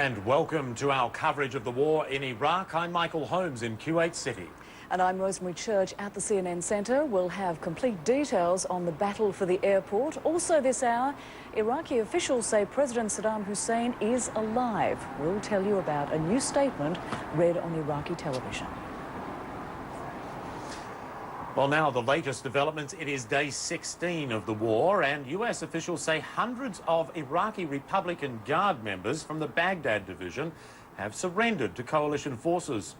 And welcome to our coverage of the war in Iraq. I'm Michael Holmes in Kuwait City. And I'm Rosemary Church at the CNN Centre. We'll have complete details on the battle for the airport. Also this hour, Iraqi officials say President Saddam Hussein is alive. We'll tell you about a new statement read on Iraqi television. Well, now the latest developments. It is day 16 of the war, and US officials say hundreds of Iraqi Republican Guard members from the Baghdad division have surrendered to coalition forces.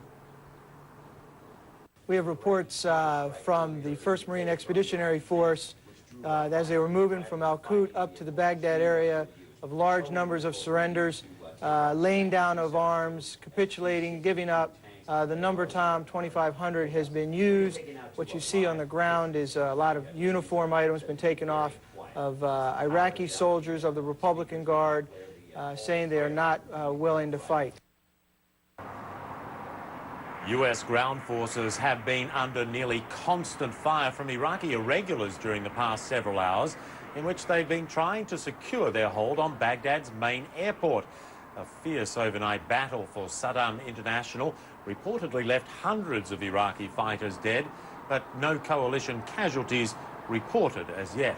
We have reports from the 1st Marine Expeditionary Force that as they were moving from Al-Qut up to the Baghdad area of large numbers of surrenders, laying down of arms, capitulating, giving up. The number Tom 2500 has been used. What you see on the ground is a lot of uniform items been taken off of Iraqi soldiers of the Republican Guard, saying they are not willing to fight. US ground forces have been under nearly constant fire from Iraqi irregulars during the past several hours, in which they've been trying to secure their hold on Baghdad's main airport. A fierce overnight battle for Saddam International reportedly left hundreds of Iraqi fighters dead, but no coalition casualties reported as yet.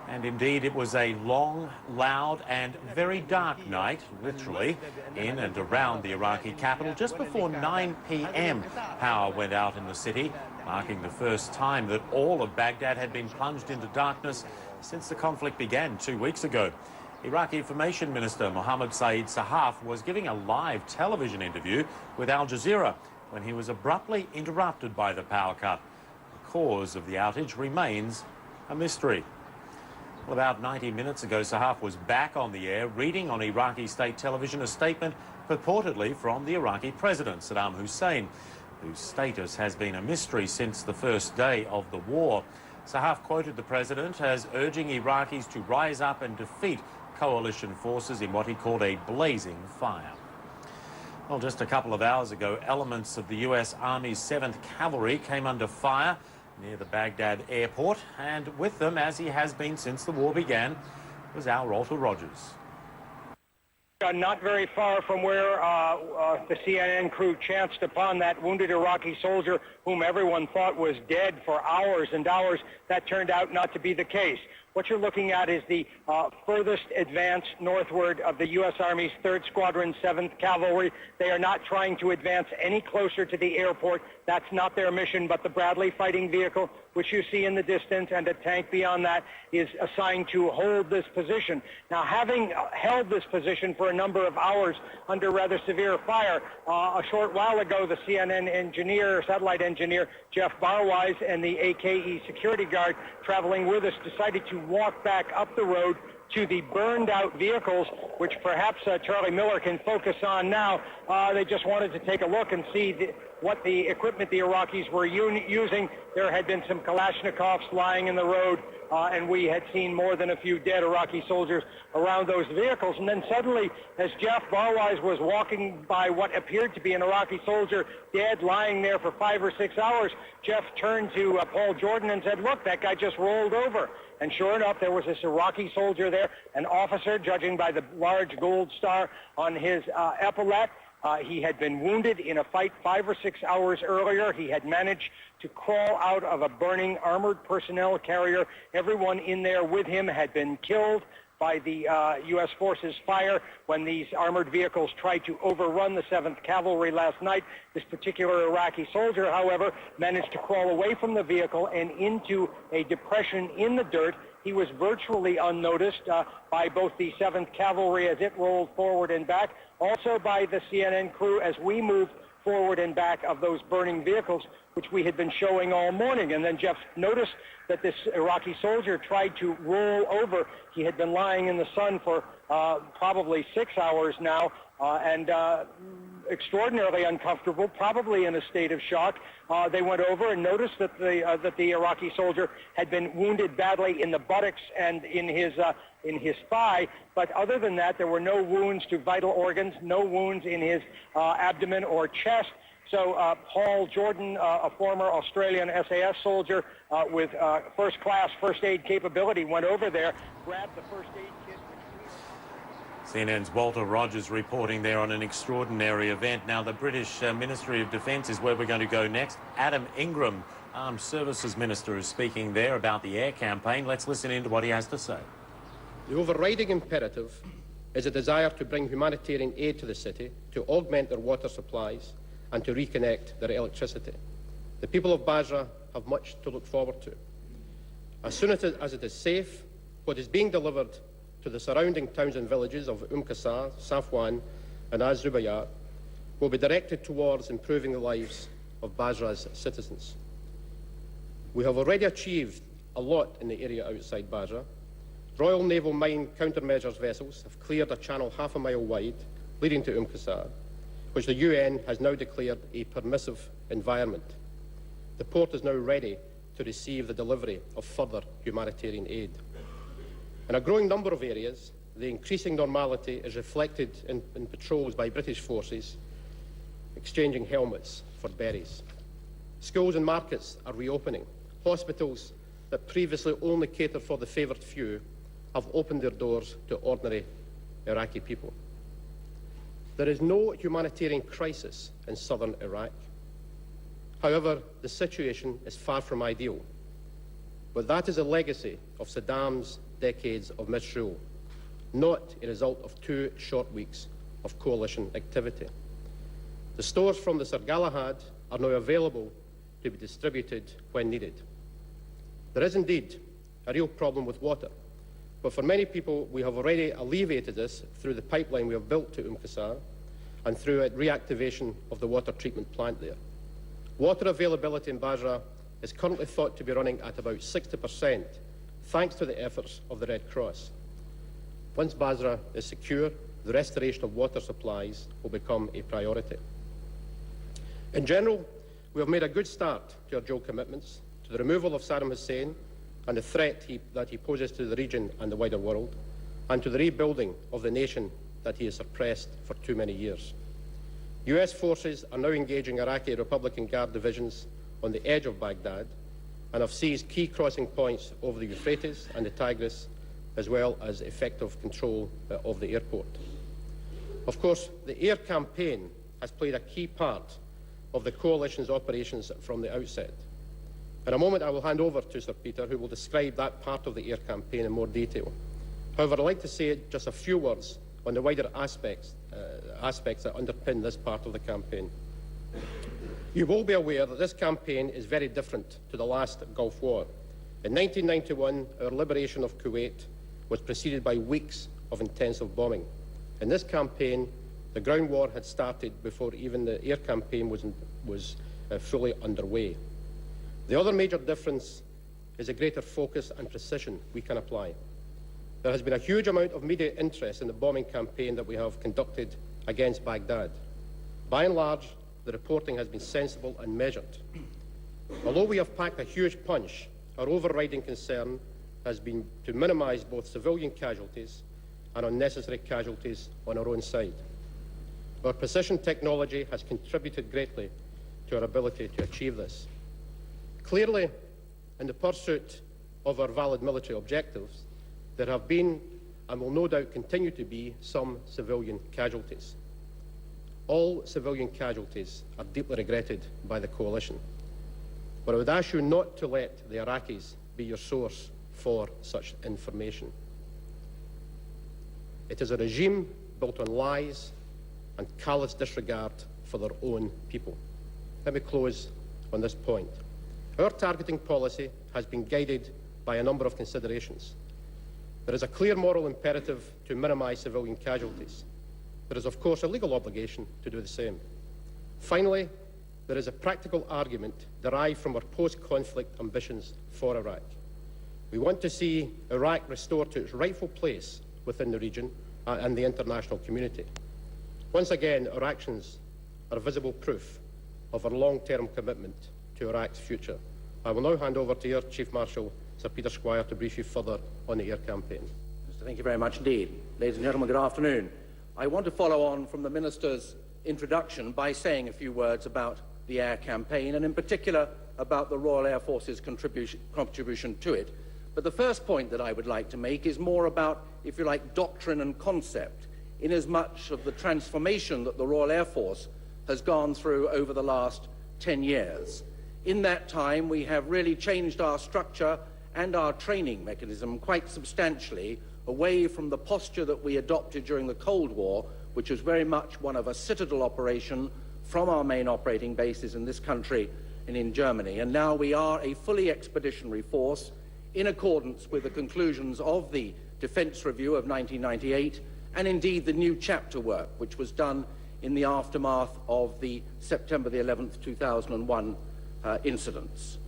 And indeed, it was a long, loud and very dark night, literally, in and around the Iraqi capital. Just before 9 p.m, power went out in the city, marking the first time that all of Baghdad had been plunged into darkness since the conflict began 2 weeks ago. Iraqi Information Minister Mohammed Saeed Sahaf was giving a live television interview with Al Jazeera when he was abruptly interrupted by the power cut. The cause of the outage remains a mystery. Well, about 90 minutes ago, Sahaf was back on the air reading on Iraqi state television a statement purportedly from the Iraqi president, Saddam Hussein, whose status has been a mystery since the first day of the war. Sahaf quoted the president as urging Iraqis to rise up and defeat coalition forces in what he called a blazing fire. Well, just a couple of hours ago, elements of the US Army's 7th Cavalry came under fire near the Baghdad airport, and with them, as he has been since the war began, was our Walter Rogers. Not very far from where the CNN crew chanced upon that wounded Iraqi soldier whom everyone thought was dead for hours and hours. That turned out not to be the case. What you're looking at is the furthest advance northward of the U.S. Army's 3rd Squadron, 7th Cavalry. They are not trying to advance any closer to the airport. That's not their mission, but the Bradley fighting vehicle, which you see in the distance, and a tank beyond that, is assigned to hold this position. Now, having held this position for a number of hours under rather severe fire, a short while ago, the CNN engineer, satellite engineer, Jeff Barwise, and the AKE security guard traveling with us decided to walk back up the road to the burned out vehicles, which perhaps Charlie Miller can focus on now. They just wanted to take a look and see what the equipment the Iraqis were using. There had been some Kalashnikovs lying in the road, and we had seen more than a few dead Iraqi soldiers around those vehicles. And then suddenly, as Jeff Barwise was walking by what appeared to be an Iraqi soldier dead, lying there for 5 or 6 hours, Jeff turned to Paul Jordan and said, "Look, that guy just rolled over." And sure enough, there was this Iraqi soldier there, an officer, judging by the large gold star on his epaulette. He had been wounded in a fight 5 or 6 hours earlier. He had managed to crawl out of a burning armored personnel carrier. Everyone in there with him had been killed by the U.S. forces' fire when these armored vehicles tried to overrun the 7th Cavalry last night. This particular Iraqi soldier, however, managed to crawl away from the vehicle and into a depression in the dirt. He was virtually unnoticed by both the 7th Cavalry as it rolled forward and back, also by the CNN crew as we moved forward and back of those burning vehicles, which we had been showing all morning. And then Jeff noticed that this Iraqi soldier tried to roll over. He had been lying in the sun for probably 6 hours now, and extraordinarily uncomfortable, probably in a state of shock. They went over and noticed that the Iraqi soldier had been wounded badly in the buttocks and in his thigh, but other than that, there were no wounds to vital organs, no wounds in his abdomen or chest. So Paul Jordan, a former Australian SAS soldier with first-class first aid capability, went over there, grabbed the first aid kit. CNN's Walter Rogers reporting there on an extraordinary event. Now, the British Ministry of Defence is where we're going to go next. Adam Ingram, Armed Services Minister, is speaking there about the air campaign. Let's listen in to what he has to say. The overriding imperative is a desire to bring humanitarian aid to the city, to augment their water supplies and to reconnect their electricity. The people of Basra have much to look forward to. As soon as it is safe, what is being delivered to the surrounding towns and villages of Qasr, Safwan and Az Rubaiyat will be directed towards improving the lives of Basra's citizens. We have already achieved a lot in the area outside Basra. Royal Naval Mine countermeasures vessels have cleared a channel half a mile wide leading to Qasr, which the UN has now declared a permissive environment. The port is now ready to receive the delivery of further humanitarian aid. In a growing number of areas, the increasing normality is reflected in patrols by British forces exchanging helmets for berries. Schools and markets are reopening. Hospitals that previously only catered for the favoured few have opened their doors to ordinary Iraqi people. There is no humanitarian crisis in southern Iraq. However, the situation is far from ideal. But that is a legacy of Saddam's decades of misrule, not a result of 2 short weeks of coalition activity. The stores from the Sir Galahad are now available to be distributed when needed. There is indeed a real problem with water, but for many people we have already alleviated this through the pipeline we have built to Qasr and through a reactivation of the water treatment plant there. Water availability in Basra is currently thought to be running at about 60%, thanks to the efforts of the Red Cross. Once Basra is secure, the restoration of water supplies will become a priority. In general, we have made a good start to our dual commitments, to the removal of Saddam Hussein and the threat that he poses to the region and the wider world, and to the rebuilding of the nation that he has suppressed for too many years. US forces are now engaging Iraqi Republican Guard divisions on the edge of Baghdad and have seized key crossing points over the Euphrates and the Tigris, as well as effective control of the airport. Of course, the air campaign has played a key part of the coalition's operations from the outset. In a moment, I will hand over to Sir Peter, who will describe that part of the air campaign in more detail. However, I'd like to say just a few words on the wider aspects that underpin this part of the campaign. You will be aware that this campaign is very different to the last Gulf War. In 1991, our liberation of Kuwait was preceded by weeks of intensive bombing. In this campaign, the ground war had started before even the air campaign was fully underway. The other major difference is a greater focus and precision we can apply. There has been a huge amount of media interest in the bombing campaign that we have conducted against Baghdad. By and large, the reporting has been sensible and measured. Although we have packed a huge punch, our overriding concern has been to minimise both civilian casualties and unnecessary casualties on our own side. Our precision technology has contributed greatly to our ability to achieve this. Clearly, in the pursuit of our valid military objectives, there have been, and will no doubt continue to be, some civilian casualties. All civilian casualties are deeply regretted by the coalition. But I would ask you not to let the Iraqis be your source for such information. It is a regime built on lies and callous disregard for their own people. Let me close on this point. Our targeting policy has been guided by a number of considerations. There is a clear moral imperative to minimise civilian casualties. There is, of course, a legal obligation to do the same. Finally, there is a practical argument derived from our post-conflict ambitions for Iraq. We want to see Iraq restored to its rightful place within the region and the international community. Once again, our actions are visible proof of our long-term commitment to Iraq's future. I will now hand over to your Chief Marshal, Sir Peter Squire, to brief you further on the air campaign. Thank you very much indeed. Ladies and gentlemen, good afternoon. I want to follow on from the Minister's introduction by saying a few words about the air campaign, and in particular about the Royal Air Force's contribution to it. But the first point that I would like to make is more about, if you like, doctrine and concept in as much of the transformation that the Royal Air Force has gone through over the last 10 years. In that time, we have really changed our structure and our training mechanism quite substantially away from the posture that we adopted during the Cold War, which was very much one of a citadel operation from our main operating bases in this country and in Germany. And now we are a fully expeditionary force in accordance with the conclusions of the Defence Review of 1998 and indeed the new chapter work, which was done in the aftermath of the September the 11th, 2001 incidents.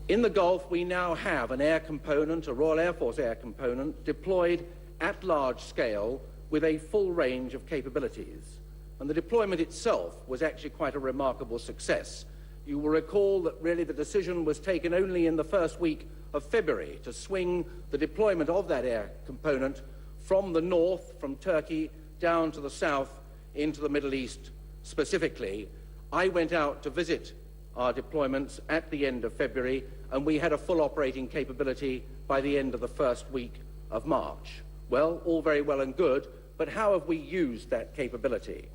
In the Gulf, we now have an air component, a Royal Air Force air component, deployed at large scale with a full range of capabilities. And the deployment itself was actually quite a remarkable success. You will recall that really the decision was taken only in the first week of February to swing the deployment of that air component from the north, from Turkey, down to the south, into the Middle East specifically. I went out to visit our deployments at the end of February, and we had a full operating capability by the end of the first week of March. Well, all very well and good, but how have we used that capability?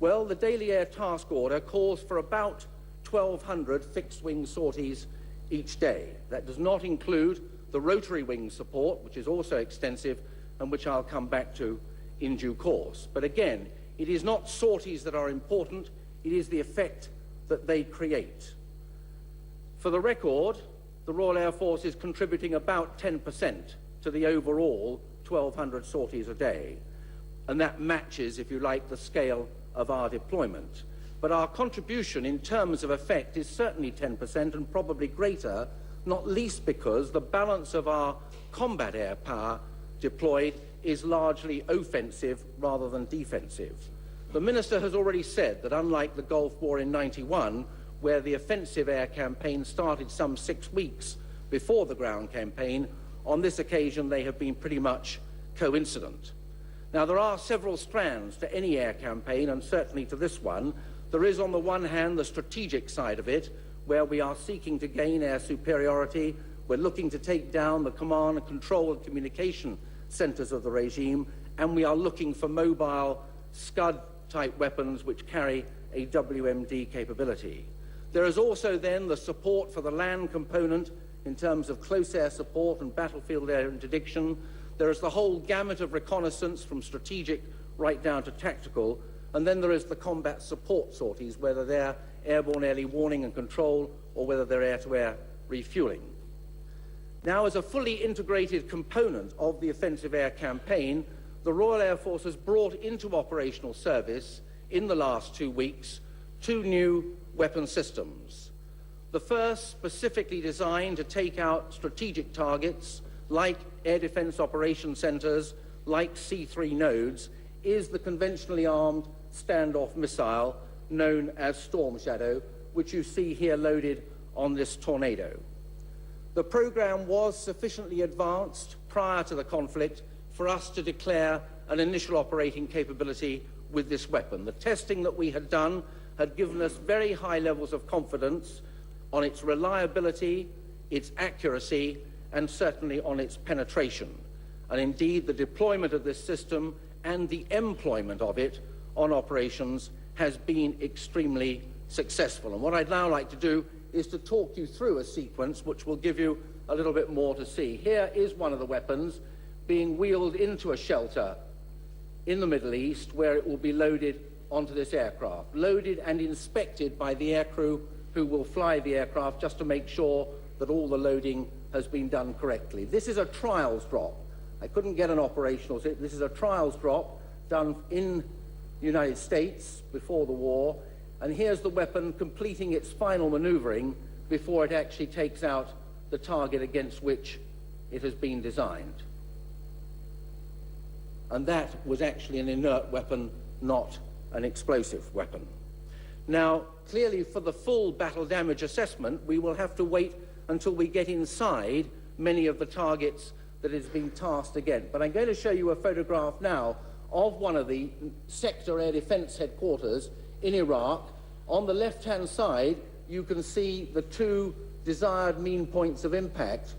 Well, the daily air task order calls for about 1,200 fixed-wing sorties each day. That does not include the rotary wing support, which is also extensive and which I'll come back to in due course. But again, it is not sorties that are important, it is the effect that they create. For the record, the Royal Air Force is contributing about 10% to the overall 1,200 sorties a day, and that matches, if you like, the scale of our deployment. But our contribution in terms of effect is certainly 10% and probably greater, not least because the balance of our combat air power deployed is largely offensive rather than defensive. The Minister has already said that unlike the Gulf War in '91, where the offensive air campaign started some 6 weeks before the ground campaign, on this occasion they have been pretty much coincident. Now, there are several strands to any air campaign, and certainly to this one. There is, on the one hand, the strategic side of it, where we are seeking to gain air superiority. We're looking to take down the command and control and communication centres of the regime, and we are looking for mobile Scud-type weapons which carry a WMD capability. There is also then the support for the land component in terms of close air support and battlefield air interdiction. There is the whole gamut of reconnaissance from strategic right down to tactical, and then there is the combat support sorties, whether they're airborne early warning and control or whether they're air-to-air refueling. Now, as a fully integrated component of the offensive air campaign, the Royal Air Force has brought into operational service in the last 2 weeks 2 new weapon systems. The first, specifically designed to take out strategic targets like air defense operation centers, like C3 nodes, is the conventionally armed standoff missile known as Storm Shadow, which you see here loaded on this Tornado. The program was sufficiently advanced prior to the conflict for us to declare an initial operating capability with this weapon. The testing that we had done had given us very high levels of confidence on its reliability, its accuracy, and certainly on its penetration. And indeed, the deployment of this system and the employment of it on operations has been extremely successful. And what I'd now like to do is to talk you through a sequence which will give you a little bit more to see. Here is one of the weapons being wheeled into a shelter in the Middle East, where it will be loaded onto this aircraft, loaded and inspected by the aircrew who will fly the aircraft just to make sure that all the loading has been done correctly. This is a trials drop. I couldn't get an operational. This is a trials drop done in the United States before the war, and here's the weapon completing its final maneuvering before it actually takes out the target against which it has been designed. And that was actually an inert weapon, not an explosive weapon. Now, clearly, for the full battle damage assessment, we will have to wait until we get inside many of the targets that is being tasked again. But I'm going to show you a photograph now of one of the sector air defense headquarters in Iraq. On the left-hand side, you can see the 2 desired mean points of impact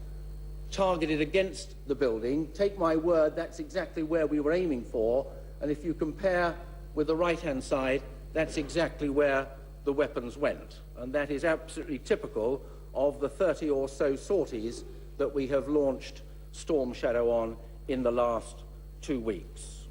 targeted against the building. Take my word, that's exactly where we were aiming for. And if you compare with the right-hand side, that's exactly where the weapons went. And that is absolutely typical of the 30 or so sorties that we have launched Storm Shadow on in the last 2 weeks.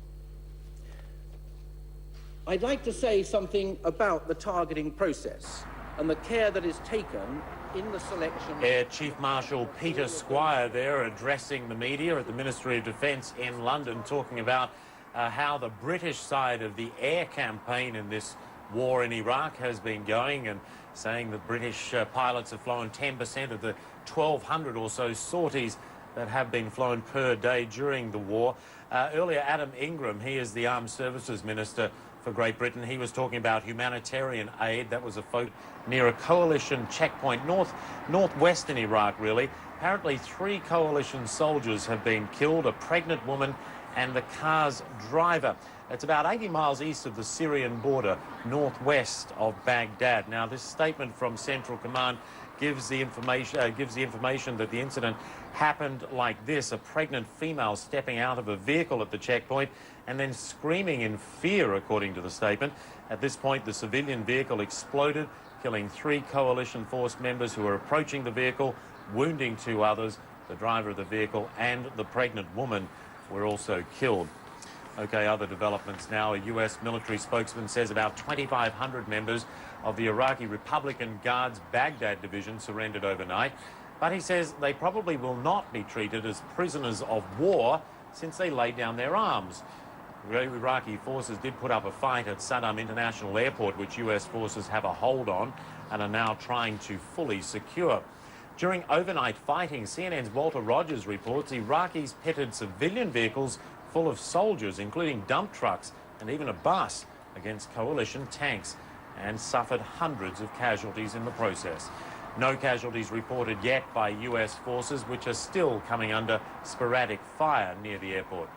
I'd like to say something about the targeting process and the care that is taken in the selection. Air Chief Marshal Peter Squire there addressing the media at the Ministry of Defence in London, talking about how the British side of the air campaign in this war in Iraq has been going, and saying that British pilots have flown 10% of the 1,200 or so sorties that have been flown per day during the war. Earlier, Adam Ingram, he is the Armed Services Minister for Great Britain. He was talking about humanitarian aid. That was a photo near a coalition checkpoint northwest in Iraq, really. Apparently 3 coalition soldiers have been killed, a pregnant woman and the car's driver. It's about 80 miles east of the Syrian border, northwest of Baghdad. Now, this statement from Central Command gives the information that the incident happened like this: a pregnant female stepping out of a vehicle at the checkpoint and then screaming in fear, according to the statement. At this point, the civilian vehicle exploded, killing 3 coalition force members who were approaching the vehicle, wounding 2 others. The driver of the vehicle and the pregnant woman were also killed. Okay, other developments now. A US military spokesman says about 2,500 members of the Iraqi Republican Guards Baghdad division surrendered overnight, but he says they probably will not be treated as prisoners of war since they laid down their arms. Iraqi forces did put up a fight at Saddam International Airport, which US forces have a hold on and are now trying to fully secure. During overnight fighting, CNN's Walter Rogers reports Iraqis pitted civilian vehicles full of soldiers, including dump trucks and even a bus, against coalition tanks, and suffered hundreds of casualties in the process. No casualties reported yet by US forces, which are still coming under sporadic fire near the airport.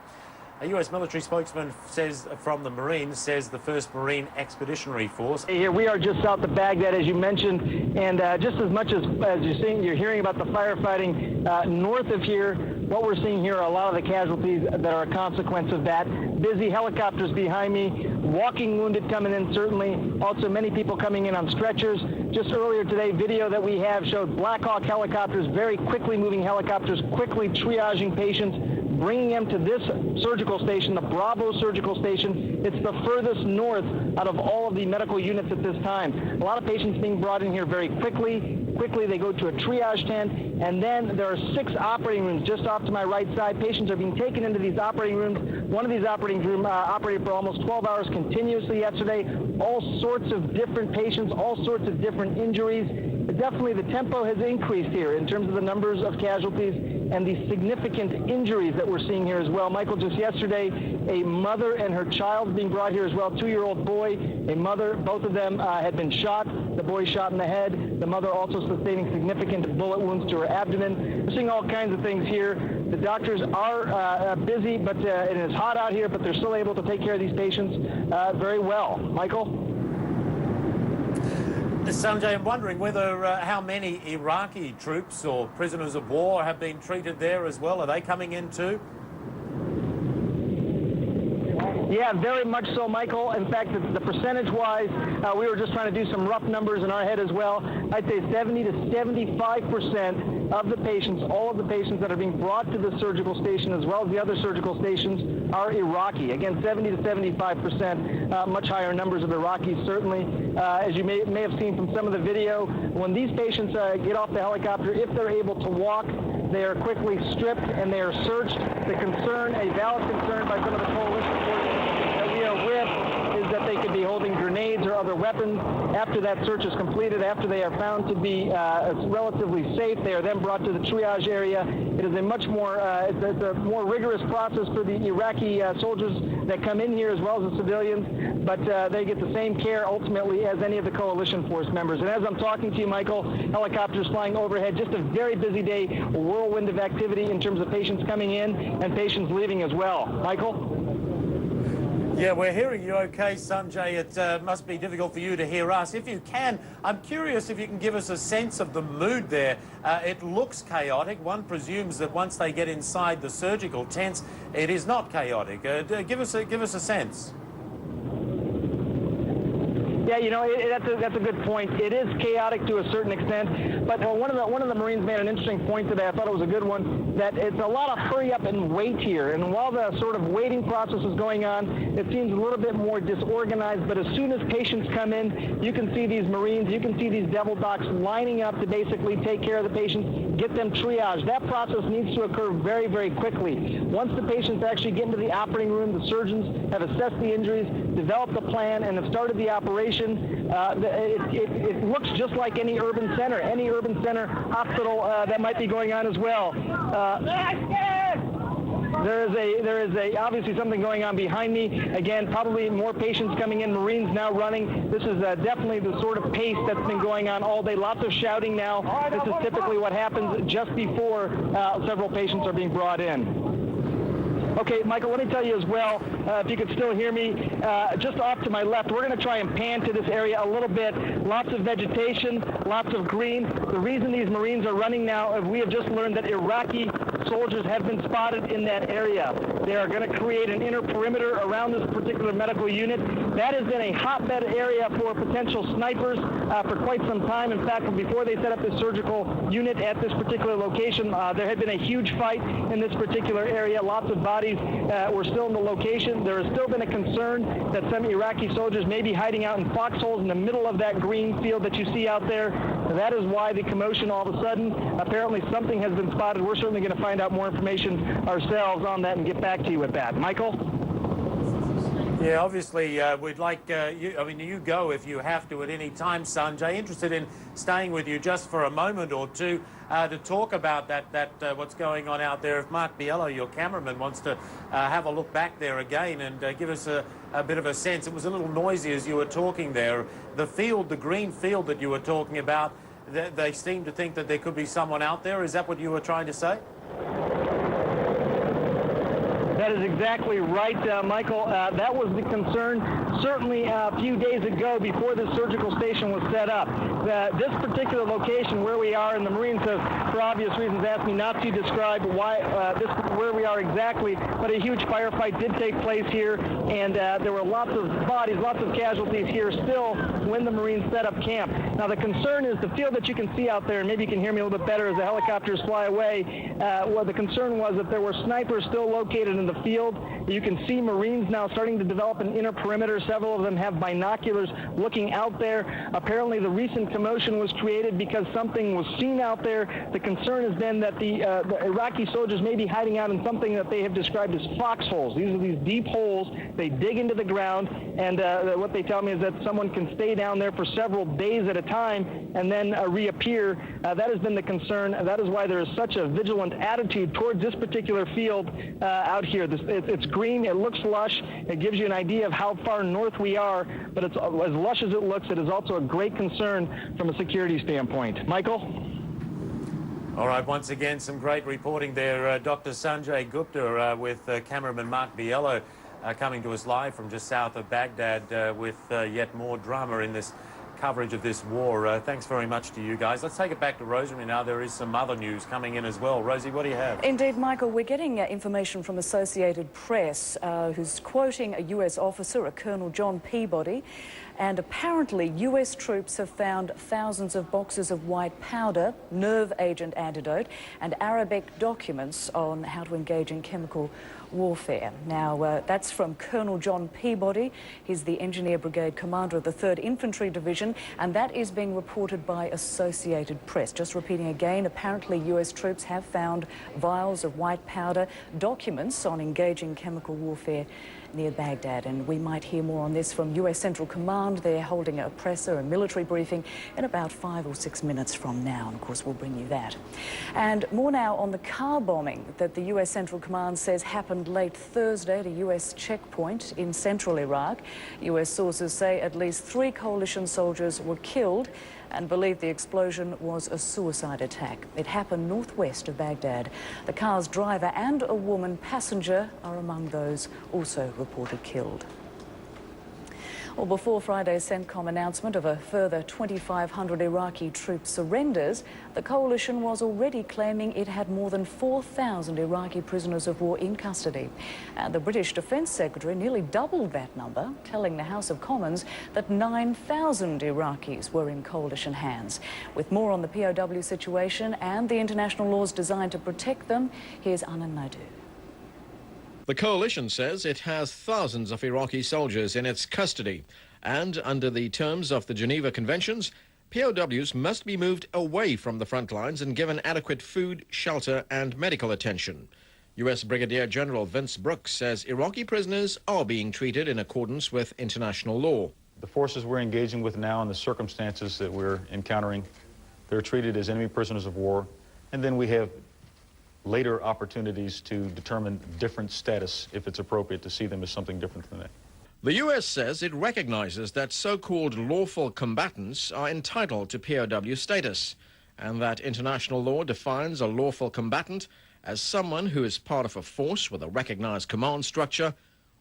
A US military spokesman says from the Marines says the 1st Marine Expeditionary Force. Here we are just south of Baghdad, as you mentioned, and just as much as you're hearing about the firefighting north of here, what we're seeing here are a lot of the casualties that are a consequence of that. Busy helicopters behind me, walking wounded coming in certainly, also many people coming in on stretchers. Just earlier today, video that we have showed Black Hawk helicopters, very quickly moving helicopters, quickly triaging patients, bringing them to this surgical station, the Bravo surgical station. It's the furthest north out of all of the medical units at this time. A lot of patients being brought in here very quickly. Quickly they go to a triage tent, and then there are 6 operating rooms just off to my right side. Patients are being taken into these operating rooms. One of these operating rooms operated for almost 12 hours continuously yesterday. All sorts of different patients, all sorts of different injuries. But definitely the tempo has increased here in terms of the numbers of casualties and the significant injuries that we're seeing here as well. Michael, just yesterday, a mother and her child being brought here as well, 2-year-old boy, a mother, both of them had been shot. The boy shot in the head, the mother also sustaining significant bullet wounds to her abdomen. We're seeing all kinds of things here. The doctors are busy, but it is hot out here, but they're still able to take care of these patients very well. Michael? Sanjay, I'm wondering whether how many Iraqi troops or prisoners of war have been treated there as well. Are they coming in too? Yeah, very much so, Michael. In fact, the percentage-wise, we were just trying to do some rough numbers in our head as well. I'd say 70 to 75% of the patients, all of the patients that are being brought to the surgical station as well as the other surgical stations are Iraqi. Again, 70 to 75%, much higher numbers of Iraqis, certainly. As you may have seen from some of the video, when these patients get off the helicopter, if they're able to walk, they are quickly stripped and they are searched. The concern, a valid concern by some of the coalition forces that we are with, is that they could be holding grenades or other weapons. After that search is completed, after they are found to be relatively safe, they are then brought to the triage area. It is a much more, it's a more rigorous process for the Iraqi soldiers that come in here as well as the civilians, but they get the same care ultimately as any of the coalition force members. And as I'm talking to you, Michael, helicopters flying overhead, just a very busy day, a whirlwind of activity in terms of patients coming in and patients leaving as well. Michael? Yeah, we're hearing you okay, Sanjay. It must be difficult for you to hear us. If you can, I'm curious if you can give us a sense of the mood there. It looks chaotic. One presumes that once they get inside the surgical tents, it is not chaotic. Give us a sense. Yeah, you know, that's a good point. It is chaotic to a certain extent, but one of the Marines made an interesting point today. I thought it was a good one, that it's a lot of hurry up and wait here. And while the sort of waiting process is going on, it seems a little bit more disorganized. But as soon as patients come in, you can see these Marines, you can see these devil docs lining up to basically take care of the patients, get them triaged. That process needs to occur very, very quickly. Once the patients actually get into the operating room, the surgeons have assessed the injuries, developed a plan, and have started the operation. It looks just like any urban center hospital that might be going on as well. There is obviously something going on behind me. Again, probably more patients coming in, Marines now running. This is definitely the sort of pace that's been going on all day. Lots of shouting now. This is typically what happens just before several patients are being brought in. Okay, Michael, let me tell you as well, if you could still hear me, just off to my left, we're going to try and pan to this area a little bit. Lots of vegetation, lots of green. The reason these Marines are running now, we have just learned that Iraqi soldiers have been spotted in that area. They are going to create an inner perimeter around this particular medical unit. That has been a hotbed area for potential snipers for quite some time. In fact, before they set up this surgical unit at this particular location, there had been a huge fight in this particular area. Lots of bodies were still in the location. There has still been a concern that some Iraqi soldiers may be hiding out in foxholes in the middle of that green field that you see out there. That is why the commotion all of a sudden. Apparently something has been spotted. We're certainly going to find out more information ourselves on that and get back to you with that. Michael? Yeah, obviously, we'd like you go if you have to at any time, Sanjay. Interested in staying with you just for a moment or two to talk about that what's going on out there. If Mark Biello, your cameraman, wants to have a look back there again and give us a bit of a sense. It was a little noisy as you were talking there. The field, the green field that you were talking about, they seem to think that there could be someone out there. Is that what you were trying to say? That is exactly right, Michael. That was the concern certainly a few days ago before the surgical station was set up. This particular location where we are, and the Marines have, for obvious reasons, asked me not to describe where we are exactly, but a huge firefight did take place here, and there were lots of bodies, lots of casualties here still when the Marines set up camp. Now, the concern is the field that you can see out there, and maybe you can hear me a little bit better as the helicopters fly away. Well, the concern was that there were snipers still located in the field. You can see Marines now starting to develop an inner perimeter. Several of them have binoculars looking out there. Apparently, the recent commotion was created because something was seen out there. The concern has been that the Iraqi soldiers may be hiding out in something that they have described as foxholes. These are these deep holes. They dig into the ground, and what they tell me is that someone can stay down there for several days at a time and then reappear. That has been the concern. That is why there is such a vigilant attitude towards this particular field out here. It's green. It looks lush. It gives you an idea of how far north we are, but it's as lush as it looks. It is also a great concern from a security standpoint. Michael? All right, once again, some great reporting there. Dr. Sanjay Gupta with cameraman Mark Biello coming to us live from just south of Baghdad with yet more drama in this coverage of this war. Thanks very much to you guys. Let's take it back to Rosemary now. There is some other news coming in as well. Rosie, what do you have? Indeed, Michael, we're getting information from Associated Press who's quoting a US officer, a Colonel John Peabody, and apparently US troops have found thousands of boxes of white powder, nerve agent antidote, and Arabic documents on how to engage in chemical warfare. Now, that's from Colonel John Peabody. He's the Engineer Brigade Commander of the 3rd Infantry Division, and that is being reported by Associated Press. Just repeating again, apparently US troops have found vials of white powder, documents on engaging chemical warfare near Baghdad, and we might hear more on this from US Central Command. They're holding a presser, a military briefing, in about 5 or 6 minutes from now, and of course we'll bring you that. And more now on the car bombing that the US Central Command says happened late Thursday at a US checkpoint in central Iraq. US sources say at least 3 coalition soldiers were killed and believe the explosion was a suicide attack. It happened northwest of Baghdad. The car's driver and a woman passenger are among those also reported killed. Well, before Friday's CENTCOM announcement of a further 2,500 Iraqi troop surrenders, the coalition was already claiming it had more than 4,000 Iraqi prisoners of war in custody. And the British Defence Secretary nearly doubled that number, telling the House of Commons that 9,000 Iraqis were in coalition hands. With more on the POW situation and the international laws designed to protect them, here's Anand Naidu. The coalition says it has thousands of Iraqi soldiers in its custody, and under the terms of the Geneva Conventions, POWs must be moved away from the front lines and given adequate food, shelter and medical attention. U.S. Brigadier General Vince Brooks says Iraqi prisoners are being treated in accordance with international law. The forces we're engaging with now and the circumstances that we're encountering, they're treated as enemy prisoners of war, and then we have later opportunities to determine different status if it's appropriate to see them as something different than that. The U.S. says it recognizes that so-called lawful combatants are entitled to POW status, and that international law defines a lawful combatant as someone who is part of a force with a recognized command structure,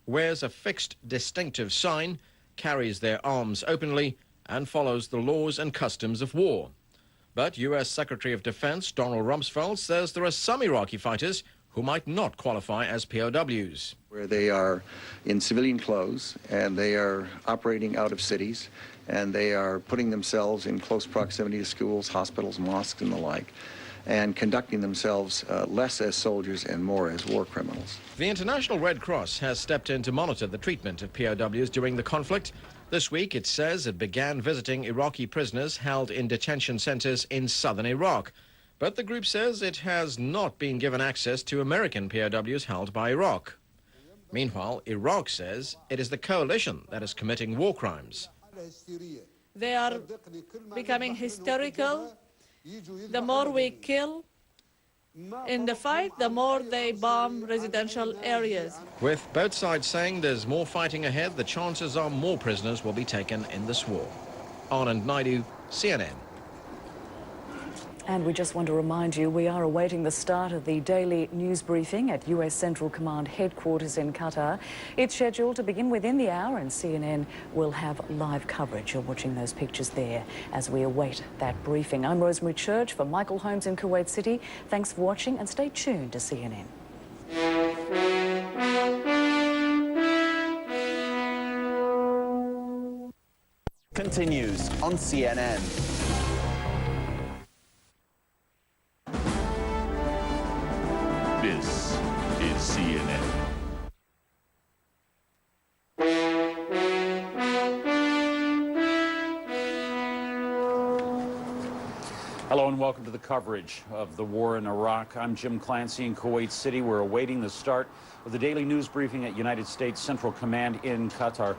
wears a fixed distinctive sign, carries their arms openly, and follows the laws and customs of war. But U.S. Secretary of Defense Donald Rumsfeld says there are some Iraqi fighters who might not qualify as POWs. Where they are in civilian clothes and they are operating out of cities and they are putting themselves in close proximity to schools, hospitals, mosques and the like, and conducting themselves less as soldiers and more as war criminals. The International Red Cross has stepped in to monitor the treatment of POWs during the conflict. This week, it says it began visiting Iraqi prisoners held in detention centers in southern Iraq. But the group says it has not been given access to American POWs held by Iraq. Meanwhile, Iraq says it is the coalition that is committing war crimes. They are becoming hysterical. The more we kill in the fight, the more they bomb residential areas. With both sides saying there's more fighting ahead, the chances are more prisoners will be taken in this war. Anand Naidu, CNN. And we just want to remind you, we are awaiting the start of the daily news briefing at US Central Command headquarters in Qatar. It's scheduled to begin within the hour, and CNN will have live coverage. You're watching those pictures there as we await that briefing. I'm Rosemary Church for Michael Holmes in Kuwait City. Thanks for watching and stay tuned to CNN. Continues on CNN. This is CNN. Hello and welcome to the coverage of the war in Iraq. I'm Jim Clancy in Kuwait City. We're awaiting the start of the daily news briefing at United States Central Command in Qatar.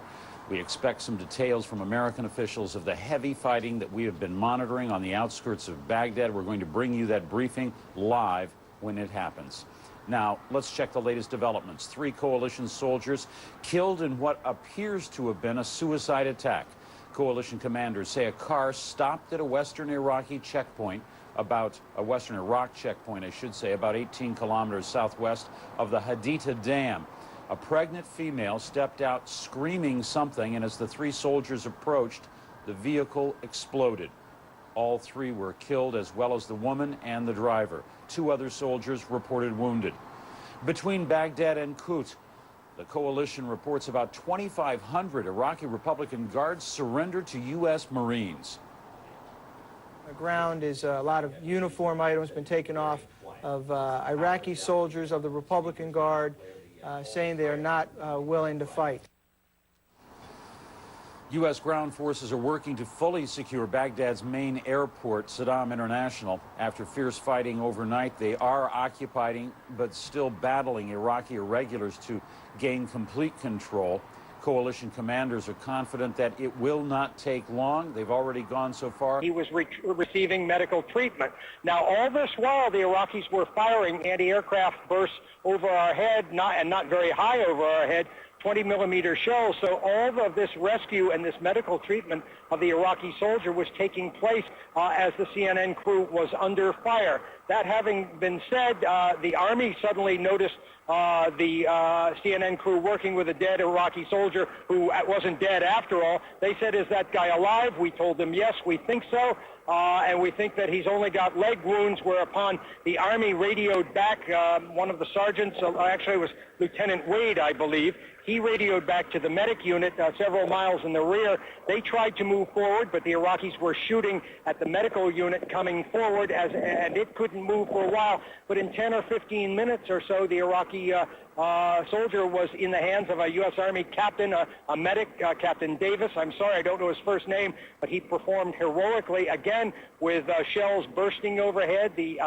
We expect some details from American officials of the heavy fighting that we have been monitoring on the outskirts of Baghdad. We're going to bring you that briefing live when it happens. Now, let's check the latest developments. 3 coalition soldiers killed in what appears to have been a suicide attack. Coalition commanders say a car stopped at a western Iraqi checkpoint, about 18 kilometers southwest of the Haditha Dam. A pregnant female stepped out screaming something, and as the 3 soldiers approached, the vehicle exploded. All 3 were killed, as well as the woman and the driver. 2 other soldiers reported wounded. Between Baghdad and Kut, the coalition reports about 2,500 Iraqi Republican guards surrendered to U.S. Marines. The ground is a lot of uniform items been taken off of Iraqi soldiers of the Republican Guard, saying they are not willing to fight. U.S. ground forces are working to fully secure Baghdad's main airport, Saddam International. After fierce fighting overnight, they are occupying but still battling Iraqi irregulars to gain complete control. Coalition commanders are confident that it will not take long. They've already gone so far. He was receiving medical treatment. Now, all this while, the Iraqis were firing anti-aircraft bursts over our head, not very high over our head, 20-millimeter shells. So all of this rescue and this medical treatment of the Iraqi soldier was taking place as the CNN crew was under fire. That having been said, the Army suddenly noticed the CNN crew working with a dead Iraqi soldier who wasn't dead after all. They said, "Is that guy alive?" We told them, "Yes, we think so. And we think that he's only got leg wounds," whereupon the Army radioed back. One of the sergeants, actually it was Lieutenant Wade, I believe, he radioed back to the medic unit several miles in the rear. They tried to move forward, but the Iraqis were shooting at the medical unit coming forward, and it couldn't move for a while. But in 10 or 15 minutes or so, the Iraqi soldier was in the hands of a U.S. Army captain, a medic, Captain Davis. I'm sorry, I don't know his first name, but he performed heroically, again, with shells bursting overhead, the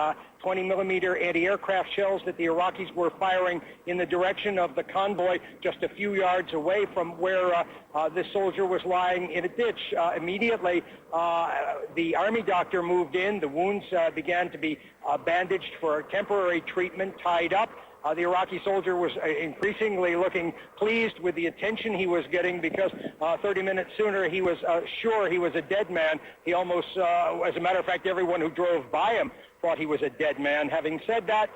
20-millimeter anti-aircraft shells that the Iraqis were firing in the direction of the convoy just a few yards away from where this soldier was lying in a ditch. Immediately, the Army doctor moved in. The wounds began to be bandaged for temporary treatment, tied up. The Iraqi soldier was increasingly looking pleased with the attention he was getting, because 30 minutes sooner he was sure he was a dead man. He almost, as a matter of fact, everyone who drove by him thought he was a dead man. Having said that,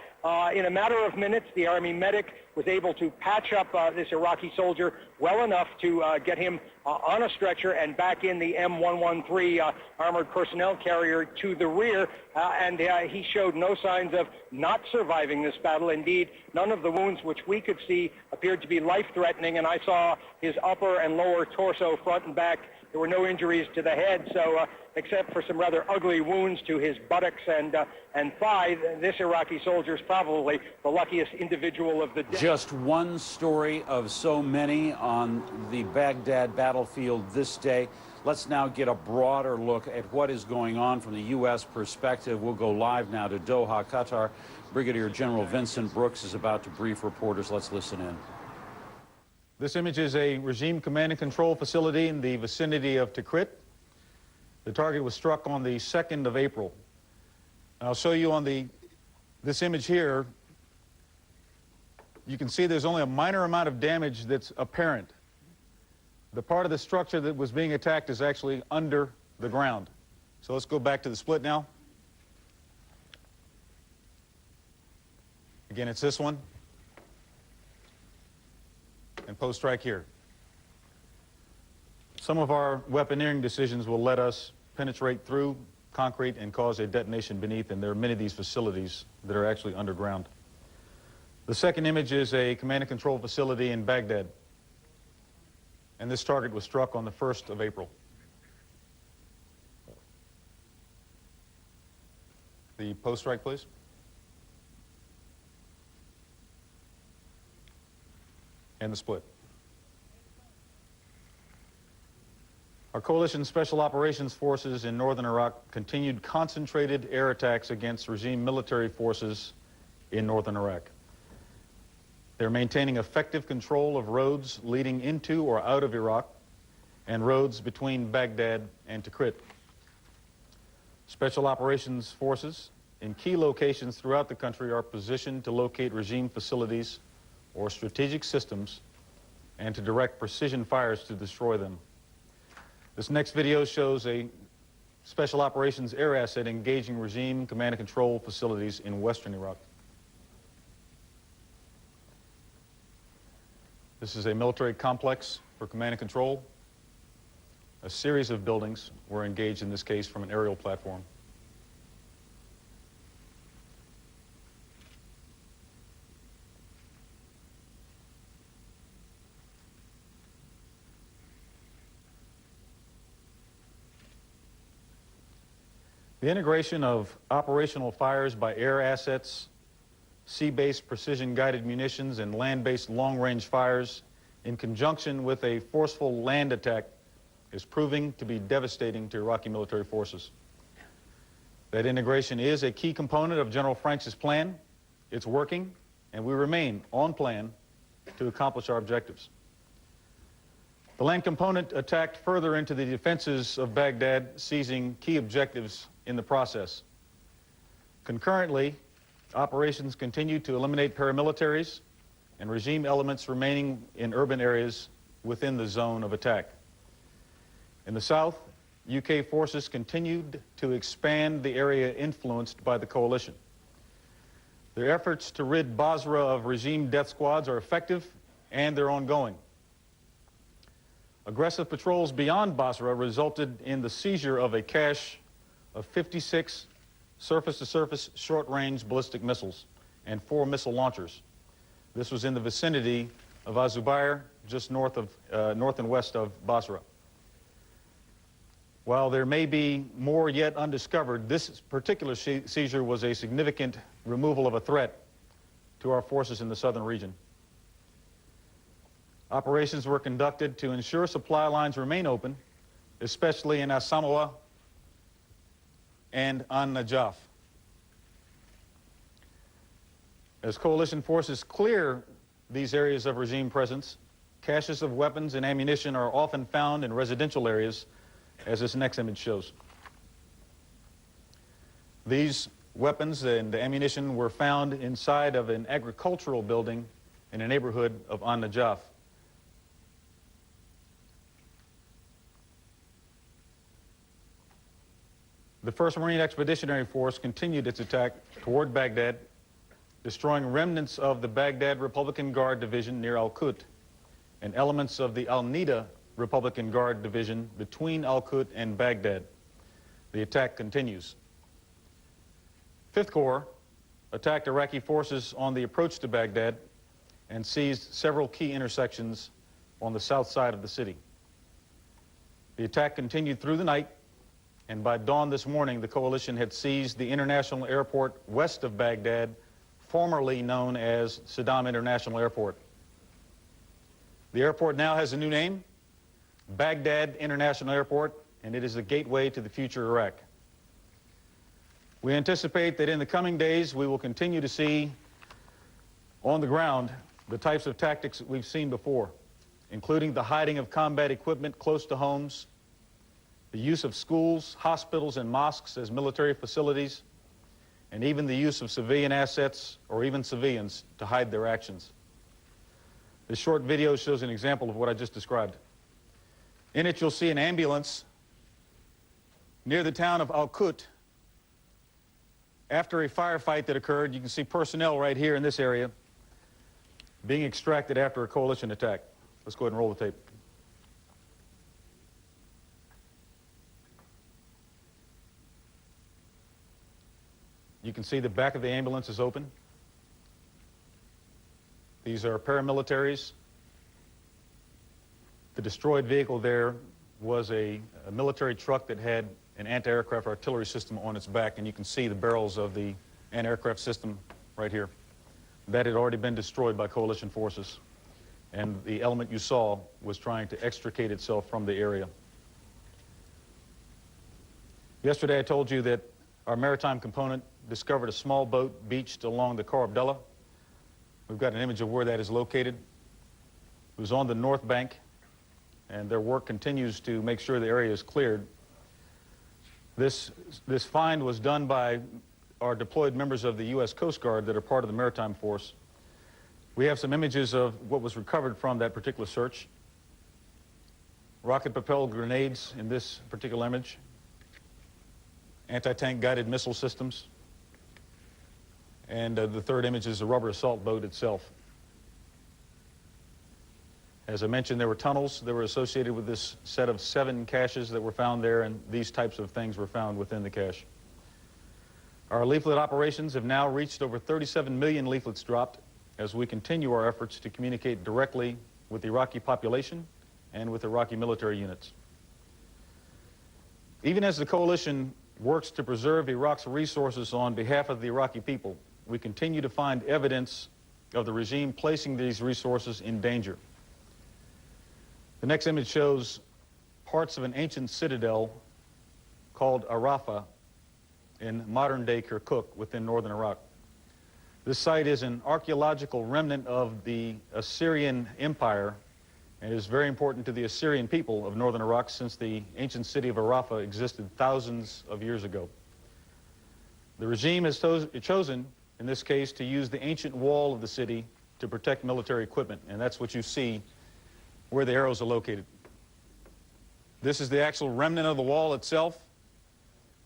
in a matter of minutes, the Army medic was able to patch up this Iraqi soldier well enough to get him on a stretcher and back in the M113 armored personnel carrier to the rear, and he showed no signs of not surviving this battle. Indeed, none of the wounds which we could see appeared to be life-threatening, and I saw his upper and lower torso, front and back. There were no injuries to the head, so except for some rather ugly wounds to his buttocks and thigh, this Iraqi soldier is probably the luckiest individual of the day. Just one story of so many on the Baghdad battlefield this day. Let's now get a broader look at what is going on from the U.S. perspective. We'll go live now to Doha, Qatar. Brigadier General Vincent Brooks is about to brief reporters. Let's listen in. This image is a regime command and control facility in the vicinity of Tikrit. The target was struck on the 2nd of April. I'll show you on this image here. You can see there's only a minor amount of damage that's apparent. The part of the structure that was being attacked is actually under the ground. So let's go back to the split now. Again, it's this one. And post-strike here. Some of our weaponeering decisions will let us penetrate through concrete and cause a detonation beneath, and there are many of these facilities that are actually underground. The second image is a command and control facility in Baghdad, and this target was struck on the 1st of April. The post-strike, please. And the split. Our coalition special operations forces in northern Iraq continued concentrated air attacks against regime military forces in northern Iraq. They're maintaining effective control of roads leading into or out of Iraq and roads between Baghdad and Tikrit. Special operations forces in key locations throughout the country are positioned to locate regime facilities or strategic systems and to direct precision fires to destroy them. This next video shows a special operations air asset engaging regime command and control facilities in western Iraq. This is a military complex for command and control. A series of buildings were engaged in this case from an aerial platform. The integration of operational fires by air assets, sea-based precision-guided munitions, and land-based long-range fires in conjunction with a forceful land attack is proving to be devastating to Iraqi military forces. That integration is a key component of General Franks' plan. It's working, and we remain on plan to accomplish our objectives. The land component attacked further into the defenses of Baghdad, seizing key objectives in the process. Concurrently, operations continue to eliminate paramilitaries and regime elements remaining in urban areas within the zone of attack. In the south, UK forces continued to expand the area influenced by the coalition. Their efforts to rid Basra of regime death squads are effective, and they're ongoing. Aggressive patrols beyond Basra resulted in the seizure of a cache of 56 surface-to-surface short-range ballistic missiles and 4 missile launchers. This was in the vicinity of Az-Zubair, just north and west of Basra. While there may be more yet undiscovered, this particular seizure was a significant removal of a threat to our forces in the southern region. Operations were conducted to ensure supply lines remain open, especially in As-Samawa and An-Najaf. As coalition forces clear these areas of regime presence, caches of weapons and ammunition are often found in residential areas, as this next image shows. These weapons and ammunition were found inside of an agricultural building in a neighborhood of An-Najaf. The 1st Marine Expeditionary Force continued its attack toward Baghdad, destroying remnants of the Baghdad Republican Guard Division near Al-Qut and elements of the Al-Nida Republican Guard Division between Al-Qut and Baghdad. The attack continues. 5th Corps attacked Iraqi forces on the approach to Baghdad and seized several key intersections on the south side of the city. The attack continued through the night, and by dawn this morning, the coalition had seized the international airport west of Baghdad, formerly known as Saddam International Airport. The airport now has a new name, Baghdad International Airport, and it is the gateway to the future Iraq. We anticipate that in the coming days, we will continue to see on the ground the types of tactics that we've seen before, including the hiding of combat equipment close to homes, the use of schools, hospitals, and mosques as military facilities, and even the use of civilian assets or even civilians to hide their actions. This short video shows an example of what I just described. In it, you'll see an ambulance near the town of Al-Qut. After a firefight that occurred, you can see personnel right here in this area being extracted after a coalition attack. Let's go ahead and roll the tape. You can see the back of the ambulance is open. These are paramilitaries. The destroyed vehicle there was a military truck that had an anti-aircraft artillery system on its back, and you can see the barrels of the anti-aircraft system right here. That had already been destroyed by coalition forces, and the element you saw was trying to extricate itself from the area. Yesterday I told you that our maritime component discovered a small boat beached along the Khor Abdullah. We've got an image of where that is located. It was on the north bank, and their work continues to make sure the area is cleared. This find was done by our deployed members of the U.S. Coast Guard that are part of the Maritime Force. We have some images of what was recovered from that particular search. Rocket-propelled grenades in this particular image. Anti-tank guided missile systems. And the third image is the rubber assault boat itself. As I mentioned, there were tunnels that were associated with this set of 7 caches that were found there, and these types of things were found within the cache. Our leaflet operations have now reached over 37 million leaflets dropped as we continue our efforts to communicate directly with the Iraqi population and with Iraqi military units. Even as the coalition works to preserve Iraq's resources on behalf of the Iraqi people, we continue to find evidence of the regime placing these resources in danger. The next image shows parts of an ancient citadel called Arafah in modern-day Kirkuk within northern Iraq. This site is an archaeological remnant of the Assyrian Empire and is very important to the Assyrian people of northern Iraq since the ancient city of Arafah existed thousands of years ago. The regime has chosen, in this case, to use the ancient wall of the city to protect military equipment, and that's what you see where the arrows are located. This is the actual remnant of the wall itself.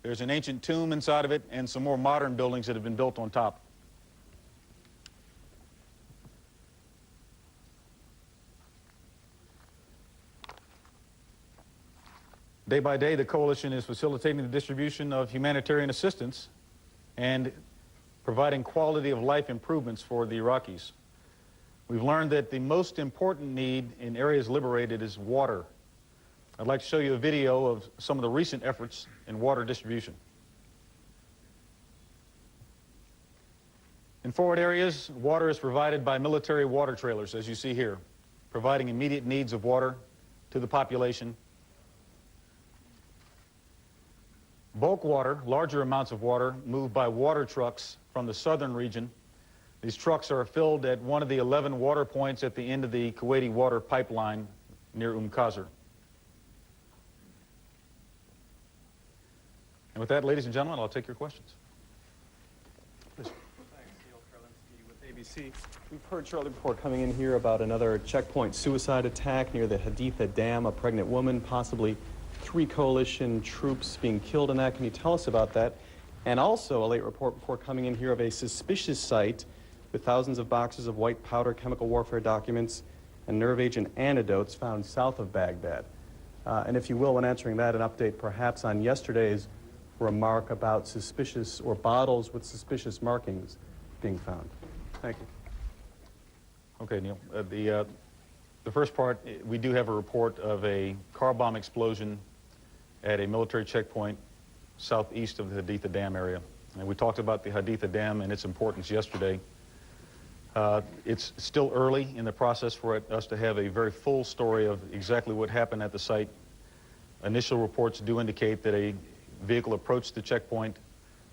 There's an ancient tomb inside of it and some more modern buildings that have been built on top. Day by day, the coalition is facilitating the distribution of humanitarian assistance and providing quality of life improvements for the Iraqis. We've learned that the most important need in areas liberated is water. I'd like to show you a video of some of the recent efforts in water distribution. In forward areas, water is provided by military water trailers, as you see here, providing immediate needs of water to the population. Bulk water, larger amounts of water, moved by water trucks from the southern region. These trucks are filled at one of the 11 water points at the end of the Kuwaiti water pipeline near Qasr. And with that, ladies and gentlemen, I'll take your questions. Please. Thanks, Neil Karlinsky with ABC. We've heard shortly before coming in here about another checkpoint suicide attack near the Haditha Dam, a pregnant woman, possibly 3 coalition troops being killed in that. Can you tell us about that? And also a late report before coming in here of a suspicious site with thousands of boxes of white powder, chemical warfare documents, and nerve agent antidotes found south of Baghdad. And if you will, when answering that, an update perhaps on yesterday's remark about suspicious, or bottles with suspicious markings being found. Thank you. Okay, Neil. The first part, we do have a report of a car bomb explosion at a military checkpoint southeast of the Haditha Dam area. And we talked about the Haditha Dam and its importance yesterday. It's still early in the process for us to have a very full story of exactly what happened at the site. Initial reports do indicate that a vehicle approached the checkpoint.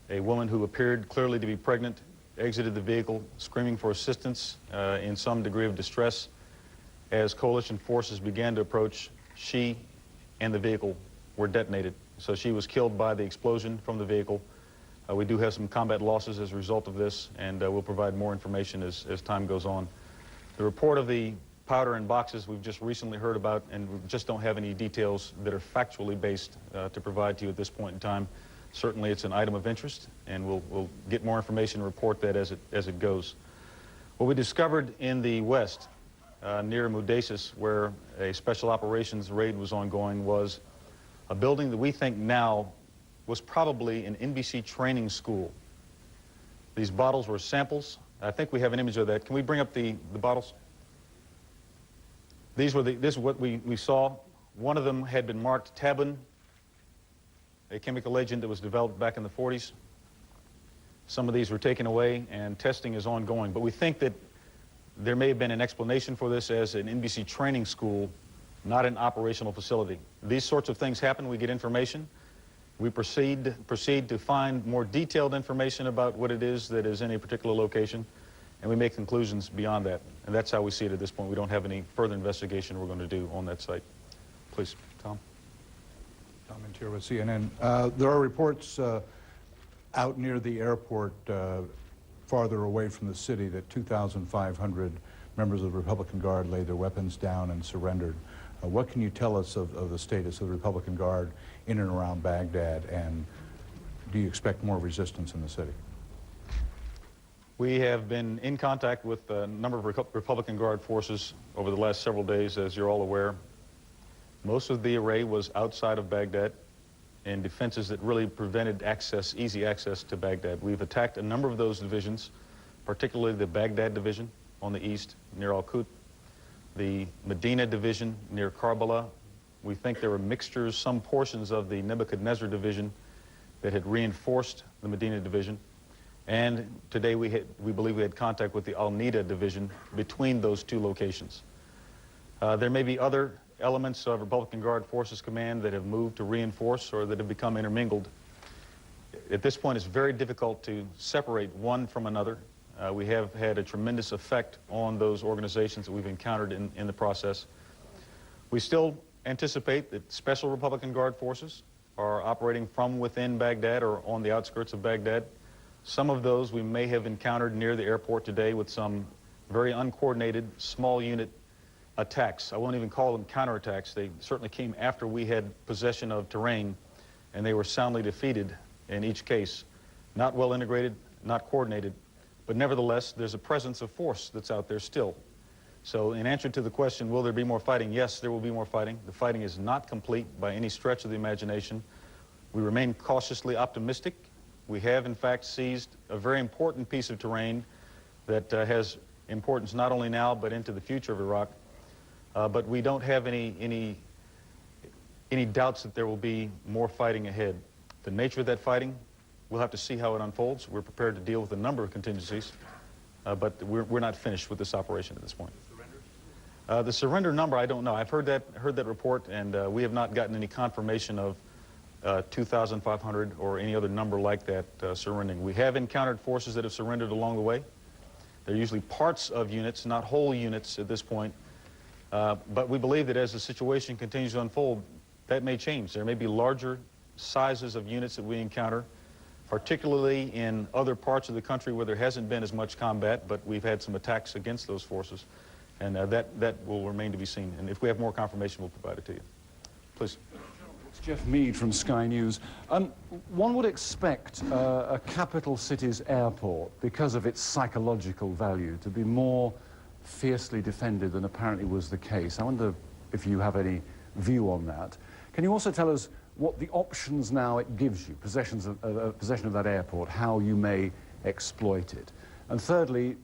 A woman who appeared clearly to be pregnant exited the vehicle, screaming for assistance in some degree of distress. As coalition forces began to approach, she and the vehicle were detonated. So she was killed by the explosion from the vehicle. We do have some combat losses as a result of this, and we'll provide more information as time goes on. The report of the powder and boxes we've just recently heard about, and we just don't have any details that are factually based to provide to you at this point in time. Certainly it's an item of interest, and we'll get more information and report that as it goes. What we discovered in the west, near Mudesis, where a special operations raid was ongoing, was a building that we think now was probably an NBC training school. These bottles were samples. I think we have an image of that. Can we bring up the bottles? This is what we saw. One of them had been marked tabun, a chemical agent that was developed back in the 40s. Some of these were taken away, and testing is ongoing. But we think that there may have been an explanation for this as an NBC training school, not an operational facility. These sorts of things happen. We get information. We proceed to find more detailed information about what it is that is in a particular location, and we make conclusions beyond that. And that's how we see it at this point. We don't have any further investigation we're going to do on that site. Please, Tom. Tom Interior with CNN. There are reports out near the airport, farther away from the city, that 2,500 members of the Republican Guard laid their weapons down and surrendered. What can you tell us of the status of the Republican Guard in and around Baghdad, and do you expect more resistance in the city? We have been in contact with a number of Republican Guard forces over the last several days, as you're all aware. Most of the array was outside of Baghdad in defenses that really prevented access, easy access to Baghdad. We've attacked a number of those divisions, particularly the Baghdad division on the east near Al-Qut, the Medina division near Karbala. We think there were mixtures, some portions of the Nebuchadnezzar division that had reinforced the Medina division. And today we believe we had contact with the Al-Nida division between those two locations. There may be other elements of Republican Guard Forces Command that have moved to reinforce or that have become intermingled. At this point, it's very difficult to separate one from another. We have had a tremendous effect on those organizations that we've encountered in the process. We still anticipate that Special Republican Guard Forces are operating from within Baghdad or on the outskirts of Baghdad. Some of those we may have encountered near the airport today with some very uncoordinated, small unit attacks. I won't even call them counterattacks. They certainly came after we had possession of terrain, and they were soundly defeated in each case. Not well integrated, not coordinated, but nevertheless, there's a presence of force that's out there still. So in answer to the question, will there be more fighting? Yes, there will be more fighting. The fighting is not complete by any stretch of the imagination. We remain cautiously optimistic. We have, in fact, seized a very important piece of terrain that has importance not only now, but into the future of Iraq. But we don't have any doubts that there will be more fighting ahead. The nature of that fighting, we'll have to see how it unfolds. We're prepared to deal with a number of contingencies, but we're not finished with this operation at this point. The surrender number, I don't know. I've heard that report, and we have not gotten any confirmation of 2,500 or any other number like that surrendering. We have encountered forces that have surrendered along the way. They're usually parts of units, not whole units at this point. But we believe that as the situation continues to unfold, that may change. There may be larger sizes of units that we encounter, particularly in other parts of the country where there hasn't been as much combat, but we've had some attacks against those forces. And that will remain to be seen. And if we have more confirmation, we'll provide it to you. Please. It's Jeff Mead from Sky News. One would expect a capital city's airport, because of its psychological value, to be more fiercely defended than apparently was the case. I wonder if you have any view on that. Can you also tell us what the options now it gives you, possession of that airport, how you may exploit it? And thirdly,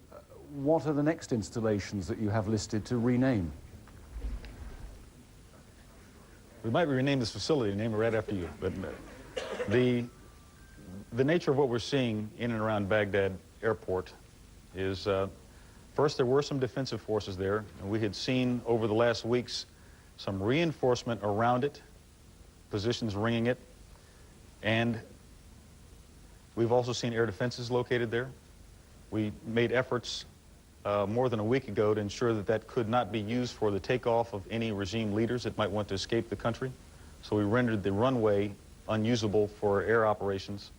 what are the next installations that you have listed to rename? We might rename this facility and name it right after you. But the nature of what we're seeing in and around Baghdad Airport is, first, there were some defensive forces there, and we had seen over the last weeks some reinforcement around it, positions ringing it, and we've also seen air defenses located there. We made efforts more than a week ago to ensure that that could not be used for the takeoff of any regime leaders that might want to escape the country. So we rendered the runway unusable for air operations.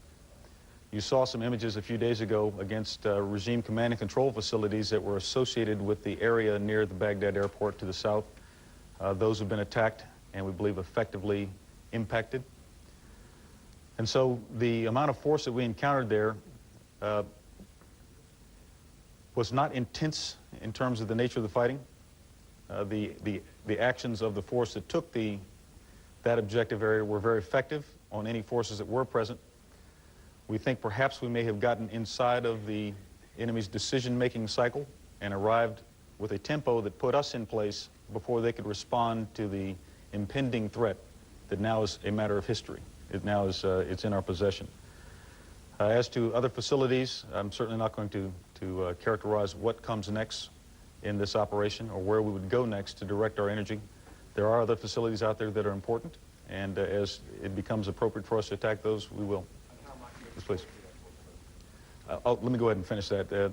You saw some images a few days ago against regime command and control facilities that were associated with the area near the Baghdad airport to the south. Those have been attacked and we believe effectively impacted. And so the amount of force that we encountered there was not intense in terms of the nature of the fighting. The actions of the force that took that objective area were very effective on any forces that were present. We think perhaps we may have gotten inside of the enemy's decision-making cycle and arrived with a tempo that put us in place before they could respond to the impending threat that now is a matter of history. It now is it's in our possession. As to other facilities, I'm certainly not going to characterize what comes next in this operation or where we would go next to direct our energy. There are other facilities out there that are important, and as it becomes appropriate for us to attack those, we will. Yes, please. Let me go ahead and finish that.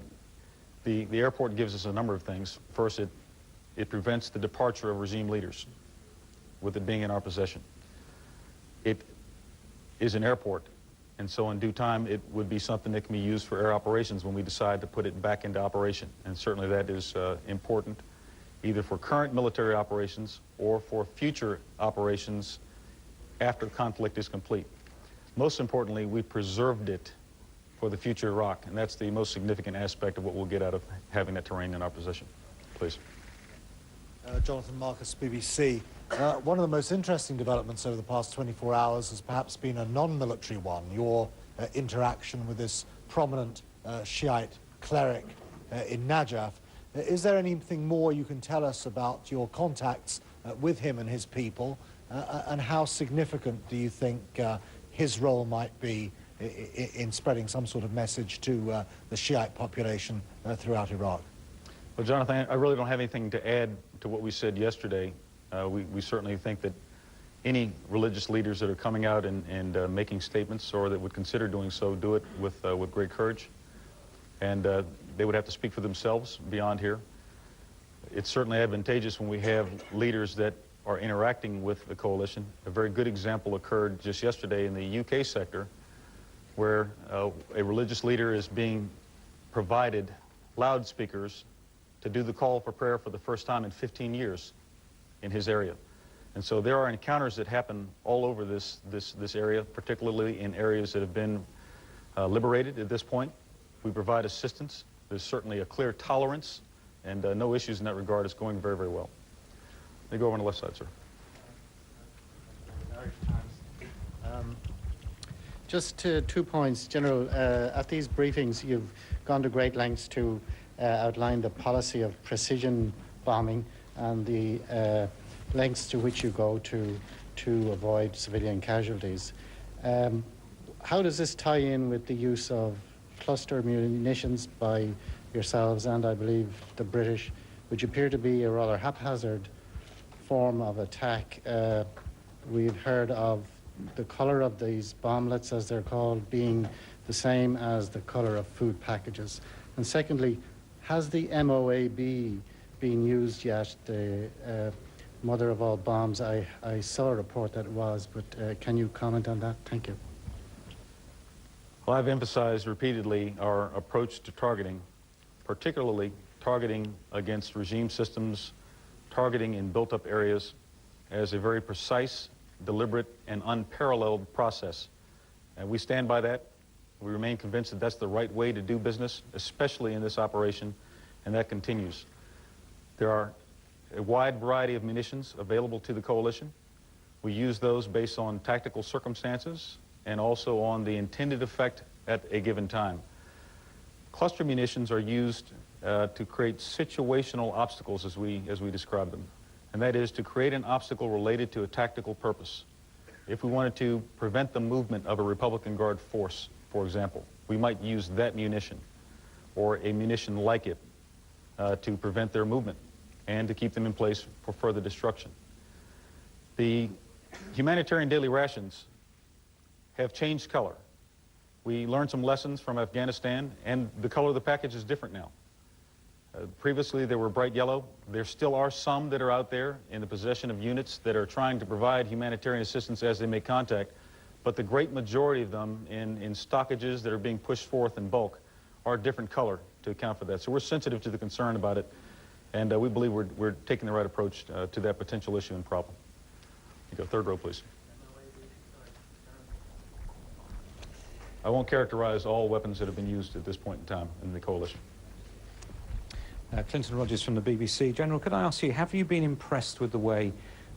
The airport gives us a number of things. First, it prevents the departure of regime leaders with it being in our possession. It is an airport, and so in due time it would be something that can be used for air operations when we decide to put it back into operation. And certainly that is important either for current military operations or for future operations after conflict is complete. Most importantly, we preserved it for the future Iraq, and that's the most significant aspect of what we'll get out of having that terrain in our possession. Please. Jonathan Marcus, BBC. One of the most interesting developments over the past 24 hours has perhaps been a non-military one, your interaction with this prominent Shiite cleric in Najaf. Is there anything more you can tell us about your contacts with him and his people, and how significant do you think his role might be in spreading some sort of message to the Shiite population throughout Iraq? Well, Jonathan, I really don't have anything to add to what we said yesterday. We certainly think that any religious leaders that are coming out and making statements or that would consider doing so do it with great courage. And they would have to speak for themselves beyond here. It's certainly advantageous when we have leaders that are interacting with the coalition. A very good example occurred just yesterday in the UK sector, where a religious leader is being provided loudspeakers to do the call for prayer for the first time in 15 years in his area. And so there are encounters that happen all over this area, particularly in areas that have been liberated at this point. We provide assistance. There's certainly a clear tolerance and no issues in that regard. It's going very, very well. Let me go over on the left side, sir. Just 2 points, General. At these briefings, you've gone to great lengths to outline the policy of precision bombing and the lengths to which you go to avoid civilian casualties. How does this tie in with the use of cluster munitions by yourselves and, I believe, the British, which appear to be a rather haphazard form of attack? We've heard of the colour of these bomblets, as they're called, being the same as the colour of food packages. And secondly, has the MOAB been used yet, the mother of all bombs? I saw a report that it was, but can you comment on that? Thank you. Well, I've emphasized repeatedly our approach to targeting, particularly targeting against regime systems, targeting in built-up areas, as a very precise, deliberate, and unparalleled process. And we stand by that. We remain convinced that that's the right way to do business, especially in this operation, and that continues. There are a wide variety of munitions available to the coalition. We use those based on tactical circumstances and also on the intended effect at a given time. Cluster munitions are used to create situational obstacles, as we describe them, and that is to create an obstacle related to a tactical purpose. If we wanted to prevent the movement of a Republican Guard force, for example, we might use that munition or a munition like it to prevent their movement and to keep them in place for further destruction. The humanitarian daily rations have changed color. We learned some lessons from Afghanistan, and the color of the package is different now. Previously, they were bright yellow. There still are some that are out there in the possession of units that are trying to provide humanitarian assistance as they make contact, but the great majority of them in stockages that are being pushed forth in bulk are a different color to account for that. So we're sensitive to the concern about it, and we believe we're taking the right approach to that potential issue and problem. You go third row, please. I won't characterize all weapons that have been used at this point in time in the coalition. Clinton Rogers from the BBC. General, could I ask you, have you been impressed with the way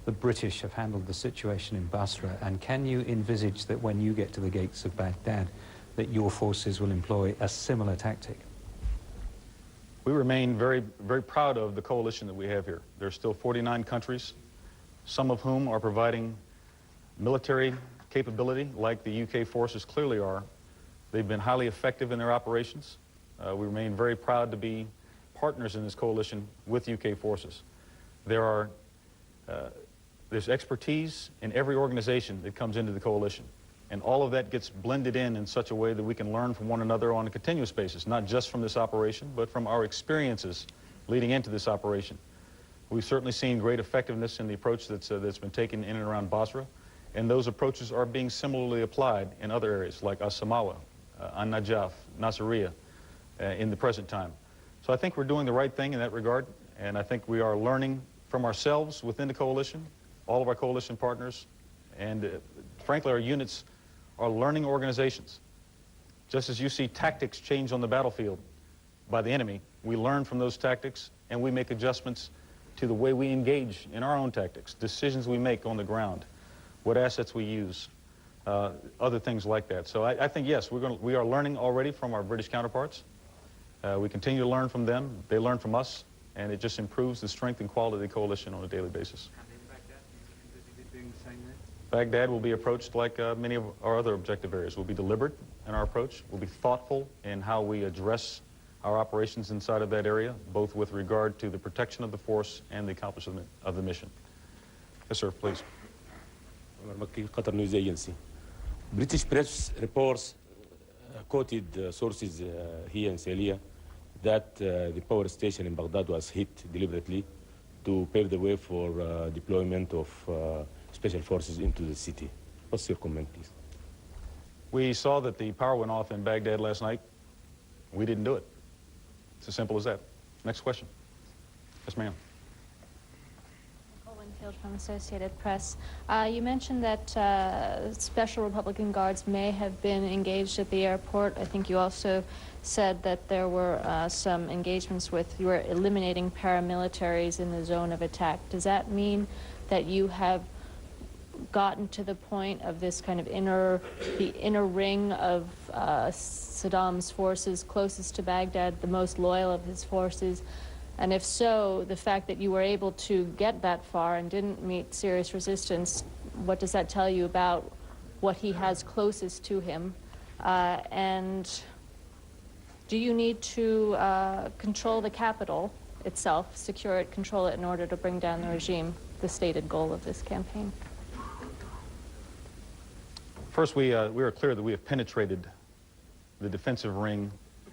the British have handled the situation in Basra, and can you envisage that when you get to the gates of Baghdad that your forces will employ a similar tactic? We remain very, very proud of the coalition that we have here. There are still 49 countries, some of whom are providing military capability, like the UK forces clearly are. They've been highly effective in their operations. We remain very proud to be partners in this coalition with UK forces. There's expertise in every organization that comes into the coalition, and all of that gets blended in such a way that we can learn from one another on a continuous basis, not just from this operation, but from our experiences leading into this operation. We've certainly seen great effectiveness in the approach that's been taken in and around Basra, and those approaches are being similarly applied in other areas like As-Samawa, An-Najaf, Nasiriyah in the present time. So I think we're doing the right thing in that regard, and I think we are learning from ourselves within the coalition, all of our coalition partners, and frankly, our units are learning organizations. Just as you see tactics change on the battlefield by the enemy, we learn from those tactics, and we make adjustments to the way we engage in our own tactics, decisions we make on the ground, what assets we use, other things like that. So I think, yes, we are learning already from our British counterparts. We continue to learn from them. They learn from us, and it just improves the strength and quality of the coalition on a daily basis. Baghdad will be approached like many of our other objective areas. We'll be deliberate in our approach. We'll be thoughtful in how we address our operations inside of that area, both with regard to the protection of the force and the accomplishment of the mission. Yes, sir, please. Qatar News Agency. British press reports quoted sources here in Syria that the power station in Baghdad was hit deliberately to pave the way for deployment of special forces into the city. What's your comment, please? We saw that the power went off in Baghdad last night. We didn't do it. It's as simple as that. Next question. Yes, ma'am. Winfield from Associated Press. You mentioned that special Republican guards may have been engaged at the airport. I think you also said that there were some engagements with, you were eliminating paramilitaries in the zone of attack. Does that mean that you have gotten to the point of this kind of the inner ring of Saddam's forces closest to Baghdad, the most loyal of his forces? And if so, the fact that you were able to get that far and didn't meet serious resistance, what does that tell you about what he has closest to him? And do you need to control the capital itself, secure it, control it in order to bring down the regime, the stated goal of this campaign? First, we are clear that we have penetrated the defensive ring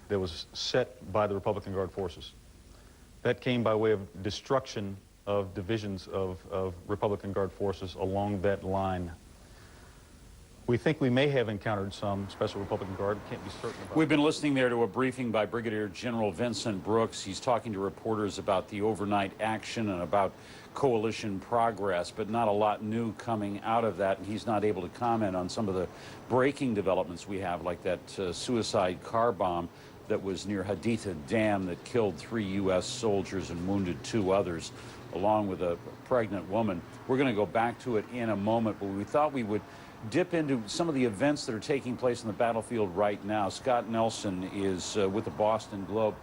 that was set by the Republican Guard forces. That came by way of destruction of divisions of Republican Guard forces along that line. We think we may have encountered some Special Republican Guard. Can't be certain about. We've been listening there to a briefing by Brigadier General Vincent Brooks. He's talking to reporters about the overnight action and about coalition progress, but not a lot new coming out of that, and he's not able to comment on some of the breaking developments we have, like that suicide car bomb that was near Haditha Dam that killed 3 U.S. soldiers and wounded 2 others, along with a pregnant woman. We're going to go back to it in a moment, but we thought we would dip into some of the events that are taking place on the battlefield right now. Scott Nelson is with the Boston Globe.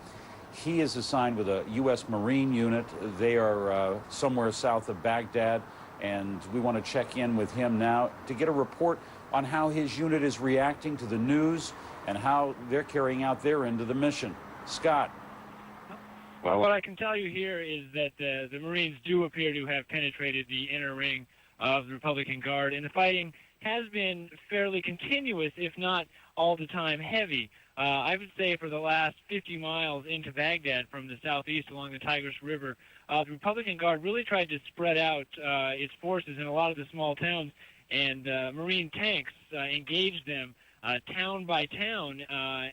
He is assigned with a U.S. Marine unit. They are somewhere south of Baghdad, and we want to check in with him now to get a report on how his unit is reacting to the news and how they're carrying out their end of the mission. Scott. Well, what I can tell you here is that the Marines do appear to have penetrated the inner ring of the Republican Guard, and the fighting has been fairly continuous, if not all the time heavy. I would say for the last 50 miles into Baghdad from the southeast along the Tigris River, the Republican Guard really tried to spread out its forces in a lot of the small towns, and Marine tanks engaged them town by town,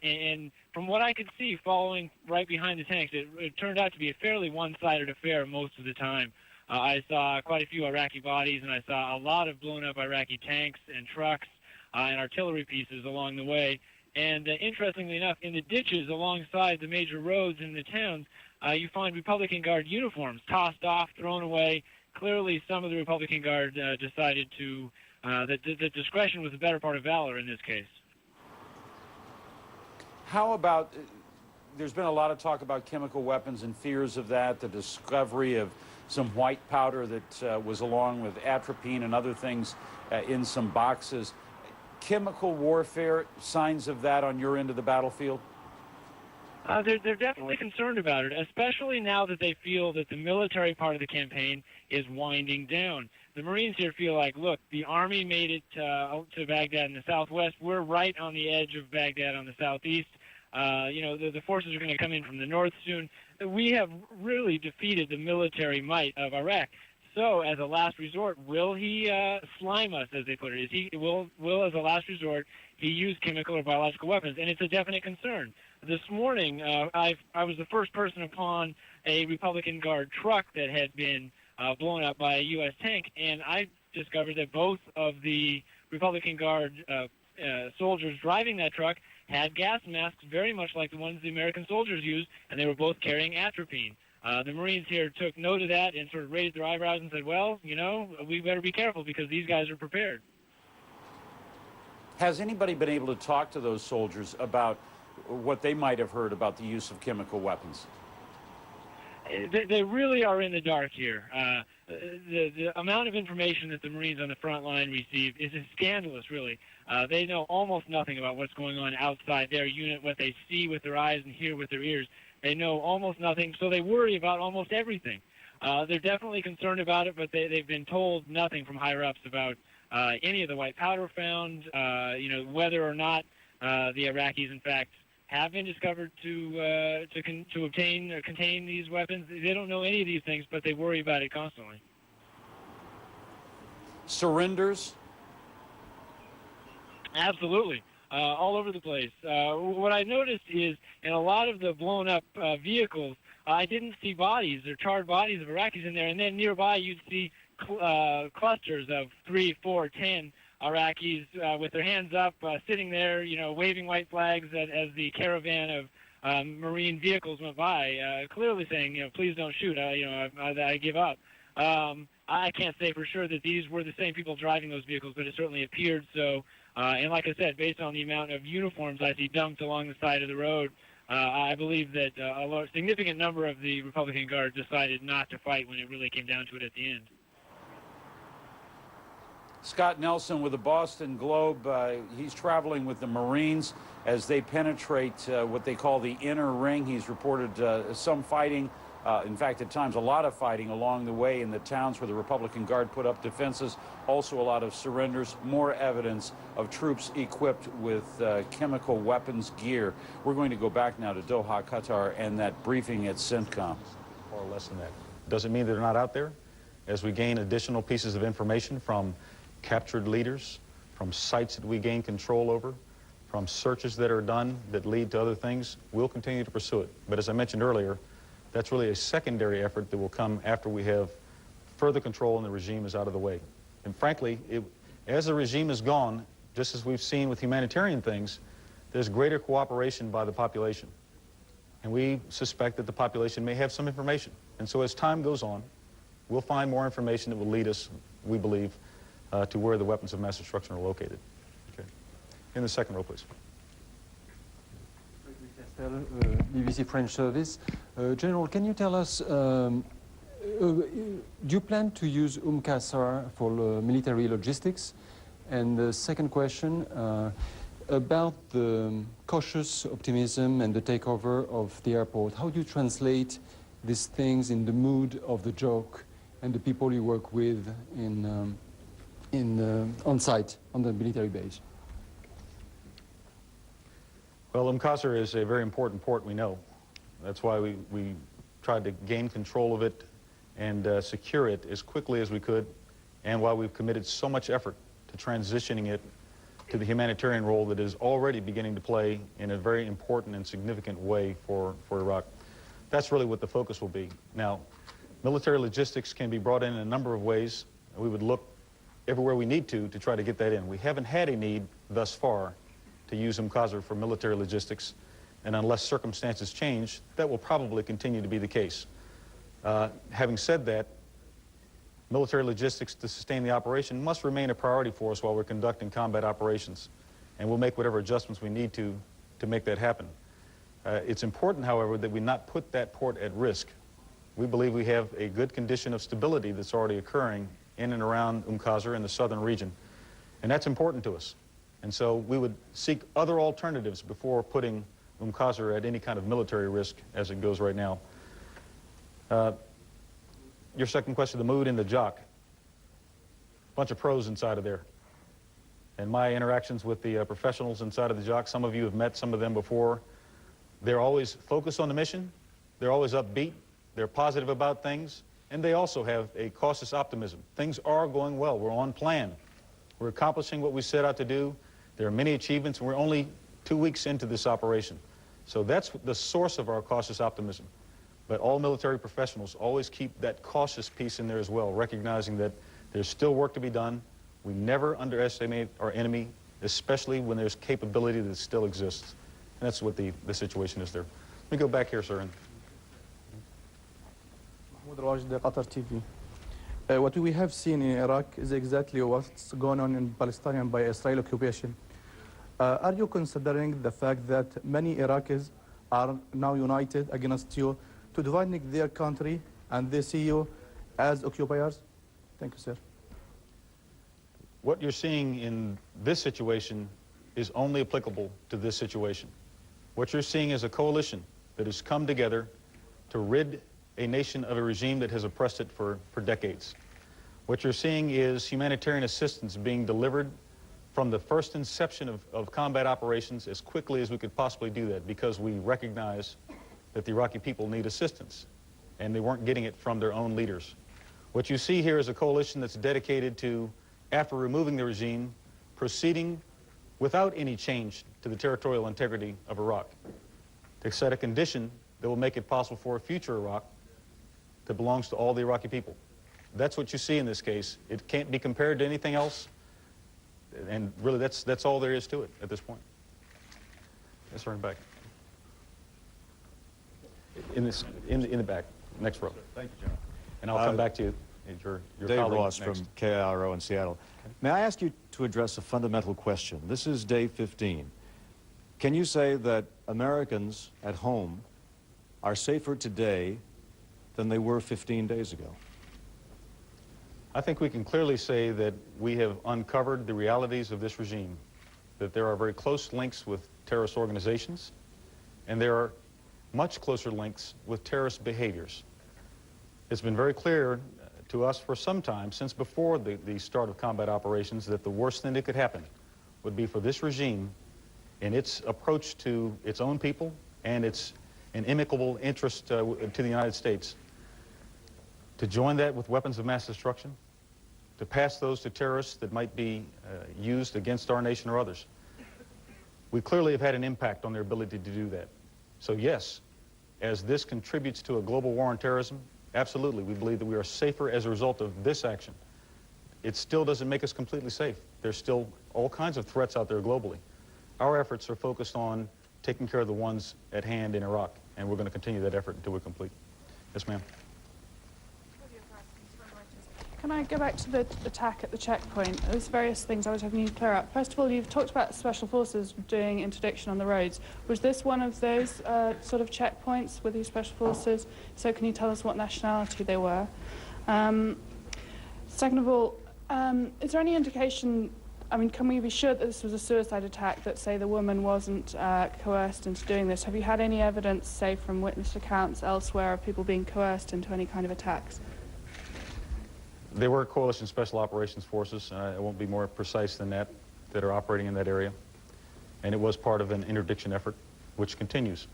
and from what I could see, following right behind the tanks, it turned out to be a fairly one-sided affair most of the time. I saw quite a few Iraqi bodies, and I saw a lot of blown-up Iraqi tanks and trucks and artillery pieces along the way. And interestingly enough, in the ditches alongside the major roads in the towns, you find Republican Guard uniforms tossed off, thrown away. Clearly, some of the Republican Guard decided to that discretion was the better part of valor in this case. How about, there's been a lot of talk about chemical weapons and fears of that, the discovery of some white powder that was along with atropine and other things in some boxes. Chemical warfare, signs of that on your end of the battlefield? They're definitely concerned about it, especially now that they feel that the military part of the campaign is winding down. The Marines here feel like, look, the Army made it to Baghdad in the southwest. We're right on the edge of Baghdad on the southeast. You know, the forces are going to come in from the north soon. We have really defeated the military might of Iraq. So, as a last resort, will he slime us, as they put it? Will, as a last resort, he use chemical or biological weapons? And it's a definite concern. This morning, I was the first person upon a Republican Guard truck that had been blown up by a U.S. tank, and I discovered that both of the Republican Guard soldiers driving that truck had gas masks very much like the ones the American soldiers used, and they were both carrying atropine. The Marines here took note of that and sort of raised their eyebrows and said, well, you know, we better be careful because these guys are prepared. Has anybody been able to talk to those soldiers about what they might have heard about the use of chemical weapons? They really are in the dark here. The amount of information that the Marines on the front line receive is scandalous, really. They know almost nothing about what's going on outside their unit, what they see with their eyes and hear with their ears. They know almost nothing, so they worry about almost everything. They're definitely concerned about it, but they've been told nothing from higher-ups about any of the white powder found, you know, whether or not the Iraqis, in fact, have been discovered to obtain or contain these weapons. They don't know any of these things, but they worry about it constantly. Surrenders? Absolutely. All over the place. What I noticed is in a lot of the blown-up vehicles, I didn't see bodies or charred bodies of Iraqis in there. And then nearby, you'd see clusters of 3, 4, 10 Iraqis with their hands up, sitting there, waving white flags as the caravan of Marine vehicles went by, clearly saying, please don't shoot, I give up. I can't say for sure that these were the same people driving those vehicles, but it certainly appeared so. And like I said, based on the amount of uniforms I see dumped along the side of the road, I believe that a significant number of the Republican Guard decided not to fight when it really came down to it at the end. Scott Nelson with the Boston Globe. He's traveling with the Marines as they penetrate what they call the inner ring. He's reported some fighting, in fact, at times a lot of fighting along the way in the towns where the Republican Guard put up defenses. Also a lot of surrenders, more evidence of troops equipped with chemical weapons gear. We're going to go back now to Doha, Qatar, and that briefing at CENTCOM. More or less than that. Doesn't mean they're not out there. As we gain additional pieces of information from captured leaders, from sites that we gain control over, from searches that are done that lead to other things, we'll continue to pursue it. But as I mentioned earlier, that's really a secondary effort that will come after we have further control and the regime is out of the way. And frankly, as the regime is gone, just as we've seen with humanitarian things, there's greater cooperation by the population. And we suspect that the population may have some information. And so as time goes on, we'll find more information that will lead us, we believe, to where the weapons of mass destruction are located. Okay. In the second row, please. BBC French Service. General, can you tell us, do you plan to use Qasr for military logistics? And the second question, about the cautious optimism and the takeover of the airport, how do you translate these things in the mood of the joke and the people you work with on site, on the military base? Well, Qasr is a very important port, we know. That's why we tried to gain control of it and secure it as quickly as we could, and why we've committed so much effort to transitioning it to the humanitarian role that is already beginning to play in a very important and significant way for Iraq. That's really what the focus will be. Now, military logistics can be brought in a number of ways. We would look everywhere we need to try to get that in. We haven't had a need thus far to use Qasr for military logistics, and unless circumstances change, that will probably continue to be the case. Having said that, military logistics to sustain the operation must remain a priority for us while we're conducting combat operations, and we'll make whatever adjustments we need to make that happen. It's important, however, that we not put that port at risk. We believe we have a good condition of stability that's already occurring in and around Qasr in the southern region, and that's important to us. And so we would seek other alternatives before putting Qasr at any kind of military risk as it goes right now. Your second question, the mood in the JOC. Bunch of pros inside of there. And my interactions with the professionals inside of the JOC, some of you have met some of them before. They're always focused on the mission. They're always upbeat. They're positive about things. And they also have a cautious optimism. Things are going well. We're on plan. We're accomplishing what we set out to do. There are many achievements, and we're only 2 weeks into this operation. So that's the source of our cautious optimism. But all military professionals always keep that cautious piece in there as well, recognizing that there's still work to be done. We never underestimate our enemy, especially when there's capability that still exists. And that's what the situation is there. Let me go back here, sir. Qatar TV. What we have seen in Iraq is exactly what's going on in Palestine by Israel occupation. Are you considering the fact that many Iraqis are now united against you to dividing their country and they see you as occupiers? Thank you, sir. What you're seeing in this situation is only applicable to this situation. What you're seeing is a coalition that has come together to rid a nation of a regime that has oppressed it for decades. What you're seeing is humanitarian assistance being delivered from the first inception of combat operations as quickly as we could possibly do that, because we recognize that the Iraqi people need assistance, and they weren't getting it from their own leaders. What you see here is a coalition that's dedicated to, after removing the regime, proceeding without any change to the territorial integrity of Iraq, to set a condition that will make it possible for a future Iraq that belongs to all the Iraqi people. That's what you see in this case. It can't be compared to anything else, and really that's all there is to it at this point. Yes, sir, in the back. In the back, next row. Thank you, General. And I'll come back to you. Your Dave colleague Ross next. from KIRO in Seattle. Okay. May I ask you to address a fundamental question? This is day 15. Can you say that Americans at home are safer today than they were 15 days ago? I think we can clearly say that we have uncovered the realities of this regime, that there are very close links with terrorist organizations, and there are much closer links with terrorist behaviors. It's been very clear to us for some time, since before the start of combat operations, that the worst thing that could happen would be for this regime, in its approach to its own people and its inimical interest to the United States, to join that with weapons of mass destruction, to pass those to terrorists that might be used against our nation or others. We clearly have had an impact on their ability to do that. So yes, as this contributes to a global war on terrorism, absolutely, we believe that we are safer as a result of this action. It still doesn't make us completely safe. There's still all kinds of threats out there globally. Our efforts are focused on taking care of the ones at hand in Iraq, and we're going to continue that effort until we're complete. Yes, ma'am. Can I go back to the attack at the checkpoint? There's various things I was hoping you to clear up. First of all, you've talked about special forces doing interdiction on the roads. Was this one of those sort of checkpoints with these special forces? So can you tell us what nationality they were? Second of all, is there any indication, I mean, can we be sure that this was a suicide attack, that, say, the woman wasn't coerced into doing this? Have you had any evidence, say, from witness accounts elsewhere of people being coerced into any kind of attacks? There were coalition special operations forces, I won't be more precise than that are operating in that area. And it was part of an interdiction effort, which continues.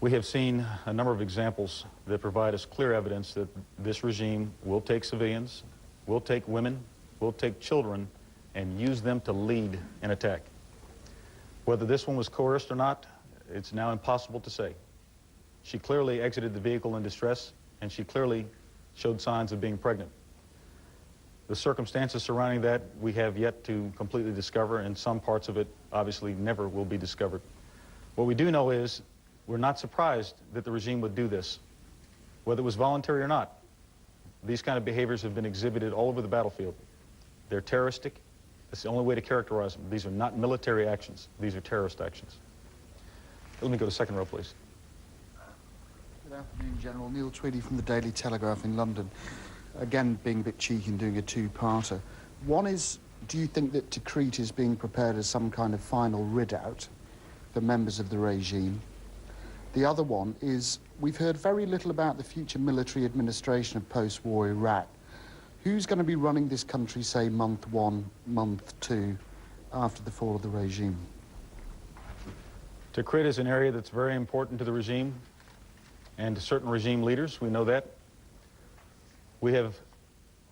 We have seen a number of examples that provide us clear evidence that this regime will take civilians, will take women, will take children, and use them to lead an attack. Whether this one was coerced or not, it's now impossible to say. She clearly exited the vehicle in distress, and she clearly showed signs of being pregnant. The circumstances surrounding that we have yet to completely discover, and some parts of it obviously never will be discovered. What we do know is we're not surprised that the regime would do this, whether it was voluntary or not. These kind of behaviors have been exhibited all over the battlefield. They're terroristic. That's the only way to characterize them. These are not military actions. These are terrorist actions. Let me go to second row, please. Good afternoon, General. Neil Tweedy from the Daily Telegraph in London. Again, being a bit cheeky and doing a two-parter. One is, do you think that Tikrit is being prepared as some kind of final rid-out for members of the regime? The other one is, we've heard very little about the future military administration of post-war Iraq. Who's going to be running this country, say, month one, month two, after the fall of the regime? Tikrit is an area that's very important to the regime and to certain regime leaders. We know that. We have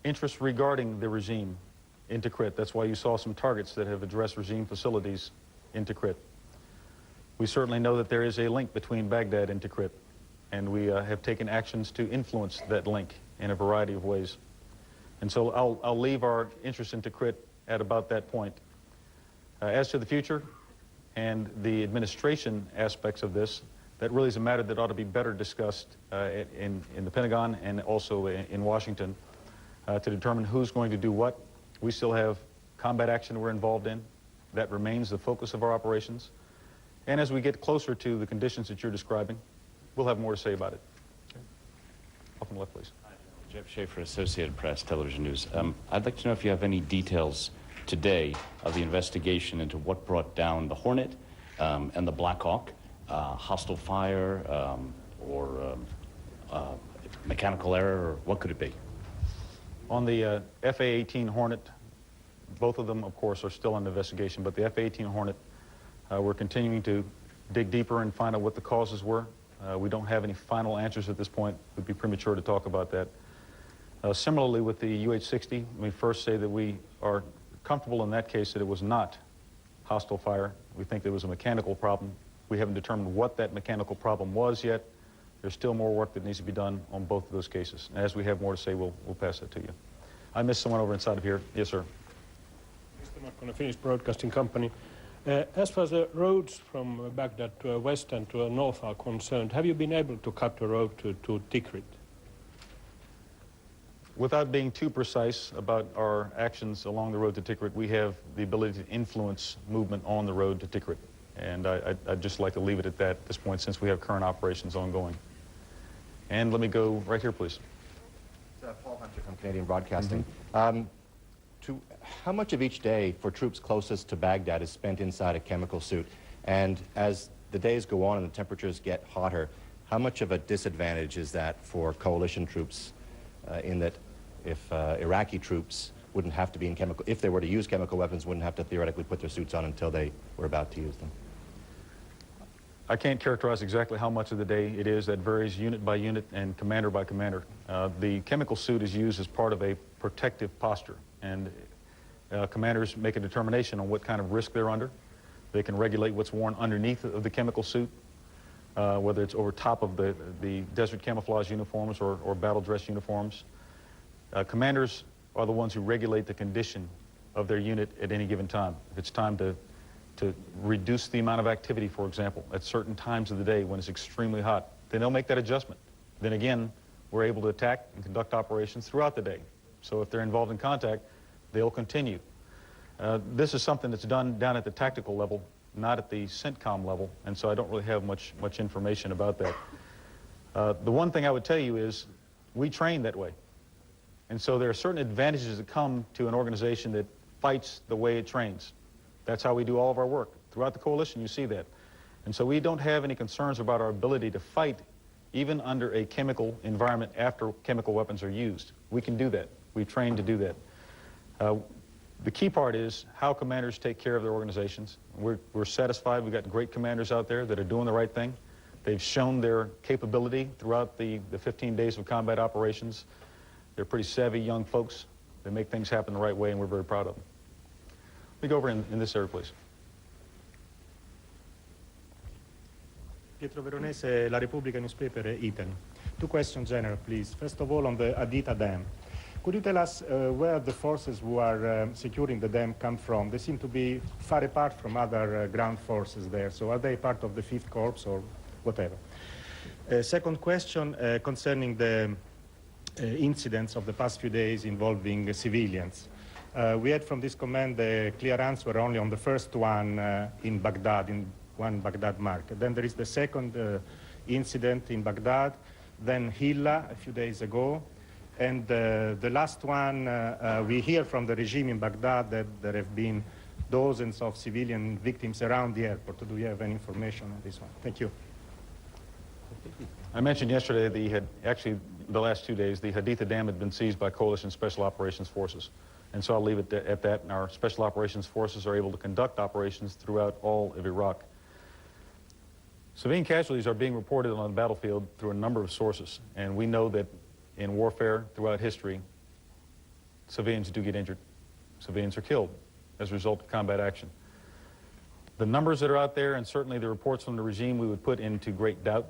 interests regarding the regime in Tikrit. That's why you saw some targets that have addressed regime facilities in Tikrit. We certainly know that there is a link between Baghdad and Tikrit, and we have taken actions to influence that link in a variety of ways. And so I'll leave our interest in Tikrit at about that point. As to the future and the administration aspects of this, that really is a matter that ought to be better discussed in the Pentagon and also in Washington to determine who's going to do what. We still have combat action we're involved in. That remains the focus of our operations. And as we get closer to the conditions that you're describing, we'll have more to say about it. Up on the left, please. Jeff Schaefer, Associated Press, Television News. I'd like to know if you have any details today of the investigation into what brought down the Hornet and the Black Hawk. Hostile fire or mechanical error, or what could it be? On the FA-18 Hornet, both of them, of course, are still under investigation, but the FA-18 Hornet, we're continuing to dig deeper and find out what the causes were. We don't have any final answers at this point. It would be premature to talk about that. Similarly, with the UH-60, let me first say that we are comfortable in that case that it was not hostile fire. We think there was a mechanical problem We haven't determined what that mechanical problem was yet. There's still more work that needs to be done on both of those cases. And as we have more to say, we'll pass that to you. I missed someone over inside of here. Yes, sir. Mr. Markkonen, Finnish Broadcasting Company. As far as the roads from Baghdad to west and to north are concerned, have you been able to cut the road to Tikrit? Without being too precise about our actions along the road to Tikrit, we have the ability to influence movement on the road to Tikrit. And I'd just like to leave it at that at this point, since we have current operations ongoing. And let me go right here, please. Paul Hunter from Canadian Broadcasting. How much of each day for troops closest to Baghdad is spent inside a chemical suit? And as the days go on and the temperatures get hotter, how much of a disadvantage is that for coalition troops in that if Iraqi troops wouldn't have to be in chemical, if they were to use chemical weapons, wouldn't have to theoretically put their suits on until they were about to use them? I can't characterize exactly how much of the day it is. That varies unit by unit and commander by commander. The chemical suit is used as part of a protective posture, and commanders make a determination on what kind of risk they're under. They can regulate what's worn underneath of the chemical suit, whether it's over top of the desert camouflage uniforms or battle dress uniforms. Commanders are the ones who regulate the condition of their unit at any given time. If it's time to reduce the amount of activity, for example, at certain times of the day when it's extremely hot, then they'll make that adjustment. Then again, we're able to attack and conduct operations throughout the day. So if they're involved in contact, they'll continue. This is something that's done down at the tactical level, not at the CENTCOM level, and so I don't really have much information about that. The one thing I would tell you is we train that way. And so there are certain advantages that come to an organization that fights the way it trains. That's how we do all of our work. Throughout the coalition, you see that. And so we don't have any concerns about our ability to fight even under a chemical environment after chemical weapons are used. We can do that. We've trained to do that. The key part is how commanders take care of their organizations. We're satisfied. We've got great commanders out there that are doing the right thing. They've shown their capability throughout the 15 days of combat operations. They're pretty savvy young folks. They make things happen the right way, and we're very proud of them. Let me go over in this area, please. Pietro Veronese, La Repubblica newspaper, Italy. Two questions, General, please. First of all, on the Haditha Dam. Could you tell us where the forces who are securing the dam come from? They seem to be far apart from other ground forces there. So are they part of the 5th Corps or whatever? Second question concerning the incidents of the past few days involving civilians. We had from this command the clear answer only on the first one in Baghdad, in one Baghdad market. Then there is the second incident in Baghdad, then Hilla a few days ago, and the last one, we hear from the regime in Baghdad that there have been dozens of civilian victims around the airport. Do you have any information on this one? Thank you. I mentioned yesterday actually the last 2 days, the Haditha Dam had been seized by Coalition Special Operations Forces. And so I'll leave it at that, and our Special Operations Forces are able to conduct operations throughout all of Iraq. Civilian casualties are being reported on the battlefield through a number of sources, and we know that in warfare throughout history, civilians do get injured. Civilians are killed as a result of combat action. The numbers that are out there, and certainly the reports from the regime, we would put into great doubt.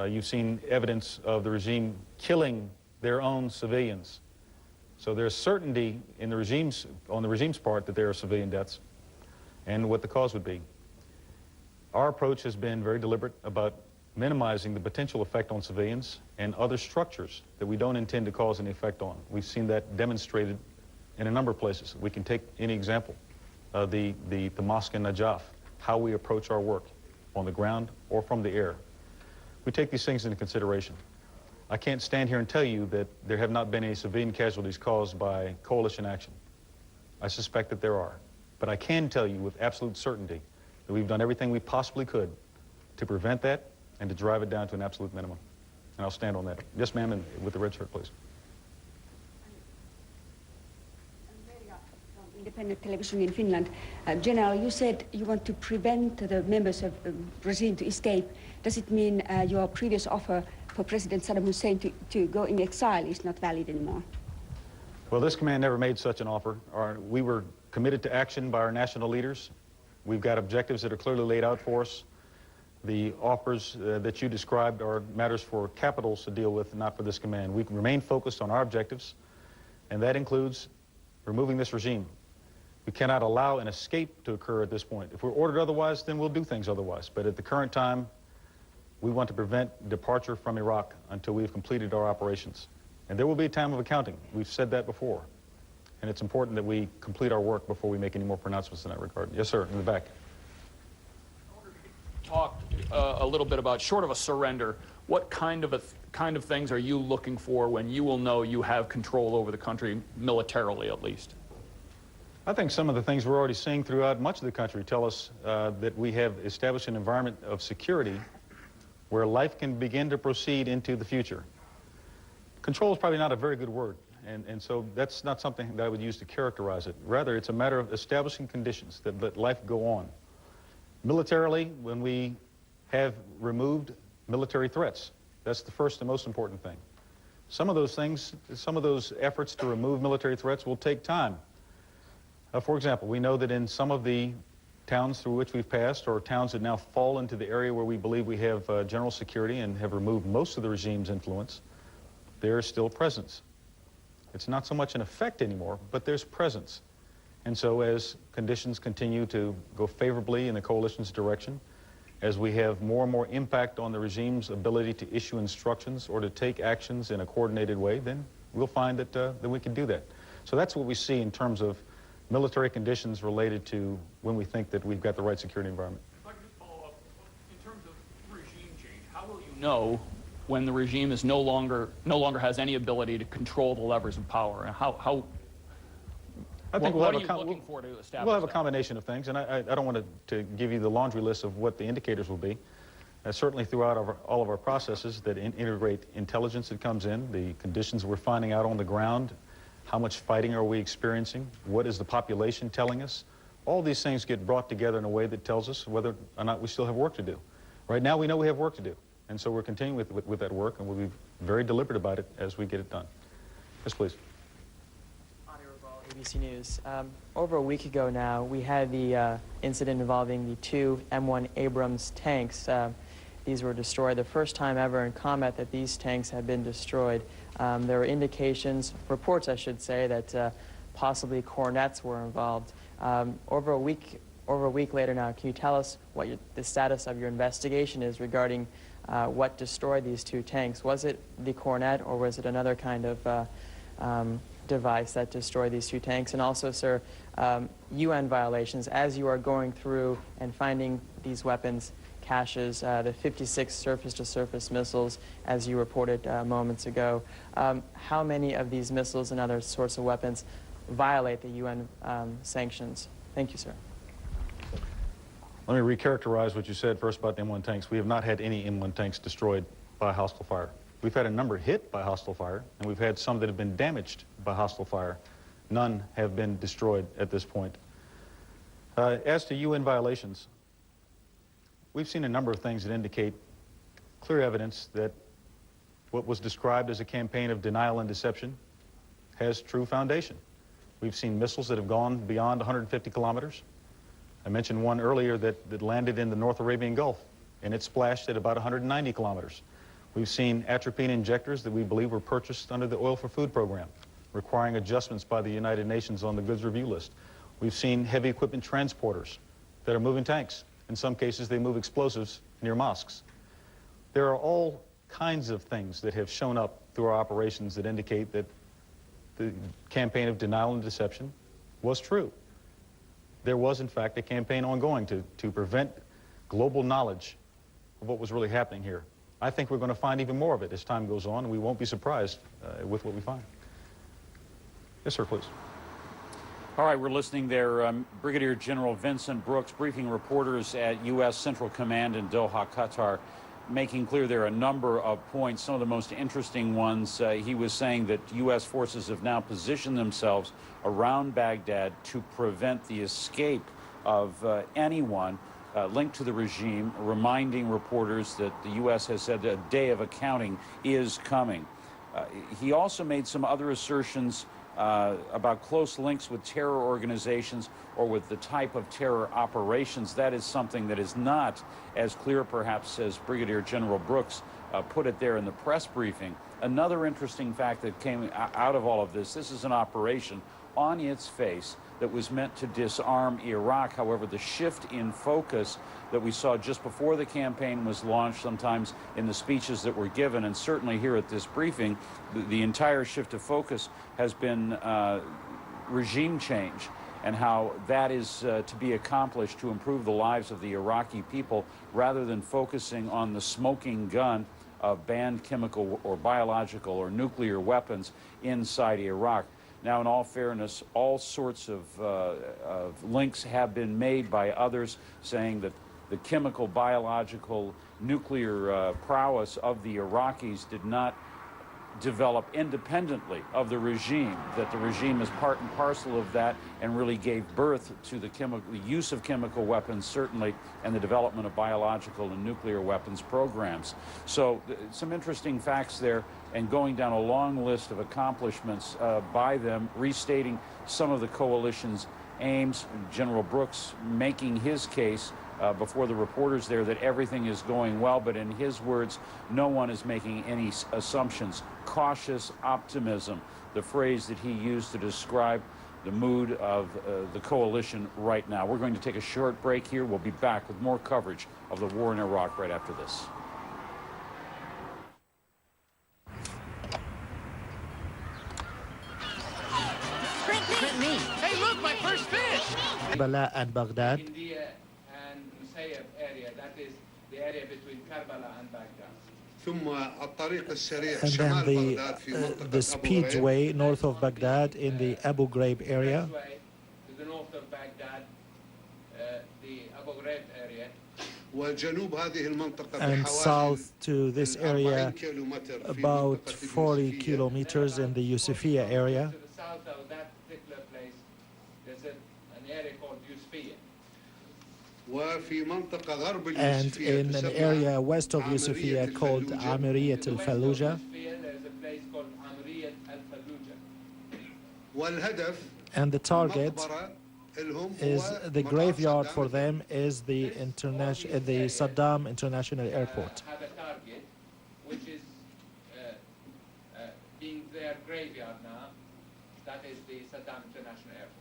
You've seen evidence of the regime killing their own civilians. So there's certainty in the on the regime's part that there are civilian deaths and what the cause would be. Our approach has been very deliberate about minimizing the potential effect on civilians and other structures that we don't intend to cause any effect on. We've seen that demonstrated in a number of places. We can take any example, the mosque in Najaf, how we approach our work on the ground or from the air. We take these things into consideration. I can't stand here and tell you that there have not been any civilian casualties caused by coalition action. I suspect that there are. But I can tell you with absolute certainty that we've done everything we possibly could to prevent that and to drive it down to an absolute minimum. And I'll stand on that. Yes, ma'am, and with the red shirt, please. Independent television in Finland. General, you said you want to prevent the members of the regime to escape. Does it mean your previous offer for President Saddam Hussein to go in exile is not valid anymore? Well, this command never made such an offer. We were committed to action by our national leaders. We've got objectives that are clearly laid out for us. The offers that you described are matters for capitals to deal with, not for this command. We can remain focused on our objectives, and that includes removing this regime. We cannot allow an escape to occur at this point. If we're ordered otherwise, then we'll do things otherwise. But at the current time, we want to prevent departure from Iraq until we've completed our operations. And there will be a time of accounting. We've said that before. And it's important that we complete our work before we make any more pronouncements in that regard. Yes, sir, in the back. Talk a little bit about, short of a surrender, what kind of things are you looking for when you will know you have control over the country, militarily at least? I think some of the things we're already seeing throughout much of the country tell us that we have established an environment of security where life can begin to proceed into the future. Control is probably not a very good word, and so that's not something that I would use to characterize it. Rather, it's a matter of establishing conditions that let life go on. Militarily, when we have removed military threats, that's the first and most important thing. Some of those things, some of those efforts to remove military threats will take time. For example, we know that in some of the towns through which we've passed, or towns that now fall into the area where we believe we have general security and have removed most of the regime's influence, there is still presence. It's not so much an effect anymore, but there's presence. And so as conditions continue to go favorably in the coalition's direction, as we have more and more impact on the regime's ability to issue instructions or to take actions in a coordinated way, then we'll find that we can do that. So that's what we see in terms of military conditions related to when we think that we've got the right security environment. If I could just follow up, in terms of regime change, how will you know when the regime is no longer has any ability to control the levers of power? And I think what are you looking for to establish we'll have a that? combination of things, and I don't want to give you the laundry list of what the indicators will be. Certainly throughout all of our processes that integrate intelligence that comes in, the conditions we're finding out on the ground, how much fighting are we experiencing, what is the population telling us. All these things get brought together in a way that tells us whether or not we still have work to do. Right now we know we have work to do, and so we're continuing with that work, and we'll be very deliberate about it as we get it done. Yes, please. ABC News. Over a week ago now, we had the incident involving the two M1 Abrams tanks. These were destroyed. The first time ever in combat that these tanks had been destroyed. There were indications, reports I should say, that possibly cornets were involved. Over a week later now, can you tell us what the status of your investigation is regarding what destroyed these two tanks? Was it the cornet, or was it another kind of device that destroyed these two tanks? And also, sir, UN violations, as you are going through and finding these weapons caches, the 56 surface-to-surface missiles, as you reported moments ago, how many of these missiles and other sorts of weapons violate the UN sanctions? Thank you, sir. Let me recharacterize what you said first about the M1 tanks. We have not had any M1 tanks destroyed by hostile fire. We've had a number hit by hostile fire, and we've had some that have been damaged by hostile fire. None have been destroyed at this point. As to UN violations, we've seen a number of things that indicate clear evidence that what was described as a campaign of denial and deception has true foundation. We've seen missiles that have gone beyond 150 kilometers. I mentioned one earlier that landed in the North Arabian Gulf, and it splashed at about 190 kilometers. We've seen atropine injectors that we believe were purchased under the Oil for Food program, requiring adjustments by the United Nations on the goods review list. We've seen heavy equipment transporters that are moving tanks. In some cases, they move explosives near mosques. There are all kinds of things that have shown up through our operations that indicate that the campaign of denial and deception was true. There was, in fact, a campaign ongoing to prevent global knowledge of what was really happening here. I think we're going to find even more of it as time goes on, and we won't be surprised with what we find. Yes, sir, please. All right, we're listening there. Brigadier General Vincent Brooks briefing reporters at U.S. Central Command in Doha, Qatar, making clear there are a number of points. Some of the most interesting ones, he was saying that U.S. forces have now positioned themselves around Baghdad to prevent the escape of anyone linked to the regime, reminding reporters that the U.S. has said that a day of accounting is coming. He also made some other assertions about close links with terror organizations or with the type of terror operations. That is something that is not as clear, perhaps, as Brigadier General Brooks put it there in the press briefing. Another interesting fact that came out of all of this is an operation on its face that was meant to disarm Iraq. However, the shift in focus that we saw just before the campaign was launched, sometimes in the speeches that were given, and certainly here at this briefing, the entire shift of focus has been regime change, and how that is to be accomplished to improve the lives of the Iraqi people rather than focusing on the smoking gun of banned chemical or biological or nuclear weapons inside Iraq. Now, in all fairness, all sorts of links have been made by others saying that the chemical, biological, nuclear prowess of the Iraqis did not develop independently of the regime, that the regime is part and parcel of that and really gave birth to the use of chemical weapons, certainly, and the development of biological and nuclear weapons programs. So some interesting facts there, and going down a long list of accomplishments by them, restating some of the coalition's aims, General Brooks making his case before the reporters there that everything is going well, but in his words, no one is making any assumptions. Cautious optimism, the phrase that he used to describe the mood of the coalition right now. We're going to take a short break here. We'll be back with more coverage of the war in Iraq right after this. Print me. Hey, look, my first fish! Karbala and Baghdad. Area, that is the area between Karbala and Baghdad. And then the speedway north of Baghdad in the Abu Ghraib area. To the north of Baghdad, the Abu Ghraib area. And south to this area, about 40 kilometers in the Yusufia area. To the south of that particular place, there's an area called Yusufia. And in an area west of Yusufia called Amiriyat al-Fallujah. And the target is the graveyard for them is the Saddam International Airport. Have a target, which is being their graveyard now. That is the Saddam International Airport.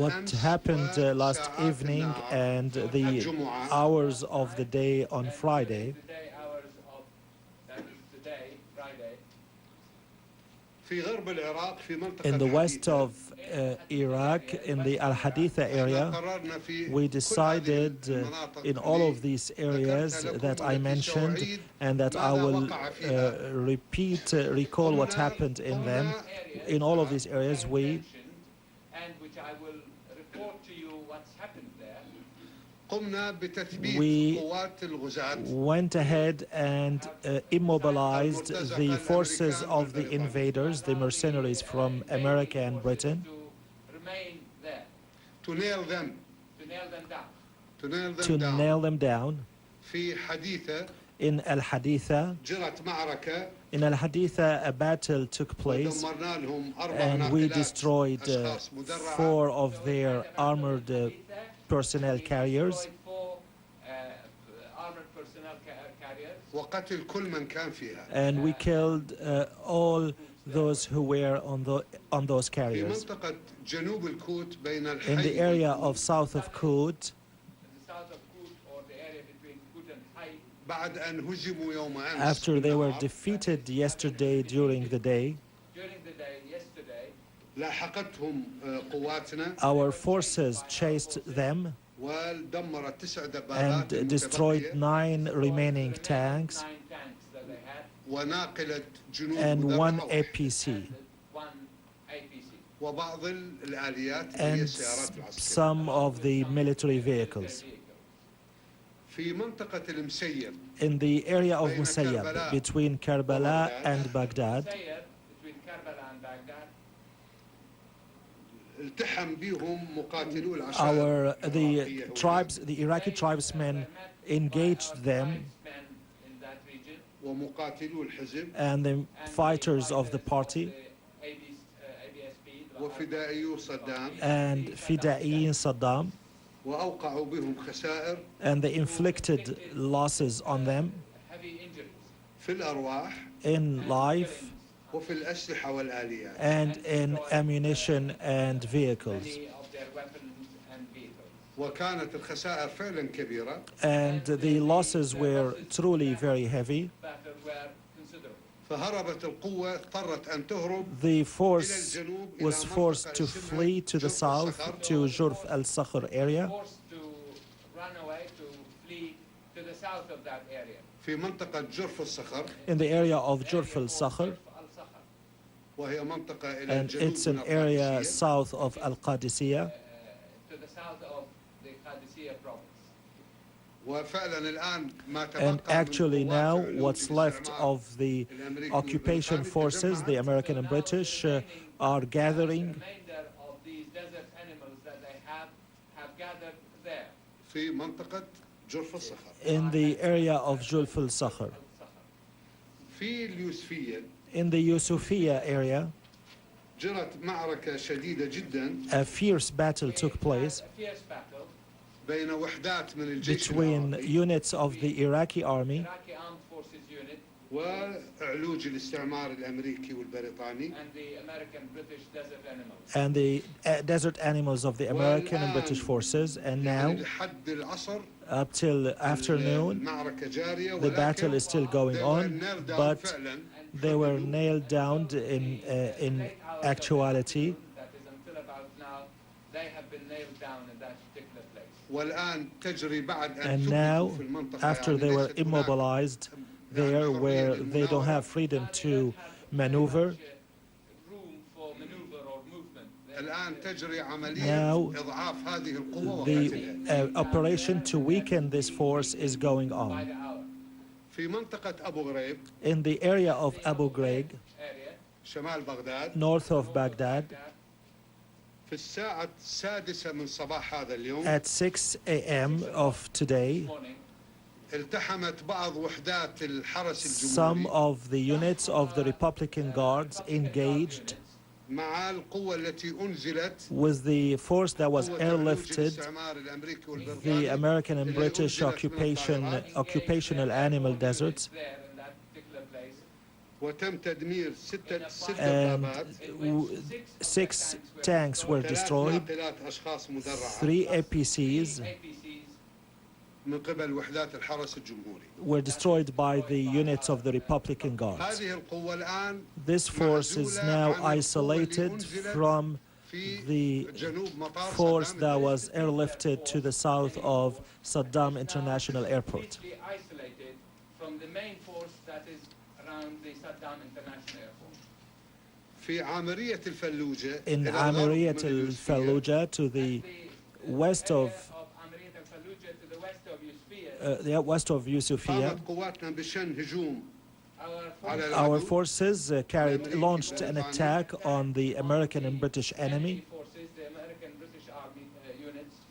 What happened last evening and the hours of the day on Friday, in the west of Iraq, in the Al-Haditha area, we decided in all of these areas that I mentioned and that I will recall what happened in them. In all of these areas, we which I will report to you what's happened there. We went ahead and immobilized the forces of the invaders, the mercenaries from America and Britain, Remain there. to nail them down. In Al-Haditha, a battle took place, and we destroyed 4 of their armored personnel carriers. And we killed all those who were on those carriers. In the area of south of Kut, after they were defeated yesterday during the day, our forces chased them and destroyed 9 remaining tanks and 1 APC and some of the military vehicles. In the area of Musayyab, between Karbala and Baghdad, the Iraqi tribesmen engaged them ومقاتلو الحزب and the fighters of the party وفدائيو صدام and Fidaiyin Saddam, وأوقعوا بهم خسائر and they inflicted losses on them في الأرواح in life وفي الأسلحة والآليات and in ammunition and vehicles. وكانت الخسائر فعلا كبيرة And the losses were truly very heavy. فهربت القوة اضطرت أن تهرب The force was forced to flee to the south to Jurf al-Sakhr area في منطقة جرف الصخر in the area of Jurf al-Sakhr, وهي منطقة إلى and الجنوب it's من an area القادسية south of Al-Qadisiyah. وفعلا الآن ما And تبقى actually من now قوات علوج what's left الاستعمار of the occupation forces, the American and British, are gathering في منطقة جرف الصخر in the area of Julf al-Sakhr. في اليوسفية In the Yusufiya area, جرت معركة شديدة جدا a fierce battle took place بين وحدات من الجيش between العراقي units of the Iraqi army وعلوج الاستعمار الأمريكي والبريطاني and the desert animals of the American and British forces, and now لحد العصر up till afternoon المعركة جارية the battle is still going on, but فعلا they were nailed down in actuality, والآن تجري بعد أن and ثبتوا now في المنطقة after they were immobilized there where they don't have freedom to maneuver, الآن تجري عملية now إضعاف هذه القوة the وقتلها operation to weaken this force is going on. في منطقة أبو غريب In the area of Abu Ghraib, شمال بغداد north of Baghdad, في الساعة السادسة من صباح هذا اليوم at 6 a.m. of today, التحمت بعض وحدات الحرس some الجمهوري of the units of the Republican Guards engaged مع القوة التي أنزلت with the force that was قوة علوج airlifted, الاستعمار الأمريكي the والبريطاني American and اللي British أنزلت من الطائرات occupational animal deserts, وتم تدمير ستة and دبابات 6 tanks were ثلاث destroyed, ناقلات أشخاص مدرعة 3 APCs من قبل وحدات الحرس الجمهوري were destroyed by the units of the Republican Guards. هذه القوة الآن This force is now isolated from the force that was airlifted to the south of Saddam International Airport. Isolated from the main force that is around the Saddam International Airport. في عامرية الفلوجة In إلى الغرب Amiriyat من اليوسفية al-Fallujah to the west of west of Yusufia, قامت قواتنا بشن هجوم على our العدو forces launched an attack on the American and British enemy,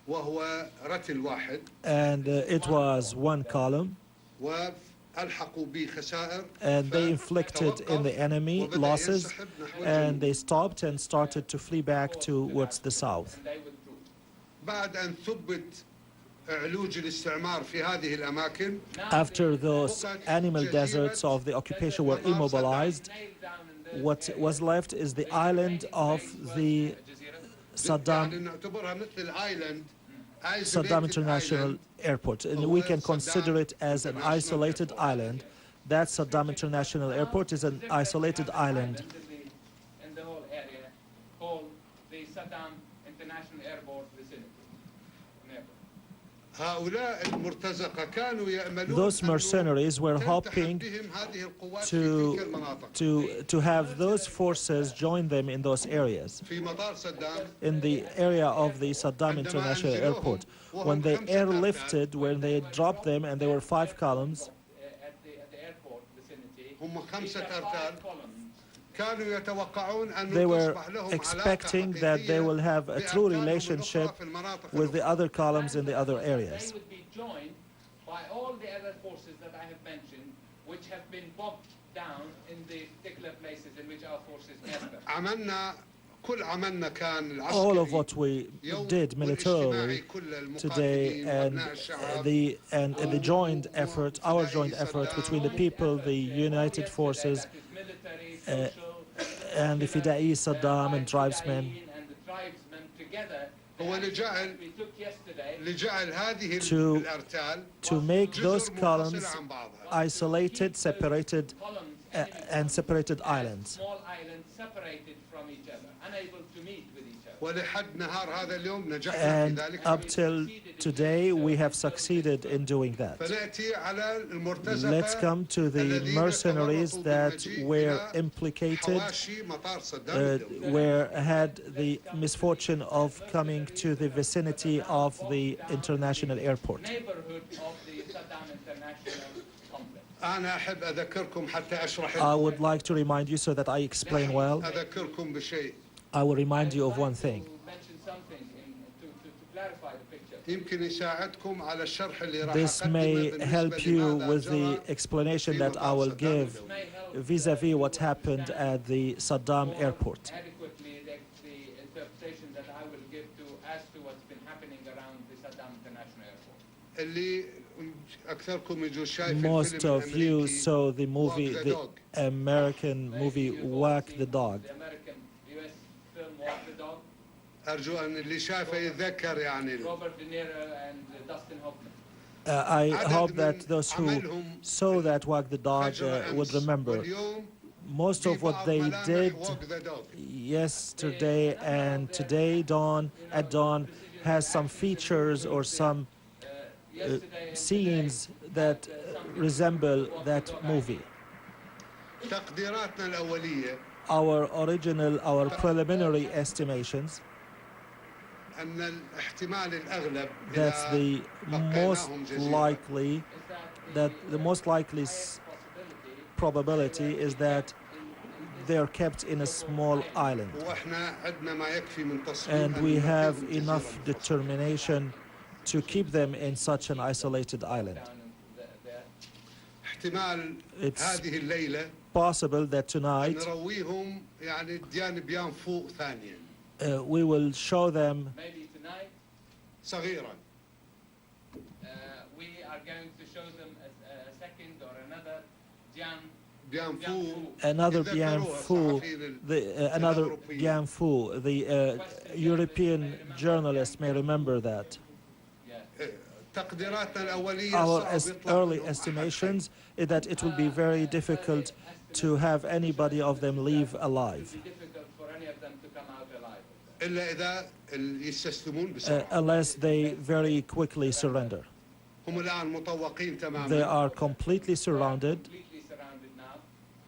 وهو رتل واحد and it was one column, وألحقوا به خسائر and they inflicted in the enemy losses, and they stopped and started to flee back towards the south. بعد أن ثبت علوج الاستعمار في هذه الأماكن After those animal deserts of the occupation were immobilized, what was left is the island of the Saddam نعتبرها مثل الآيلاند Saddam International Airport, and we can consider it as an isolated island. That Saddam International Airport is an isolated island. In the whole area called the Saddam International Airport vicinity. هؤلاء المرتزقة كانوا يأملون Those mercenaries were hoping بهم هذه القوات في تلك المناطق to have those forces join them in those areas, في مطار صدام in the area of the Saddam International Airport. When they airlifted, when they dropped them, and there were 5 columns, At the airport vicinity. هم 5 أرتال كانوا يتوقعون أن they were تصبح لهم expecting that they will have a true relationship with the other columns in the other areas. They would be joined by all the other forces that I have mentioned which have been bogged down in the particular places in which our forces met them. عملنا كل عملنا كان العسكري All of what we did militarily today and the joint effort, our joint effort between the people, the united forces, and the Fida'i, Saddam, and tribesmen, And the tribesmen together هو لجعل we took yesterday لجعل هذه to الأرتال to make those جزر columns منفصلة عن بعضها. isolated, separated, and separated islands. small islands separated from each other, unable to meet with each other. ولحد نهار هذا اليوم نجحنا And في ذلك. up till today, we have succeeded in doing that. فنأتي على المرتزقة Let's come to the الذين mercenaries تورطوا that بالمجيء were إلى implicated, حواشي مطار صدام الدولي. where had the misfortune of coming to the vicinity of the international airport. Neighborhood of the Saddam International Complex. أنا أحب أذكركم حتى أشرح I would like to remind you so that I explain well. أذكركم بشيء. I will remind you of one thing. To mention something to clarify the picture. يمكن يساعدكم على الشرح اللي راح This أقدمه may بالنسبة help you لماذا with جرى the explanation في that I مطار will صدام give الدولي. vis-à-vis what happened at the Saddam airport. Adequately the interpretation that I will give to as to what's been happening around the Saddam International Airport. اللي أكثركم يجوا شايف Most الفيلم of you الأمريكي saw the movie, Walk the the Dog. American movie Walk the Dog. The American US film Walk the Dog, أرجو أن اللي شافه يتذكر يعني Robert De Niro and Dustin Hoffman. I hope that those who saw that Walk the Dog would remember. واليوم Most of what they ملامح did Walk the Dog. yesterday and today at dawn has some features or some scenes that resemble that movie. تقديراتنا الأولية Our preliminary estimations, أن الاحتمال الأغلب that's إذا the most بقيناهم جزيرة likely, that the most likely probability is that they're kept in a small island. وإحنا عندنا ما يكفي من تصميم And أن we نمكنهم have جزيرة enough منفصلة. determination to keep them in such an isolated island. احتمال It's هذه الليلة possible that tonight نرويهم يعني ديان بيان فوق ثانيا we will show them Maybe tonight صغيرا we are going to show them a second or another Jian بيان فوق another Bien يتذكروها Phu, الصحفيين another الأوروبيين. Bien Phu. The European journalists may remember that. تقديراتنا الأولية Our صعب يطلع early منهم أحد estimations is that it will be very difficult to have anybody of them leave alive, difficult for any of them to come out alive. إلا إذا يستسلمون بسرعة. unless they very quickly surrender. هم الآن مطوقين They تماما. are completely surrounded. Completely surrounded now.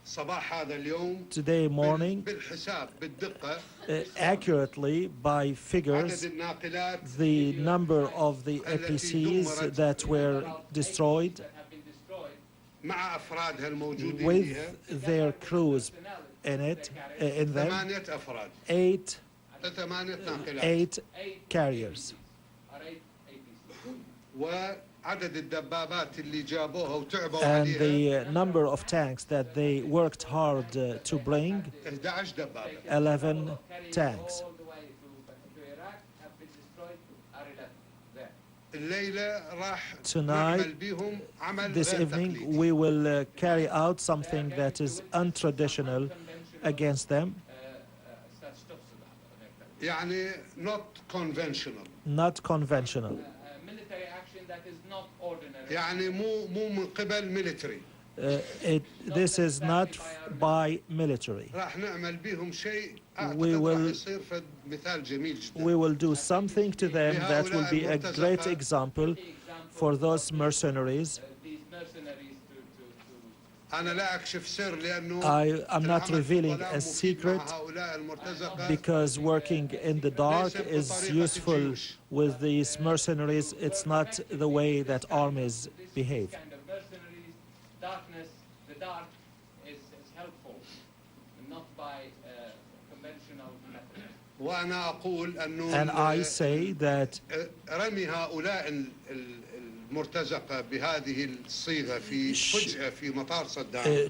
صباح هذا اليوم Today morning, بالحساب بالدقة accurately by figures, عدد الناقلات the number of the APCs that were destroyed Have been destroyed. مع أفرادها الموجودين with فيها their crews in them, 8 أفراد eight 8 ناقلات carriers. Are 8 APCs. وعدد الدبابات اللي جابوها وتعبوا And عليها the number of tanks that they worked hard to bring, 11 دبابة 11 tanks. All the way to Iraq have been destroyed. Are 11 there. الليلة راح Tonight, نعمل بيهم عمل this غير evening, تقليدي. we will carry out something that is untraditional against them, يعني not conventional not conventional. Military action that is not ordinary. يعني مو من قبل military This is not by military. راح نعمل بيهم شيء We أعتقد راح will- يصير فد مثال جميل جدا We will do something to them that will be a great example for those mercenaries. These mercenaries to أنا لا أكشف سر لأنه I'm not العمل revealing بالظلام a مفيد secret مع هؤلاء المرتزقة because working in the dark is useful with these mercenaries. It's not the way that armies behave. kind of mercenaries. Darkness, the dark is helpful, not by conventional methods. وأنا أقول أنه And I say that رمي هؤلاء مرتزقة بهذه الصيغة في فجأة في مطار صدام.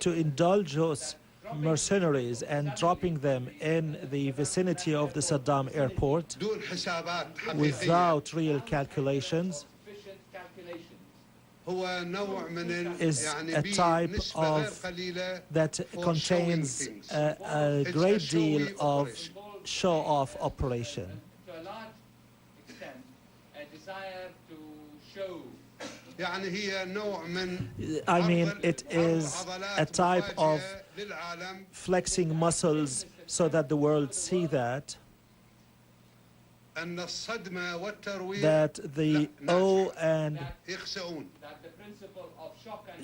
To indulge those mercenaries and dropping them in the vicinity of the Saddam airport دون حسابات حقيقية. without real calculations هو نوع من is a type of that contains a great deal of show-off operation. To a large extent, a desire to show. يعني هي نوع من I mean, it is a type of flexing muscles so that the world see that أن الصدمة والترويع that the O and يخسؤون. That the principle of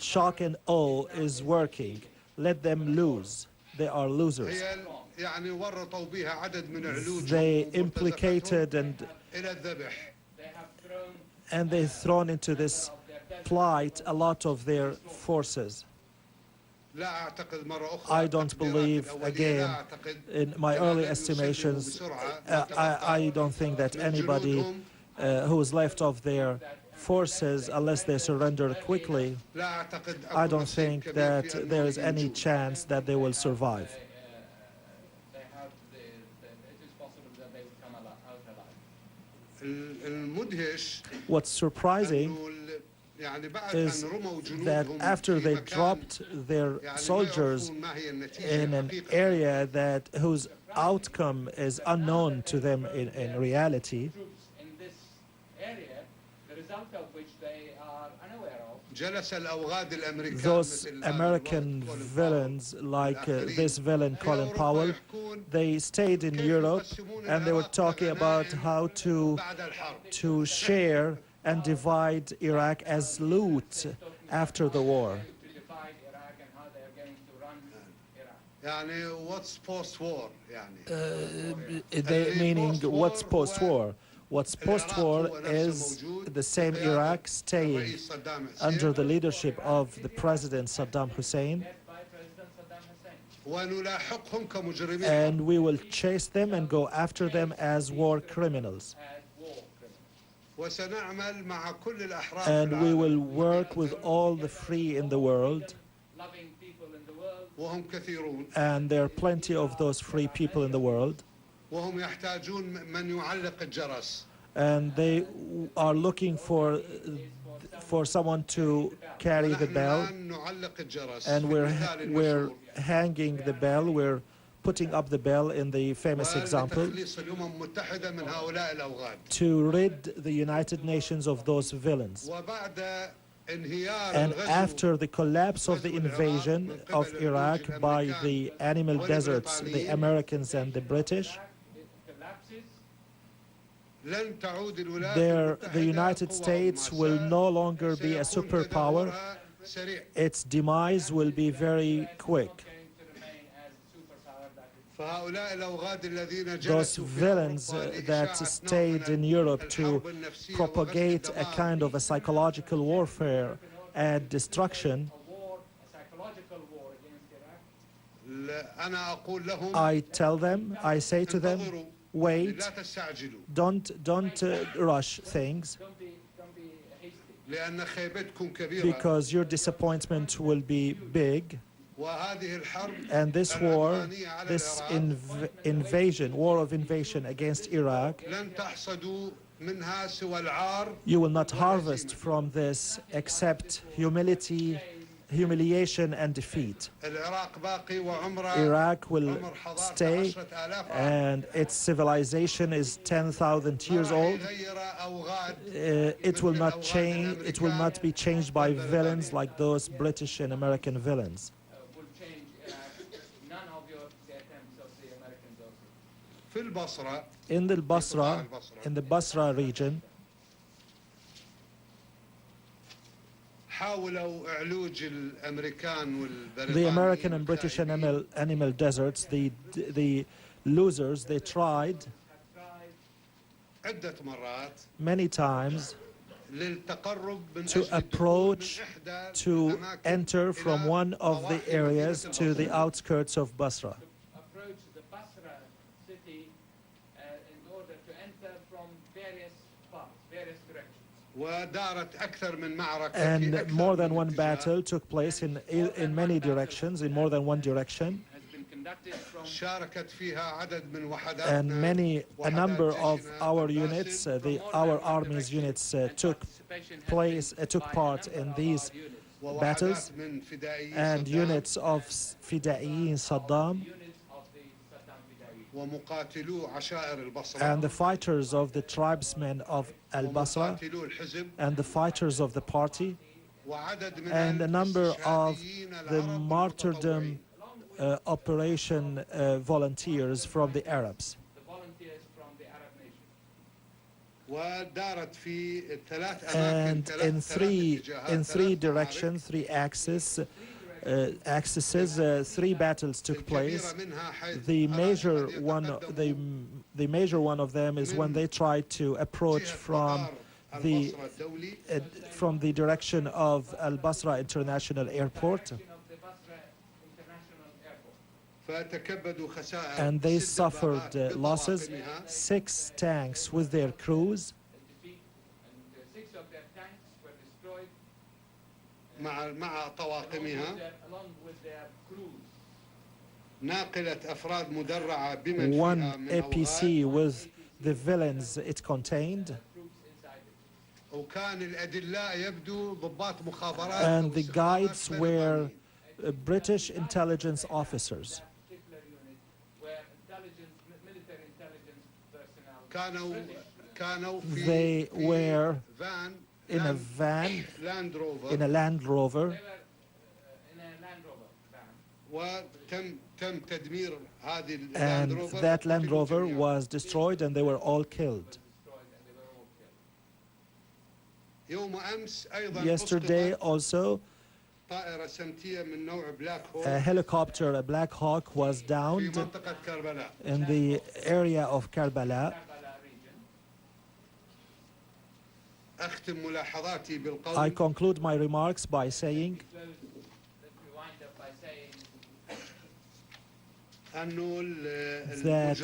shock and awe is working. Let them lose. They are losers. هي يعني ورطوا بها عدد من علوج They implicated إلى الذبح. and they've thrown into this plight a lot of their forces. لا أعتقد مرة أخرى I don't believe, again, in my early estimations, I don't think that anybody who is left of their forces, unless they surrender quickly, I don't think that there is any chance that they will survive. It is possible that they will come out alive. المدهش What's surprising is that after they dropped their soldiers in an area whose outcome is unknown to them in reality, In this area, the result of which they are unaware of. جلس الأوغاد الأمريكان those American villains like this villain Colin Powell, they stayed in Europe and they were talking about how to share and divide Iraq as loot after the war. To divide Iraq and how they are going to run Iraq. يعني what's post-war يعني Meaning what's post-war? What's post-war is the same Iraq staying under the leadership of the President Saddam Hussein, ونلاحقهم كمجرمين. and we will chase them and go after them as war criminals. وسنعمل مع كل الأحرار And we will work with all the free in the world, Loving people in the world. وهم كثيرون and there are plenty of those free people in the world, وهم يحتاجون من يعلق الجرس. and they are looking for someone to carry the bell, الآن نعلق الجرس and في we're المثال hanging the bell, we're putting up the bell in the famous example ولتخليص الأمم المتحدة من هؤلاء الأوغاد. to rid the United Nations of those villains. وبعد انهيار And الغزو after the collapse of the invasion of Iraq by the animal deserts, the Americans and the British, لن تعود الولايات the المتحدة United قوى States will ومعساة. no longer be a superpower. تدهورها سريع. Its demise will be very quick. فهؤلاء الأوغاد الذين Those جلسوا في villains أوروبا that لإشاعة stayed in Europe to propagate a kind of a psychological warfare and destruction, أنا أقول لهم I tell them, I say to them, wait, لا تستعجلوا don't rush things, لأن خيبتكم كبيرة. because your disappointment will be big. وهذه الحرب And this war, العدوانية على this العراق war of invasion against Iraq, لن تحصدوا منها سوى العار. you will not harvest from this except humiliation and defeat. العراق باقي وعمره Iraq will عمر حضارته stay, 10,000 عام. and its civilization is 10,000 years old. غير أوغاد It will not change. It will not be changed by villains like those British and American villains. Will change Iraq. None of the attempts of the Americans also. في البصرة In the Basra region, حاولوا إعلوج الأمريكان والبريطانيين the American and British animal deserts, the losers, they tried عدة مرات many times للتقرب من to أجل الدخول approach, من إحدى to الأماكن enter from إلى one of the ضواحي areas مدينة to the البصرة. outskirts of Basra. Approach the Basra city in order to enter from various parts, various directions. And more than one battle took place in many directions, in more than one direction. And a number of our units, our army's units, took part in these battles, and units of Fidaiyin Saddam and the fighters of the tribesmen of Al-Basra and the fighters of the party and a number of the martyrdom operation volunteers from the Arabs. And in three directions, three axes, three battles took place. The major one of them is when they tried to approach from the direction of Al-Basra International Airport, and they suffered losses. 6 tanks with their crews, one APC with the villains it contained, and the guides were British intelligence officers. They were in a van, in a Land Rover, and that Land Rover was destroyed and they were all killed. Yesterday also, a helicopter, a Black Hawk, was downed in the area of Karbala. I conclude my remarks by saying that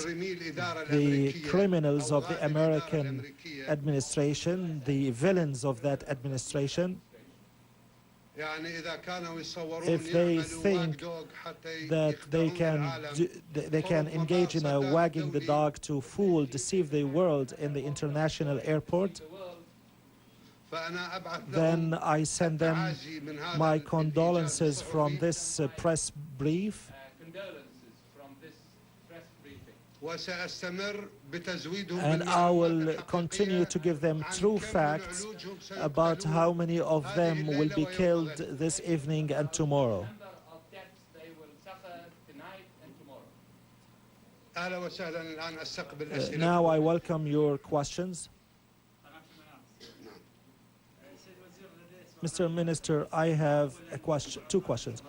the criminals of the American administration, the villains of that administration, if they think that they can engage in a wagging the dog to fool, deceive the world in the international airport, then I send them my condolences from this press brief. And I will continue to give them true facts about how many of them will be killed this evening and tomorrow. Now I welcome your questions. Mr. Minister, I have two questions.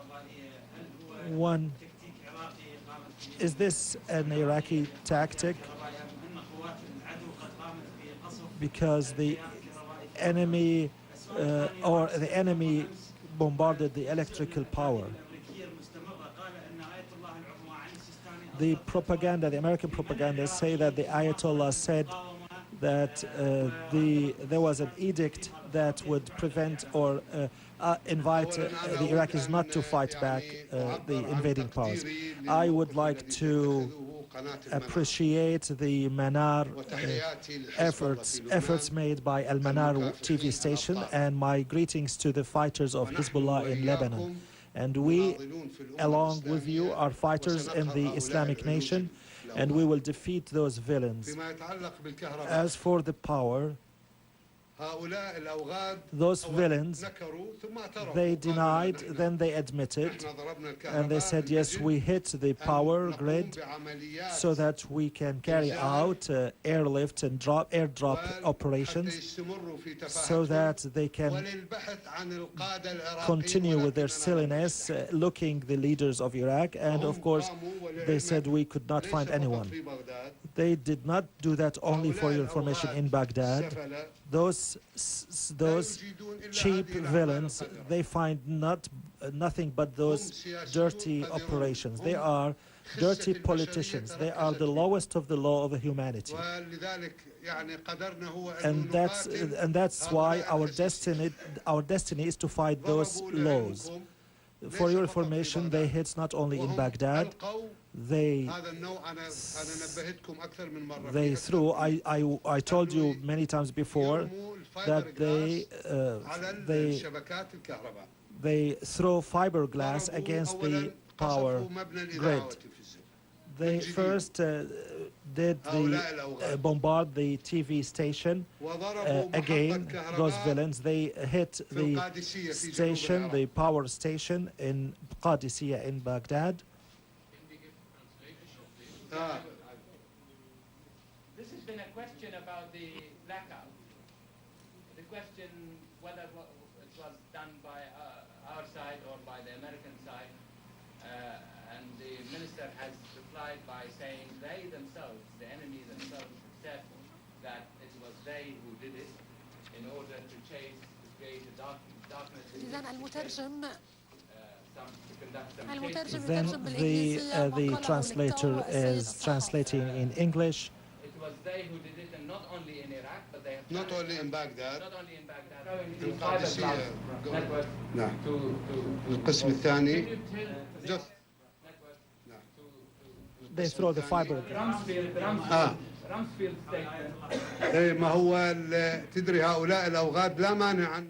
One, is this an Iraqi tactic? Because the enemy bombarded the electrical power. The propaganda, the American propaganda, say that the Ayatollah said that there was an edict that would prevent or invite the Iraqis not to fight back the invading powers. I would like to appreciate the Manar efforts made by Al Manar TV station, and my greetings to the fighters of Hezbollah in Lebanon. And we, along with you, are fighters in the Islamic nation, and we will defeat those villains. As for the power, those villains, they denied, then they admitted, and they said, yes, we hit the power grid so that we can carry out airlift and airdrop operations, so that they can continue with their silliness, looking the leaders of Iraq. And of course, they said we could not find anyone. They did not do that only for your information in Baghdad. Those cheap villains, they find nothing but those dirty operations. They are dirty politicians. They are the lowest of the law of humanity. And that's why our destiny is to fight those laws. For your information, they hit not only in Baghdad, they threw, I told you many times before that they throw fiberglass against the power grid. They first did bombard the TV station. Again, those villains, they hit the station, the power station in Qadisiyah in Baghdad. This has been a question about the blackout. The question whether it was done by our side or by the American side. And the minister has replied by saying they themselves, the enemy themselves, said that it was they who did it in order to chase, to create a darkness. Then the translator is translating in English. It was they who did it, and not only in Iraq, but they have not only in Baghdad. Not only in Baghdad. In the fiberglass network. نعم. القسم الثاني. They throw the fiber. Rumsfeld statement. إيه ما هو تدري هؤلاء الأوغاد لا مانع عنه.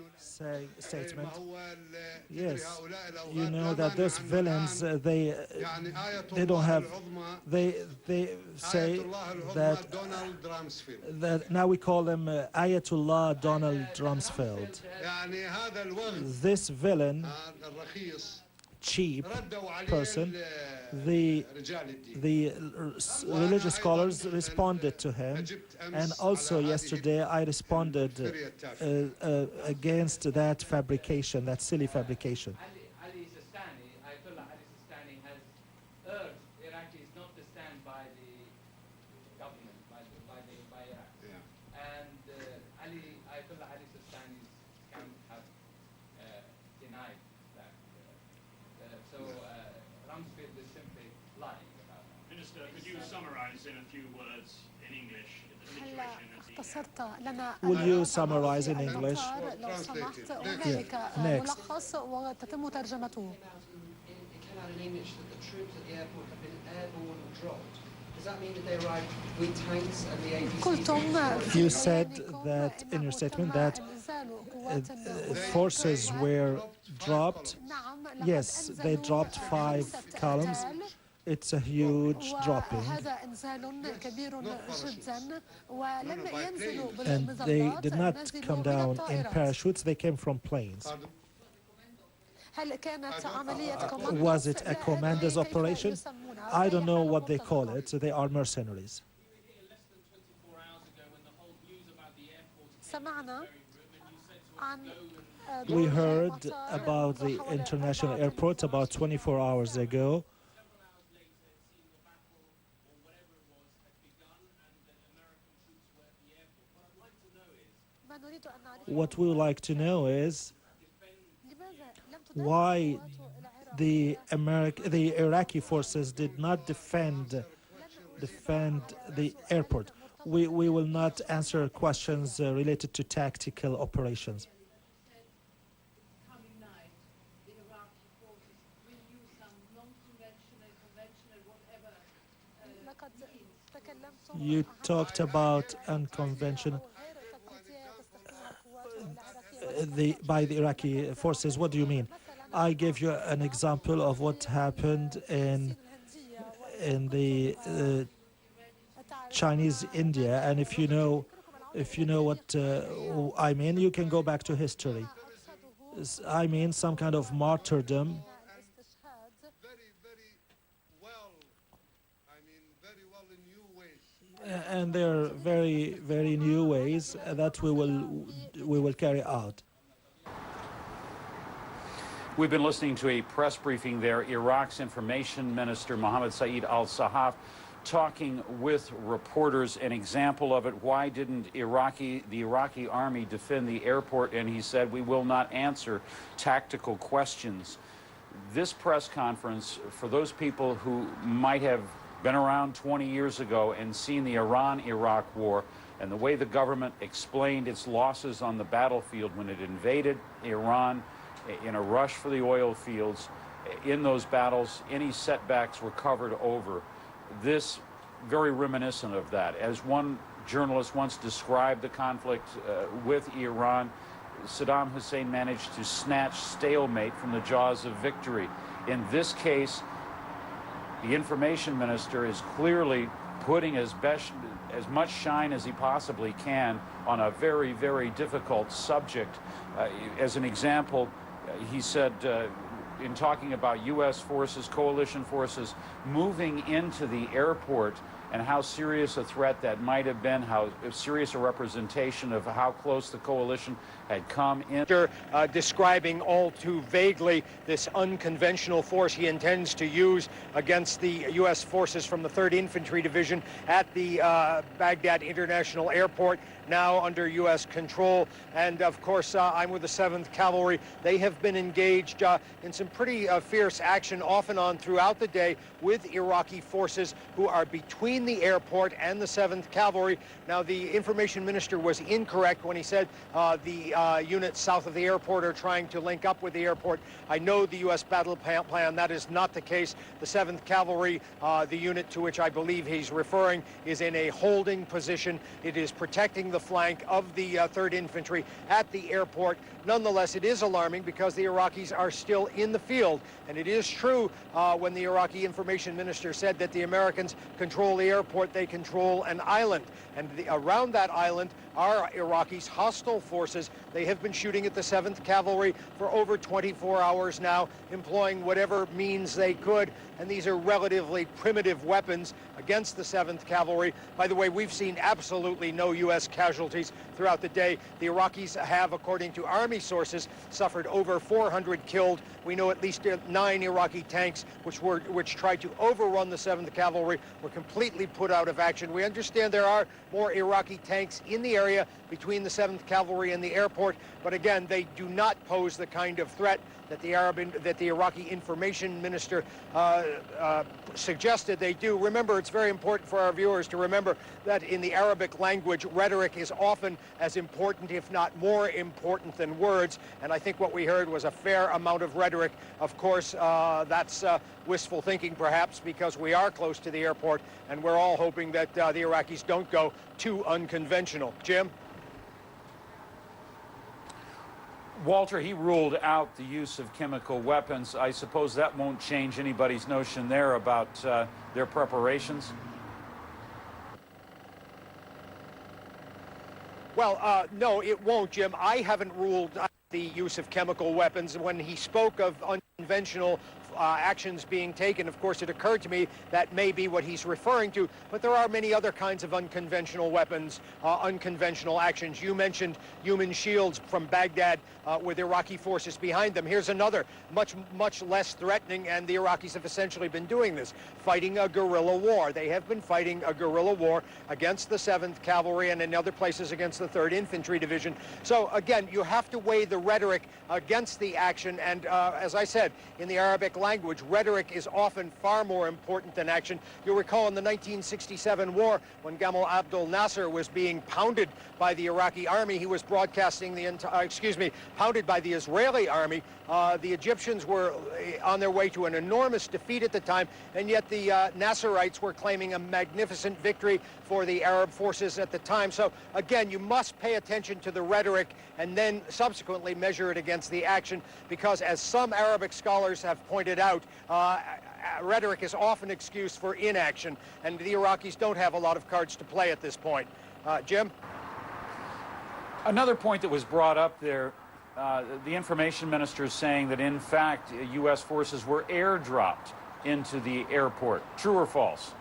Statement. Yes, you know that those villains, they don't have, they say that now we call them Ayatollah Donald Rumsfeld. This villain, cheap person, the religious scholars responded to him, and also yesterday I responded against that fabrication, that silly fabrication. Ali Sistani, Ayatollah Ali Sistani has urged Iraqis not to stand by the government, by Iraq. Yeah. And Ayatollah Ali Sistani's camp have denied that. So Rumsfeld is simply lying about that. Minister, could you summarize in a few words in English the situation Will you summarize in English? Next. You said that in your statement that forces were dropped. Yes, they dropped 5 columns. It's a huge dropping. And they did not come down in parachutes, they came from planes. Was it a commander's operation? I don't know what they call it. They are mercenaries. We heard about the international airport about 24 hours ago. What we would like to know is why the Iraqi forces did not defend the airport. We will not answer questions related to tactical operations. You talked about unconventional by the Iraqi forces. What do you mean? I gave you an example of what happened in the Chinese India, and if you know what I mean, you can go back to history. I mean some kind of martyrdom. And there are very, very new ways that we will carry out. We've been listening to a press briefing there. Iraq's Information Minister Mohammed Saeed al-Sahaf talking with reporters. An example of it: why didn't the Iraqi army defend the airport? And he said, we will not answer tactical questions. this press conference, for those people who might have been around 20 years ago and seen the Iran-Iraq war and the way the government explained its losses on the battlefield when it invaded Iran in a rush for the oil fields, in those battles, any setbacks were covered over. This very reminiscent of that. As one journalist once described the conflict with Iran, Saddam Hussein managed to snatch stalemate from the jaws of victory. In this case, the information minister is clearly putting as much shine as he possibly can on a very, very difficult subject. As an example, he said, in talking about U.S. forces, coalition forces, moving into the airport and how serious a threat that might have been, how serious a representation of how close the coalition had come in. Describing all too vaguely this unconventional force he intends to use against the U.S. forces from the 3rd Infantry Division at the Baghdad International Airport, now under U.S. control. And of course, I'm with the 7th Cavalry. They have been engaged in some pretty fierce action off and on throughout the day with Iraqi forces who are between the airport and the 7th Cavalry. Now, the information minister was incorrect when he said the units south of the airport are trying to link up with the airport. I know the U.S. battle plan. That is not the case. The 7th Cavalry, the unit to which I believe he's referring, is in a holding position. It is protecting the flank of the 3rd Infantry at the airport. Nonetheless, it is alarming because the Iraqis are still in the field. And it is true when the Iraqi information minister said that the Americans control the airport, they control an island. And around that island are Iraqis, hostile forces. They have been shooting at the 7th Cavalry for over 24 hours now, employing whatever means they could. And these are relatively primitive weapons against the 7th Cavalry. By the way, we've seen absolutely no U.S. casualties throughout the day. The Iraqis have, according to Army sources, suffered over 400 killed. We know at least 9 Iraqi tanks which tried to overrun the 7th Cavalry were completely put out of action. We understand there are more Iraqi tanks in the area between the 7th Cavalry and the airport, but again, they do not pose the kind of threat that the Iraqi information minister suggested they do. Remember, it's very important for our viewers to remember that in the Arabic language, rhetoric is often as important, if not more important, than words. And I think what we heard was a fair amount of rhetoric. Of course, that's wistful thinking, perhaps, because we are close to the airport, and we're all hoping that the Iraqis don't go too unconventional. Jim? Walter, he ruled out the use of chemical weapons. I suppose that won't change anybody's notion there about their preparations? Well, no, it won't, Jim. I haven't ruled out the use of chemical weapons. When he spoke of unconventional actions being taken, of course, it occurred to me that may be what he's referring to, but there are many other kinds of unconventional weapons, unconventional actions. You mentioned human shields from Baghdad with Iraqi forces behind them. Here's another, much less threatening, and the Iraqis have essentially been doing this, fighting a guerrilla war. They have been fighting a guerrilla war against the 7th Cavalry and in other places against the 3rd Infantry Division. So again, you have to weigh the rhetoric against the action, and as I said, in the Arabic language, rhetoric is often far more important than action. You'll recall in the 1967 war, when Gamal Abdel Nasser was being pounded by the Iraqi army, he was broadcasting pounded by the Israeli army. The Egyptians were on their way to an enormous defeat at the time, and yet the Nasserites were claiming a magnificent victory for the Arab forces at the time. So again, you must pay attention to the rhetoric and then subsequently measure it against the action, because as some Arabic scholars have pointed out, rhetoric is often excuse for inaction, and the Iraqis don't have a lot of cards to play at this point. Jim? Another point that was brought up there, the information minister is saying that, in fact, U.S. forces were airdropped into the airport. True or false?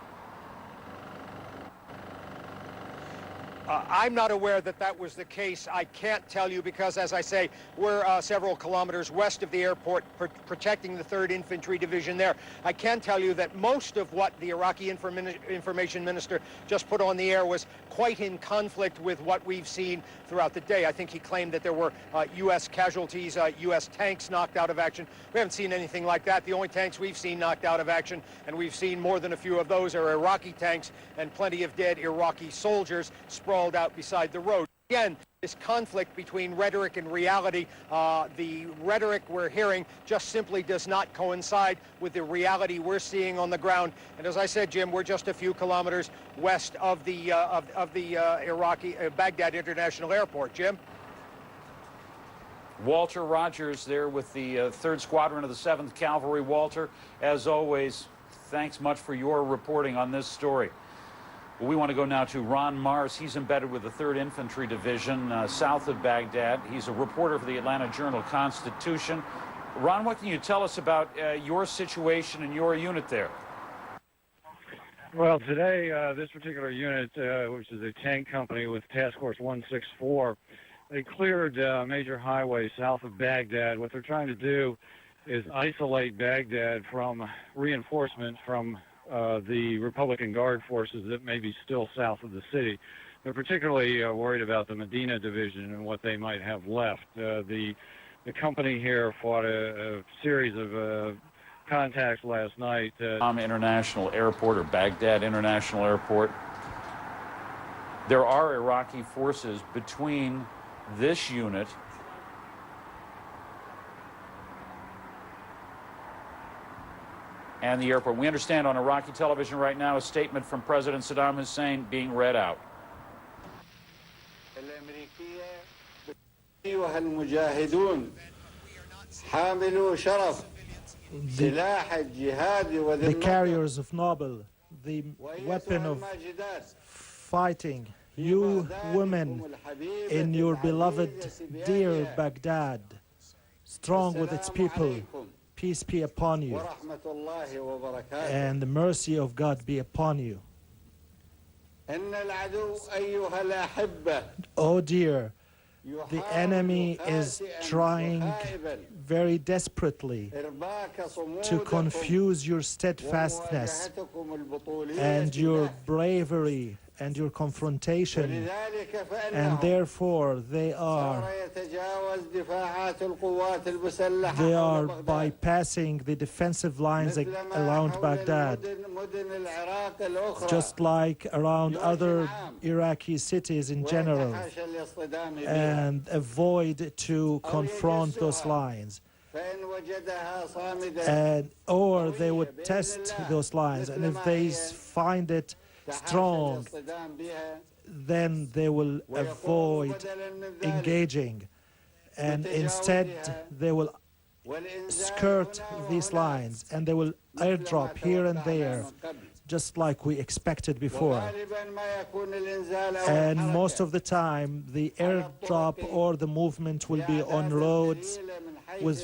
I'm not aware that that was the case. I can't tell you because, as I say, we're several kilometers west of the airport protecting the 3rd Infantry Division there. I can tell you that most of what the Iraqi information minister just put on the air was quite in conflict with what we've seen throughout the day. I think he claimed that there were U.S. casualties, U.S. tanks knocked out of action. We haven't seen anything like that. The only tanks we've seen knocked out of action, and we've seen more than a few of those, are Iraqi tanks and plenty of dead Iraqi soldiers sprawled out beside the road. Again, this conflict between rhetoric and reality, the rhetoric we're hearing just simply does not coincide with the reality we're seeing on the ground. And as I said, Jim, we're just a few kilometers west of the Iraqi Baghdad International Airport. Jim? Walter Rogers there with the 3rd Squadron of the 7th Cavalry. Walter, as always, thanks much for your reporting on this story. We want to go now to Ron Mars. He's embedded with the 3rd Infantry Division south of Baghdad. He's a reporter for the Atlanta Journal-Constitution. Ron, what can you tell us about your situation and your unit there? Well, today, this particular unit, which is a tank company with Task Force 164, they cleared a major highway south of Baghdad. What they're trying to do is isolate Baghdad from reinforcement from the Republican Guard forces that may be still south of the city. They're particularly worried about the Medina Division and what they might have left. The company here fought a series of contacts last night. International Airport, or Baghdad International Airport. There are Iraqi forces between this unit and the airport. We understand on Iraqi television right now a statement from President Saddam Hussein being read out. The carriers of Nobel, the weapon of fighting, you women in your beloved, dear Baghdad, strong with its people, peace be upon you, and the mercy of God be upon you. Oh dear, the enemy is trying very desperately to confuse your steadfastness and your bravery and your confrontation, and therefore they are bypassing the defensive lines around Baghdad, just like around other Iraqi cities in general, and avoid to confront those lines. Or they would test those lines, and if they find it strong, then they will avoid engaging, and instead they will skirt these lines, and they will airdrop here and there, just like we expected before. And most of the time the airdrop or the movement will be on roads with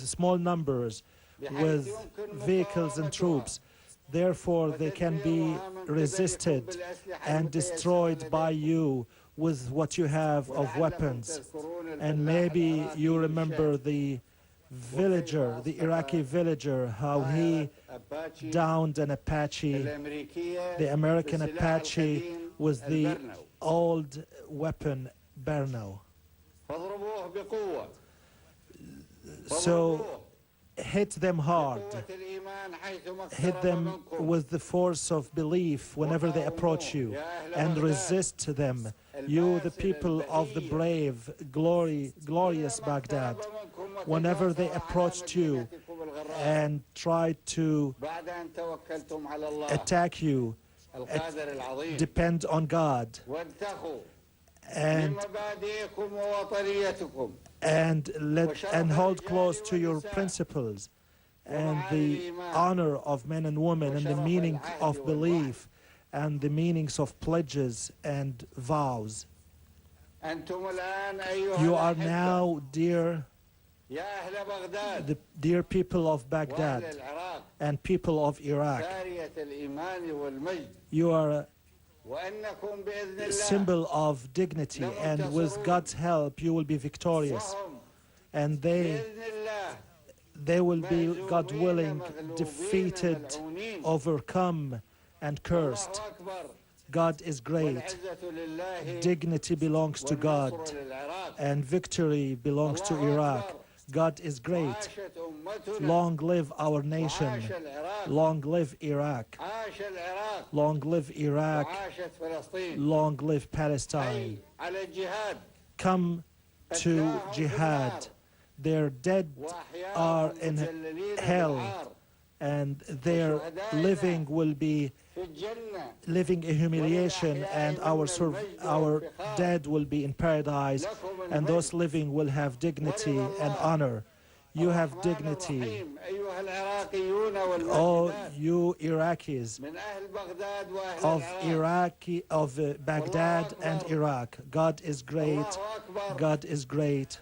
small numbers, with vehicles and troops. Therefore, they can be resisted and destroyed by you with what you have of weapons. And maybe you remember the villager, the Iraqi villager, how he downed an Apache, the American Apache, with the old weapon Berno. So hit them hard. Hit them with the force of belief whenever they approach you, and resist them. You, the people of the brave, glorious Baghdad, whenever they approach you and try to attack you, depend on God and hold close to your principles and the honor of men and women, and the meaning of belief and the meanings of pledges and vows. You are now, dear people of Baghdad and people of Iraq, you are symbol of dignity, and with God's help you will be victorious, and they will be, God willing, defeated, overcome, and cursed. God is great. Dignity belongs to God, and victory belongs to Iraq. God is great. Long live our nation. Long live Iraq. Long live Iraq. Long live Palestine. Come to jihad. Their dead are in hell, and their living will be living in humiliation, and our dead will be in paradise, and those living will have dignity and honor. You have dignity. Oh, you Iraqis of Baghdad and Iraq. God is great. God is great.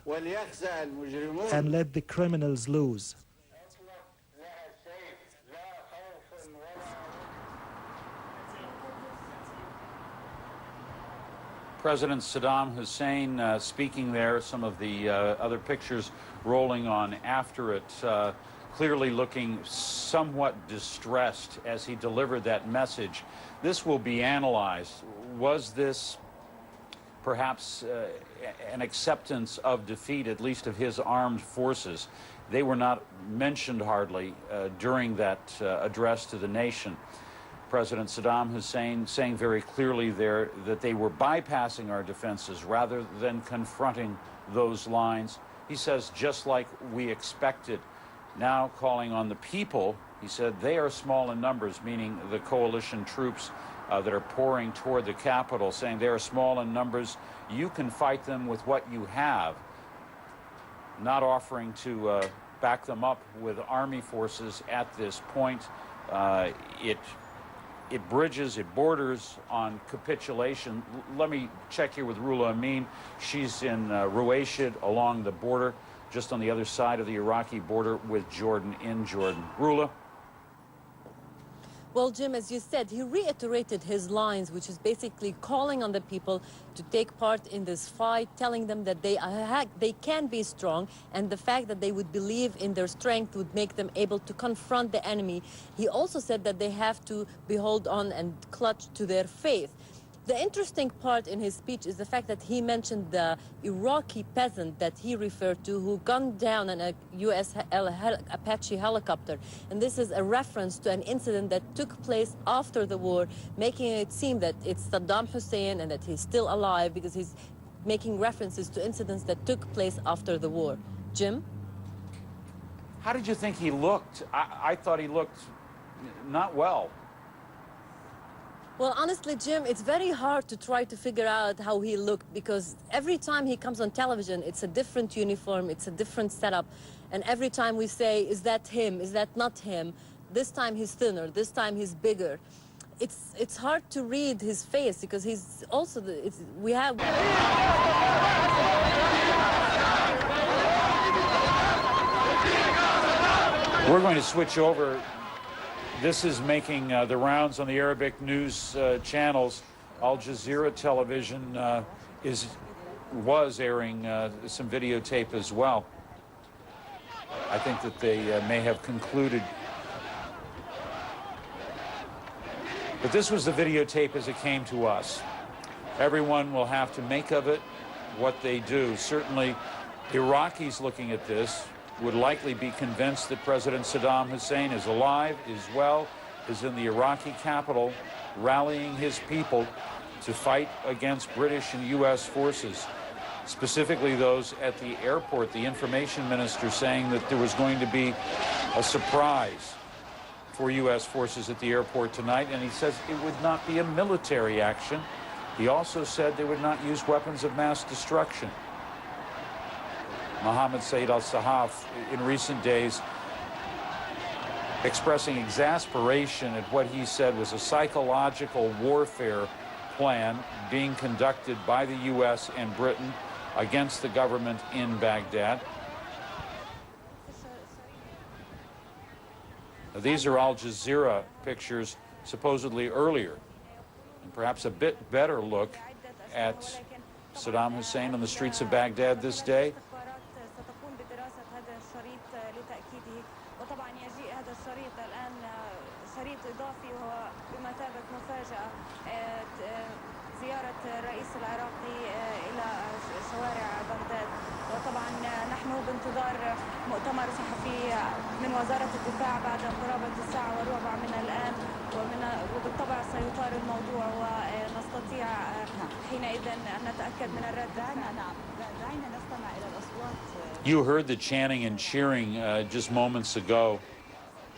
And let the criminals lose. President Saddam Hussein speaking there, some of the other pictures rolling on after it, clearly looking somewhat distressed as he delivered that message. This will be analyzed. Was this perhaps an acceptance of defeat, at least of his armed forces? They were not mentioned hardly during that address to the nation. President Saddam Hussein saying very clearly there that they were bypassing our defenses rather than confronting those lines. He says, just like we expected. Now calling on the people, he said they are small in numbers, meaning the coalition troops that are pouring toward the capital, saying they are small in numbers. You can fight them with what you have, not offering to back them up with army forces at this point. It bridges, it borders on capitulation. Let me check here with Rula Amin. She's in Ruwaishid along the border, just on the other side of the Iraqi border with Jordan in Jordan. Rula? Well, Jim, as you said, he reiterated his lines, which is basically calling on the people to take part in this fight, telling them that they can be strong, and the fact that they would believe in their strength would make them able to confront the enemy. He also said that they have to hold on and clutch to their faith. The interesting part in his speech is the fact that he mentioned the Iraqi peasant that he referred to who gunned down a U.S. Apache helicopter. And this is a reference to an incident that took place after the war, making it seem that it's Saddam Hussein and that he's still alive because he's making references to incidents that took place after the war. Jim? How did you think he looked? I thought he looked not well. Well, honestly, Jim, it's very hard to try to figure out how he looked because every time he comes on television, it's a different uniform, it's a different setup. And every time we say, is that him? Is that not him? This time he's thinner, this time he's bigger. It's hard to read his face because he's also, we have... We're going to switch over. This is making the rounds on the Arabic news channels. Al Jazeera television was airing some videotape as well. I think that they may have concluded. But this was the videotape as it came to us. Everyone will have to make of it what they do. Certainly, Iraqis looking at this would likely be convinced that President Saddam Hussein is alive, is well, is in the Iraqi capital, rallying his people to fight against British and U.S. forces, specifically those at the airport. The information minister saying that there was going to be a surprise for U.S. forces at the airport tonight, and he says it would not be a military action. He also said they would not use weapons of mass destruction. Mohammed Saeed al-Sahaf in recent days expressing exasperation at what he said was a psychological warfare plan being conducted by the U.S. and Britain against the government in Baghdad. Now, these are Al Jazeera pictures supposedly earlier and perhaps a bit better look at Saddam Hussein on the streets of Baghdad this day. زيارة الرئيس العراقي إلى شوارع بغداد، وطبعا نحن بانتظار مؤتمر صحفي من وزارة الدفاع بعد قرابة الساعة وربع من الآن، وبالطبع سيطار الموضوع ونستطيع حينئذ أن نتأكد من الرد. دعينا نستمع إلى الأصوات. You heard the chanting and cheering just moments ago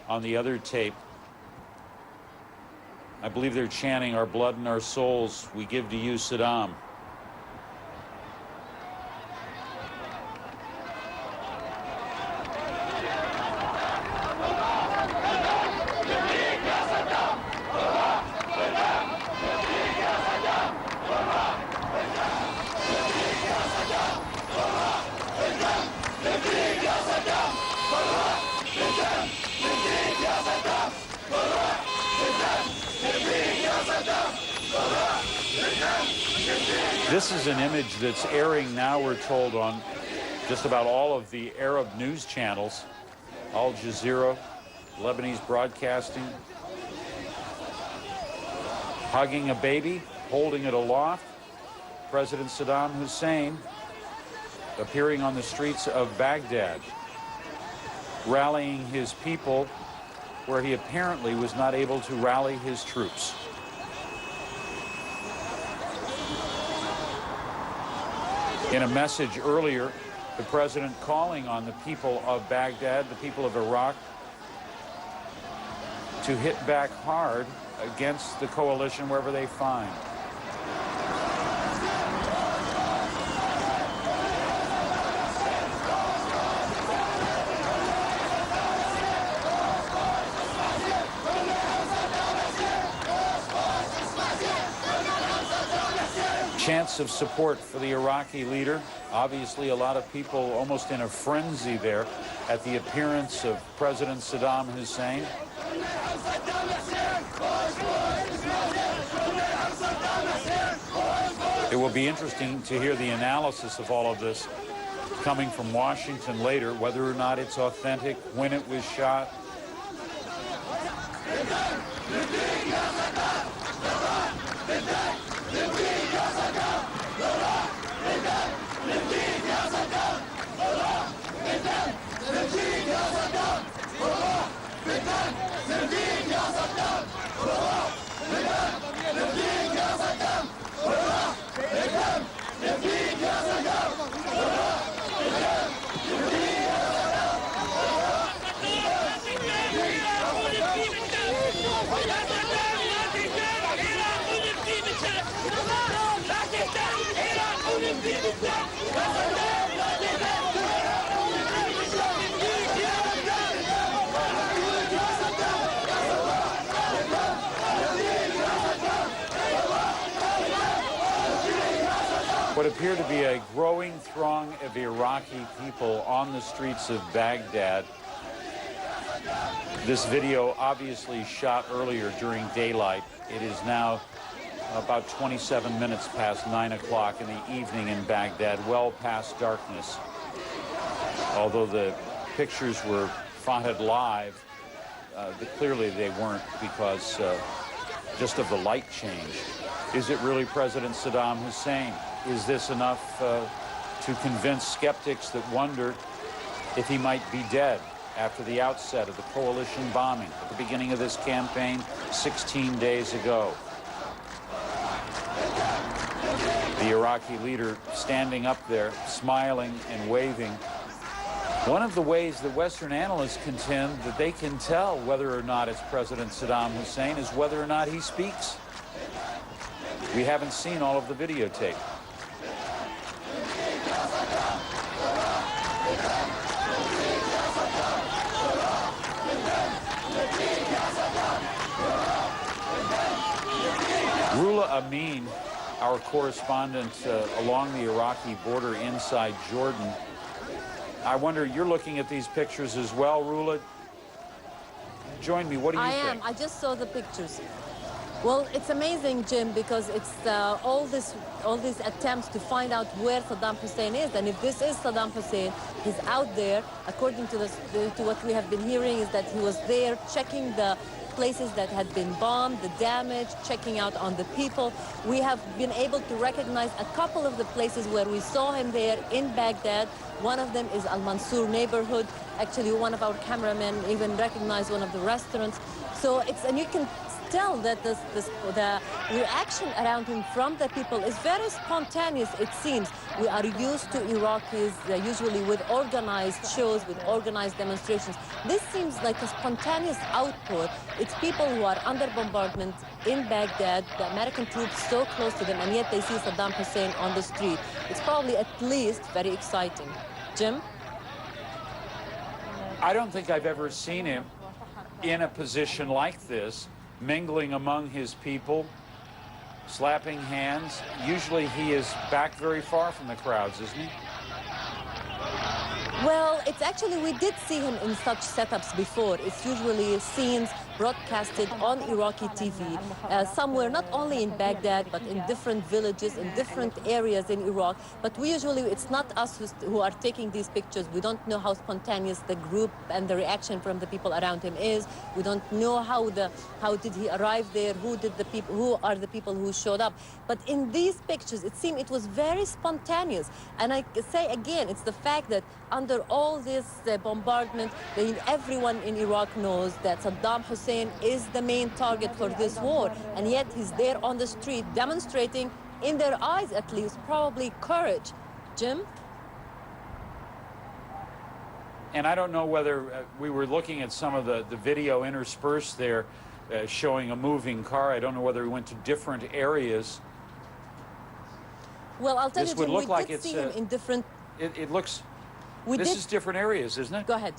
on the other tape. I believe they're chanting, "Our blood and our souls we give to you, Saddam." This is an image that's airing now, we're told, on just about all of the Arab news channels. Al Jazeera, Lebanese Broadcasting. Hugging a baby, holding it aloft. President Saddam Hussein appearing on the streets of Baghdad, rallying his people where he apparently was not able to rally his troops. In a message earlier, the president calling on the people of Baghdad, the people of Iraq, to hit back hard against the coalition wherever they find. Chants of support for the Iraqi leader. Obviously, a lot of people almost in a frenzy there at the appearance of President Saddam Hussein. It will be interesting to hear the analysis of all of this coming from Washington later, whether or not it's authentic, when it was shot. What appeared to be a growing throng of Iraqi people on the streets of Baghdad. This video obviously shot earlier during daylight. It is now about 27 minutes past 9 o'clock in the evening in Baghdad, well past darkness. Although the pictures were footed live, clearly they weren't because just of the light change. Is it really President Saddam Hussein? Is this enough to convince skeptics that wonder if he might be dead after the outset of the coalition bombing at the beginning of this campaign 16 days ago? The Iraqi leader standing up there, smiling and waving. One of the ways that Western analysts contend that they can tell whether or not it's President Saddam Hussein is whether or not he speaks. We haven't seen all of the videotape. Rula Amin, our correspondent along the Iraqi border inside Jordan. I wonder, you're looking at these pictures as well, Rula. Join me, what do you think? I just saw the pictures. Well, it's amazing, Jim, because it's all these attempts to find out where Saddam Hussein is, and if this is Saddam Hussein, he's out there. According to what we have been hearing, is that he was there checking the places that had been bombed, the damage, checking out on the people. We have been able to recognize a couple of the places where we saw him there in Baghdad. One of them is Al-Mansour neighborhood. Actually, one of our cameramen even recognized one of the restaurants. So and you can tell that the reaction around him from the people is very spontaneous, it seems. We are used to Iraqis usually with organized shows, with organized demonstrations. This seems like a spontaneous outpour. It's people who are under bombardment in Baghdad, the American troops so close to them, and yet they see Saddam Hussein on the street. It's probably at least very exciting. Jim? I don't think I've ever seen him in a position like this, mingling among his people, slapping hands. Usually he is back very far from the crowds, isn't he? Well, it's actually, we did see him in such setups before. It's usually scenes broadcasted on Iraqi TV, somewhere not only in Baghdad, but in different villages, in different areas in Iraq. But we usually, it's not us who are taking these pictures. We don't know how spontaneous the group and the reaction from the people around him is. We don't know how did he arrive there, who are the people who showed up. But in these pictures, it seemed it was very spontaneous. And I say again, it's the fact that under all this bombardment, everyone in Iraq knows that Saddam Hussein is the main target for this war, and yet he's there on the street demonstrating, in their eyes at least, probably courage. Jim? And I don't know whether we were looking at some of the video interspersed there showing a moving car. I don't know whether we went to different areas. Well, I'll tell this you, would Jim, look we like did it's see him in different... It looks... This is different areas, isn't it? Go ahead.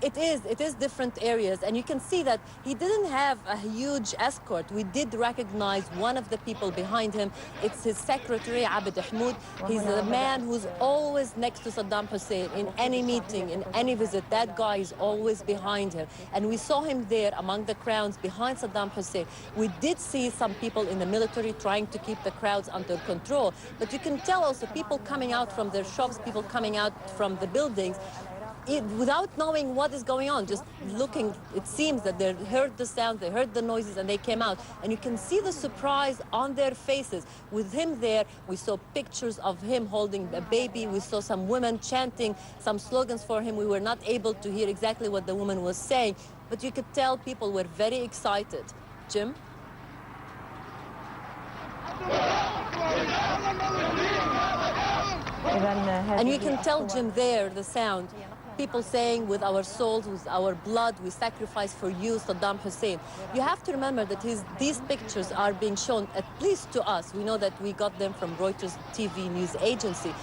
It is different areas, and you can see that he didn't have a huge escort. We did recognize one of the people behind him. It's his secretary, Abd Ahmoud. He's the man who's always next to Saddam Hussein in any meeting, in any visit. That guy is always behind him. And we saw him there among the crowds behind Saddam Hussein. We did see some people in the military trying to keep the crowds under control. But you can tell also people coming out from their shops, people coming out from the buildings, without knowing what is going on, just looking, it seems that they heard the sound, they heard the noises, and they came out. And you can see the surprise on their faces. With him there, we saw pictures of him holding a baby. We saw some women chanting some slogans for him. We were not able to hear exactly what the woman was saying, but you could tell people were very excited. Jim? And you can tell, Jim, there, the sound. People saying, with our souls, with our blood, we sacrifice for you, Saddam Hussein. You have to remember that these pictures are being shown, at least to us. We know that we got them from Reuters TV news agency.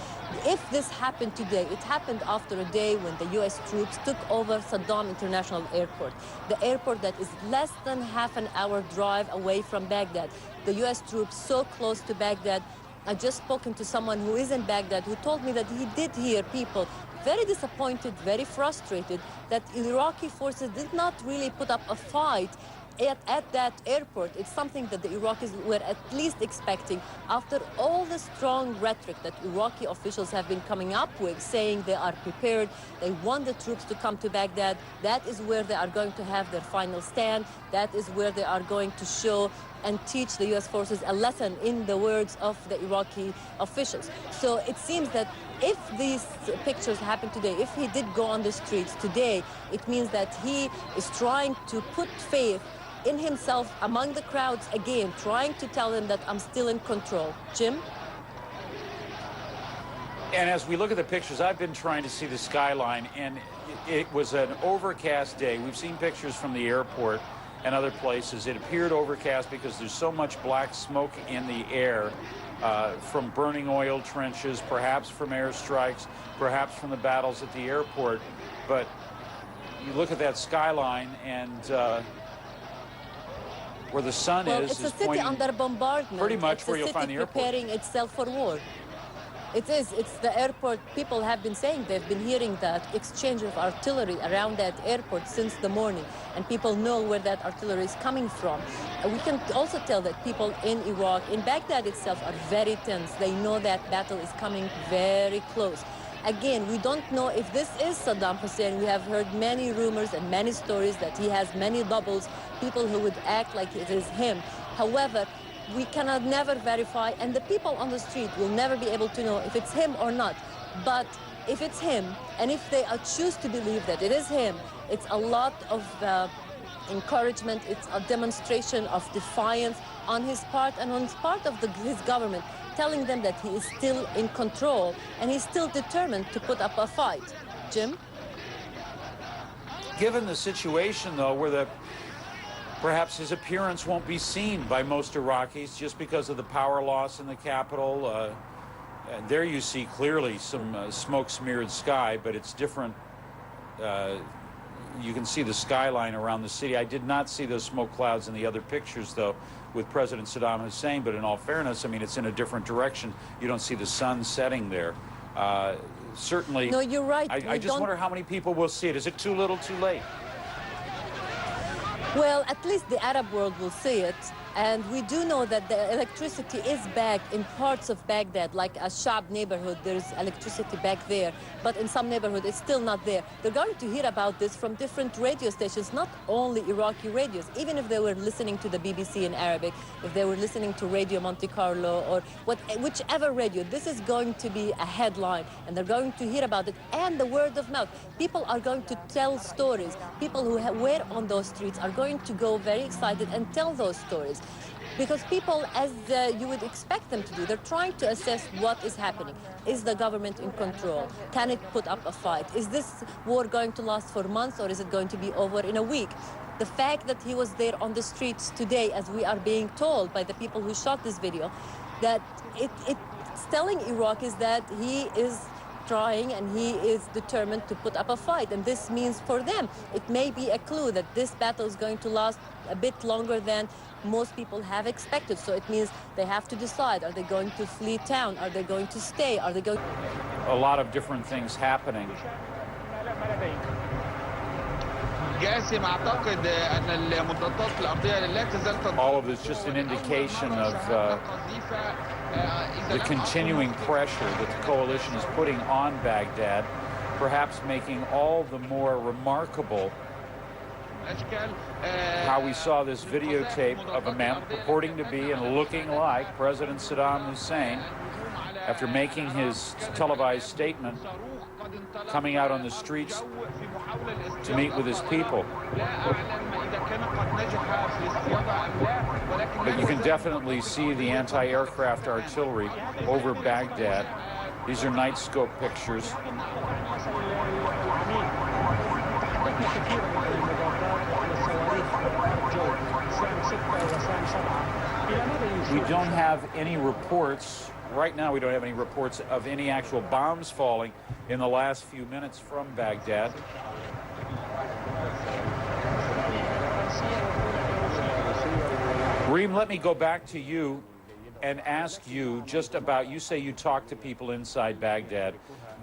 If this happened today, it happened after a day when the U.S. troops took over Saddam International Airport, the airport that is less than half an hour drive away from Baghdad. The U.S. troops so close to Baghdad. I just spoken to someone who is in Baghdad who told me that he did hear people very disappointed, very frustrated that Iraqi forces did not really put up a fight at that airport. It's something that the Iraqis were at least expecting after all the strong rhetoric that Iraqi officials have been coming up with, saying they are prepared, they want the troops to come to Baghdad. That is where they are going to have their final stand. That is where they are going to show and teach the U.S. forces a lesson, in the words of the Iraqi officials. So it seems that if these pictures happen today, if he did go on the streets today, it means that he is trying to put faith in himself among the crowds again, trying to tell them that I'm still in control. Jim? And as we look at the pictures, I've been trying to see the skyline, and it was an overcast day. We've seen pictures from the airport and other places. It appeared overcast because there's so much black smoke in the air from burning oil trenches, perhaps from airstrikes, perhaps from the battles at the airport. But you look at that skyline, and where the sun is pointing a city under bombardment. pretty much where you'll find the airport. Preparing itself for war. It is. It's the airport. People have been saying they've been hearing that exchange of artillery around that airport since the morning, and people know where that artillery is coming from. We can also tell that people in Iraq, in Baghdad itself, are very tense. They know that battle is coming very close. Again, we don't know if this is Saddam Hussein. We have heard many rumors and many stories that he has many doubles, people who would act like it is him. However, we cannot never verify, and the people on the street will never be able to know if it's him or not. But if it's him, and if they choose to believe that it is him, it's a lot of encouragement, it's a demonstration of defiance on his part and on the part of his government, telling them that he is still in control and he's still determined to put up a fight. Jim? Given the situation, though, where perhaps his appearance won't be seen by most Iraqis just because of the power loss in the capital. And there you see clearly some smoke-smeared sky, but it's different. You can see the skyline around the city. I did not see those smoke clouds in the other pictures, though, with President Saddam Hussein, but in all fairness, I mean, it's in a different direction. You don't see the sun setting there. Certainly, no, you're right. I just wonder how many people will see it. Is it too little, too late? Well, at least the Arab world will see it. And we do know that the electricity is back in parts of Baghdad, like a Shab neighborhood, there's electricity back there. But in some neighborhood, it's still not there. They're going to hear about this from different radio stations, not only Iraqi radios. Even if they were listening to the BBC in Arabic, if they were listening to Radio Monte Carlo or whichever radio, this is going to be a headline. And they're going to hear about it. And the word of mouth. People are going to tell stories. People who were on those streets are going to go very excited and tell those stories. Because people, as you would expect them to do, they're trying to assess what is happening. Is the government in control? Can it put up a fight? Is this war going to last for months, or is it going to be over in a week? The fact that he was there on the streets today, as we are being told by the people who shot this video, that it's telling Iraqis that he is trying and he is determined to put up a fight. And this means for them, it may be a clue that this battle is going to last a bit longer than most people have expected. So it means they have to decide, are they going to flee town? Are they going to stay? Are they going... A lot of different things happening. All of this just an indication of the continuing pressure that the coalition is putting on Baghdad, perhaps making all the more remarkable how we saw this videotape of a man purporting to be and looking like President Saddam Hussein, after making his televised statement, coming out on the streets to meet with his people. But you can definitely see the anti-aircraft artillery over Baghdad. These are night scope pictures. We don't have any reports, right now we don't have any reports of any actual bombs falling in the last few minutes from Baghdad. Reem, let me go back to you and ask you just about, you say you talked to people inside Baghdad,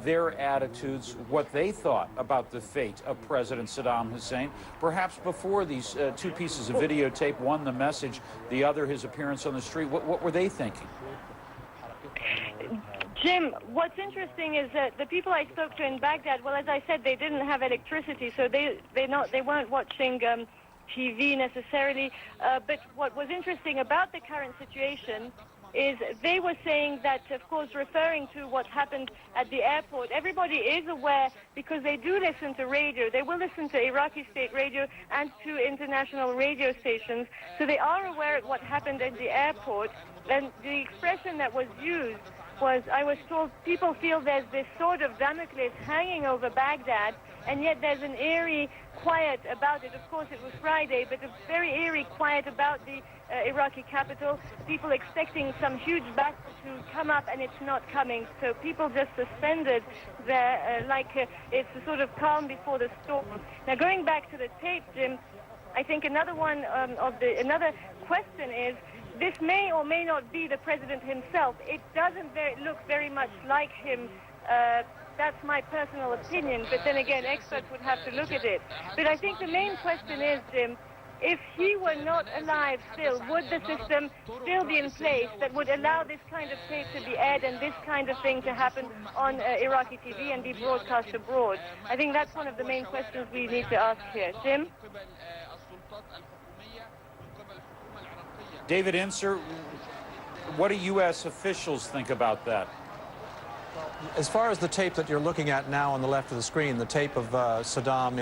their attitudes, what they thought about the fate of President Saddam Hussein, perhaps before these two pieces of videotape, one the message, the other his appearance on the street. What were they thinking? Jim, what's interesting is that the people I spoke to in Baghdad, well, as I said, they didn't have electricity, so they weren't watching TV necessarily. But what was interesting about the current situation is they were saying that, of course, referring to what happened at the airport, everybody is aware because they do listen to radio. They will listen to Iraqi state radio and to international radio stations. So they are aware of what happened at the airport. And the expression that was used was, I was told, people feel there's this sword of Damocles hanging over Baghdad, and yet there's an eerie quiet about it. Of course, it was Friday, but a very eerie quiet about the Iraqi capital. People expecting some huge battle to come up, and it's not coming. So people just suspended there, it's a sort of calm before the storm. Now, going back to the tape, Jim, I think another one another question is this may or may not be the president himself. It doesn't look very much like him. That's my personal opinion, but then again, experts would have to look at it. But I think the main question is, Jim, if he were not alive still, would the system still be in place that would allow this kind of tape to be aired and this kind of thing to happen on Iraqi TV and be broadcast abroad? I think that's one of the main questions we need to ask here. Jim? David Inser, what do U.S. officials think about that? As far as the tape that you're looking at now on the left of the screen, the tape of Saddam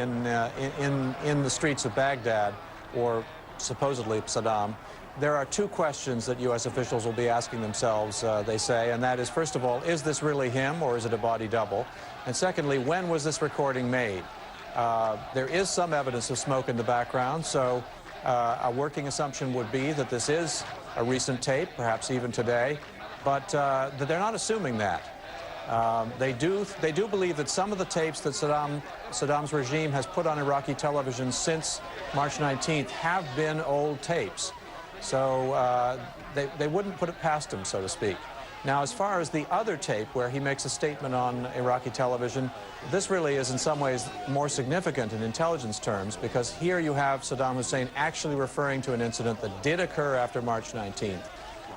in the streets of Baghdad, or supposedly Saddam, there are two questions that U.S. officials will be asking themselves, they say, and that is, first of all, is this really him or is it a body double? And secondly, when was this recording made? There is some evidence of smoke in the background, so a working assumption would be that this is a recent tape, perhaps even today, but that they're not assuming that. They do believe that some of the tapes that Saddam's regime has put on Iraqi television since March 19th have been old tapes. So they wouldn't put it past him, so to speak. Now, as far as the other tape where he makes a statement on Iraqi television, this really is in some ways more significant in intelligence terms, because here you have Saddam Hussein actually referring to an incident that did occur after March 19th.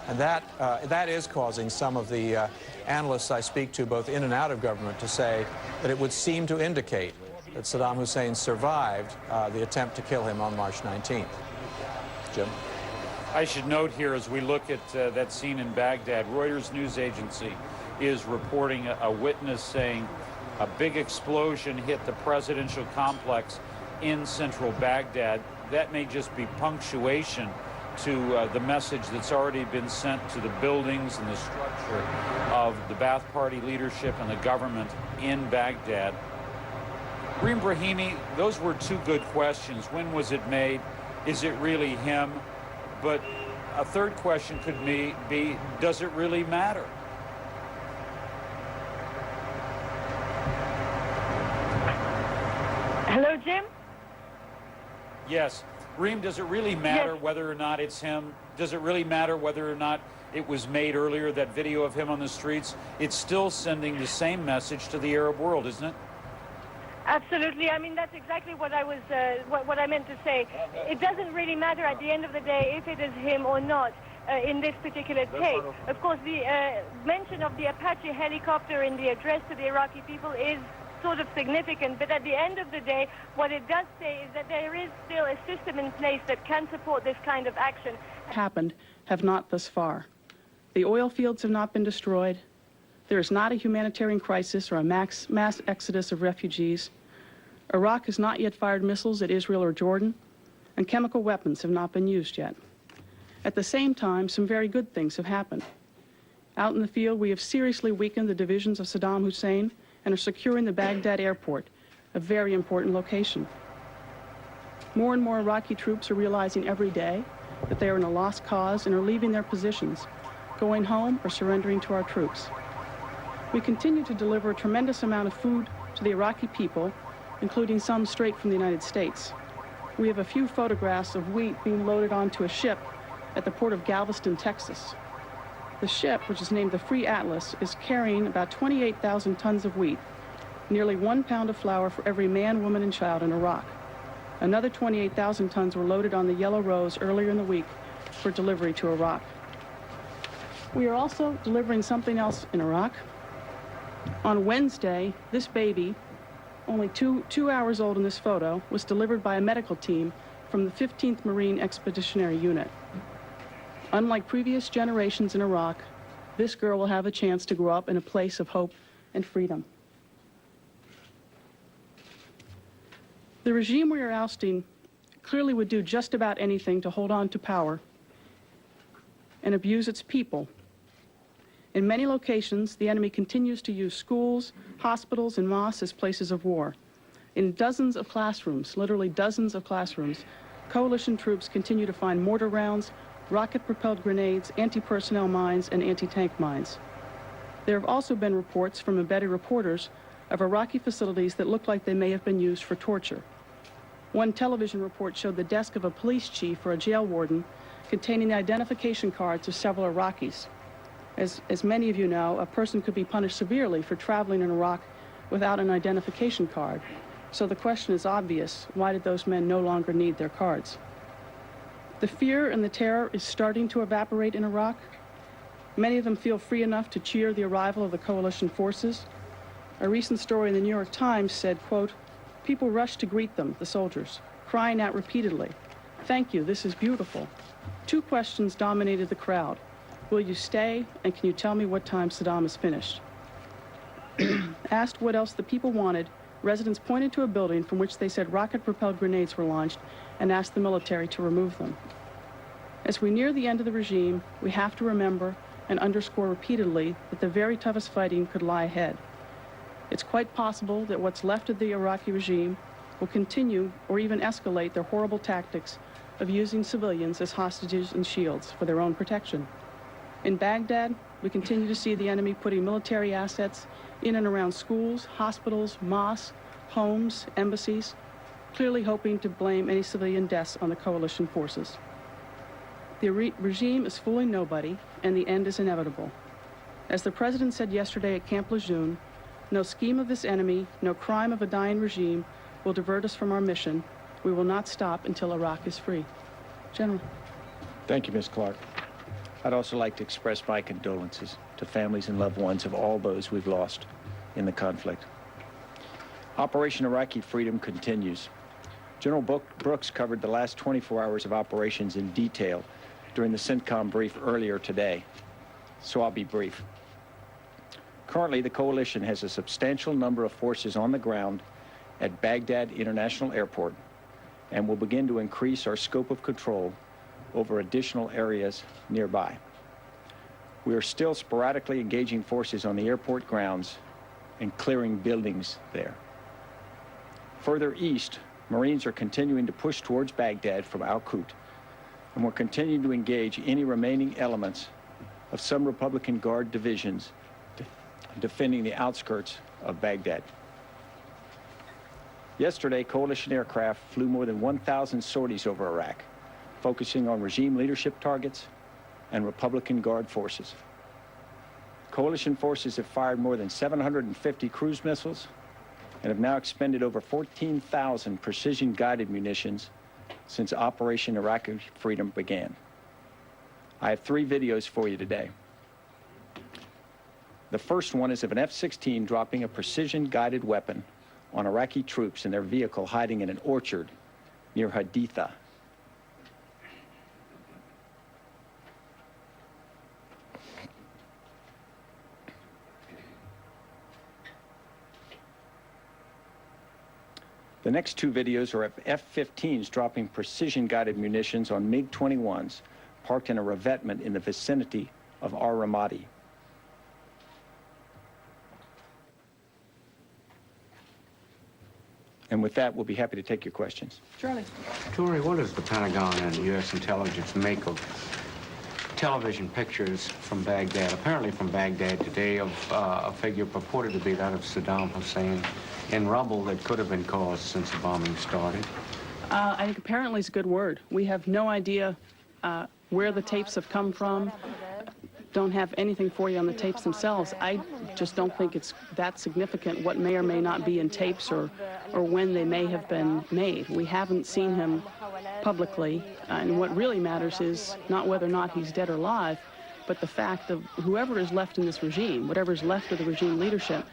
And that is causing some of the analysts I speak to, both in and out of government, to say that it would seem to indicate that Saddam Hussein survived the attempt to kill him on March 19th. Jim? I should note here, as we look at that scene in Baghdad, Reuters news agency is reporting a witness saying a big explosion hit the presidential complex in central Baghdad. That may just be punctuation to the message that's already been sent to the buildings and the structure of the Ba'ath Party leadership and the government in Baghdad. Reem Brahimi, those were two good questions. When was it made? Is it really him? But a third question could be, does it really matter? Hello, Jim? Yes. Reem, does it really matter whether or not it's him? Does it really matter whether or not it was made earlier, that video of him on the streets? It's still sending the same message to the Arab world, isn't it? Absolutely. I mean, that's exactly what I was, what I meant to say. It doesn't really matter at the end of the day if it is him or not in this particular tape. Of course, the mention of the Apache helicopter in the address to the Iraqi people is sort of significant, but at the end of the day, what it does say is that there is still a system in place that can support this kind of action. Happened have not thus far. The oil fields have not been destroyed. There is not a humanitarian crisis or a mass exodus of refugees. Iraq has not yet fired missiles at Israel or Jordan, and chemical weapons have not been used yet. At the same time, some very good things have happened. Out in the field, we have seriously weakened the divisions of Saddam Hussein and are securing the Baghdad airport, a very important location. More and more Iraqi troops are realizing every day that they are in a lost cause and are leaving their positions, going home or surrendering to our troops. We continue to deliver a tremendous amount of food to the Iraqi people, including some straight from the United States. We have a few photographs of wheat being loaded onto a ship at the port of Galveston, Texas. The ship, which is named the Free Atlas, is carrying about 28,000 tons of wheat, nearly 1 pound of flour for every man, woman, and child in Iraq. Another 28,000 tons were loaded on the Yellow Rose earlier in the week for delivery to Iraq. We are also delivering something else in Iraq. On Wednesday, this baby, only two hours old in this photo, was delivered by a medical team from the 15th Marine Expeditionary Unit. Unlike previous generations in Iraq, this girl will have a chance to grow up in a place of hope and freedom. The regime we are ousting clearly would do just about anything to hold on to power and abuse its people. In many locations, the enemy continues to use schools, hospitals, and mosques as places of war. In dozens of classrooms, literally dozens of classrooms, coalition troops continue to find mortar rounds, rocket-propelled grenades, anti-personnel mines, and anti-tank mines. There have also been reports from embedded reporters of Iraqi facilities that look like they may have been used for torture. One television report showed the desk of a police chief or a jail warden containing the identification cards of several Iraqis. As many of you know, a person could be punished severely for traveling in Iraq without an identification card. So the question is obvious: why did those men no longer need their cards? The fear and the terror is starting to evaporate in Iraq. Many of them feel free enough to cheer the arrival of the coalition forces. A recent story in the New York Times said, quote, "People rushed to greet them, the soldiers, crying out repeatedly, 'Thank you, this is beautiful.' 2 questions dominated the crowd. Will you stay, and can you tell me what time Saddam is finished?" Asked what else the people wanted, residents pointed to a building from which they said rocket-propelled grenades were launched and asked the military to remove them. As we near the end of the regime, we have to remember and underscore repeatedly that the very toughest fighting could lie ahead. It's quite possible that what's left of the Iraqi regime will continue or even escalate their horrible tactics of using civilians as hostages and shields for their own protection. In Baghdad, we continue to see the enemy putting military assets in and around schools, hospitals, mosques, homes, embassies, clearly hoping to blame any civilian deaths on the coalition forces. The regime is fooling nobody, and the end is inevitable. As the president said yesterday at Camp Lejeune, no scheme of this enemy, no crime of a dying regime will divert us from our mission. We will not stop until Iraq is free. General. Thank you, Ms. Clark. I'd also like to express my condolences to families and loved ones of all those we've lost in the conflict. Operation Iraqi Freedom continues. General Brooks covered the last 24 hours of operations in detail during the CENTCOM brief earlier today, so I'll be brief. Currently, the coalition has a substantial number of forces on the ground at Baghdad International Airport and will begin to increase our scope of control over additional areas nearby. We are still sporadically engaging forces on the airport grounds and clearing buildings there. Further east, Marines are continuing to push towards Baghdad from Al-Qut, and we're continuing to engage any remaining elements of some Republican Guard divisions defending the outskirts of Baghdad. Yesterday, coalition aircraft flew more than 1,000 sorties over Iraq, focusing on regime leadership targets and Republican Guard forces. Coalition forces have fired more than 750 cruise missiles and have now expended over 14,000 precision-guided munitions since Operation Iraqi Freedom began. I have 3 videos for you today. The first one is of an F-16 dropping a precision-guided weapon on Iraqi troops in their vehicle hiding in an orchard near Haditha. The next 2 videos are of F-15s dropping precision-guided munitions on MiG-21s parked in a revetment in the vicinity of Ar-Ramadi. And with that, we'll be happy to take your questions. Charlie. Tori, what does the Pentagon and U.S. intelligence make of television pictures from Baghdad, apparently from Baghdad today, of a figure purported to be that of Saddam Hussein in rubble that could have been caused since the bombing started? I think apparently is a good word. We have no idea where the tapes have come from. Don't have anything for you on the tapes themselves. I just don't think it's that significant what may or may not be in tapes or when they may have been made. We haven't seen him publicly, and what really matters is not whether or not he's dead or alive, but the fact of whoever is left in this regime, whatever is left of the regime leadership,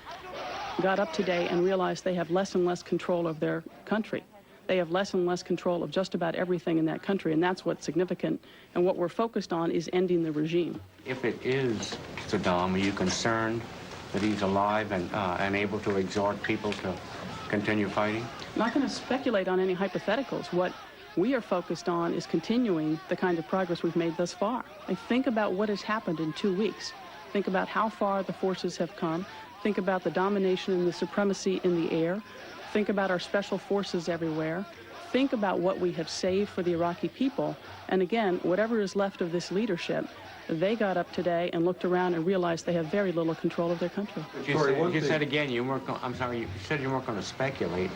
got up today and realized they have less and less control of their country. They have less and less control of just about everything in that country, and that's what's significant. And what we're focused on is ending the regime. If it is Saddam, are you concerned that he's alive and able to exhort people to continue fighting? I'm not going to speculate on any hypotheticals. What we are focused on is continuing the kind of progress we've made thus far. Think about what has happened in 2 weeks. Think about how far the forces have come. Think about the domination and the supremacy in the air. Think about our special forces everywhere. Think about what we have saved for the Iraqi people. And again, whatever is left of this leadership, they got up today and looked around and realized they have very little control of their country. You said again you weren't going, I'm sorry, you said you weren't going to speculate.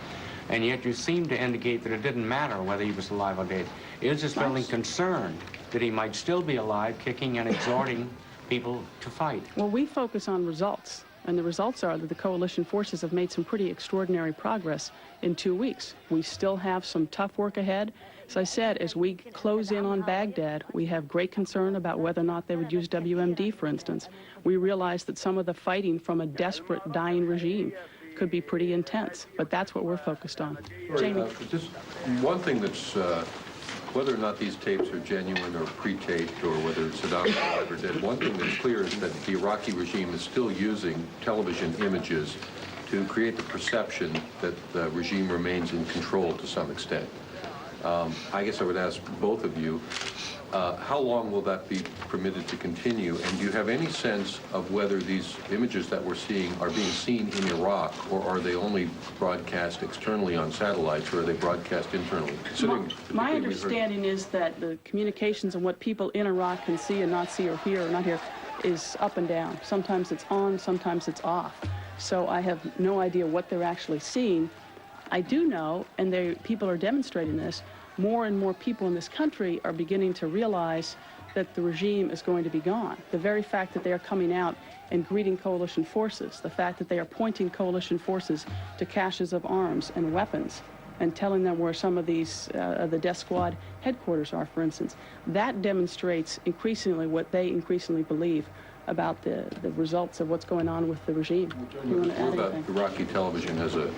And yet you seem to indicate that it didn't matter whether he was alive or dead. Is this building concerned that he might still be alive, kicking and exhorting people to fight? Well, we focus on results. And the results are that the coalition forces have made some pretty extraordinary progress in 2 weeks. We still have some tough work ahead. As I said, as we close in on Baghdad, we have great concern about whether or not they would use WMD, for instance. We realize that some of the fighting from a desperate, dying regime could be pretty intense, but that's what we're focused on. Jamie? Just one thing that's, whether or not these tapes are genuine or pre-taped or whether Saddam is alive or dead, one thing that's clear is that the Iraqi regime is still using television images to create the perception that the regime remains in control to some extent. I guess I would ask both of you, how long will that be permitted to continue? And do you have any sense of whether these images that we're seeing are being seen in Iraq, or are they only broadcast externally on satellites, or are they broadcast internally? My understanding is that the communications and what people in Iraq can see and not see or hear or not hear is up and down. Sometimes it's on, sometimes it's off. So I have no idea what they're actually seeing. I do know, and people are demonstrating this, more and more people in this country are beginning to realize that the regime is going to be gone. The very fact that they are coming out and greeting coalition forces, the fact that they are pointing coalition forces to caches of arms and weapons and telling them where some of these, the death squad headquarters are, for instance, that demonstrates increasingly what they increasingly believe about the results of what's going on with the regime. You want to add What about anything? Iraqi television as a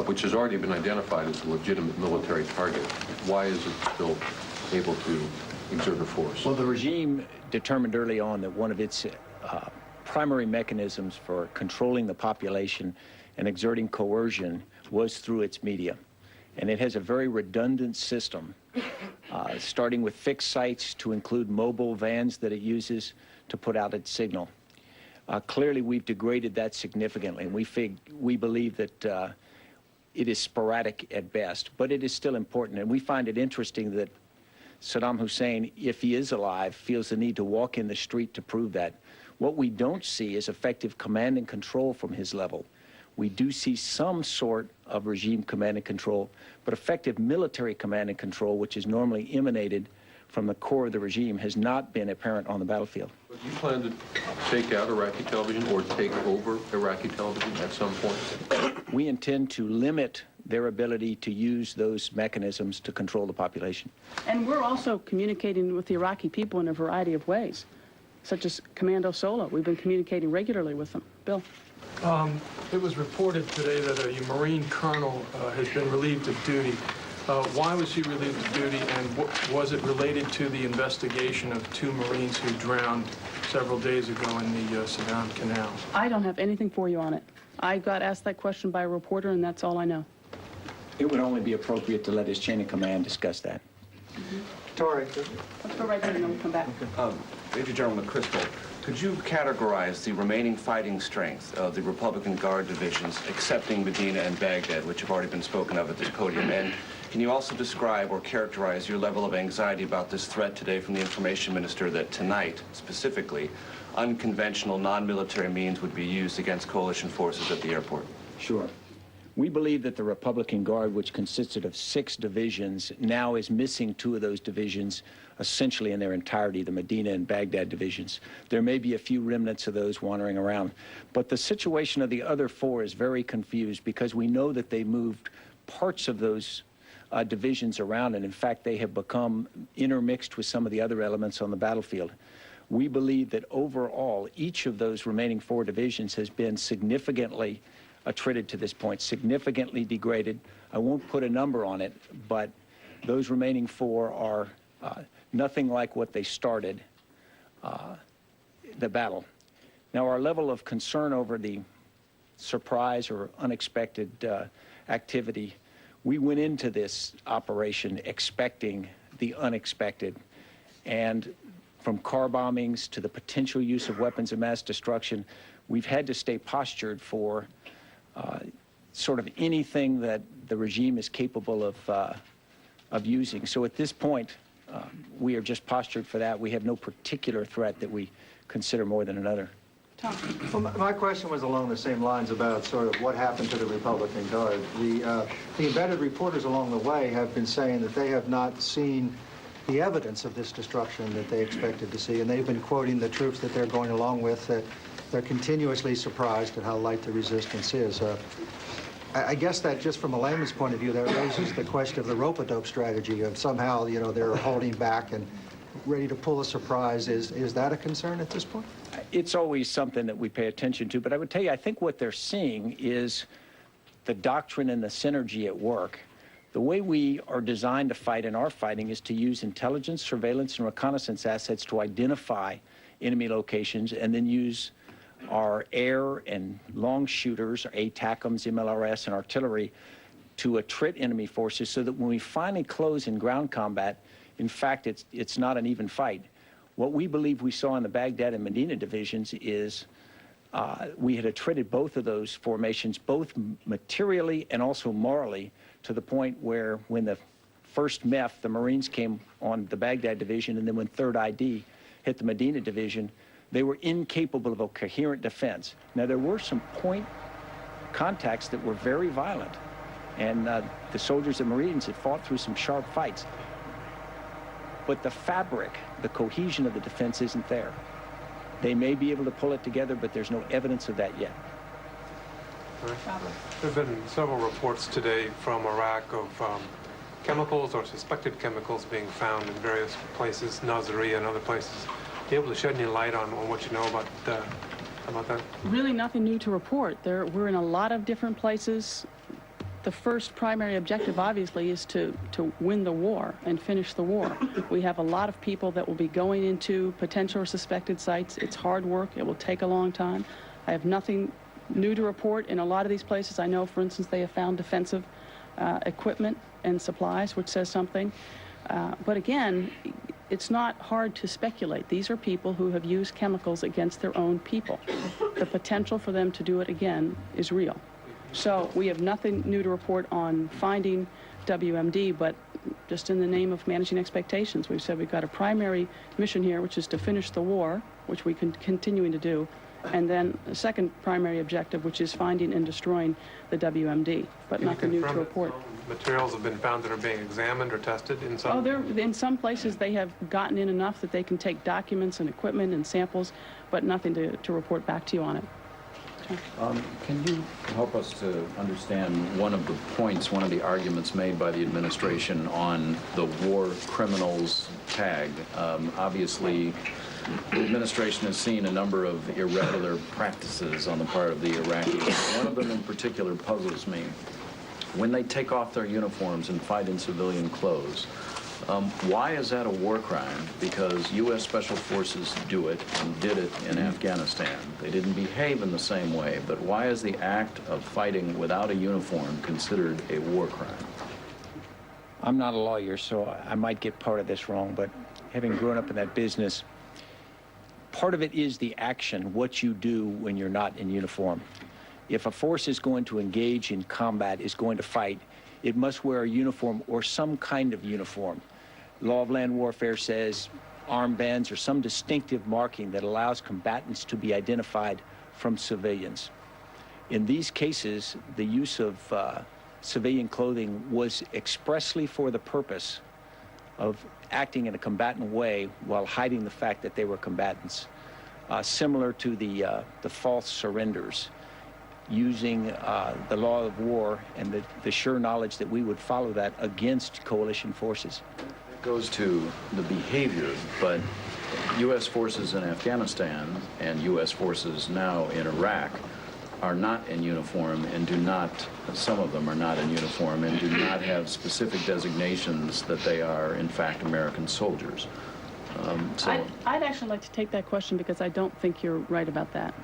which has already been identified as a legitimate military target? Why is it still able to exert a force? Well, the regime determined early on that one of its primary mechanisms for controlling the population and exerting coercion was through its media. And it has a very redundant system, starting with fixed sites to include mobile vans that it uses to put out its signal. Clearly, we've degraded that significantly, and we believe that it is sporadic at best, but it is still important. And we find it interesting that Saddam Hussein, if he is alive, feels the need to walk in the street to prove that. What we don't see is effective command and control from his level. We do see some sort of regime command and control, but effective military command and control, which is normally emanated from the core of the regime, has not been apparent on the battlefield. Do you plan to take out Iraqi television or take over Iraqi television at some point? We intend to limit their ability to use those mechanisms to control the population. And we're also communicating with the Iraqi people in a variety of ways, such as Commando Sola. We've been communicating regularly with them. Bill? It was reported today that a Marine colonel has been relieved of duty. Why was he relieved of duty, and was it related to the investigation of 2 Marines who drowned several days ago in the Saddam Canal? I don't have anything for you on it. I got asked that question by a reporter, and that's all I know. It would only be appropriate to let his chain of command discuss that. Tori. Let's go right there and then we'll come back. Major General McChrystal, could you categorize the remaining fighting strength of the Republican Guard divisions, excepting Medina and Baghdad, which have already been spoken of at this podium? And can you also describe or characterize your level of anxiety about this threat today from the Information Minister that tonight, specifically, unconventional, non-military means would be used against coalition forces at the airport? Sure. We believe that the Republican Guard, which consisted of 6 divisions, now is missing 2 of those divisions, essentially in their entirety, the Medina and Baghdad divisions. There may be a few remnants of those wandering around. But the situation of the other 4 is very confused because we know that they moved parts of those divisions around, and in fact, they have become intermixed with some of the other elements on the battlefield. We believe that overall, each of those remaining 4 divisions has been significantly attrited to this point, significantly degraded. I won't put a number on it, but those remaining 4 are nothing like what they started the battle. Now, our level of concern over the surprise or unexpected activity, we went into this operation expecting the unexpected, and from car bombings to the potential use of weapons of mass destruction, we've had to stay postured for sort of anything that the regime is capable of using. So at this point, we are just postured for that. We have no particular threat that we consider more than another. Tom. Well, my question was along the same lines about sort of what happened to the Republican Guard. The embedded reporters along the way have been saying that they have not seen the evidence of this destruction that they expected to see, and they've been quoting the troops that they're going along with, that they're continuously surprised at how light the resistance is. I guess that just from a layman's point of view, that raises the question of the rope-a-dope strategy of somehow, you know, they're holding back and ready to pull a surprise. Is that a concern at this point? It's always something that we pay attention to, but I would tell you, I think what they're seeing is the doctrine and the synergy at work. The way we are designed to fight in our fighting is to use intelligence, surveillance, and reconnaissance assets to identify enemy locations and then use our air and long shooters, ATACMs, MLRS, and artillery to attrit enemy forces so that when we finally close in ground combat, in fact, it's not an even fight. What we believe we saw in the Baghdad and Medina divisions is we had attrited both of those formations, both materially and also morally, to the point where when the first MEF, the Marines, came on the Baghdad division, and then when 3rd ID hit the Medina division, they were incapable of a coherent defense. Now, there were some point contacts that were very violent, and the soldiers and Marines had fought through some sharp fights. But the fabric, the cohesion of the defense isn't there. They may be able to pull it together, but there's no evidence of that yet. There have been several reports today from Iraq of chemicals or suspected chemicals being found in various places, Nasiriyah and other places. Are you able to shed any light on what you know about that? Really nothing new to report. We're in a lot of different places. The first primary objective, obviously, is to win the war and finish the war. We have a lot of people that will be going into potential or suspected sites. It's hard work. It will take a long time. I have nothing new to report. In a lot of these places, I know, for instance, they have found defensive equipment and supplies, which says something. But again, it's not hard to speculate. These are people who have used chemicals against their own people. The potential for them to do it again is real. So we have nothing new to report on finding WMD, but just in the name of managing expectations, we've said we've got a primary mission here, which is to finish the war, which we can continuing to do, and then a second primary objective, which is finding and destroying the WMD, but nothing new to report. Materials have been found that are being examined or tested in some? In some places they have gotten in enough that they can take documents and equipment and samples, but nothing to report back to you on it. Can you help us to understand one of the points, one of the arguments made by the administration on the war criminals tag? Obviously, the administration has seen a number of irregular practices on the part of the Iraqis. One of them in particular puzzles me. When they take off their uniforms and fight in civilian clothes, why is that a war crime? Because U.S. Special Forces do it and did it in Afghanistan. They didn't behave in the same way, but why is the act of fighting without a uniform considered a war crime? I'm not a lawyer, so I might get part of this wrong, but having grown up in that business, part of it is the action, what you do when you're not in uniform. If a force is going to engage in combat, is going to fight, it must wear a uniform or some kind of uniform. Law of land warfare says armbands or some distinctive marking that allows combatants to be identified from civilians. In these cases, the use of civilian clothing was expressly for the purpose of acting in a combatant way while hiding the fact that they were combatants, similar to the false surrenders, using the law of war and the sure knowledge that we would follow that against coalition forces. It goes to the behavior, but U.S. forces in Afghanistan and U.S. forces now in Iraq are not in uniform and do not, some of them are not in uniform and do not have specific designations that they are, in fact, American soldiers. I'd actually like to take that question because I don't think you're right about that.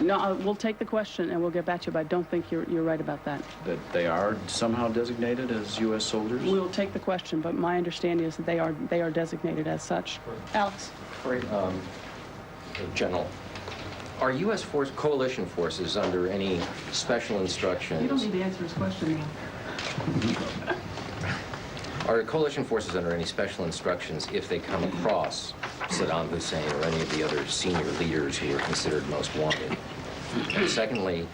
No, we'll take the question and we'll get back to you, but I don't think you're right about that. That they are somehow designated as U.S. soldiers? We'll take the question, but my understanding is that they are designated as such. Alex. Great, General. Are U.S. coalition forces under any special instructions? You don't need to answer his question now. Are coalition forces under any special instructions if they come across Saddam Hussein or any of the other senior leaders who were considered most wanted? And secondly,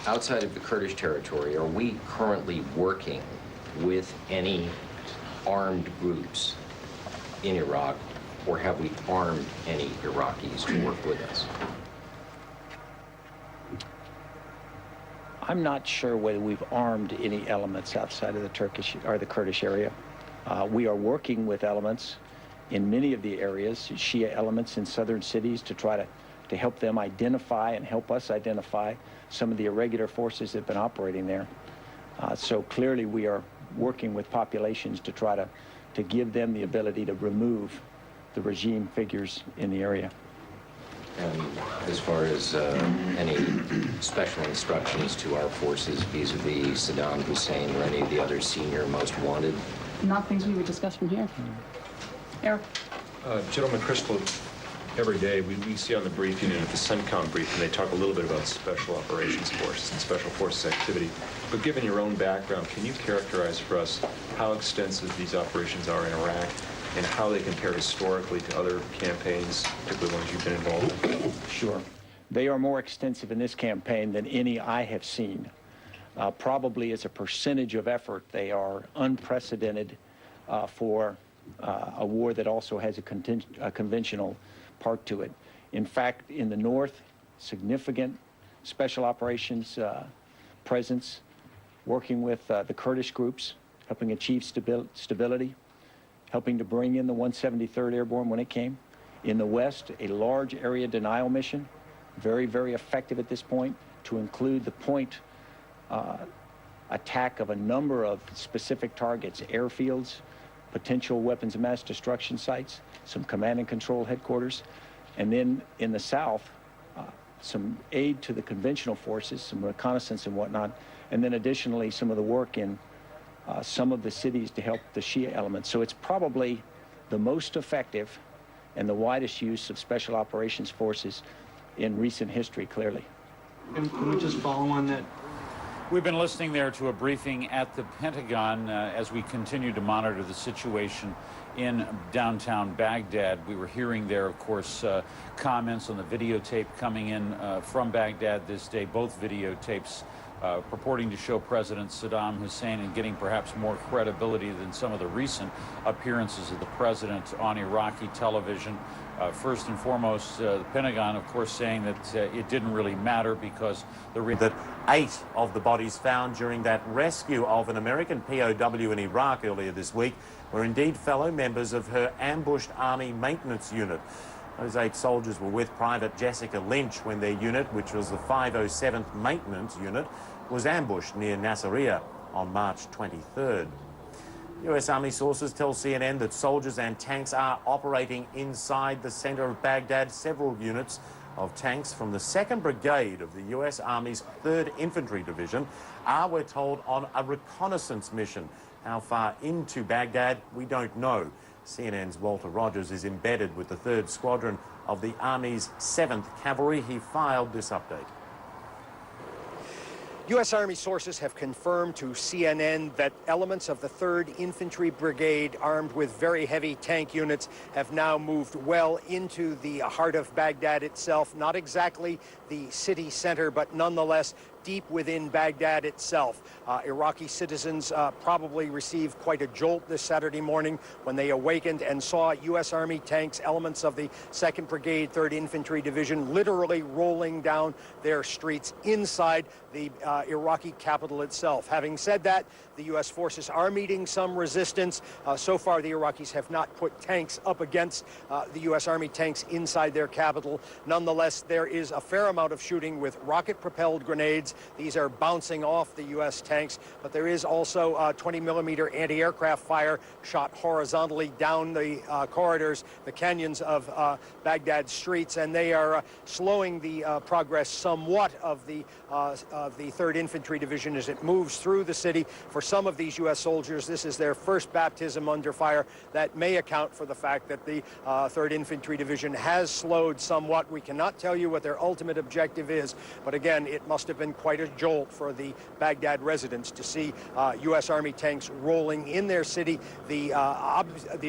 outside of the Kurdish territory, are we currently working with any armed groups in Iraq, or have we armed any Iraqis to work with us? I'm not sure whether we've armed any elements outside of the Turkish or the Kurdish area. We are working with elements in many of the areas, Shia elements in southern cities, to try to help them identify and help us identify some of the irregular forces that have been operating there. So clearly we are working with populations to try to give them the ability to remove the regime figures in the area. And as far as any special instructions to our forces vis-a-vis Saddam Hussein or any of the other senior most wanted? Not things we would discuss from here. Eric? General McChrystal, every day we see on the briefing and at the CENTCOM briefing, they talk a little bit about Special Operations Forces and Special Forces activity. But given your own background, can you characterize for us how extensive these operations are in Iraq and how they compare historically to other campaigns, particularly ones you've been involved in? Sure. They are more extensive in this campaign than any I have seen. Probably as a percentage of effort, they are unprecedented for a war that also has a conventional part to it. In fact, in the north, significant special operations presence, working with the Kurdish groups, helping achieve stability, helping to bring in the 173rd Airborne when it came. In the west, a large area denial mission, very, very effective at this point, to include the point attack of a number of specific targets, airfields, potential weapons of mass destruction sites, some command and control headquarters, and then in the south, some aid to the conventional forces, some reconnaissance and whatnot, and then additionally some of the work in some of the cities to help the Shia elements. So it's probably the most effective and the widest use of special operations forces in recent history, clearly. Can we just follow on that? We've been listening there to a briefing at the Pentagon as we continue to monitor the situation in downtown Baghdad. We were hearing there, of course, comments on the videotape coming in from Baghdad this day, both videotapes purporting to show President Saddam Hussein and getting perhaps more credibility than some of the recent appearances of the president on Iraqi television. First and foremost, the Pentagon, of course, saying that it didn't really matter because that 8 of the bodies found during that rescue of an American POW in Iraq earlier this week were indeed fellow members of her ambushed Army maintenance unit. Those 8 soldiers were with Private Jessica Lynch when their unit, which was the 507th Maintenance Unit, was ambushed near Nasiriyah on March 23rd. US Army sources tell CNN that soldiers and tanks are operating inside the center of Baghdad. Several units of tanks from the 2nd Brigade of the US Army's 3rd Infantry Division are, we're told, on a reconnaissance mission. How far into Baghdad, we don't know. CNN's Walter Rogers is embedded with the 3rd Squadron of the Army's 7th Cavalry. He filed this update. U.S. Army sources have confirmed to CNN that elements of the 3rd Infantry Brigade, armed with very heavy tank units, have now moved well into the heart of Baghdad itself. Not exactly the city center, but nonetheless deep within Baghdad itself. Iraqi citizens probably received quite a jolt this Saturday morning when they awakened and saw U.S. Army tanks, elements of the 2nd Brigade, 3rd Infantry Division, literally rolling down their streets inside the Iraqi capital itself. Having said that, the U.S. forces are meeting some resistance. So far, the Iraqis have not put tanks up against the U.S. Army tanks inside their capital. Nonetheless, there is a fair amount of shooting with rocket-propelled grenades. These are bouncing off the U.S. tanks, but there is also 20-millimeter anti-aircraft fire shot horizontally down the corridors, the canyons of Baghdad streets, and they are slowing the progress somewhat of the 3rd Infantry Division as it moves through the city. For some of these U.S. soldiers, this is their first baptism under fire. That may account for the fact that the 3rd Infantry Division has slowed somewhat. We cannot tell you what their ultimate objective is, but again, it must have been quite a jolt for the Baghdad residents to see U.S. Army tanks rolling in their city. The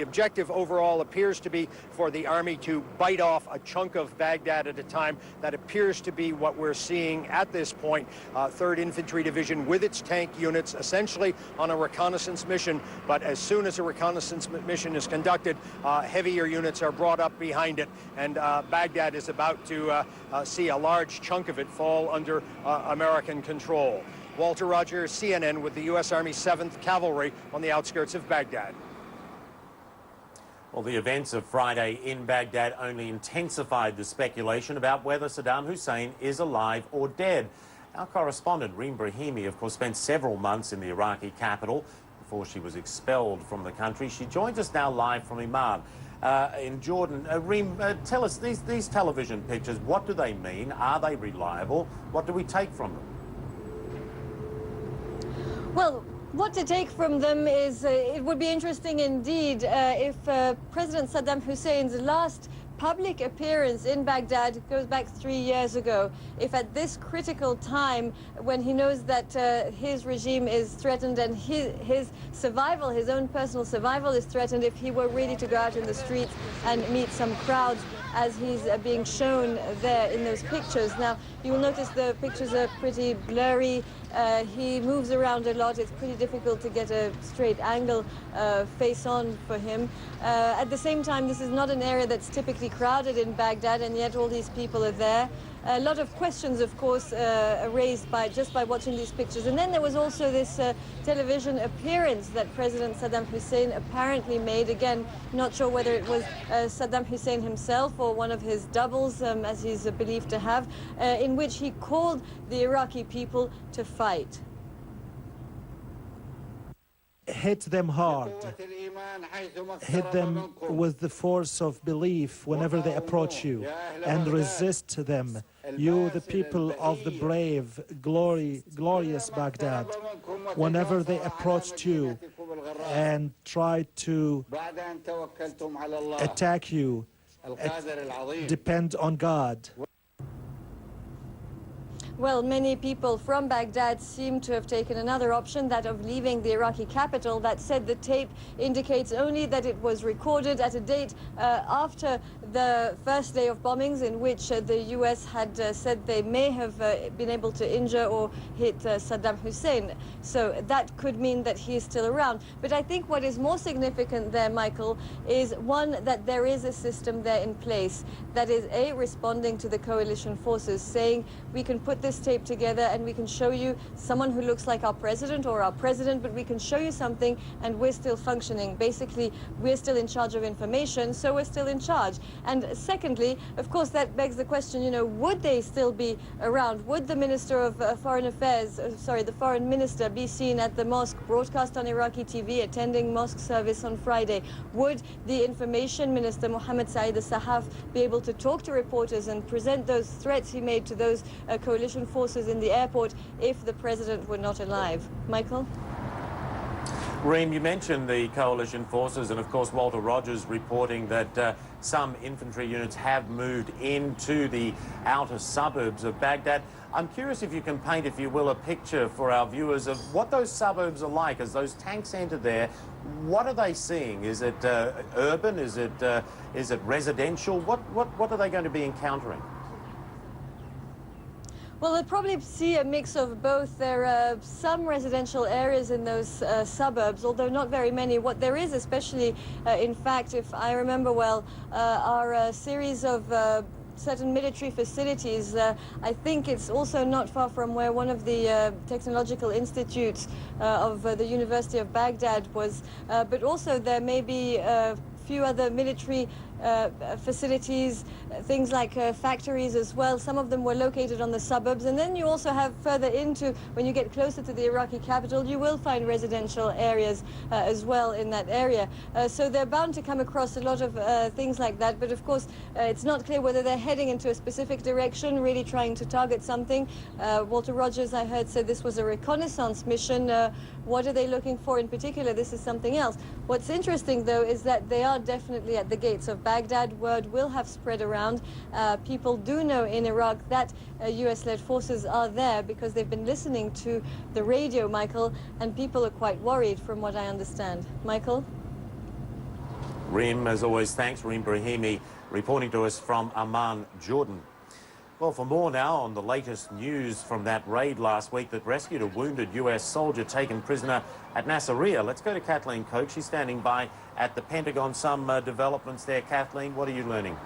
objective overall appears to be for the Army to bite off a chunk of Baghdad at a time. That appears to be what we're seeing at this point. 3rd Infantry Division with its tank units essentially on a reconnaissance mission, but as soon as a reconnaissance mission is conducted, heavier units are brought up behind it, and Baghdad is about to see a large chunk of it fall under American control. Walter Rogers, CNN, with the U.S. Army 7th Cavalry on the outskirts of Baghdad. Well, the events of Friday in Baghdad only intensified the speculation about whether Saddam Hussein is alive or dead. Our correspondent, Reem Brahimi, of course, spent several months in the Iraqi capital before she was expelled from the country. She joins us now live from Amman in Jordan. Reem, tell us, these television pictures, what do they mean? Are they reliable? What do we take from them? Well, what to take from them is, it would be interesting indeed if President Saddam Hussein's last public appearance in Baghdad goes back 3 years ago. If at this critical time, when he knows that his regime is threatened and his survival, his own personal survival is threatened, if he were really to go out in the streets and meet some crowds as he's being shown there in those pictures. Now, you will notice the pictures are pretty blurry. He moves around a lot. It's pretty difficult to get a straight angle face on for him. At the same time, this is not an area that's typically crowded in Baghdad, and yet all these people are there. A lot of questions, of course, raised just by watching these pictures. And then there was also this television appearance that President Saddam Hussein apparently made. Again, not sure whether it was Saddam Hussein himself or one of his doubles, as he's believed to have, in which he called the Iraqi people to fight. Hit them hard. Hit them with the force of belief whenever they approach you, and resist them. You, the people of the brave, glorious Baghdad, whenever they approached you and tried to attack you, depend on God. Well, many people from Baghdad seem to have taken another option, that of leaving the Iraqi capital. That said, the tape indicates only that it was recorded at a date after the first day of bombings, in which the U.S. had said they may have been able to injure or hit Saddam Hussein. So that could mean that he is still around. But I think what is more significant there, Michael, is one, that there is a system there in place that is, A, responding to the coalition forces, saying we can put this tape together and we can show you someone who looks like our president or our president, but we can show you something and we're still functioning. Basically, we're still in charge of information, so we're still in charge. And secondly, of course, that begs the question, you know, would they still be around? Would the Minister of Foreign Affairs, the Foreign Minister, be seen at the mosque, broadcast on Iraqi TV, attending mosque service on Friday? Would the Information Minister, Mohammed Saeed al-Sahaf, be able to talk to reporters and present those threats he made to those coalition forces in the airport if the president were not alive? Michael? Reem, you mentioned the coalition forces, and of course Walter Rogers reporting that some infantry units have moved into the outer suburbs of Baghdad. I'm curious if you can paint, if you will, a picture for our viewers of what those suburbs are like as those tanks enter there. What are they seeing? Is it urban? Is it residential? What are they going to be encountering? Well, they'll probably see a mix of both. There are some residential areas in those suburbs, although not very many. What there is, especially, in fact, if I remember well, are a series of certain military facilities. I think it's also not far from where one of the technological institutes of the University of Baghdad was, but also there may be a few other military facilities, things like factories as well. Some of them were located on the suburbs. And then you also have further into, when you get closer to the Iraqi capital, you will find residential areas as well in that area. So they're bound to come across a lot of things like that. But of course, it's not clear whether they're heading into a specific direction, really trying to target something. Walter Rogers, I heard, said this was a reconnaissance mission. What are they looking for in particular? This is something else. What's interesting, though, is that they are definitely at the gates of Baghdad. Baghdad, word will have spread around. People do know in Iraq that US-led forces are there because they've been listening to the radio, Michael, and people are quite worried from what I understand. Michael? Reem, as always, thanks. Reem Brahimi reporting to us from Amman, Jordan. Well, for more now on the latest news from that raid last week that rescued a wounded US soldier taken prisoner at Nasiriyah, let's go to Kathleen Koch. She's standing by at the Pentagon. Some developments there. Kathleen, what are you learning?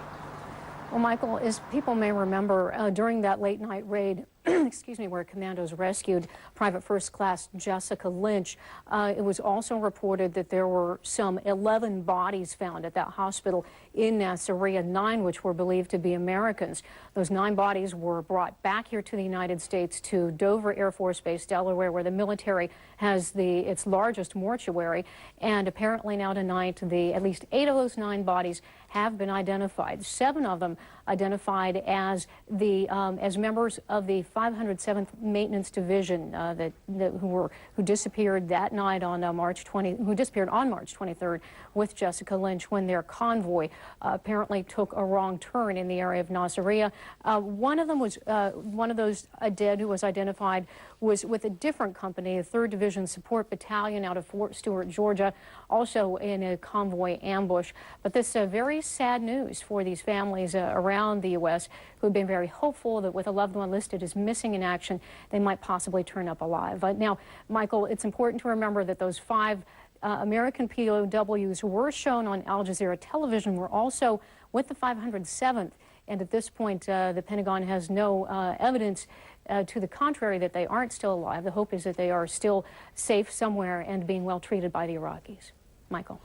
Well, Michael, as people may remember, during that late-night raid, excuse me, where commandos rescued Private First Class Jessica Lynch, it was also reported that there were some 11 bodies found at that hospital in Nasiriyah, 9 which were believed to be Americans. Those 9 bodies were brought back here to the United States to Dover Air Force Base, Delaware, where the military has its largest mortuary. And apparently now tonight, at least 8 of those 9 bodies have been identified. 7 of them identified as members of the 507th Maintenance Division who disappeared that night on March 23rd with Jessica Lynch when their convoy apparently took a wrong turn in the area of Nasiriyah. One of those dead who was identified was with a different company, a 3rd Division Support Battalion out of Fort Stewart, Georgia, also in a convoy ambush. But this very sad news for these families around the U.S. who have been very hopeful that with a loved one listed as missing in action, they might possibly turn up alive. Now, Michael, it's important to remember that those 5 American POWs were shown on Al Jazeera television, were also with the 507th, and at this point the Pentagon has no evidence to the contrary that they aren't still alive. The hope is that they are still safe somewhere and being well treated by the Iraqis. Michael.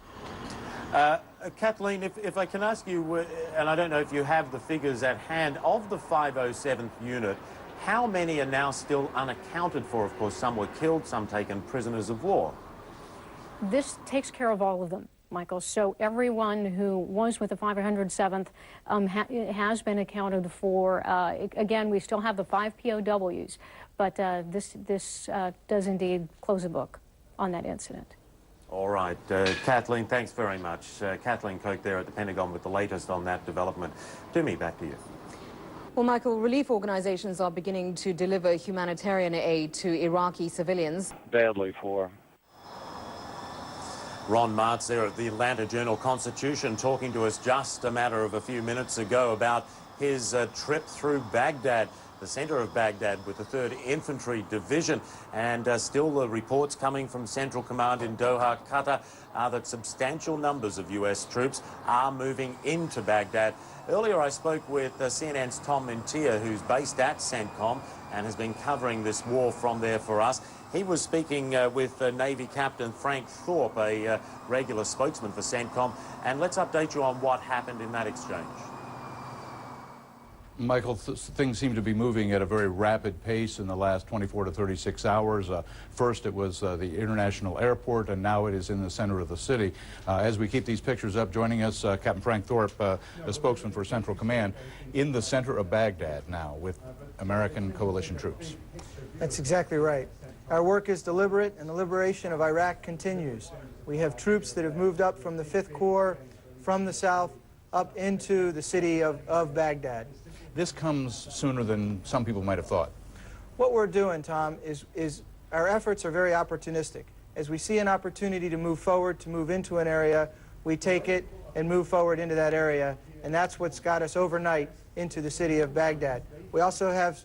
Kathleen, if I can ask you, and I don't know if you have the figures at hand, of the 507th unit, how many are now still unaccounted for? Of course, some were killed, some taken prisoners of war. This takes care of all of them, Michael. So everyone who was with the 507th has been accounted for. Again, we still have the 5 POWs, but this does indeed close a book on that incident. All right. Kathleen, thanks very much. Kathleen Koch there at the Pentagon with the latest on that development. Toomey, back to you. Well, Michael, relief organizations are beginning to deliver humanitarian aid to Iraqi civilians. Badly for. Ron Martz there at the Atlanta Journal-Constitution talking to us just a matter of a few minutes ago about his trip through Baghdad, the center of Baghdad, with the 3rd Infantry Division. And still the reports coming from Central Command in Doha, Qatar, are that substantial numbers of US troops are moving into Baghdad. Earlier I spoke with CNN's Tom Mintier, who's based at CENTCOM and has been covering this war from there for us. He was speaking with Navy Captain Frank Thorpe, a regular spokesman for CENTCOM, and let's update you on what happened in that exchange. Michael, things seem to be moving at a very rapid pace in the last 24 to 36 hours. First it was the international airport, and now it is in the center of the city. As we keep these pictures up, joining us, Captain Frank Thorpe, a spokesman for Central Command, in the center of Baghdad now with American coalition troops. That's exactly right. Our work is deliberate, and the liberation of Iraq continues. We have troops that have moved up from the 5th Corps, from the south, up into the city of Baghdad. This comes sooner than some people might have thought. What we're doing, Tom, is our efforts are very opportunistic. As we see an opportunity to move forward, to move into an area, we take it and move forward into that area, and that's what's got us overnight into the city of Baghdad. We also have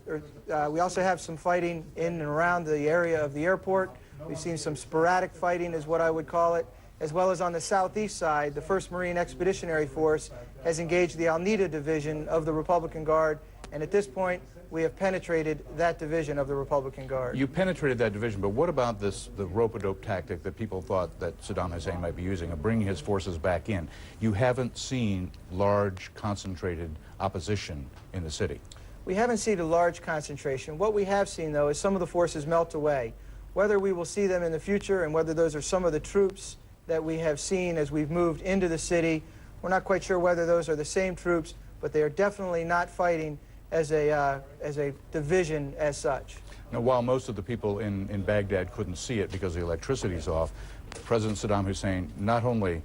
some fighting in and around the area of the airport. We've seen some sporadic fighting, is what I would call it, as well as on the southeast side. The 1st Marine Expeditionary Force has engaged the Al-Nida Division of the Republican Guard, and at this point we have penetrated that division of the Republican Guard. You penetrated that division, but what about the rope-a-dope tactic that people thought that Saddam Hussein might be using of bringing his forces back in? You haven't seen large, concentrated opposition in the city. We haven't seen a large concentration. What we have seen, though, is some of the forces melt away. Whether we will see them in the future and whether those are some of the troops that we have seen as we've moved into the city, we're not quite sure whether those are the same troops, but they are definitely not fighting as a division as such. Now, while most of the people in Baghdad couldn't see it because the electricity's off, President Saddam Hussein not only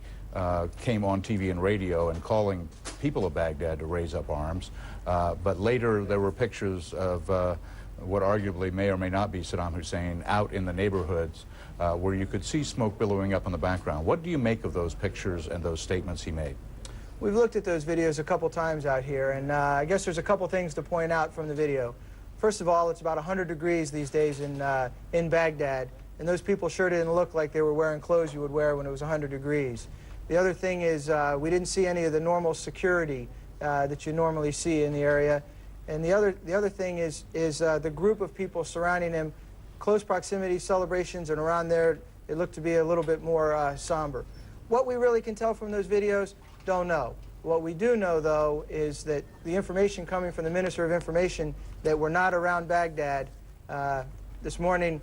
came on TV and radio and calling people of Baghdad to raise up arms. But later there were pictures of what arguably may or may not be Saddam Hussein out in the neighborhoods where you could see smoke billowing up in the background. What do you make of those pictures and those statements he made? We've looked at those videos a couple times out here, and I guess there's a couple things to point out from the video. First of all, it's about 100 degrees these days in Baghdad, and those people sure didn't look like they were wearing clothes you would wear when it was 100 degrees. The other thing is we didn't see any of the normal security that you normally see in the area. And the other thing is the group of people surrounding him, close proximity celebrations, and around there it looked to be a little bit more somber. What we really can tell from those videos, don't know. What we do know, though, is that the information coming from the Minister of Information that we're not around Baghdad, this morning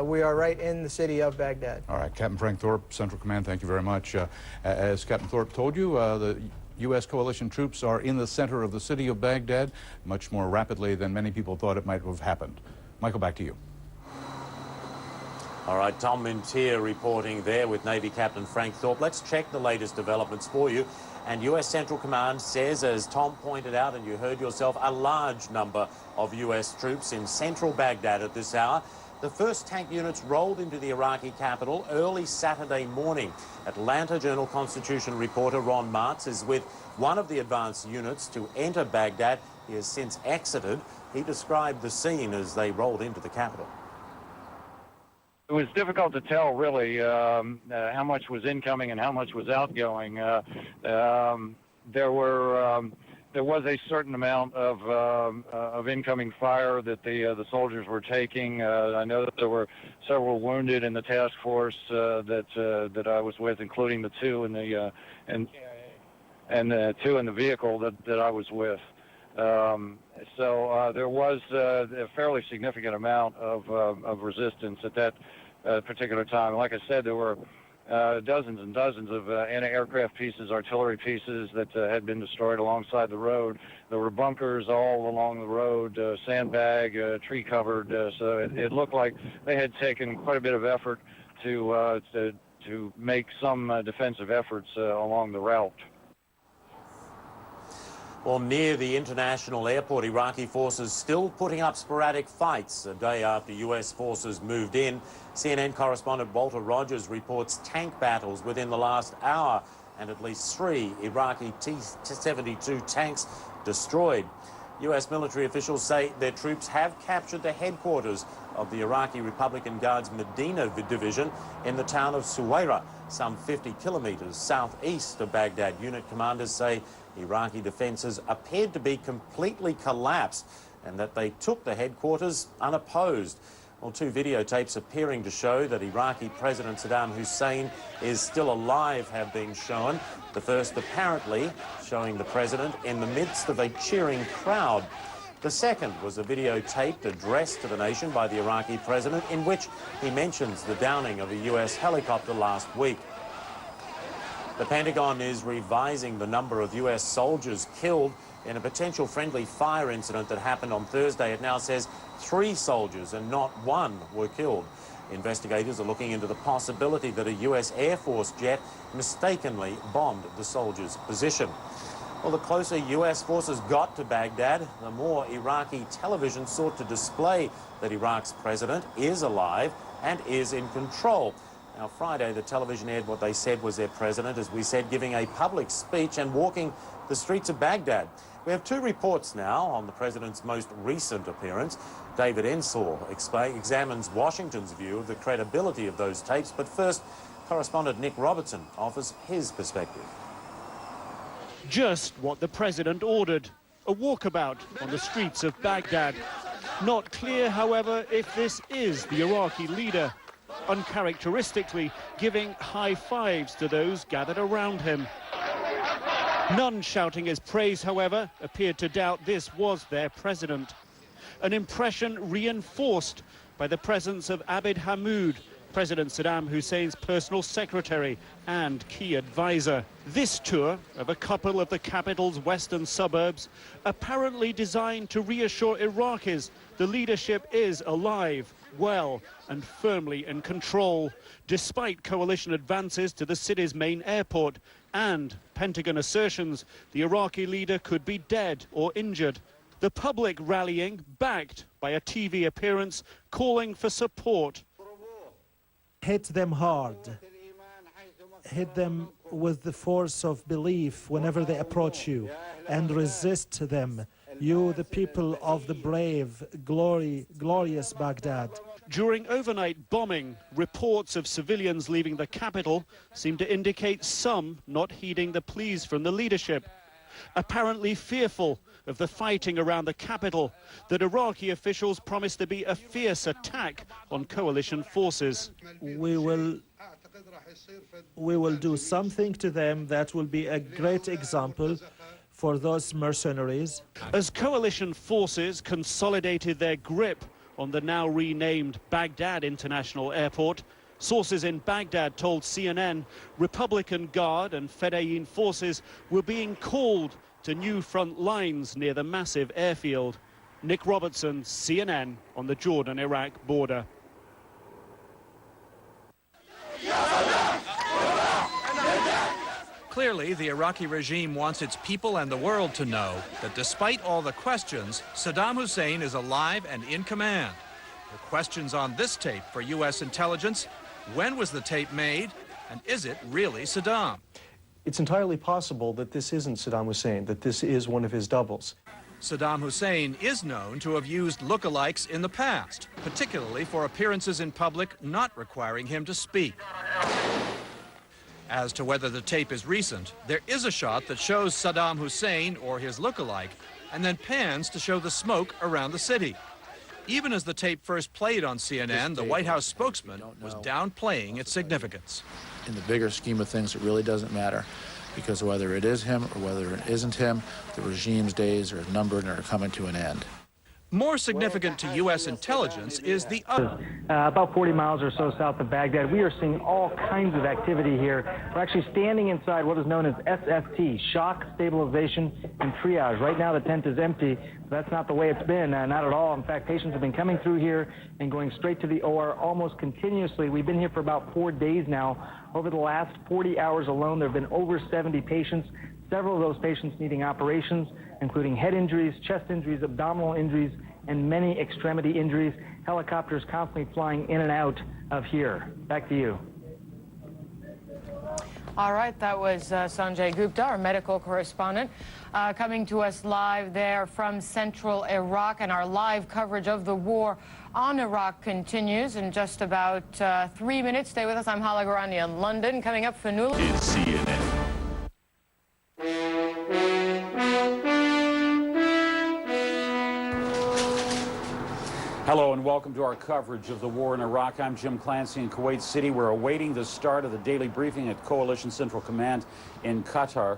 we are right in the city of Baghdad. All right, Captain Frank Thorpe, Central Command, thank you very much. As Captain Thorpe told you, the U.S. coalition troops are in the center of the city of Baghdad much more rapidly than many people thought it might have happened. Michael, back to you. All right, Tom Mintier reporting there with Navy Captain Frank Thorpe. Let's check the latest developments for you. And U.S. Central Command says, as Tom pointed out, and you heard yourself, a large number of U.S. troops in central Baghdad at this hour. The first tank units rolled into the Iraqi capital early Saturday morning. Atlanta Journal-Constitution reporter Ron Martz is with one of the advanced units to enter Baghdad. He has since exited. He described the scene as they rolled into the capital. It was difficult to tell, really, how much was incoming and how much was outgoing. There was a certain amount of incoming fire that the soldiers were taking. I know that there were several wounded in the task force that I was with, including the two in the two in the vehicle that I was with. So there was a fairly significant amount of resistance at that particular time. Like I said, there were dozens and dozens of anti-aircraft pieces, artillery pieces that had been destroyed alongside the road. There were bunkers all along the road, sandbag, tree-covered. So it looked like they had taken quite a bit of effort to make some defensive efforts along the route. Well, near the international airport, Iraqi forces still putting up sporadic fights a day after U.S. forces moved in. CNN correspondent Walter Rogers reports tank battles within the last hour and at least 3 Iraqi T-72 tanks destroyed. U.S. military officials say their troops have captured the headquarters of the Iraqi Republican Guard's Medina division in the town of Suwaira, some 50 kilometers southeast of Baghdad. Unit commanders say Iraqi defenses appeared to be completely collapsed and that they took the headquarters unopposed. Well, 2 videotapes appearing to show that Iraqi President Saddam Hussein is still alive have been shown. The first apparently showing the president in the midst of a cheering crowd. The second was a videotape addressed to the nation by the Iraqi president in which he mentions the downing of a U.S. helicopter last week. The Pentagon is revising the number of U.S. soldiers killed in a potential friendly fire incident that happened on Thursday. It now says 3 soldiers and not 1 were killed. Investigators are looking into the possibility that a U.S. Air Force jet mistakenly bombed the soldiers' position. Well, the closer U.S. forces got to Baghdad, the more Iraqi television sought to display that Iraq's president is alive and is in control. Now, Friday, the television aired what they said was their president, as we said, giving a public speech and walking the streets of Baghdad. We have 2 reports now on the president's most recent appearance. David Ensor examines Washington's view of the credibility of those tapes. But first, correspondent Nick Robertson offers his perspective. Just what the president ordered, a walkabout on the streets of Baghdad. Not clear, however, if this is the Iraqi leader, uncharacteristically giving high fives to those gathered around him. None shouting his praise, however, appeared to doubt this was their president. An impression reinforced by the presence of Abid Hammoud, President Saddam Hussein's personal secretary and key advisor. This tour of a couple of the capital's western suburbs, apparently designed to reassure Iraqis the leadership is alive well and firmly in control, despite coalition advances to the city's main airport and Pentagon assertions the Iraqi leader could be dead or injured. The public rallying, backed by a TV appearance calling for support. Hit them hard. Hit them with the force of belief whenever they approach you, and resist them. You, the people of the brave, glorious Baghdad. During overnight bombing, reports of civilians leaving the capital seem to indicate some not heeding the pleas from the leadership. Apparently fearful of the fighting around the capital, that Iraqi officials promised to be a fierce attack on coalition forces. We will do something to them that will be a great example for those mercenaries. As coalition forces consolidated their grip on the now renamed Baghdad International Airport, sources in Baghdad told CNN Republican Guard and Fedayeen forces were being called to new front lines near the massive airfield. Nick Robertson, CNN, on the Jordan-Iraq border. Clearly, the Iraqi regime wants its people and the world to know that despite all the questions, Saddam Hussein is alive and in command. The questions on this tape for U.S. intelligence: when was the tape made, and is it really Saddam? It's entirely possible that this isn't Saddam Hussein, that this is one of his doubles. Saddam Hussein is known to have used lookalikes in the past, particularly for appearances in public not requiring him to speak. As to whether the tape is recent, there is a shot that shows Saddam Hussein or his lookalike, and then pans to show the smoke around the city. Even as the tape first played on CNN, the White House spokesman was downplaying its significance. In the bigger scheme of things, it really doesn't matter, because whether it is him or whether it isn't him, the regime's days are numbered and are coming to an end. More significant to U.S. intelligence is the other. About 40 miles or so south of Baghdad, we are seeing all kinds of activity here. We're actually standing inside what is known as SST, Shock, Stabilization, and Triage. Right now the tent is empty. That's not the way it's been, not at all. In fact, patients have been coming through here and going straight to the OR almost continuously. We've been here for about 4 days now. Over the last 40 hours alone, there have been over 70 patients, several of those patients needing operations, including head injuries, chest injuries, abdominal injuries, and many extremity injuries. Helicopters constantly flying in and out of here. Back to you. All right, that was Sanjay Gupta, our medical correspondent, coming to us live there from central Iraq, and our live coverage of the war on Iraq continues in just about 3 minutes. Stay with us. I'm Hala Garani in London. Coming up, Fanula. It's CNN. Hello and welcome to our coverage of the war in Iraq. I'm Jim Clancy in Kuwait City. We're awaiting the start of the daily briefing at Coalition Central Command in Qatar.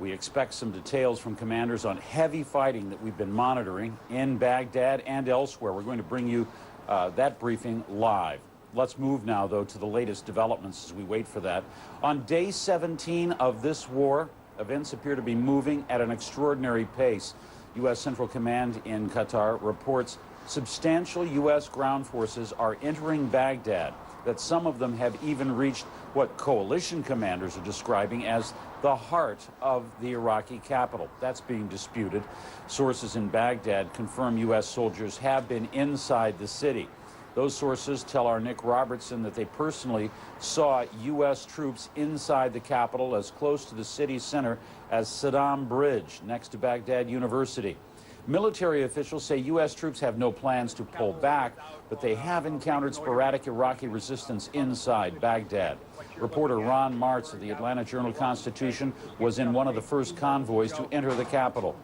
We expect some details from commanders on heavy fighting that we've been monitoring in Baghdad and elsewhere. We're going to bring you that briefing live. Let's move now, though, to the latest developments as we wait for that. On day 17 of this war, events appear to be moving at an extraordinary pace. U.S. Central Command in Qatar reports substantial U.S. ground forces are entering Baghdad, that some of them have even reached what coalition commanders are describing as the heart of the Iraqi capital. That's being disputed. Sources in Baghdad confirm U.S. soldiers have been inside the city. Those sources tell our Nick Robertson that they personally saw U.S. troops inside the capital as close to the city center as Saddam Bridge, next to Baghdad University. Military officials say U.S. troops have no plans to pull back, but they have encountered sporadic Iraqi resistance inside Baghdad. Reporter Ron Martz of the Atlanta Journal-Constitution was in one of the first convoys to enter the capital.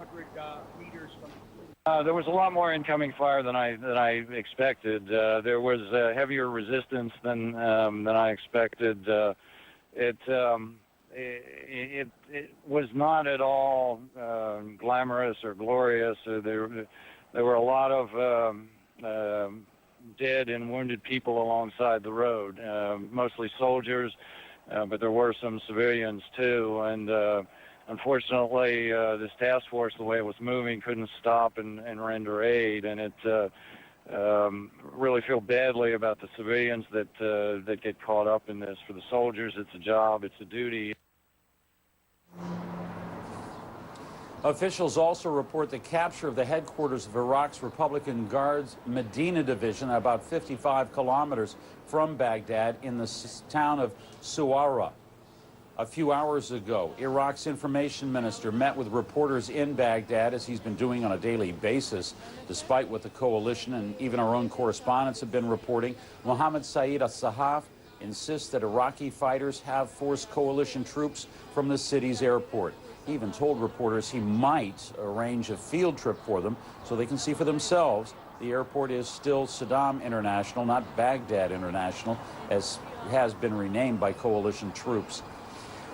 There was a lot more incoming fire than I expected. There was heavier resistance than I expected. It was not at all glamorous or glorious. There were a lot of dead and wounded people alongside the road, mostly soldiers, but there were some civilians too. And unfortunately, this task force, the way it was moving, couldn't stop and render aid, and it Really feel badly about the civilians that get caught up in this. For the soldiers, it's a job, it's a duty. Officials also report the capture of the headquarters of Iraq's Republican Guards Medina Division, about 55 kilometers from Baghdad, in the town of Suwara. A few hours ago, Iraq's information minister met with reporters in Baghdad, as he's been doing on a daily basis, despite what the coalition and even our own correspondents have been reporting. Mohammed Saeed al-Sahaf insists that Iraqi fighters have forced coalition troops from the city's airport. He even told reporters he might arrange a field trip for them so they can see for themselves the airport is still Saddam International, not Baghdad International, as has been renamed by coalition troops.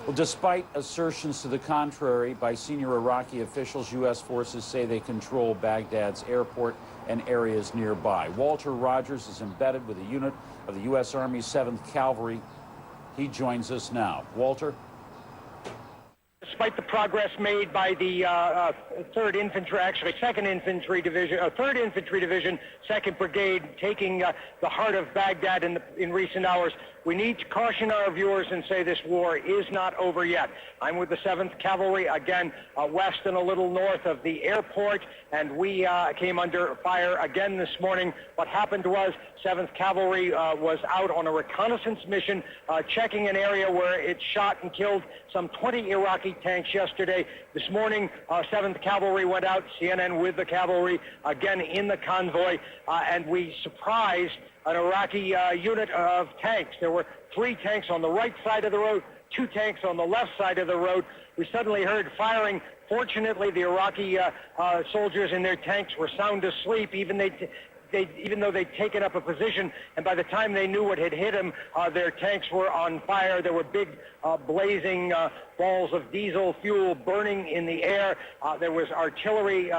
Well, despite assertions to the contrary by senior Iraqi officials, U.S. forces say they control Baghdad's airport and areas nearby. Walter Rogers is embedded with a unit of the U.S. Army 7th Cavalry. He joins us now. Walter? Despite the progress made by the 3rd Infantry, actually 2nd Infantry Division, 3rd Infantry Division, 2nd Brigade, taking the heart of Baghdad in recent hours, we need to caution our viewers and say this war is not over yet. I'm with the 7th Cavalry, again, west and a little north of the airport, and we came under fire again this morning. What happened was 7th Cavalry was out on a reconnaissance mission, checking an area where it shot and killed some 20 Iraqi tanks yesterday. This morning, 7th Cavalry went out, CNN with the cavalry, again in the convoy, and we surprised an Iraqi unit of tanks. There were 3 tanks on the right side of the road, 2 tanks on the left side of the road. We suddenly heard firing. Fortunately, the Iraqi soldiers in their tanks were sound asleep, even though they'd taken up a position, and by the time they knew what had hit them, their tanks were on fire. There were big blazing balls of diesel fuel burning in the air. There was artillery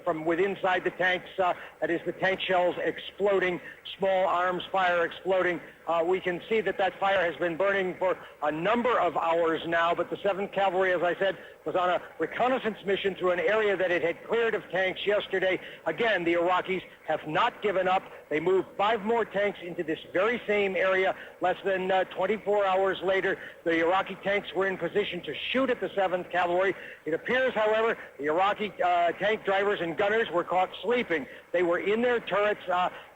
from within inside the tanks, that is the tank shells exploding, small arms fire exploding. We can see that fire has been burning for a number of hours now, but the 7th Cavalry, as I said, was on a reconnaissance mission through an area that it had cleared of tanks yesterday. Again, the Iraqis have not given up. They moved 5 more tanks into this very same area. Less than 24 hours later, the Iraqi tanks were in position to shoot at the 7th Cavalry. It appears, however, the Iraqi tank drivers and gunners were caught sleeping. They were in their turrets,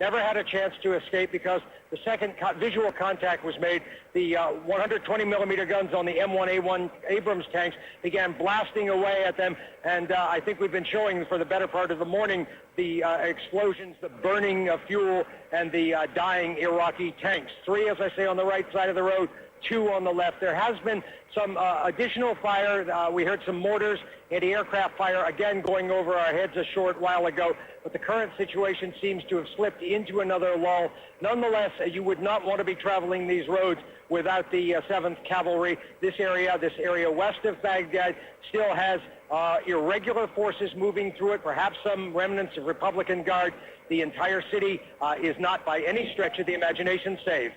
never had a chance to escape because the second visual contact was made. The 120 millimeter guns on the M1A1 Abrams tanks began blasting away at them, and I think we've been showing for the better part of the morning the explosions, the burning of fuel, and the dying Iraqi tanks. 3, as I say, on the right side of the road, 2 on the left. There has been some additional fire. We heard some mortars, anti-aircraft fire, again going over our heads a short while ago. But the current situation seems to have slipped into another lull. Nonetheless, you would not want to be traveling these roads without the 7th Cavalry. This area west of Baghdad, still has irregular forces moving through it, perhaps some remnants of Republican Guard. The entire city is not by any stretch of the imagination safe.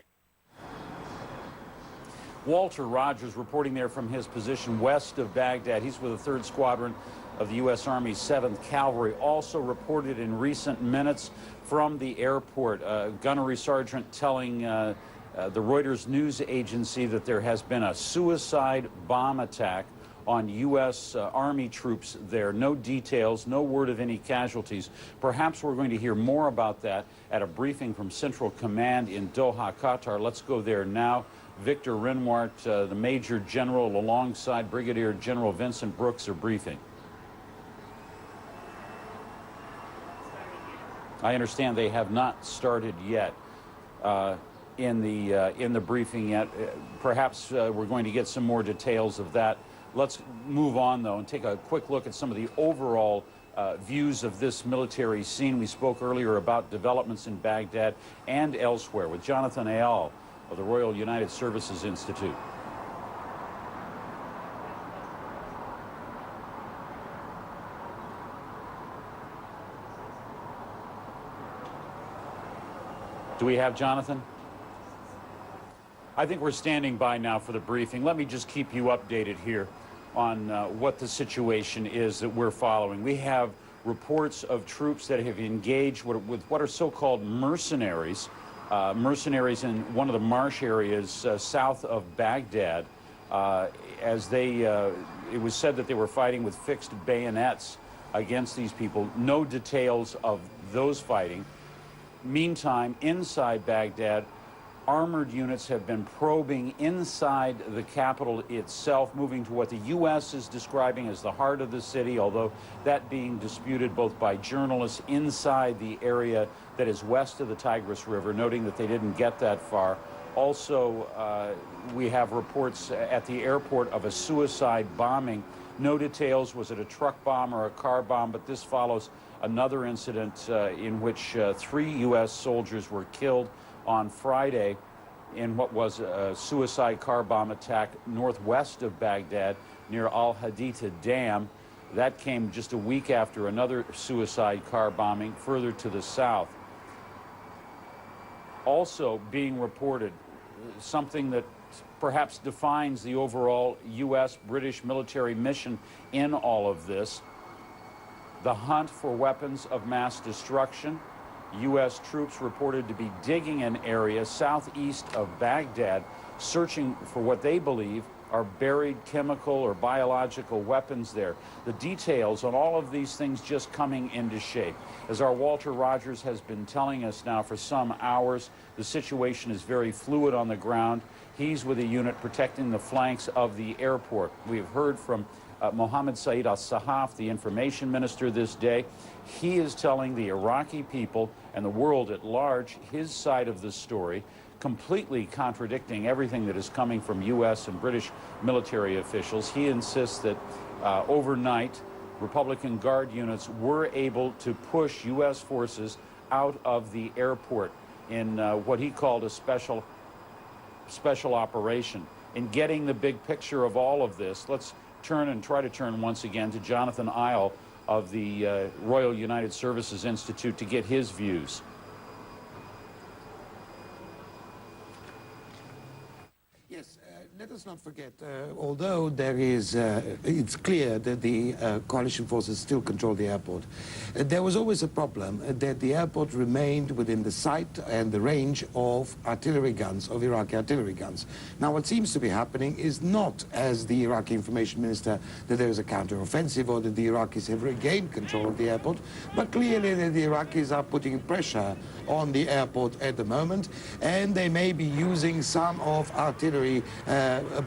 Walter Rogers reporting there from his position west of Baghdad. He's with the 3rd Squadron of the U.S. Army 7th Cavalry. Also reported in recent minutes from the airport, a gunnery sergeant telling the Reuters news agency that there has been a suicide bomb attack on U.S. Army troops there. No details, no word of any casualties. Perhaps we're going to hear more about that at a briefing from Central Command in Doha, Qatar. Let's go there now. Victor Renwart, the Major General, alongside Brigadier General Vincent Brooks, are briefing. I understand they have not started yet in the briefing yet. Perhaps we're going to get some more details of that. Let's move on, though, and take a quick look at some of the overall views of this military scene. We spoke earlier about developments in Baghdad and elsewhere with Jonathan Ayal of the Royal United Services Institute. Do we have Jonathan? I think we're standing by now for the briefing. Let me just keep you updated here on what the situation is that we're following. We have reports of troops that have engaged with what are so-called mercenaries, mercenaries in one of the marsh areas south of Baghdad, as they, it was said that they were fighting with fixed bayonets against these people. No details of those fighting. Meantime, inside Baghdad, armored units have been probing inside the capital itself, moving to what the U.S. is describing as the heart of the city, although that being disputed both by journalists inside the area that is west of the Tigris River, noting that they didn't get that far. Also, we have reports at the airport of a suicide bombing. No details, was it a truck bomb or a car bomb, but this follows another incident in which 3 U.S. soldiers were killed on Friday in what was a suicide car bomb attack northwest of Baghdad near Al-Haditha Dam. That came just a week after another suicide car bombing further to the south. Also being reported, something that perhaps defines the overall U.S.-British military mission in all of this, the hunt for weapons of mass destruction. U.S. troops reported to be digging an area southeast of Baghdad, searching for what they believe are buried chemical or biological weapons there. The details on all of these things just coming into shape. As our Walter Rogers has been telling us now for some hours, the situation is very fluid on the ground. He's with a unit protecting the flanks of the airport. We have heard from Mohammed Saeed al-Sahaf, the information minister, this day. He is telling the Iraqi people and the world at large his side of the story, completely contradicting everything that is coming from U.S. and British military officials. He insists that overnight, Republican Guard units were able to push U.S. forces out of the airport in what he called a special operation. In getting the big picture of all of this, let's try to turn once again to Jonathan Isle of the Royal United Services Institute to get his views. Yes, let us not forget, although there is, it's clear that the coalition forces still control the airport, there was always a problem that the airport remained within the sight and the range of artillery guns, of Iraqi artillery guns. Now, what seems to be happening is not, as the Iraqi information minister, that there is a counter-offensive or that the Iraqis have regained control of the airport, but clearly that the Iraqis are putting pressure on the airport at the moment, and they may be using some of artillery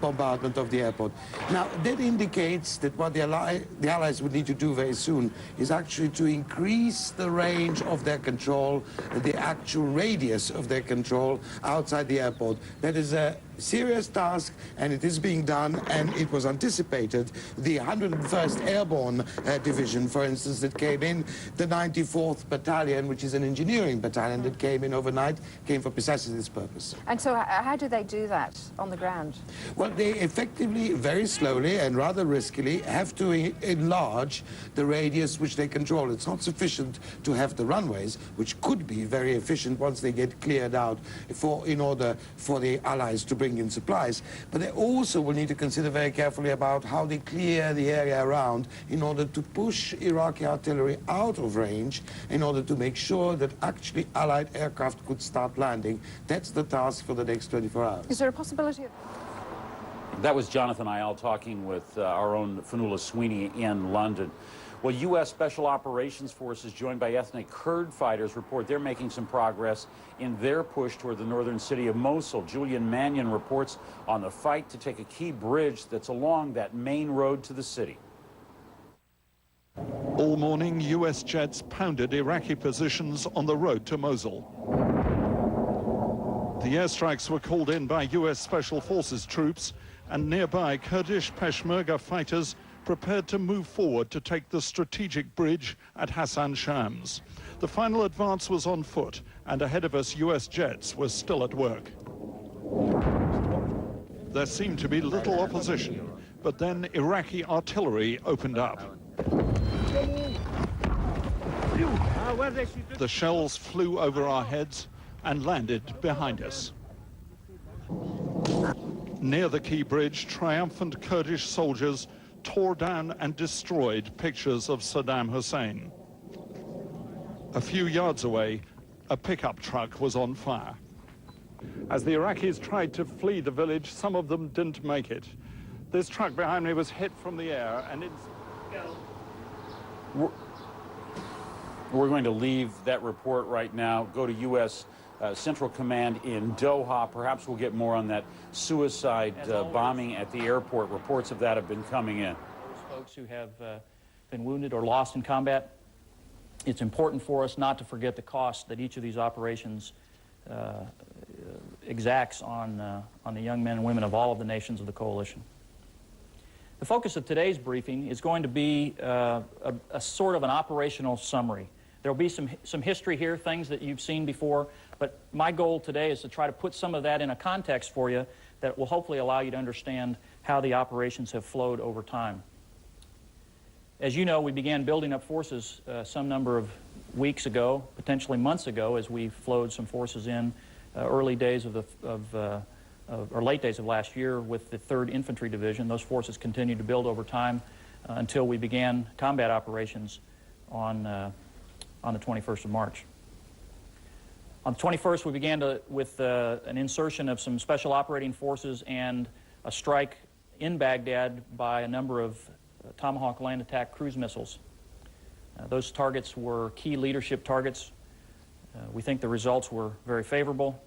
bombardment of the airport. Now, that indicates that what the Allies would need to do very soon is actually to increase the range of their control, the actual radius of their control outside the airport. That is a serious task, and it is being done, and it was anticipated. The 101st Airborne Division, for instance, that came in, the 94th Battalion, which is an engineering battalion that came in overnight, came for precisely this purpose. And so how do they do that on the ground? Well, they effectively, very slowly and rather riskily, have to enlarge the radius which they control. It's not sufficient to have the runways, which could be very efficient once they get cleared out in order for the Allies to bring in supplies, but they also will need to consider very carefully about how they clear the area around in order to push Iraqi artillery out of range, in order to make sure that actually Allied aircraft could start landing. That's the task for the next 24 hours. Is there a possibility of... That was Jonathan Isle talking with our own Fionnuala Sweeney in London. Well, U.S. Special Operations Forces, joined by ethnic Kurd fighters, report they're making some progress in their push toward the northern city of Mosul. Julian Mannion reports on the fight to take a key bridge that's along that main road to the city. All morning, U.S. jets pounded Iraqi positions on the road to Mosul. The airstrikes were called in by U.S. Special Forces troops, and nearby Kurdish Peshmerga fighters prepared to move forward to take the strategic bridge at Hassan Shams. The final advance was on foot, and ahead of us, U.S. jets were still at work. There seemed to be little opposition, but then Iraqi artillery opened up. The shells flew over our heads and landed behind us. Near the key bridge, triumphant Kurdish soldiers tore down and destroyed pictures of Saddam Hussein. A few yards away, a pickup truck was on fire. As the Iraqis tried to flee the village, some of them didn't make it. This truck behind me was hit from the air, and it's... We're going to leave that report right now, go to U.S. Central Command in Doha. Perhaps we'll get more on that suicide bombing at the airport. Reports of that have been coming in. Those folks who have been wounded or lost in combat, it's important for us not to forget the cost that each of these operations exacts on the young men and women of all of the nations of the coalition. The focus of today's briefing is going to be a sort of an operational summary. There will be some history here, things that you've seen before, but my goal today is to try to put some of that in a context for you that will hopefully allow you to understand how the operations have flowed over time. As you know, we began building up forces some number of weeks ago, potentially months ago, as we flowed some forces in early days or late days of last year with the 3rd Infantry Division. Those forces continued to build over time until we began combat operations on the 21st of March. On the 21st, we began with an insertion of some special operating forces and a strike in Baghdad by a number of Tomahawk land attack cruise missiles. Those targets were key leadership targets. We think the results were very favorable,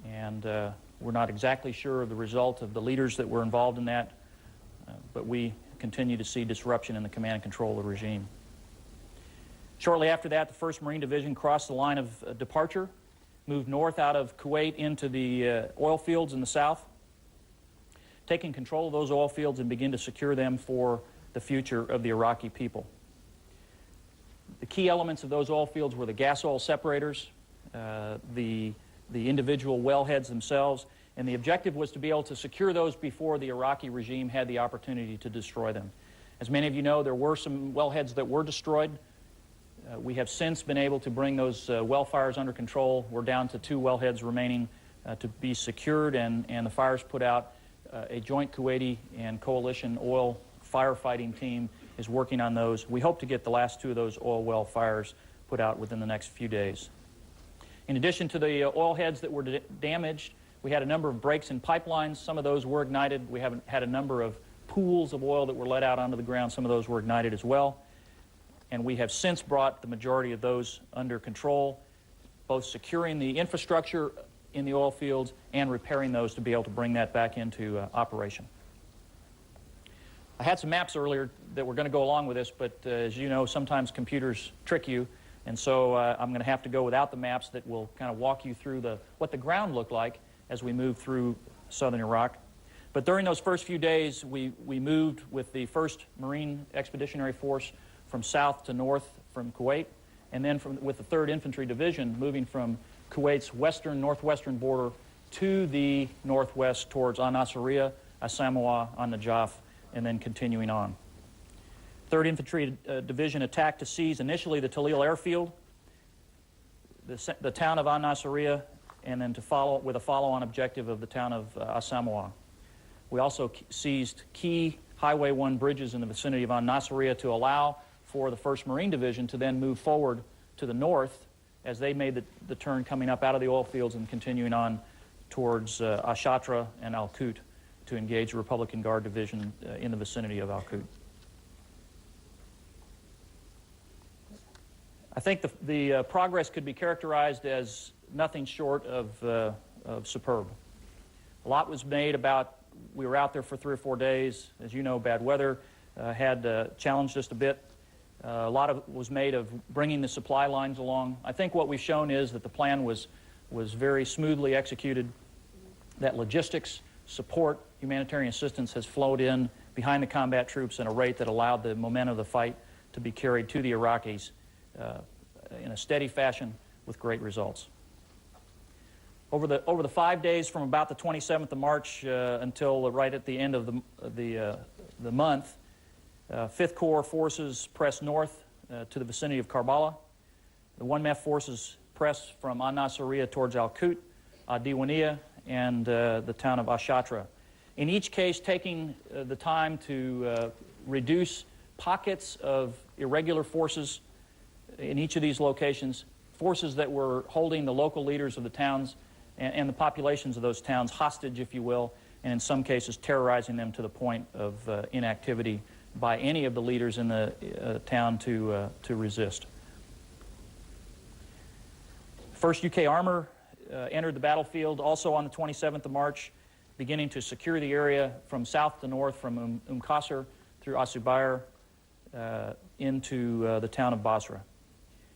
and we're not exactly sure of the result of the leaders that were involved in that, but we continue to see disruption in the command and control of the regime. Shortly after that, the 1st Marine Division crossed the line of departure, moved north out of Kuwait into the oil fields in the south, taking control of those oil fields and begin to secure them for the future of the Iraqi people. The key elements of those oil fields were the gas oil separators, the individual wellheads themselves, and the objective was to be able to secure those before the Iraqi regime had the opportunity to destroy them. As many of you know, there were some wellheads that were destroyed. We have since been able to bring those well fires under control. We're down to 2 wellheads remaining to be secured and the fires put out. A joint Kuwaiti and coalition oil firefighting team is working on those. We hope to get the last 2 of those oil well fires put out within the next few days. In addition to the oil heads that were damaged, we had a number of breaks in pipelines. Some of those were ignited. We have had a number of pools of oil that were let out onto the ground. Some of those were ignited as well. And we have since brought the majority of those under control, both securing the infrastructure in the oil fields and repairing those to be able to bring that back into operation. I had some maps earlier that were going to go along with this, but as you know, sometimes computers trick you, and so I'm going to have to go without the maps that will kind of walk you through what the ground looked like as we moved through southern Iraq. But during those first few days, we moved with the 1st Marine Expeditionary Force from south to north from Kuwait, and then with the 3rd Infantry Division moving from Kuwait's northwestern border to the northwest towards Al-Nasiriyah, As-Samawa, An-Najaf, and then continuing on. 3rd Infantry Division attacked to seize initially the Talil airfield, the town of An-Nasiriyah, and then to follow with a follow-on objective of the town of As-Samawa. We also seized key Highway 1 bridges in the vicinity of An-Nasiriyah to allow for the 1st Marine Division to then move forward to the north as they made the turn coming up out of the oil fields and continuing on towards Ashatra and Al-Qut to engage the Republican Guard Division in the vicinity of Al-Qut. I think the progress could be characterized as nothing short of superb. A lot was made about, we were out there for 3 or 4 days. As you know, bad weather had challenged us a bit. A lot was made of bringing the supply lines along. I think what we've shown is that the plan was very smoothly executed, that logistics, support, humanitarian assistance has flowed in behind the combat troops at a rate that allowed the momentum of the fight to be carried to the Iraqis in a steady fashion with great results. Over the 5 days from about the 27th of March until right at the end of the month, 5th Corps forces pressed north to the vicinity of Karbala. The 1MEF forces pressed from An-Nasiriyah towards Al-Qut, Diwaniyah, and the town of Ashatra. In each case, taking the time to reduce pockets of irregular forces in each of these locations, forces that were holding the local leaders of the towns and the populations of those towns hostage, if you will, and in some cases terrorizing them to the point of inactivity by any of the leaders in the town to resist. 1st UK Armor entered the battlefield also on the 27th of March, beginning to secure the area from south to north, from Qasr through Asubayr into the town of Basra.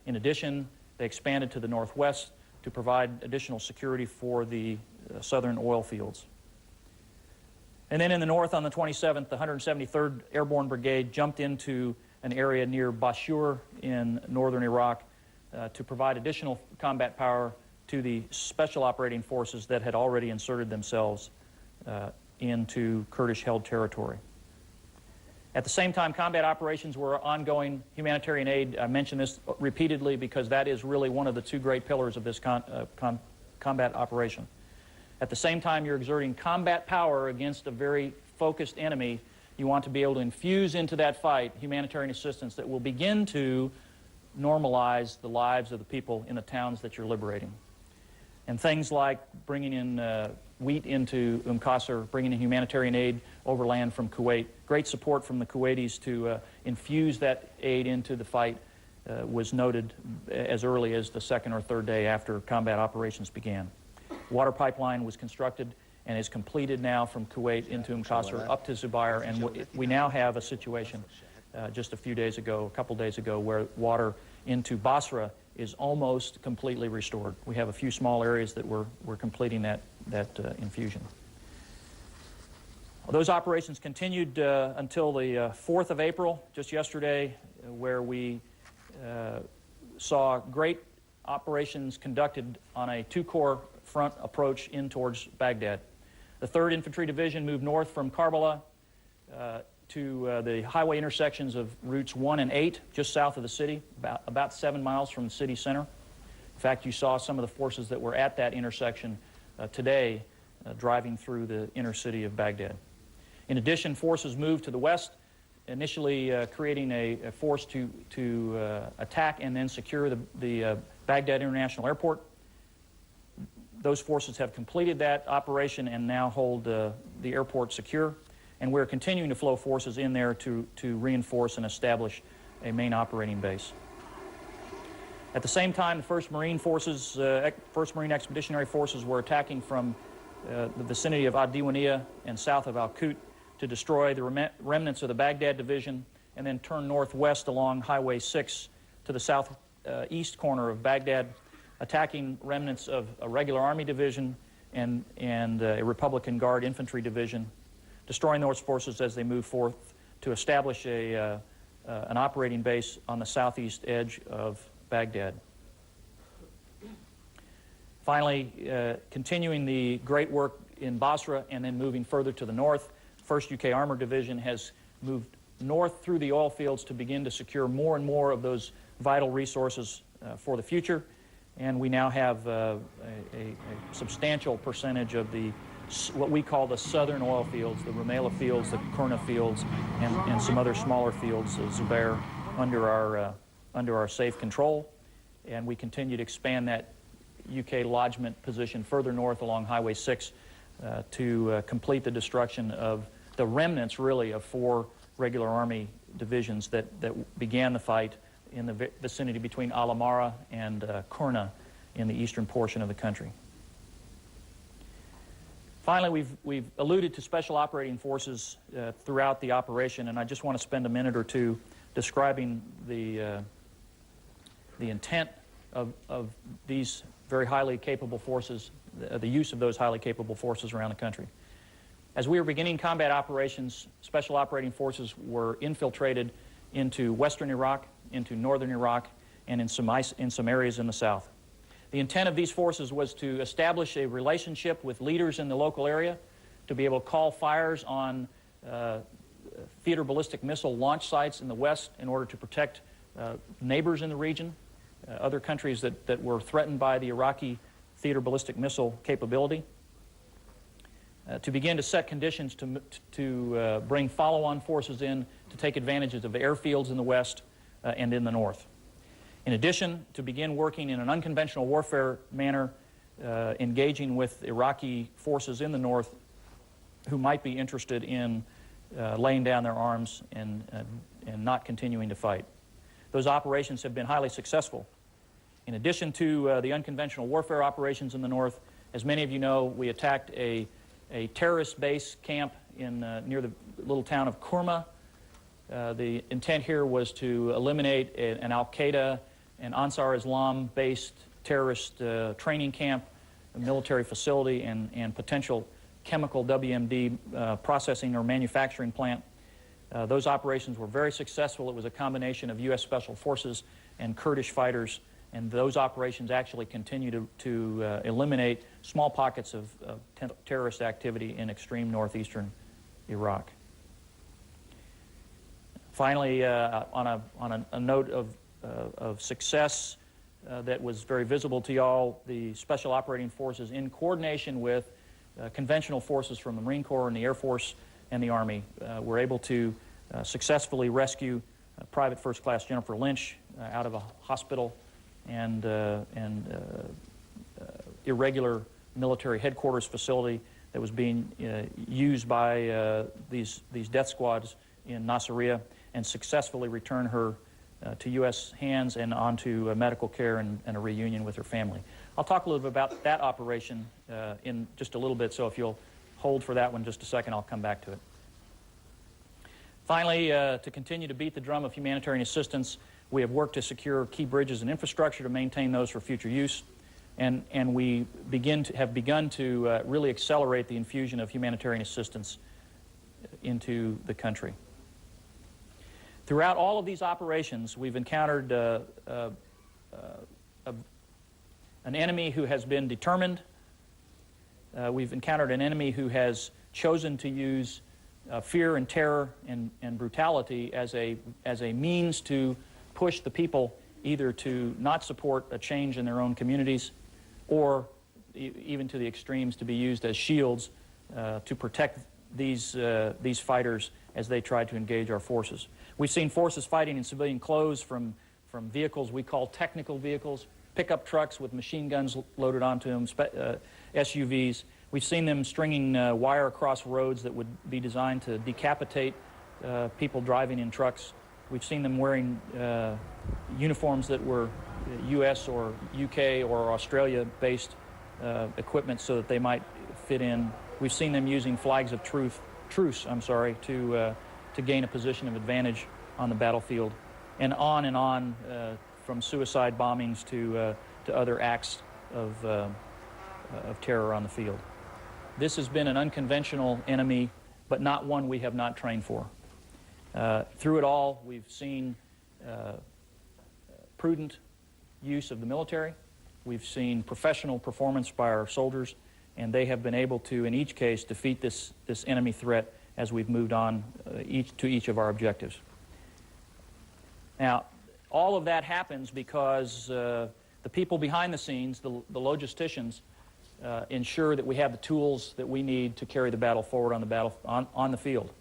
In addition, they expanded to the northwest to provide additional security for the southern oil fields. And then in the north on the 27th, the 173rd Airborne Brigade jumped into an area near Bashur in northern Iraq to provide additional combat power to the special operating forces that had already inserted themselves into Kurdish-held territory. At the same time, combat operations were ongoing. Humanitarian aid, I mentioned this repeatedly because that is really one of the two great pillars of this combat operation. At the same time you're exerting combat power against a very focused enemy, you want to be able to infuse into that fight humanitarian assistance that will begin to normalize the lives of the people in the towns that you're liberating. And things like bringing in wheat into Qasr, bringing in humanitarian aid overland from Kuwait. Great support from the Kuwaitis to infuse that aid into the fight was noted as early as the second or third day after combat operations began. Water pipeline was constructed and is completed now from Kuwait into Qasr up to Zubair, and we now have a situation just a couple days ago, where water into Basra is almost completely restored. We have a few small areas that we're completing that infusion. Those operations continued until the 4th of April, just yesterday, where we saw great operations conducted on a two-corps front approach in towards Baghdad. The 3rd Infantry Division moved north from Karbala to the highway intersections of routes 1 and 8, just south of the city, about 7 miles from the city center. In fact, you saw some of the forces that were at that intersection today driving through the inner city of Baghdad. In addition, forces moved to the west, initially creating a force to attack and then secure the Baghdad International Airport. Those forces have completed that operation and now hold the airport secure. And we're continuing to flow forces in there to reinforce and establish a main operating base. At the same time, the 1st Marine Forces, 1st Marine Expeditionary Forces were attacking from the vicinity of Ad-Diwaniyah and south of Al-Qut to destroy the remnants of the Baghdad Division and then turn northwest along Highway 6 to the southeast corner of Baghdad, attacking remnants of a regular Army division and a Republican Guard infantry division, destroying those forces as they move forth to establish an operating base on the southeast edge of Baghdad. Finally, continuing the great work in Basra and then moving further to the north, 1st UK Armored Division has moved north through the oil fields to begin to secure more and more of those vital resources for the future. And we now have a substantial percentage of what we call the southern oil fields, the Rumaila fields, the Kurna fields, and some other smaller fields, Zubair, under our safe control. And we continue to expand that UK lodgement position further north along Highway 6 to complete the destruction of the remnants, really, of 4 regular Army divisions that began the fight in the vicinity between Al-Amara and Kurna in the eastern portion of the country. Finally, we've alluded to special operating forces throughout the operation, and I just want to spend a minute or two describing the intent of these very highly capable forces, the use of those highly capable forces around the country. As we were beginning combat operations, special operating forces were infiltrated into western Iraq, into northern Iraq, and in some areas in the south. The intent of these forces was to establish a relationship with leaders in the local area, to be able to call fires on theater ballistic missile launch sites in the west in order to protect neighbors in the region, other countries that were threatened by the Iraqi theater ballistic missile capability, to begin to set conditions to bring follow-on forces in to take advantages of airfields in the west and in the north. In addition, to begin working in an unconventional warfare manner, engaging with Iraqi forces in the north who might be interested in laying down their arms and not continuing to fight. Those operations have been highly successful. In addition to the unconventional warfare operations in the north, as many of you know, we attacked a terrorist base camp in, near the little town of Kurma. The intent here was to eliminate an al-Qaeda and Ansar Islam-based terrorist training camp, a military facility, and potential chemical WMD processing or manufacturing plant. Those operations were very successful. It was a combination of U.S. Special Forces and Kurdish fighters, and those operations actually continue to eliminate small pockets of terrorist activity in extreme northeastern Iraq. Finally, on a note of success that was very visible to y'all, the Special Operating Forces, in coordination with conventional forces from the Marine Corps and the Air Force and the Army, were able to successfully rescue Private First Class Jennifer Lynch out of a hospital and irregular military headquarters facility that was being used by these death squads in Nasiriyah, and successfully return her to U.S. hands and onto medical care and a reunion with her family. I'll talk a little bit about that operation in just a little bit, so if you'll hold for that one just a second, I'll come back to it. Finally, to continue to beat the drum of humanitarian assistance, we have worked to secure key bridges and infrastructure to maintain those for future use, and we have begun to really accelerate the infusion of humanitarian assistance into the country. Throughout all of these operations, we've encountered an enemy who has been determined. We've encountered an enemy who has chosen to use fear and terror and brutality as a means to push the people either to not support a change in their own communities, or even to the extremes to be used as shields to protect these fighters as they try to engage our forces. We've seen forces fighting in civilian clothes from vehicles we call technical vehicles, pickup trucks with machine guns loaded onto them, SUVs. We've seen them stringing wire across roads that would be designed to decapitate people driving in trucks. We've seen them wearing uniforms that were U.S. or U.K. or Australia-based equipment so that they might fit in. We've seen them using flags of truce to gain a position of advantage on the battlefield, and on from suicide bombings to other acts of terror on the field. This has been an unconventional enemy, but not one we have not trained for. Through it all, we've seen prudent use of the military. We've seen professional performance by our soldiers, and they have been able to, in each case, defeat this enemy threat as we've moved on to each of our objectives. Now, all of that happens because the people behind the scenes, the logisticians, ensure that we have the tools that we need to carry the battle forward on the field.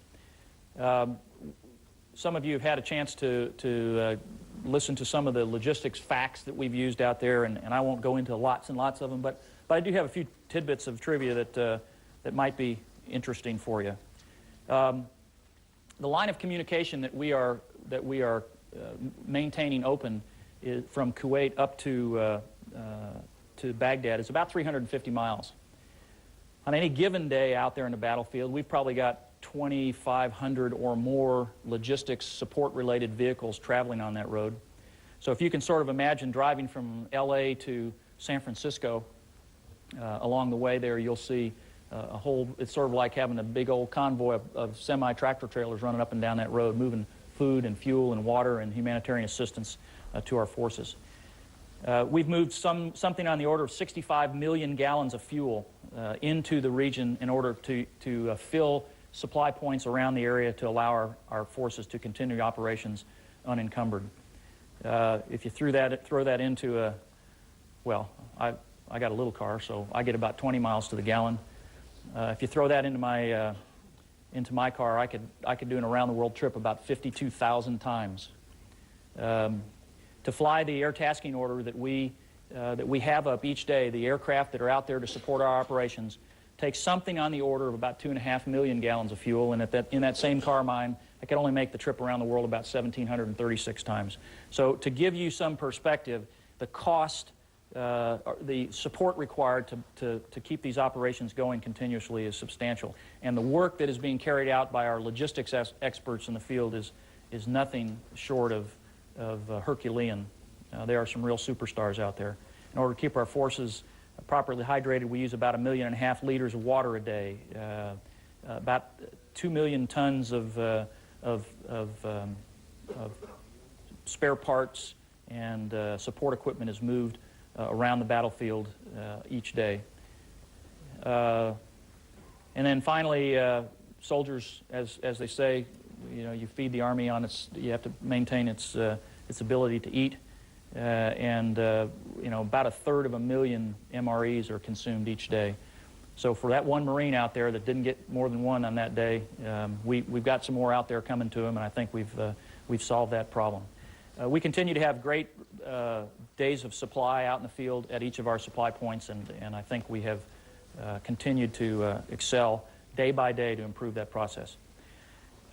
Some of you have had a chance to listen to some of the logistics facts that we've used out there, and I won't go into lots and lots of them, but I do have a few tidbits of trivia that might be interesting for you. The line of communication that we are maintaining open from Kuwait up to Baghdad is about 350 miles. On any given day out there in the battlefield, we've probably got 2,500 or more logistics support-related vehicles traveling on that road. So if you can sort of imagine driving from LA to San Francisco, along the way there you'll see it's sort of like having a big old convoy of semi-tractor trailers running up and down that road, moving food and fuel and water and humanitarian assistance to our forces. We've moved something on the order of 65 million gallons of fuel into the region in order to fill supply points around the area to allow our forces to continue operations unencumbered. If you throw that into well, I got a little car, so I get about 20 miles to the gallon. If you throw that into my car, I could do an around-the-world trip about 52,000 times. to fly the air tasking order that we have up each day. The aircraft that are out there to support our operations take something on the order of about 2.5 million gallons of fuel, and in that same car mine, I could only make the trip around the world about 1,736 times. So to give you some perspective, the cost, the support required to keep these operations going continuously is substantial. And the work that is being carried out by our logistics experts in the field is nothing short of Herculean. There are some real superstars out there. In order to keep our forces properly hydrated, we use about 1.5 million liters of water a day. About 2 million tons of spare parts and support equipment is moved around the battlefield each day. And then finally, soldiers, as they say, you feed the Army on you have to maintain its ability to eat. About 1/3 of a million MREs are consumed each day. So for that one Marine out there that didn't get more than one on that day, we've got some more out there coming to him, and I think we've solved that problem. We continue to have great days of supply out in the field at each of our supply points, and I think we have continued to excel day by day to improve that process.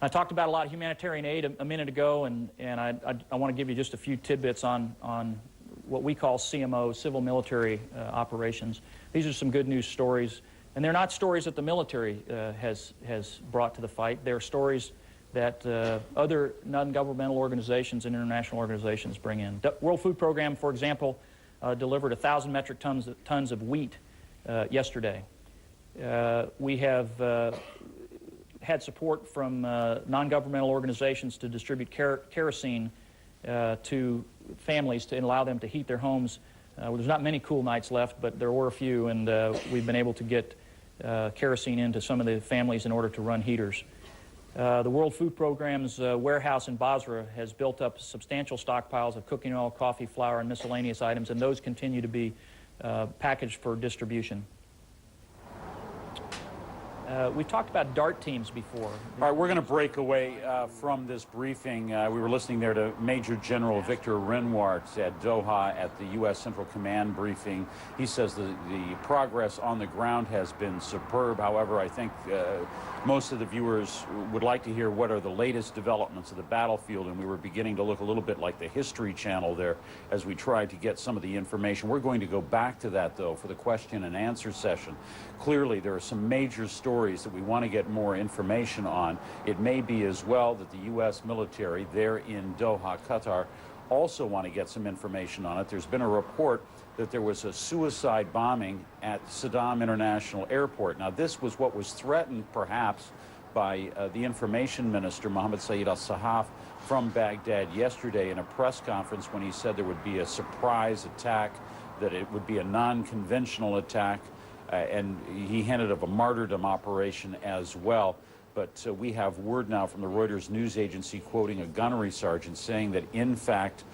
I talked about a lot of humanitarian aid a minute ago, and I want to give you just a few tidbits on what we call CMO, civil military operations. These are some good news stories, and they're not stories that the military has brought to the fight. They're stories that other non-governmental organizations and international organizations bring in. The World Food Program, for example, delivered 1,000 metric tons of wheat yesterday. We have had support from non-governmental organizations to distribute kerosene to families to allow them to heat their homes. There's not many cool nights left, but there were a few, and we've been able to get kerosene into some of the families in order to run heaters. The World Food Program's warehouse in Basra has built up substantial stockpiles of cooking oil, coffee, flour, and miscellaneous items, and those continue to be packaged for distribution. We've talked about DART teams before. All right, we're going to break away from this briefing. We were listening there to Major General Victor Renwart at Doha at the U.S. Central Command briefing. He says the progress on the ground has been superb. However, I think most of the viewers would like to hear what are the latest developments of the battlefield, and we were beginning to look a little bit like the History Channel there as we tried to get some of the information. We're going to go back to that, though, for the question and answer session. Clearly, there are some major stories that we want to get more information on. It may be as well that the U.S. military there in Doha, Qatar, also want to get some information on it. There's been a report that there was a suicide bombing at Saddam International Airport. Now, this was what was threatened, perhaps, by the information minister, Mohammed Saeed al-Sahaf, from Baghdad yesterday in a press conference when he said there would be a surprise attack, that it would be a non-conventional attack, and he hinted of a martyrdom operation as well. But we have word now from the Reuters news agency quoting a gunnery sergeant saying that, in fact,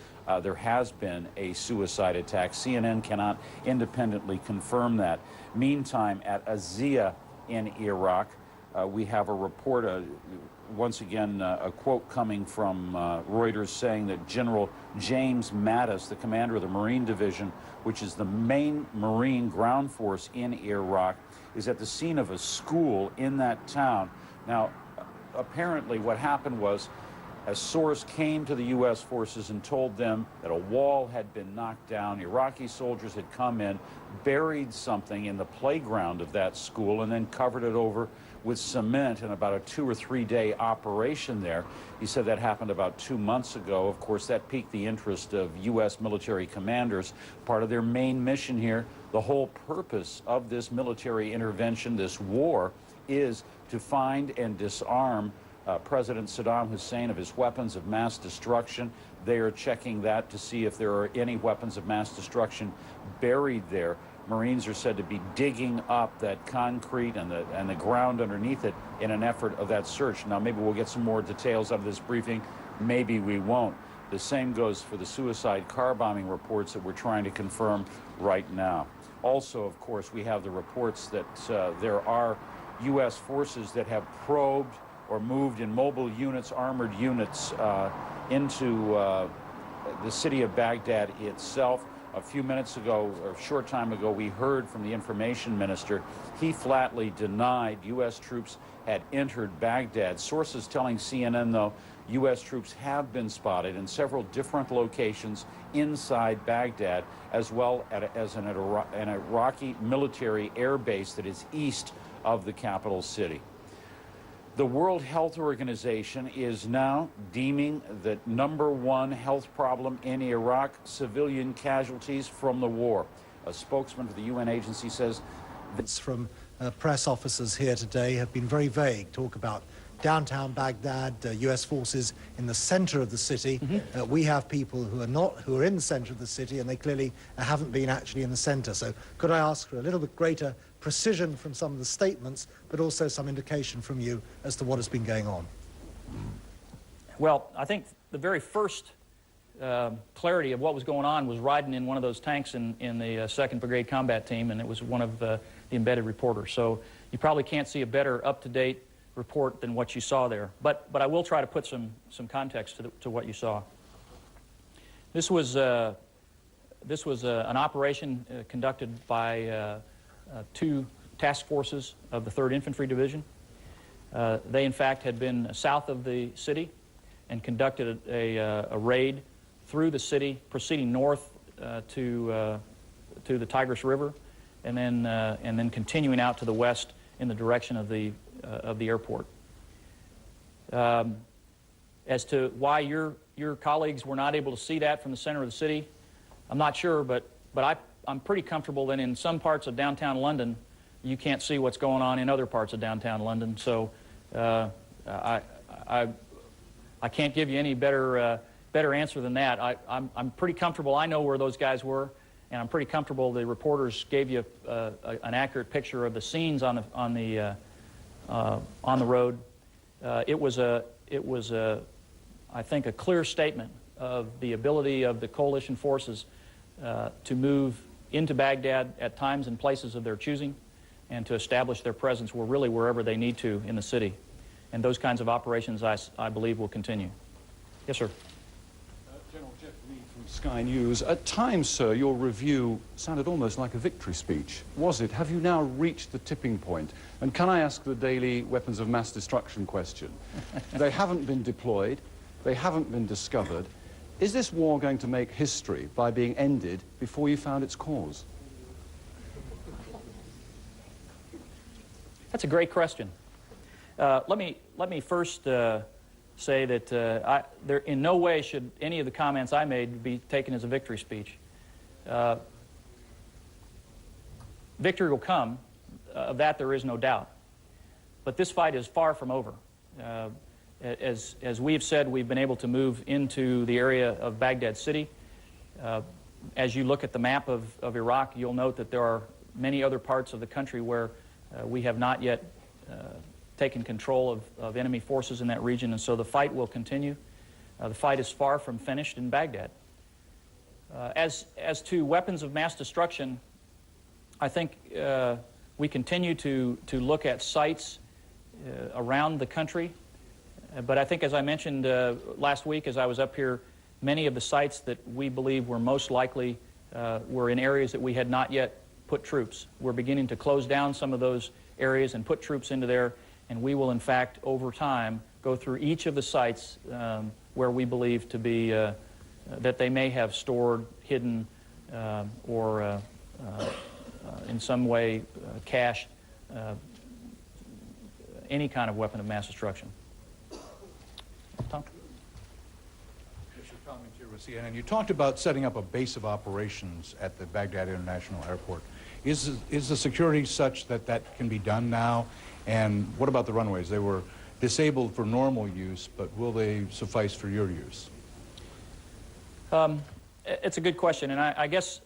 there has been a suicide attack. CNN cannot independently confirm that. Meantime, at Azia in Iraq, we have a report, once again, a quote coming from Reuters saying that General James Mattis, the commander of the Marine Division, which is the main Marine ground force in Iraq, is at the scene of a school in that town. Now, apparently what happened was a source came to the U.S. forces and told them that a wall had been knocked down. Iraqi soldiers had come in, buried something in the playground of that school, and then covered it over with cement in about a 2 or 3 day operation there. He said that happened about 2 months ago. Of course, that piqued the interest of U.S. military commanders. Part of their main mission here, the whole purpose of this military intervention, this war, is to find and disarm President Saddam Hussein of his weapons of mass destruction. They are checking that to see if there are any weapons of mass destruction buried there. Marines are said to be digging up that concrete and the ground underneath it in an effort of that search. Now, maybe we'll get some more details out of this briefing. Maybe we won't. The same goes for the suicide car bombing reports that we're trying to confirm right now. Also, of course, we have the reports that there are U.S. forces that have probed or moved in mobile units, armored units, into the city of Baghdad itself. A few minutes ago, or a short time ago, we heard from the information minister. He flatly denied U.S. troops had entered Baghdad. Sources telling CNN, though, U.S. troops have been spotted in several different locations inside Baghdad, as well as an Iraqi military air base that is east of the capital city. The World Health Organization is now deeming the #1 health problem in Iraq civilian casualties from the war. A spokesman for the UN agency says from press officers here today have been very vague. Talk about downtown Baghdad, U.S. forces in the center of the city. We have people who are in the center of the city, and they clearly haven't been actually in the center. So could I ask for a little bit greater precision from some of the statements, but also some indication from you as to what has been going on? Well, I think the very first clarity of what was going on was riding in one of those tanks in the 2nd Brigade Combat Team, and it was one of the embedded reporters. So you probably can't see a better up-to-date report than what you saw there. But I will try to put some context to what you saw. This was an operation conducted by 2 task forces of the 3rd Infantry Division. They, in fact, had been south of the city and conducted a raid through the city, proceeding north to the Tigris River, and then continuing out to the west in the direction of the airport. As to why your colleagues were not able to see that from the center of the city, I'm not sure, but I'm pretty comfortable that in some parts of downtown London, you can't see what's going on in other parts of downtown London. So I can't give you any better answer than that. I'm pretty comfortable. I know where those guys were, and I'm pretty comfortable the reporters gave you an accurate picture of the scenes on the road. It was I think, a clear statement of the ability of the coalition forces to move into Baghdad at times and places of their choosing, and to establish their presence really wherever they need to in the city. And those kinds of operations, I believe, will continue. Yes, sir. General Jeff Reed from Sky News. At times, sir, your review sounded almost like a victory speech. Was it? Have you now reached the tipping point? And can I ask the daily weapons of mass destruction question? They haven't been deployed. They haven't been discovered. Is this war going to make history by being ended before you found its cause? That's a great question. Let me first say that in no way should any of the comments I made be taken as a victory speech. Victory will come. Of that there is no doubt. But this fight is far from over. As we have said, we've been able to move into the area of Baghdad city. As you look at the map of Iraq, you'll note that there are many other parts of the country where we have not yet taken control of enemy forces in that region, and so the fight will continue. The fight is far from finished in Baghdad. As to weapons of mass destruction, I think we continue to look at sites around the country. But I think, as I mentioned last week as I was up here, many of the sites that we believe were most likely were in areas that we had not yet put troops. We're beginning to close down some of those areas and put troops into there, and we will, in fact, over time, go through each of the sites where we believe to be that they may have stored, hidden, or in some way cached any kind of weapon of mass destruction. Tom? And you talked about setting up a base of operations at the Baghdad International Airport. Is the security such that that can be done now? And what about the runways? They were disabled for normal use, but will they suffice for your use? It's a good question, and I guess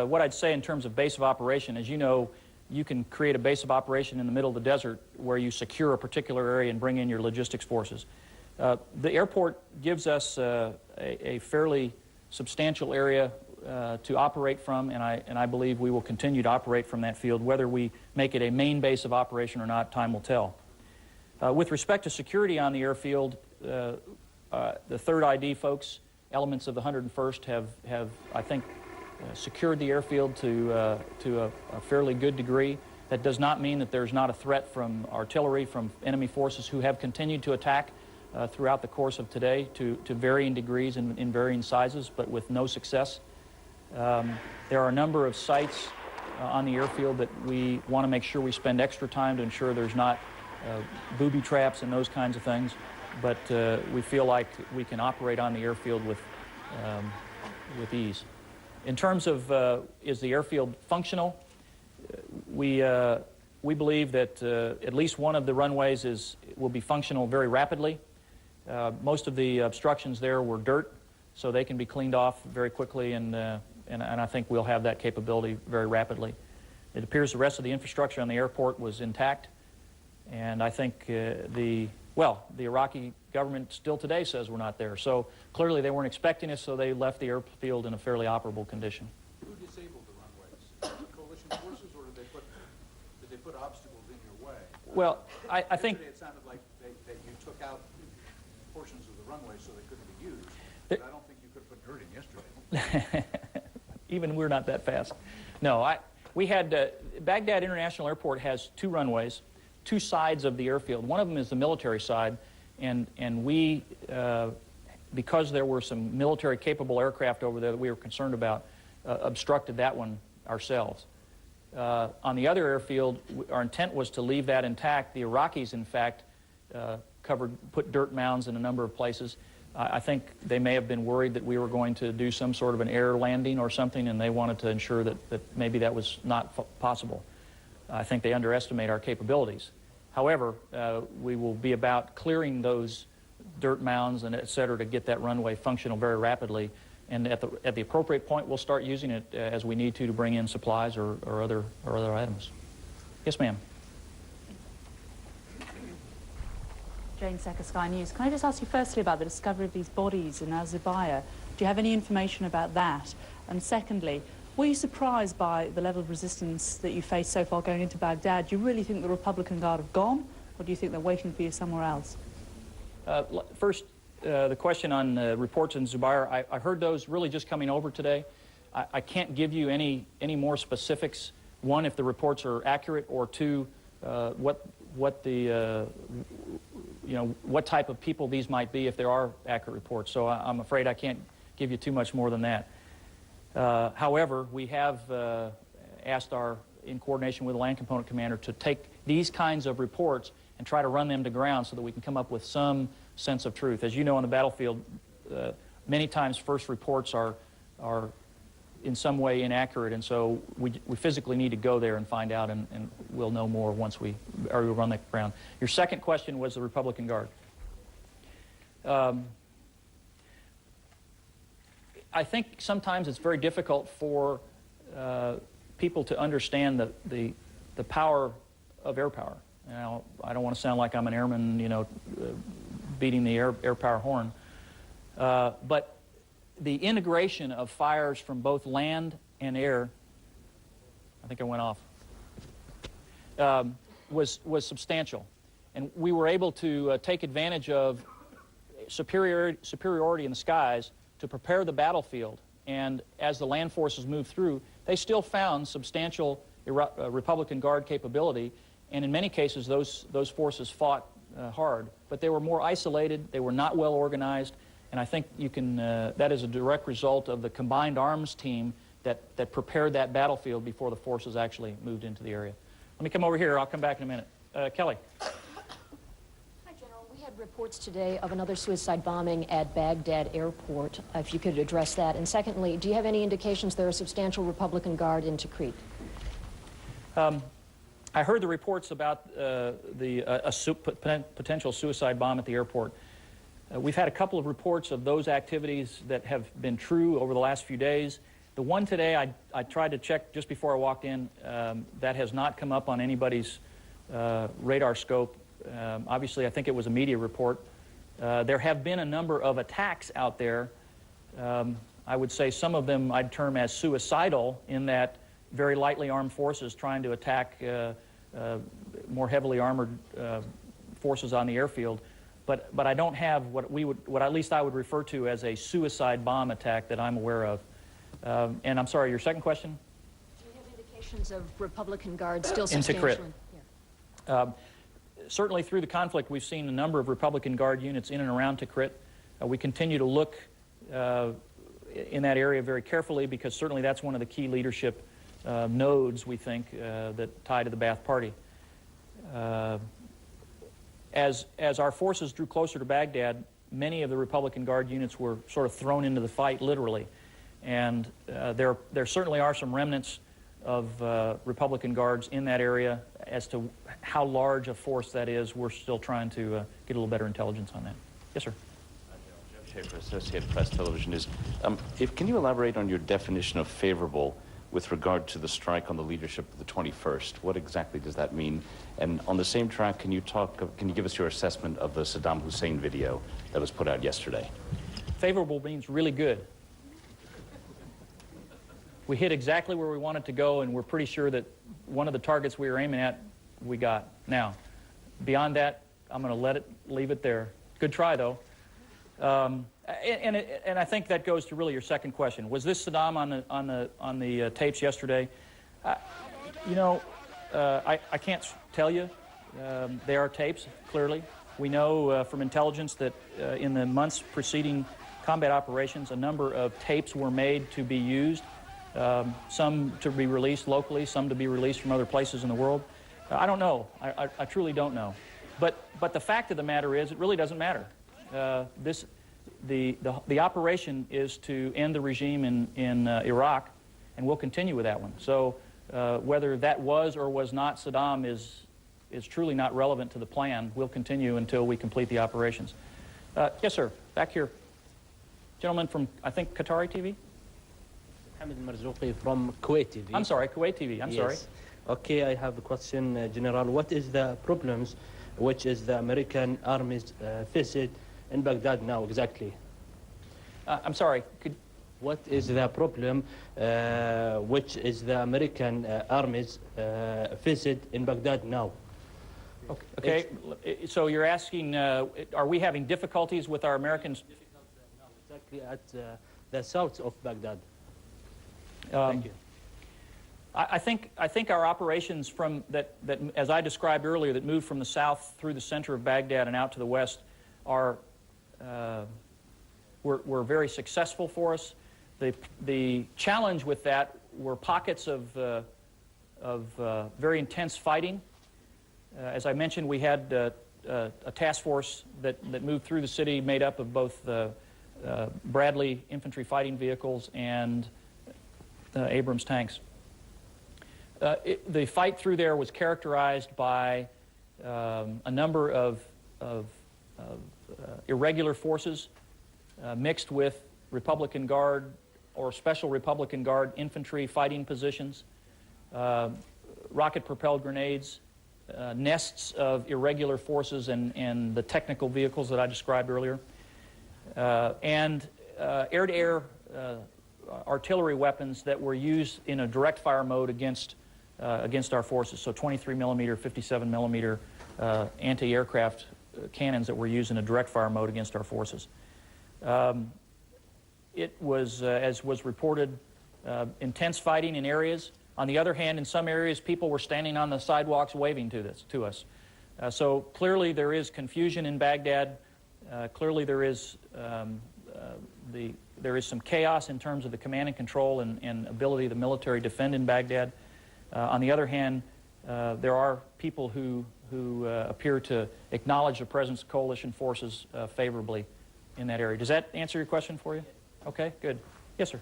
what I'd say in terms of base of operation, as you know, you can create a base of operation in the middle of the desert where you secure a particular area and bring in your logistics forces. The airport gives us a fairly substantial area to operate from, and I believe we will continue to operate from that field. Whether we make it a main base of operation or not, time will tell. With respect to security on the airfield, the 3rd ID folks elements of the 101st have I think, secured the airfield to a fairly good degree. That does not mean that there's not a threat from artillery, from enemy forces who have continued to attack throughout the course of today to varying degrees and in varying sizes, but with no success. There are a number of sites on the airfield that we want to make sure we spend extra time to ensure there's not booby traps and those kinds of things, but we feel like we can operate on the airfield with ease. In terms of is the airfield functional, we believe that at least one of the runways will be functional very rapidly. Most of the obstructions there were dirt, so they can be cleaned off very quickly, and I think we'll have that capability very rapidly. It appears the rest of the infrastructure on the airport was intact, and I think the Iraqi government still today says we're not there. So clearly they weren't expecting us, so they left the airfield in a fairly operable condition. Who disabled the runways? The coalition forces, or did they put obstacles in your way? Well, I think it sounded like that you took out portions of the runway so they couldn't be used. But I don't think you could have put dirt in yesterday. Even we're not that fast. No, we had Baghdad International Airport has two runways, two sides of the airfield. One of them is the military side, and we, because there were some military-capable aircraft over there that we were concerned about, obstructed that one ourselves. On the other airfield, our intent was to leave that intact. The Iraqis, in fact, put dirt mounds in a number of places. I think they may have been worried that we were going to do some sort of an air landing or something, and they wanted to ensure that maybe that was not possible. I think they underestimate our capabilities. However, we will be about clearing those dirt mounds and et cetera to get that runway functional very rapidly, and at the appropriate point we'll start using it as we need to bring in supplies or other items. Yes, ma'am. Jane Secker, Sky News. Can I just ask you firstly about the discovery of these bodies in Al-Zubayr? Do you have any information about that? And secondly, were you surprised by the level of resistance that you faced so far going into Baghdad? Do you really think the Republican Guard have gone, or do you think they're waiting for you somewhere else? First, the question on reports in Zubayr, I heard those really just coming over today. I can't give you any more specifics. One, if the reports are accurate, or two, what type of people these might be if there are accurate reports. So I'm afraid I can't give you too much more than that. However, we have asked in coordination with the Land Component Commander, to take these kinds of reports and try to run them to ground so that we can come up with some sense of truth. As you know, on the battlefield, many times first reports are in some way inaccurate, and so we physically need to go there and find out, and we'll know more once we run that ground. Your second question was the Republican Guard. I think sometimes it's very difficult for people to understand the power of air power. Now, I don't want to sound like I'm an airman, beating the air power horn, but the integration of fires from both land and air, I think I went off, was substantial. And we were able to take advantage of superiority in the skies to prepare the battlefield. And as the land forces moved through, they still found substantial Republican Guard capability. And in many cases, those forces fought hard. But they were more isolated, they were not well organized. And I think that is a direct result of the combined arms team that prepared that battlefield before the forces actually moved into the area. Let me come over here. I'll come back in a minute. Kelly. Hi, General. We had reports today of another suicide bombing at Baghdad Airport, if you could address that. And secondly, do you have any indications there are substantial Republican Guard into Krieg? I heard the reports about a potential suicide bomb at the airport. We've had a couple of reports of those activities that have been true over the last few days. The one today, I tried to check just before I walked in. That has not come up on anybody's radar scope. Obviously, I think it was a media report. There have been a number of attacks out there. I would say some of them I'd term as suicidal, in that very lightly armed forces trying to attack more heavily armored forces on the airfield. but I don't have what at least I would refer to as a suicide bomb attack that I'm aware of. And I'm sorry, your second question? Do you have indications of Republican guards still Into substantially? Tikrit. Certainly through the conflict, we've seen a number of Republican Guard units in and around Tikrit. We continue to look in that area very carefully because certainly that's one of the key leadership nodes, we think, that tie to the Ba'ath Party. As our forces drew closer to Baghdad, many of the Republican Guard units were sort of thrown into the fight, literally. And there certainly are some remnants of Republican Guards in that area. As to how large a force that is, we're still trying to get a little better intelligence on that. Yes, sir. Jeff Schaefer, Associated Press Television. Can you elaborate on your definition of favorable with regard to the strike on the leadership of the 21st? What exactly does that mean? And on the same track, can you give us your assessment of the Saddam Hussein video that was put out yesterday? Favorable means really good. We hit exactly where we wanted to go, and we're pretty sure that one of the targets we were aiming at, we got. Now, beyond that, I'm going to leave it there. Good try, though. And I think that goes to really your second question. Was this Saddam on the tapes yesterday? You know, I can't tell you. They are tapes, clearly. We know from intelligence that in the months preceding combat operations, a number of tapes were made to be used. Some to be released locally, some to be released from other places in the world. I don't know. I truly don't know. But the fact of the matter is, it really doesn't matter. The operation is to end the regime in Iraq, and we'll continue with that one. So whether that was or was not Saddam is truly not relevant to the plan. We'll continue until we complete the operations. Yes, sir. Back here. Gentleman from, I think, Qatari TV? Hamid Marzouqi from Kuwait TV. I'm sorry, Kuwait TV. I'm sorry. Okay, I have a question, General. What is the problems which is the American armies faced in Baghdad now exactly? I'm sorry. What is the problem which is the American armies faced in Baghdad now? Okay. So you're asking, are we having difficulties with our Americans? Exactly at the south of Baghdad. Thank you. I think our operations from that as I described earlier, that moved from the south through the center of Baghdad and out to the west, were very successful for us. The challenge with that were pockets of very intense fighting. As I mentioned, we had a task force that moved through the city, made up of both Bradley infantry fighting vehicles and Abrams tanks. The fight through there was characterized by a number of irregular forces mixed with Republican Guard or Special Republican Guard infantry fighting positions, rocket-propelled grenades, nests of irregular forces and the technical vehicles that I described earlier, and air-to-air artillery weapons that were used in a direct fire mode against our forces. So 23 millimeter, 57 millimeter anti-aircraft cannons that were used in a direct fire mode against our forces. It was, as was reported, intense fighting in areas. On the other hand, in some areas, people were standing on the sidewalks waving to us. So clearly there is confusion in Baghdad. Clearly there is some chaos in terms of the command and control and ability of the military to defend in Baghdad. On the other hand, there are people who appear to acknowledge the presence of coalition forces favorably in that area. Does that answer your question for you? Okay, good. Yes, sir.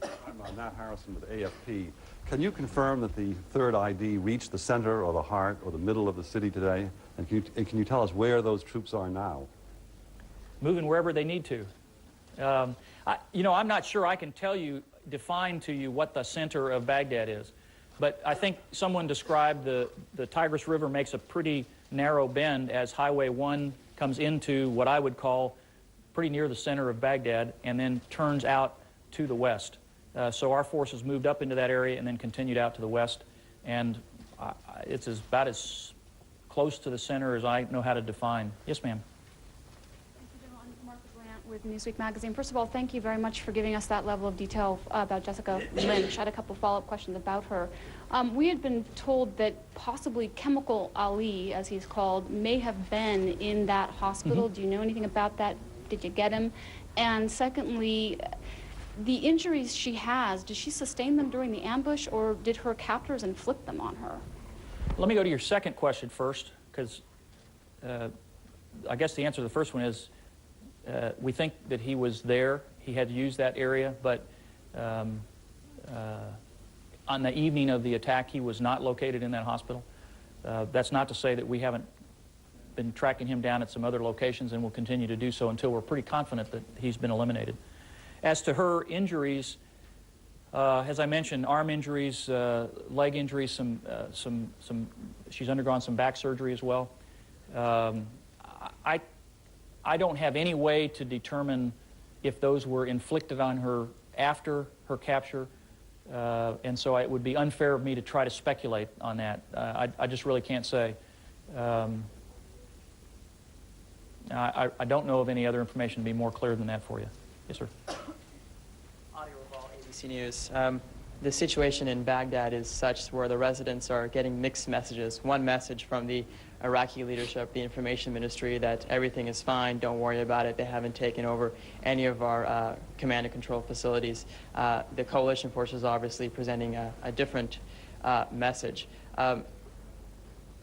I'm Nat Harrison with AFP. Can you confirm that the third ID reached the center or the heart or the middle of the city today? And can you tell us where those troops are now? Moving wherever they need to. I'm not sure I can define to you what the center of Baghdad is. But I think someone described the Tigris River makes a pretty narrow bend as Highway 1 comes into what I would call pretty near the center of Baghdad and then turns out to the west. So our forces moved up into that area and then continued out to the west. And it's about as close to the center as I know how to define. Yes, ma'am. with Newsweek magazine. First of all, thank you very much for giving us that level of detail about Jessica Lynch. I had a couple follow-up questions about her. We had been told that possibly Chemical Ali, as he's called, may have been in that hospital. Do you know anything about that? Did you get him? And secondly, the injuries she has, did she sustain them during the ambush, or did her captors inflict them on her? Let me go to your second question first, because I guess the answer to the first one is we think that he was there. He had used that area, but on the evening of the attack, he was not located in that hospital. That's not to say that we haven't been tracking him down at some other locations, and will continue to do so until we're pretty confident that he's been eliminated. As to her injuries, as I mentioned, arm injuries, leg injuries, she's undergone some back surgery as well. I don't have any way to determine if those were inflicted on her after her capture, and so it would be unfair of me to try to speculate on that. I just really can't say. I don't know of any other information to be more clear than that for you. Yes, sir. ABC News. The situation in Baghdad is such where the residents are getting mixed messages. One message from the Iraqi leadership, the information ministry, that everything is fine, don't worry about it, they haven't taken over any of our command and control facilities. The coalition forces obviously presenting a different message.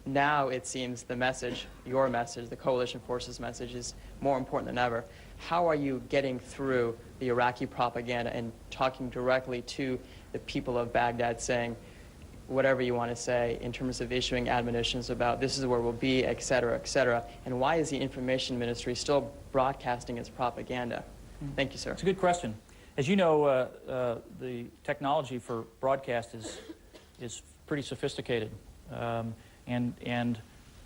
Now it seems the message, your message, the coalition forces message, is more important than ever. How are you getting through the Iraqi propaganda and talking directly to the people of Baghdad, saying whatever you want to say in terms of issuing admonitions about this is where we'll be, et cetera, et cetera? And why is the information ministry still broadcasting its propaganda? Thank you, sir. It's a good question. As you know, the technology for broadcast is pretty sophisticated. And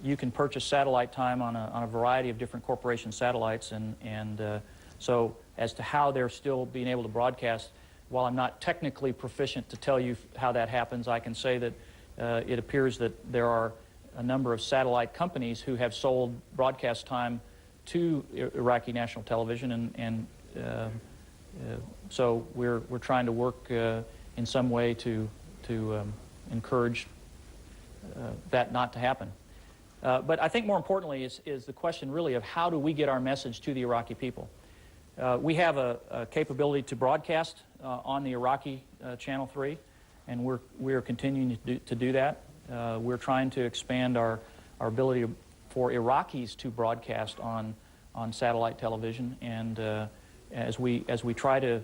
you can purchase satellite time on a variety of different corporation satellites, and so as to how they're still being able to broadcast, while I'm not technically proficient to tell you how that happens, I can say that it appears that there are a number of satellite companies who have sold broadcast time to Iraqi national television, and so we're trying to work in some way to encourage that not to happen. But I think more importantly is the question really of how do we get our message to the Iraqi people. We have a capability to broadcast on the Iraqi Channel 3, and we're continuing to do that. We're trying to expand our ability for Iraqis to broadcast on satellite television, and as we try to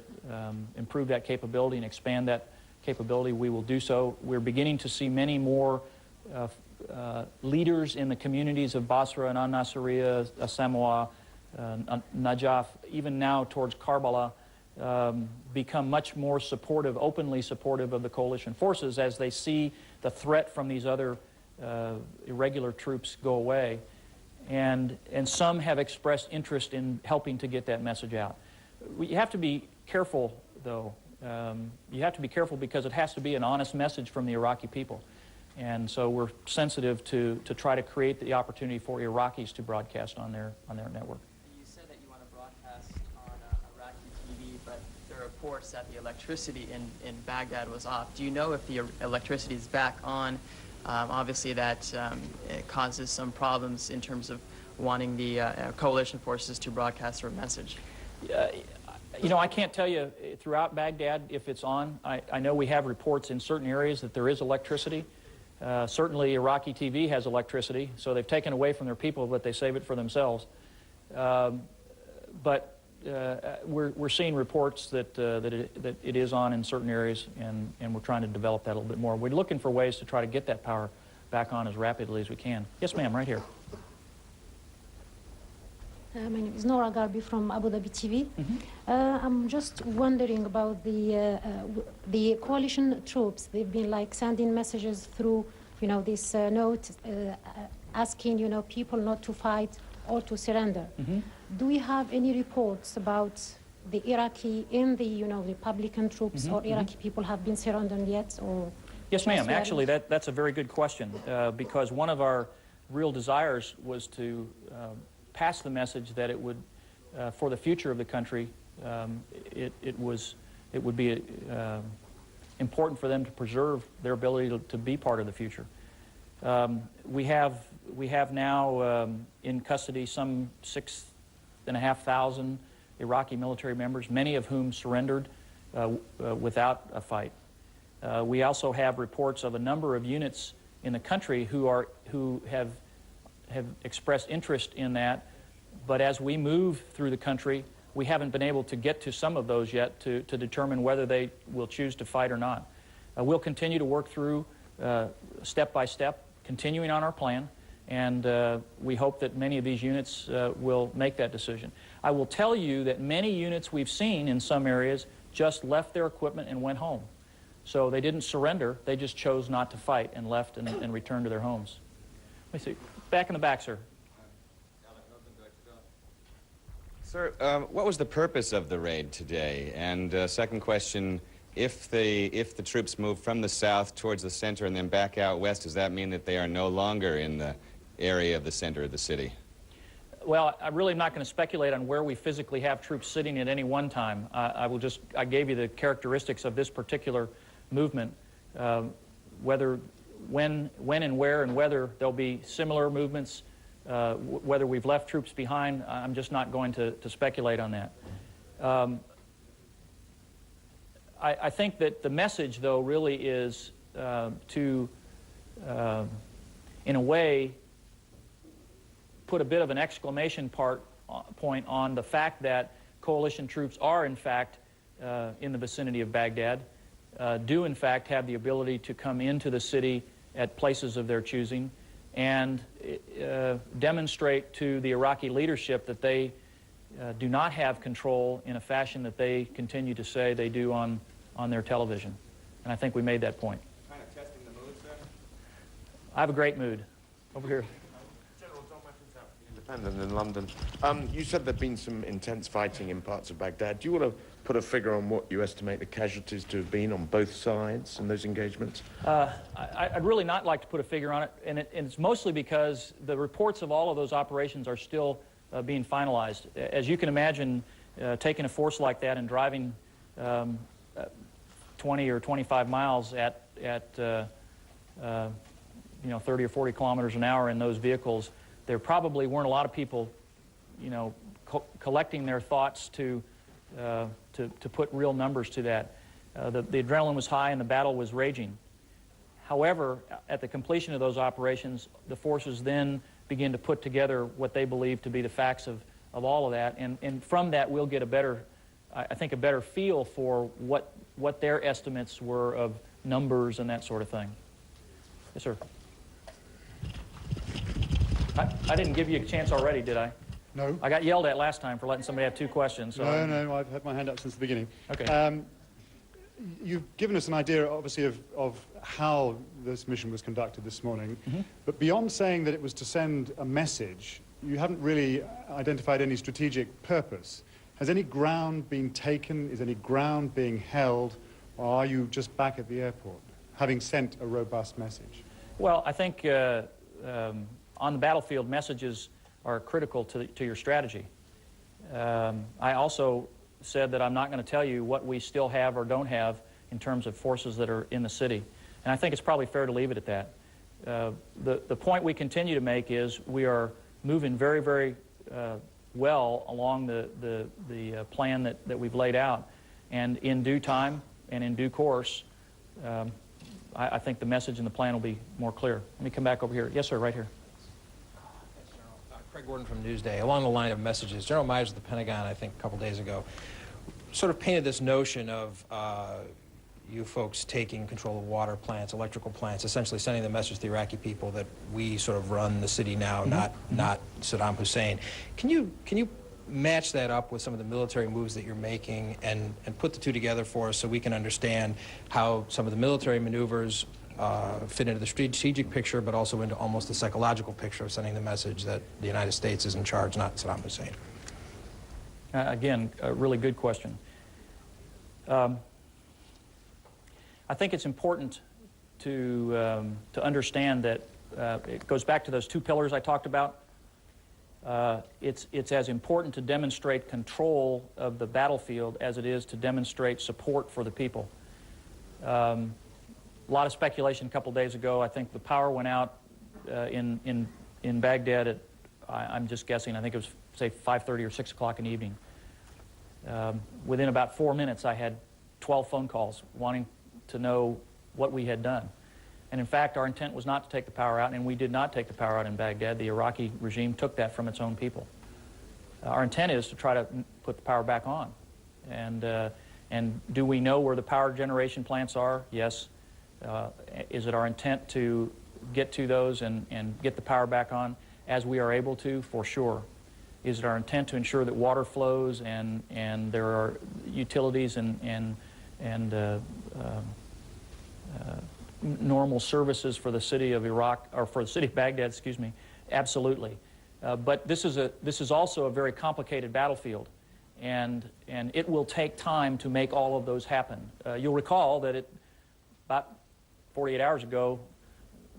improve that capability and expand that capability, we will do so. We're beginning to see many more leaders in the communities of Basra and Al-Nasiriyah, Samoa, Najaf, even now towards Karbala, become much more supportive, openly supportive of the coalition forces as they see the threat from these other irregular troops go away. And some have expressed interest in helping to get that message out. You have to be careful, though. You have to be careful because it has to be an honest message from the Iraqi people. And so we're sensitive to try to create the opportunity for Iraqis to broadcast on their network. You said that you want to broadcast on Iraqi TV, but there are reports that the electricity in Baghdad was off. Do you know if the electricity is back on? Obviously that it causes some problems in terms of wanting the coalition forces to broadcast their message. You know, I can't tell you throughout Baghdad if it's on. I know we have reports in certain areas that there is electricity. Certainly Iraqi TV has electricity, so they've taken away from their people, but they save it for themselves. But we're seeing reports that it is on in certain areas, and we're trying to develop that a little bit more. We're looking for ways to try to get that power back on as rapidly as we can. Yes, ma'am, right here. My name is Nora Garbi from Abu Dhabi TV. I'm just wondering about the coalition troops. They've been like sending messages through, this note asking, people not to fight or to surrender. Do we have any reports about the Iraqi in the, Republican troops or Iraqi people have been surrendered yet? Or yes, ma'am. Actually, that's a very good question because one of our real desires was to pass the message that it would for the future of the country, it would be important for them to preserve their ability to be part of the future. We have now in custody some 6,500 Iraqi military members, many of whom surrendered without a fight. We also have reports of a number of units in the country who have expressed interest in that, but as we move through the country, we haven't been able to get to some of those yet to determine whether they will choose to fight or not. We'll continue to work through step by step, continuing on our plan, and we hope that many of these units will make that decision. I will tell you that many units we've seen in some areas just left their equipment and went home. So they didn't surrender, they just chose not to fight and left and returned to their homes. Let me see. Back in the back, sir. Sir, what was the purpose of the raid today? And second question, if the troops move from the south towards the center and then back out west, does that mean that they are no longer in the area of the center of the city? Well, I'm really not going to speculate on where we physically have troops sitting at any one time. I gave you the characteristics of this particular movement. When and where and whether there'll be similar movements, whether we've left troops behind, I'm just not going to speculate on that. I think that the message, though, really is to, in a way, put a bit of an exclamation point on the fact that coalition troops are, in fact, in the vicinity of Baghdad, do, in fact, have the ability to come into the city at places of their choosing, and demonstrate to the Iraqi leadership that they do not have control in a fashion that they continue to say they do on their television. And I think we made that point. Kind of testing the mood, sir? I have a great mood. Over here. General John Independent in London. You said there'd been some intense fighting in parts of Baghdad. Do you want to put a figure on what you estimate the casualties to have been on both sides in those engagements? I'd really not like to put a figure on it, and it's mostly because the reports of all of those operations are still being finalized. As you can imagine, taking a force like that and driving 20 or 25 miles at 30 or 40 kilometers an hour in those vehicles, there probably weren't a lot of people, collecting their thoughts to put real numbers to that. The adrenaline was high and the battle was raging. However, at the completion of those operations, the forces then begin to put together what they believe to be the facts of all of that, and from that we'll get a better feel for what their estimates were of numbers and that sort of thing. Yes, sir. I didn't give you a chance already, did I? No. I got yelled at last time for letting somebody have two questions. So No, I've had my hand up since the beginning. Okay. You've given us an idea, obviously, of how this mission was conducted this morning, but beyond saying that it was to send a message, you haven't really identified any strategic purpose. Has any ground been taken? Is any ground being held? Or are you just back at the airport, having sent a robust message? Well, I think on the battlefield, messages are critical to your strategy. I also said that I'm not going to tell you what we still have or don't have in terms of forces that are in the city. And I think it's probably fair to leave it at that. The point we continue to make is we are moving very, very well along the plan that we've laid out. And in due time and in due course, I think the message and the plan will be more clear. Let me come back over here. Yes, sir, right here. Craig Gordon from Newsday. Along the line of messages, General Myers of the Pentagon, I think a couple days ago, sort of painted this notion of you folks taking control of water plants, electrical plants, essentially sending the message to the Iraqi people that we sort of run the city now, not Saddam Hussein. Can you match that up with some of the military moves that you're making and put the two together for us so we can understand how some of the military maneuvers fit into the strategic picture, but also into almost the psychological picture of sending the message that the United States is in charge, not Saddam Hussein? Again, a really good question. I think it's important to understand that it goes back to those two pillars I talked about. it's as important to demonstrate control of the battlefield as it is to demonstrate support for the people. A lot of speculation a couple days ago. I think the power went out in Baghdad at, I'm just guessing, I think it was, say, 5:30 or 6 o'clock in the evening. Within about 4 minutes, I had 12 phone calls wanting to know what we had done. And in fact, our intent was not to take the power out, and we did not take the power out in Baghdad. The Iraqi regime took that from its own people. Our intent is to try to put the power back on. And do we know where the power generation plants are? Yes. Is it our intent to get to those and get the power back on as we are able to? For sure. Is it our intent to ensure that water flows and there are utilities and normal services for the city of Iraq, or for the city of Baghdad, excuse me? Absolutely. But this is also a very complicated battlefield, and it will take time to make all of those happen. You'll recall that about 48 hours ago,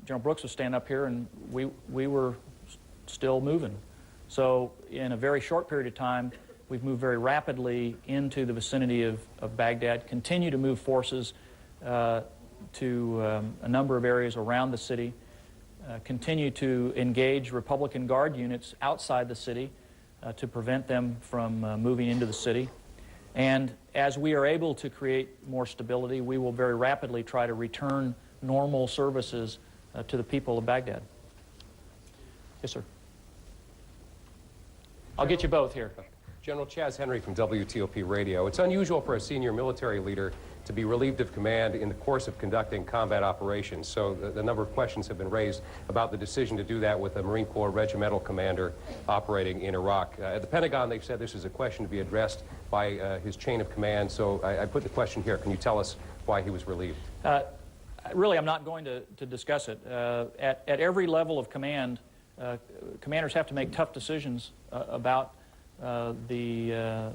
General Brooks was standing up here, and we were still moving. So in a very short period of time, we've moved very rapidly into the vicinity of Baghdad, continue to move forces to a number of areas around the city, continue to engage Republican Guard units outside the city to prevent them from moving into the city. And as we are able to create more stability, we will very rapidly try to return normal services to the people of Baghdad. Yes, sir. I'll get you both here. General Chaz Henry from WTOP Radio. It's unusual for a senior military leader to be relieved of command in the course of conducting combat operations. So the number of questions have been raised about the decision to do that with a Marine Corps regimental commander operating in Iraq. At the Pentagon, they've said this is a question to be addressed by his chain of command. So I put the question here. Can you tell us why he was relieved? Really, I'm not going to discuss it. At every level of command, commanders have to make tough decisions about the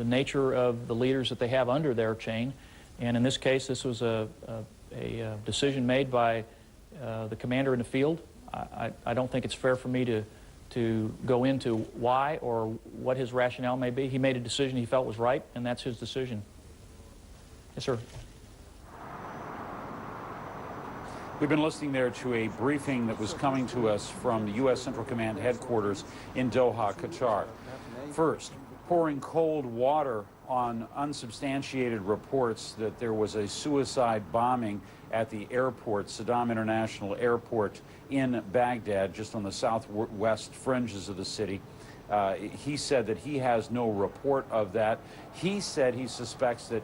nature of the leaders that they have under their chain. And in this case, this was a decision made by the commander in the field. I don't think it's fair for me to go into why or what his rationale may be. He made a decision he felt was right, and that's his decision. Yes, sir. We've been listening there to a briefing that was coming to us from the U.S. Central Command headquarters in Doha, Qatar. First, pouring cold water on unsubstantiated reports that there was a suicide bombing at the airport, Saddam International Airport in Baghdad, just on the southwest fringes of the city. He said that he has no report of that. He said he suspects that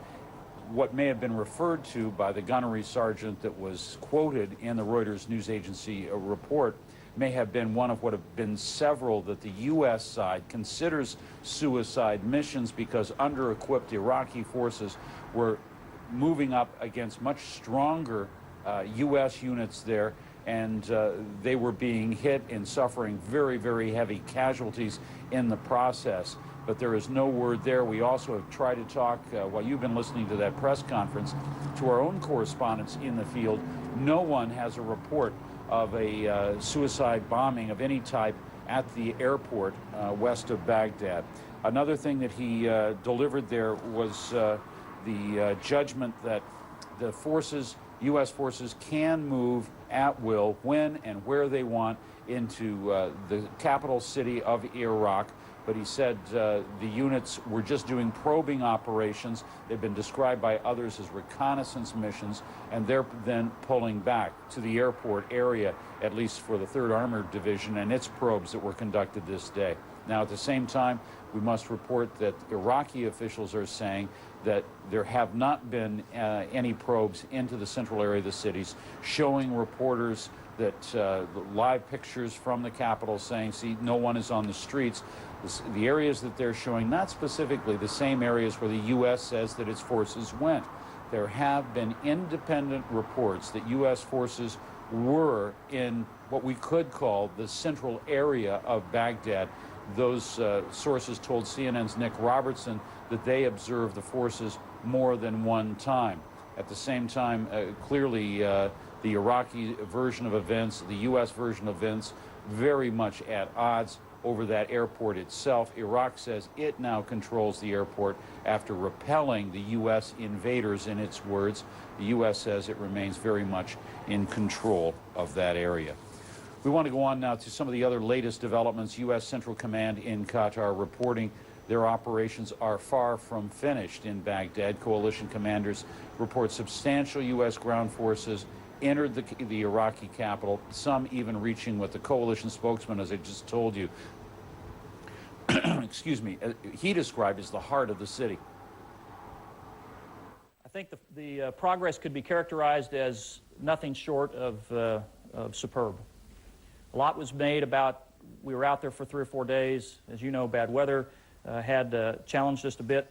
what may have been referred to by the gunnery sergeant that was quoted in the Reuters news agency report may have been one of what have been several that the U.S. side considers suicide missions because under-equipped Iraqi forces were moving up against much stronger U.S. units there, and they were being hit and suffering very, very heavy casualties in the process. But there is no word there. We also have tried to talk, while you've been listening to that press conference, to our own correspondents in the field. No one has a report of a suicide bombing of any type at the airport west of Baghdad. Another thing that he delivered there was the judgment that the forces, U.S. forces, can move at will when and where they want into the capital city of Iraq. But he said the units were just doing probing operations. They've been described by others as reconnaissance missions, and they're then pulling back to the airport area, at least for the 3rd Armored Division and its probes that were conducted this day. Now, at the same time, we must report that Iraqi officials are saying that there have not been any probes into the central area of the cities, showing reporters that live pictures from the capital saying, see, no one is on the streets. The areas that they're showing, not specifically the same areas where the U.S. says that its forces went. There have been independent reports that U.S. forces were in what we could call the central area of Baghdad. Those sources told CNN's Nick Robertson that they observed the forces more than one time. At the same time, clearly, the Iraqi version of events, the U.S. version of events, very much at odds over that airport itself. Iraq says it now controls the airport after repelling the U.S. invaders, in its words. The U.S. says it remains very much in control of that area. We want to go on now to some of the other latest developments. U.S. Central Command in Qatar reporting their operations are far from finished in Baghdad. Coalition commanders report substantial U.S. ground forces entered the Iraqi capital, some even reaching what the coalition spokesman, as I just told you, excuse me, he described as the heart of the city. I think the progress could be characterized as nothing short of superb. A lot was made about, we were out there for 3 or 4 days. As you know, bad weather had challenged us a bit.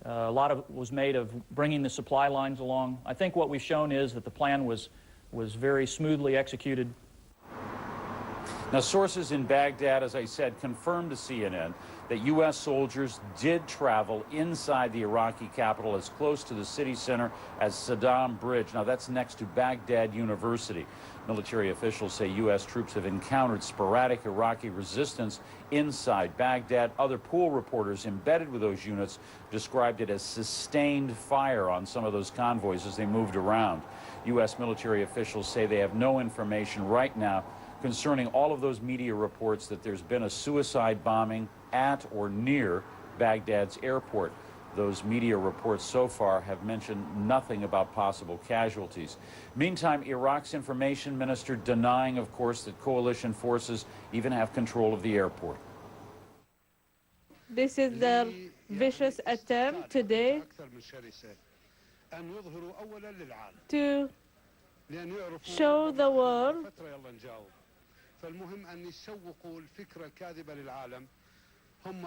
A lot was made of bringing the supply lines along. I think what we've shown is that the plan was very smoothly executed. Now, sources in Baghdad, as I said, confirmed to CNN that U.S. soldiers did travel inside the Iraqi capital as close to the city center as Saddam Bridge. Now, that's next to Baghdad University. Military officials say U.S. troops have encountered sporadic Iraqi resistance inside Baghdad. Other pool reporters embedded with those units described it as sustained fire on some of those convoys as they moved around. U.S. military officials say they have no information right now concerning all of those media reports that there's been a suicide bombing at or near Baghdad's airport. Those media reports so far have mentioned nothing about possible casualties. Meantime, Iraq's information minister denying, of course, that coalition forces even have control of the airport. This is their vicious attempt today to show the world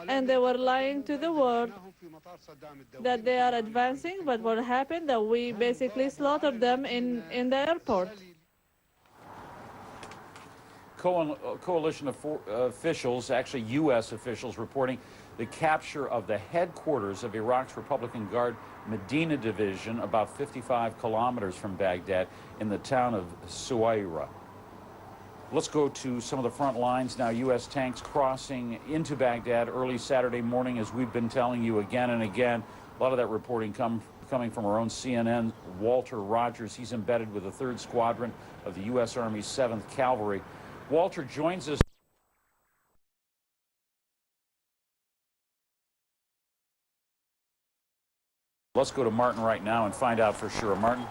and they were lying to the world that they are advancing, but what happened that we basically slaughtered them in the airport. Coalition officials, actually U.S. officials, reporting the capture of the headquarters of Iraq's Republican Guard Medina Division, about 55 kilometers from Baghdad, in the town of Suwaira. Let's go to some of the front lines now. U.S. tanks crossing into Baghdad early Saturday morning, as we've been telling you again and again. A lot of that reporting coming from our own CNN. Walter Rogers, he's embedded with the 3rd Squadron of the U.S. Army's 7th Cavalry. Walter joins us. Let's go to Martin right now and find out for sure. Martin?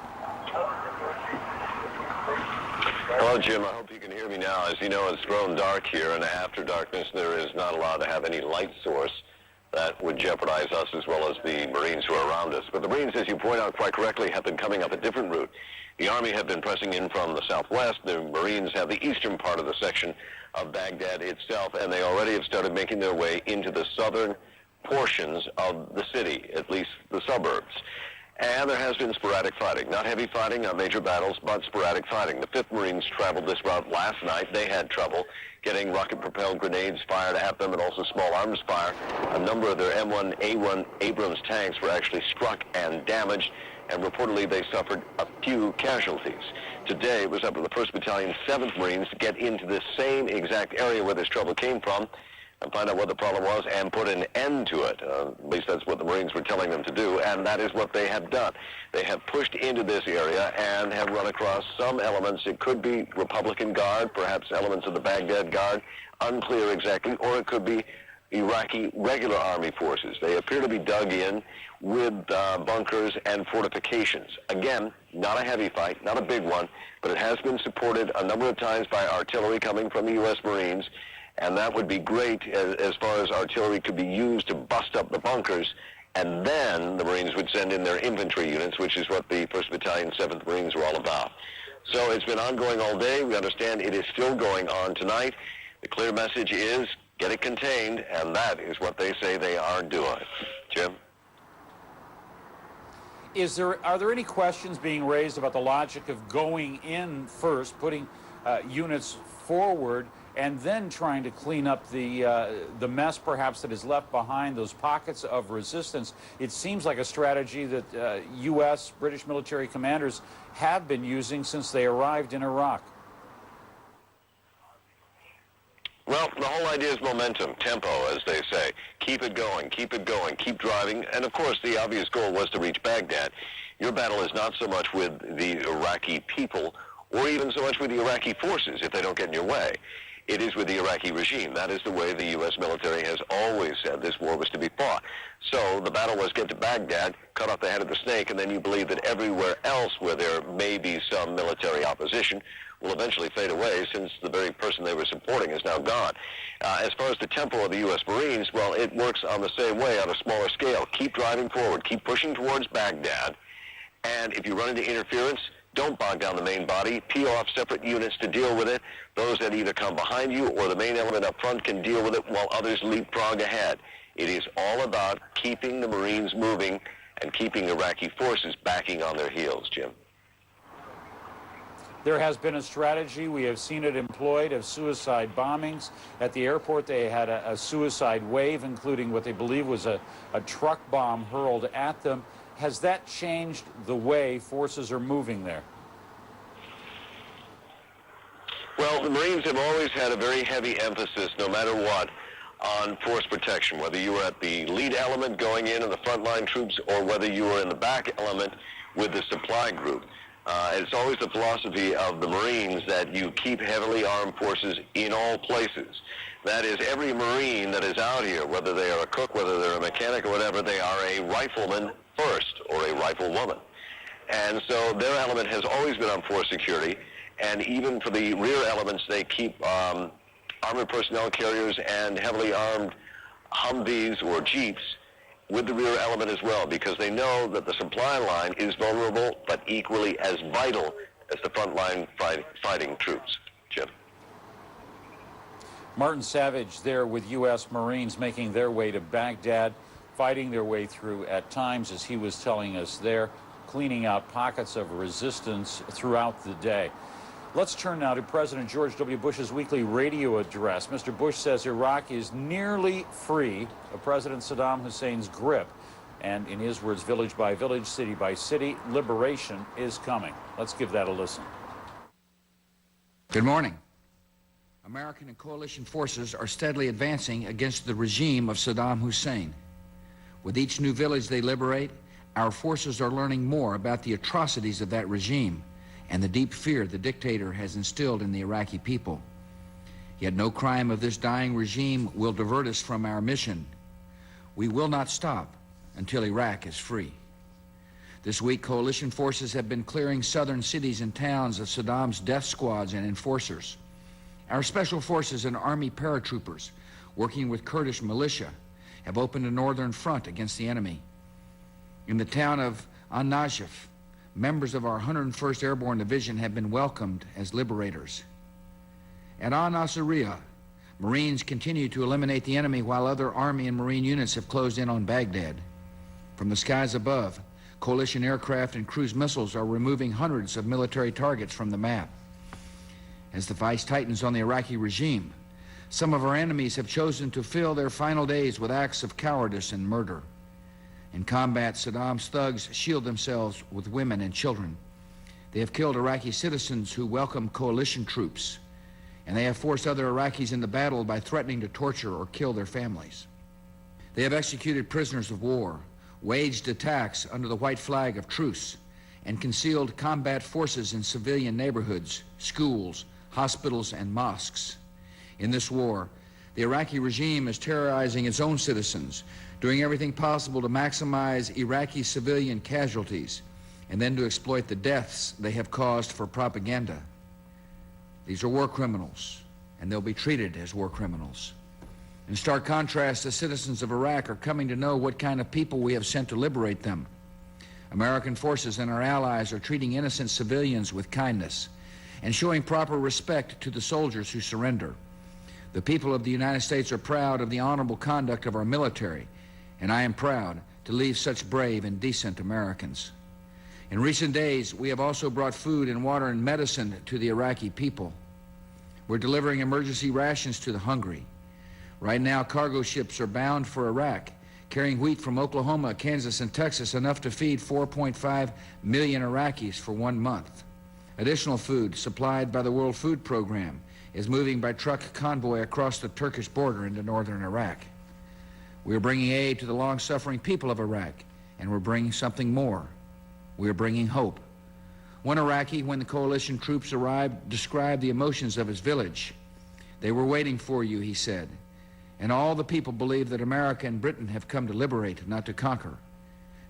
Hello, Jim. I hope you can hear me now. As you know, it's grown dark here, and after darkness, there is not allowed to have any light source that would jeopardize us as well as the Marines who are around us. But the Marines, as you point out quite correctly, have been coming up a different route. The Army have been pressing in from the southwest. The Marines have the eastern part of the section of Baghdad itself, and they already have started making their way into the southern portions of the city, at least the suburbs. And there has been sporadic fighting. Not heavy fighting, not major battles, but sporadic fighting. The 5th Marines traveled this route last night. They had trouble getting rocket-propelled grenades fired at them and also small arms fire. A number of their M1A1 Abrams tanks were actually struck and damaged, and reportedly they suffered a few casualties. Today, it was up to the 1st Battalion, 7th Marines to get into this same exact area where this trouble came from and find out what the problem was and put an end to it. At least that's what the Marines were telling them to do, and that is what they have done. They have pushed into this area and have run across some elements. It could be Republican Guard, perhaps elements of the Baghdad Guard, unclear exactly, or it could be Iraqi regular army forces. They appear to be dug in with bunkers and fortifications. Again, not a heavy fight, not a big one, but it has been supported a number of times by artillery coming from the U.S. Marines. And that would be great as far as artillery could be used to bust up the bunkers. And then the Marines would send in their infantry units, which is what the 1st Battalion, 7th Marines were all about. So it's been ongoing all day. We understand it is still going on tonight. The clear message is get it contained, and that is what they say they are doing. Jim? Are there any questions being raised about the logic of going in first, putting units forward, and then trying to clean up the mess perhaps that is left behind, those pockets of resistance? It seems like a strategy that U.S. British military commanders have been using since they arrived in Iraq. Well, the whole idea is momentum, tempo, as they say. Keep it going, keep driving. And, of course, the obvious goal was to reach Baghdad. Your battle is not so much with the Iraqi people or even so much with the Iraqi forces, if they don't get in your way. It is with the Iraqi regime. That is the way the U.S. military has always said this war was to be fought. So the battle was get to Baghdad, cut off the head of the snake, and then you believe that everywhere else where there may be some military opposition will eventually fade away, since the very person they were supporting is now gone. As far as the tempo of the U.S. Marines, well, it works on the same way on a smaller scale. Keep driving forward. Keep pushing towards Baghdad. And if you run into interference, don't bog down the main body. Peel off separate units to deal with it. Those that either come behind you or the main element up front can deal with it while others leapfrog ahead. It is all about keeping the Marines moving and keeping Iraqi forces backing on their heels, Jim. There has been a strategy, we have seen it employed, of suicide bombings. At the airport, they had a suicide wave, including what they believe was a truck bomb hurled at them. Has that changed the way forces are moving there? Well, the Marines have always had a very heavy emphasis, no matter what, on force protection, whether you were at the lead element going in and the frontline troops, or whether you were in the back element with the supply group. It's always the philosophy of the Marines that you keep heavily armed forces in all places. That is, every Marine that is out here, whether they are a cook, whether they're a mechanic or whatever, they are a rifleman first, or a riflewoman. And so their element has always been on force security, and even for the rear elements, they keep armored personnel carriers and heavily armed Humvees or Jeeps with the rear element as well, because they know that the supply line is vulnerable, but equally as vital as the frontline fighting troops. Jim. Martin Savage there with U.S. Marines making their way to Baghdad, fighting their way through at times, as he was telling us there, cleaning out pockets of resistance throughout the day. Let's turn now to President George W. Bush's weekly radio address. Mr. Bush says Iraq is nearly free of President Saddam Hussein's grip. And in his words, village by village, city by city, liberation is coming. Let's give that a listen. Good morning. American and coalition forces are steadily advancing against the regime of Saddam Hussein. With each new village they liberate, our forces are learning more about the atrocities of that regime and the deep fear the dictator has instilled in the Iraqi people. Yet no crime of this dying regime will divert us from our mission. We will not stop until Iraq is free. This week, coalition forces have been clearing southern cities and towns of Saddam's death squads and enforcers. Our special forces and army paratroopers, working with Kurdish militia, have opened a northern front against the enemy. In the town of An-Najaf, members of our 101st Airborne Division have been welcomed as liberators. At Al-Nasiriyah, Marines continue to eliminate the enemy while other Army and Marine units have closed in on Baghdad. From the skies above, coalition aircraft and cruise missiles are removing hundreds of military targets from the map. As the fight tightens on the Iraqi regime, some of our enemies have chosen to fill their final days with acts of cowardice and murder. In combat, Saddam's thugs shield themselves with women and children. They have killed Iraqi citizens who welcome coalition troops, and they have forced other Iraqis into battle by threatening to torture or kill their families. They have executed prisoners of war, waged attacks under the white flag of truce, and concealed combat forces in civilian neighborhoods, schools, hospitals, and mosques. In this war, the Iraqi regime is terrorizing its own citizens, doing everything possible to maximize Iraqi civilian casualties, and then to exploit the deaths they have caused for propaganda. These are war criminals, and they'll be treated as war criminals. In stark contrast, the citizens of Iraq are coming to know what kind of people we have sent to liberate them. American forces and our allies are treating innocent civilians with kindness and showing proper respect to the soldiers who surrender. The people of the United States are proud of the honorable conduct of our military, and I am proud to lead such brave and decent Americans. In recent days, we have also brought food and water and medicine to the Iraqi people. We're delivering emergency rations to the hungry. Right now, cargo ships are bound for Iraq, carrying wheat from Oklahoma, Kansas, and Texas, enough to feed 4.5 million Iraqis for 1 month. Additional food supplied by the World Food Program is moving by truck convoy across the Turkish border into northern Iraq. We are bringing aid to the long-suffering people of Iraq, and we're bringing something more. We are bringing hope. One Iraqi, when the coalition troops arrived, described the emotions of his village. They were waiting for you, he said. And all the people believe that America and Britain have come to liberate, not to conquer.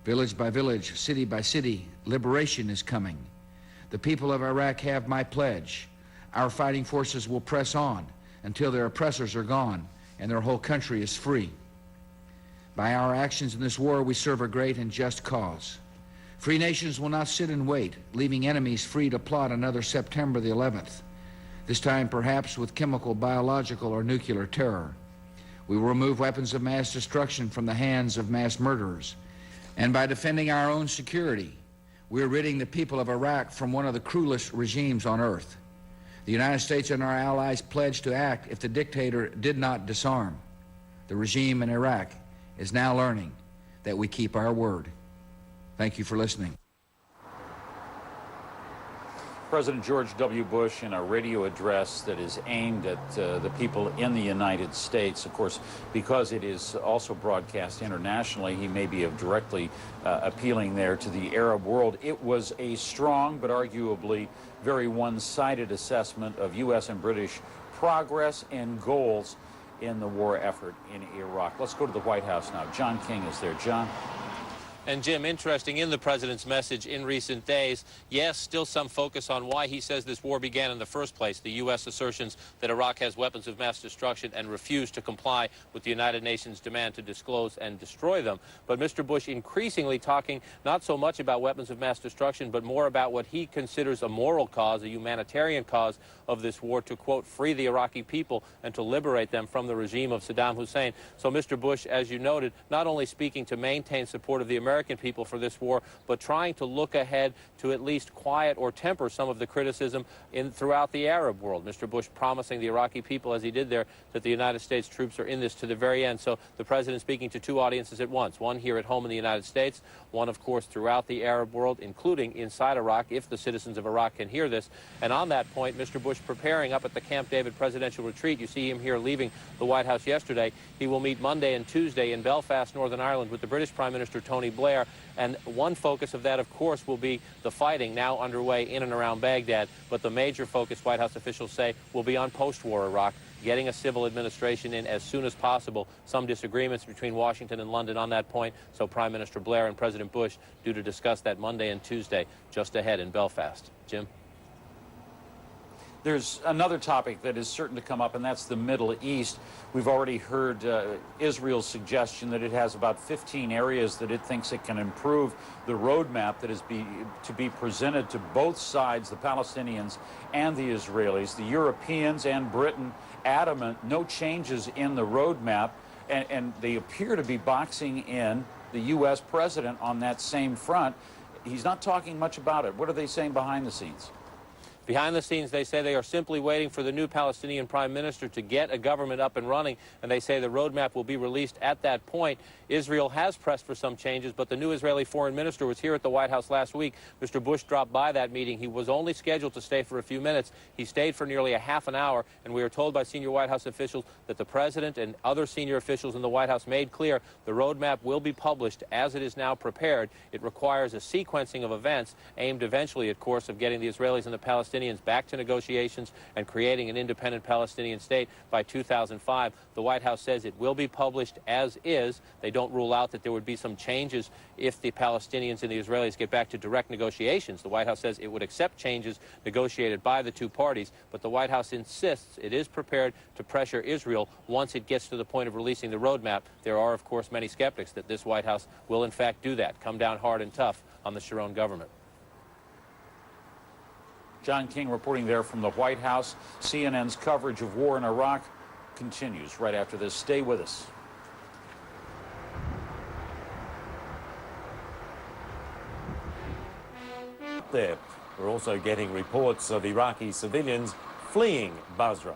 Village by village, city by city, liberation is coming. The people of Iraq have my pledge. Our fighting forces will press on until their oppressors are gone and their whole country is free. By our actions in this war, we serve a great and just cause. Free nations will not sit and wait, leaving enemies free to plot another September the 11th, this time perhaps with chemical, biological, or nuclear terror. We will remove weapons of mass destruction from the hands of mass murderers. And by defending our own security, we are ridding the people of Iraq from one of the cruelest regimes on earth. The United States and our allies pledged to act if the dictator did not disarm. The regime in Iraq is now learning that we keep our word. Thank you for listening. President George W. Bush, in a radio address that is aimed at the people in the United States, of course, because it is also broadcast internationally, he may be directly appealing there to the Arab world. It was a strong but arguably very one-sided assessment of U.S. and British progress and goals in the war effort in Iraq. Let's go to the White House now. John King is there. John? And Jim, interesting in the president's message in recent days, yes, still some focus on why he says this war began in the first place, the U.S. assertions that Iraq has weapons of mass destruction and refused to comply with the United Nations demand to disclose and destroy them. But Mr. Bush increasingly talking not so much about weapons of mass destruction, but more about what he considers a moral cause, a humanitarian cause of this war, to, quote, free the Iraqi people and to liberate them from the regime of Saddam Hussein. So Mr. Bush, as you noted, not only speaking to maintain support of the American people for this war, but trying to look ahead to at least quiet or temper some of the criticism throughout the Arab world. Mr. Bush promising the Iraqi people, as he did there, that the United States troops are in this to the very end. So the president speaking to two audiences at once, one here at home in the United States, one, of course, throughout the Arab world, including inside Iraq, if the citizens of Iraq can hear this. And on that point, Mr. Bush preparing up at the Camp David presidential retreat. You see him here leaving the White House yesterday. He will meet Monday and Tuesday in Belfast, Northern Ireland, with the British Prime Minister Tony Blair. And one focus of that, of course, will be the fighting now underway in and around Baghdad. But the major focus, White House officials say, will be on post-war Iraq, getting a civil administration in as soon as possible. Some disagreements between Washington and London on that point. So Prime Minister Blair and President Bush due to discuss that Monday and Tuesday just ahead in Belfast. Jim? There's another topic that is certain to come up, and that's the Middle East. We've already heard Israel's suggestion that it has about 15 areas that it thinks it can improve. The roadmap that is to be presented to both sides, the Palestinians and the Israelis. The Europeans and Britain adamant no changes in the roadmap, and they appear to be boxing in the U.S. president on that same front. He's not talking much about it. What are they saying behind the scenes? Behind the scenes, they say they are simply waiting for the new Palestinian prime minister to get a government up and running, and they say the roadmap will be released at that point. Israel has pressed for some changes, but the new Israeli foreign minister was here at the White House last week. Mr. Bush dropped by that meeting. He was only scheduled to stay for a few minutes. He stayed for nearly a half an hour, and we are told by senior White House officials that the president and other senior officials in the White House made clear the roadmap will be published as it is now prepared. It requires a sequencing of events aimed eventually, of course, of getting the Israelis and the Palestinians back to negotiations and creating an independent Palestinian state by 2005. The White House says it will be published as is. They don't rule out that there would be some changes if the Palestinians and the Israelis get back to direct negotiations. The White House says it would accept changes negotiated by the two parties, but the White House insists it is prepared to pressure Israel once it gets to the point of releasing the roadmap. There are, of course, many skeptics that this White House will, in fact, do that, come down hard and tough on the Sharon government. John King reporting there from the White House. CNN's coverage of war in Iraq continues right after this. Stay with us. There, we're also getting reports of Iraqi civilians fleeing Basra.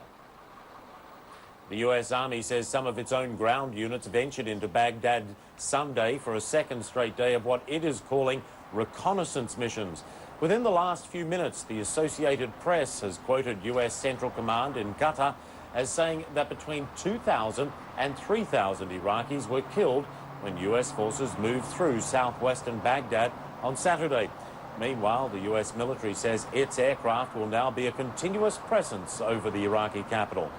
The U.S. Army says some of its own ground units ventured into Baghdad Sunday for a second straight day of what it is calling reconnaissance missions. Within the last few minutes, the Associated Press has quoted U.S. Central Command in Qatar as saying that between 2,000 and 3,000 Iraqis were killed when U.S. forces moved through southwestern Baghdad on Saturday. Meanwhile, the U.S. military says its aircraft will now be a continuous presence over the Iraqi capital.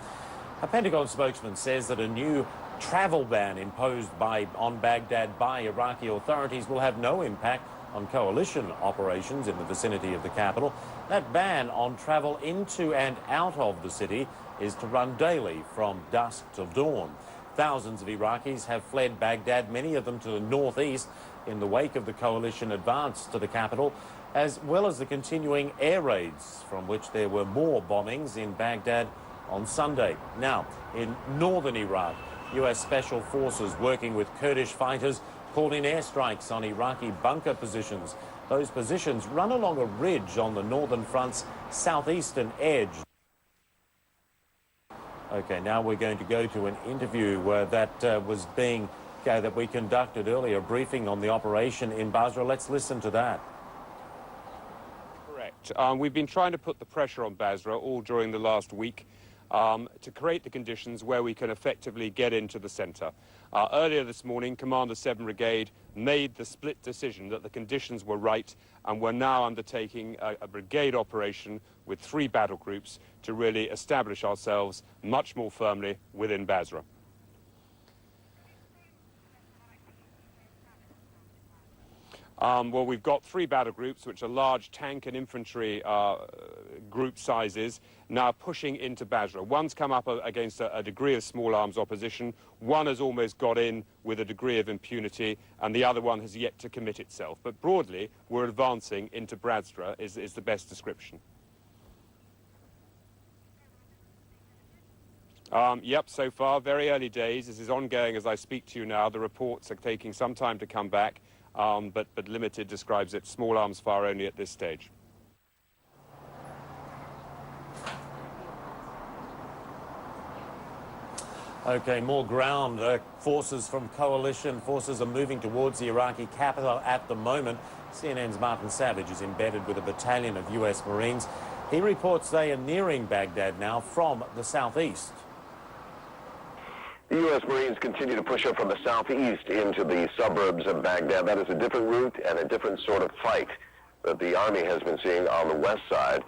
A Pentagon spokesman says that a new travel ban imposed on Baghdad by Iraqi authorities will have no impact on coalition operations in the vicinity of the capital. That ban on travel into and out of the city is to run daily from dusk till dawn. Thousands of Iraqis have fled Baghdad, many of them to the northeast, in the wake of the coalition advance to the capital, as well as the continuing air raids, from which there were more bombings in Baghdad on Sunday. Now, in northern Iraq, U.S. Special Forces working with Kurdish fighters called in airstrikes on Iraqi bunker positions. Those positions run along a ridge on the northern front's southeastern edge. Okay, now we're going to go to an interview that we conducted earlier, a briefing on the operation in Basra. Let's listen to that. Correct. We've been trying to put the pressure on Basra all during the last week to create the conditions where we can effectively get into the centre. Earlier this morning, Commander 7 Brigade made the split decision that the conditions were right, and we're now undertaking a brigade operation with 3 battle groups to really establish ourselves much more firmly within Basra. Well, we've got 3 battle groups, which are large tank and infantry group sizes, now pushing into Basra. One's come up against a degree of small arms opposition, one has almost got in with a degree of impunity, and the other one has yet to commit itself. But broadly, we're advancing into Basra is the best description. Yep, so far, very early days. This is ongoing as I speak to you now. The reports are taking some time to come back. But limited describes it small arms fire only at this stage. Okay, more ground. Forces from coalition forces are moving towards the Iraqi capital at the moment. CNN's Martin Savage is embedded with a battalion of U.S. Marines. He reports they are nearing Baghdad now from the southeast. The U.S. Marines continue to push up from the southeast into the suburbs of Baghdad. That is a different route and a different sort of fight that the Army has been seeing on the west side.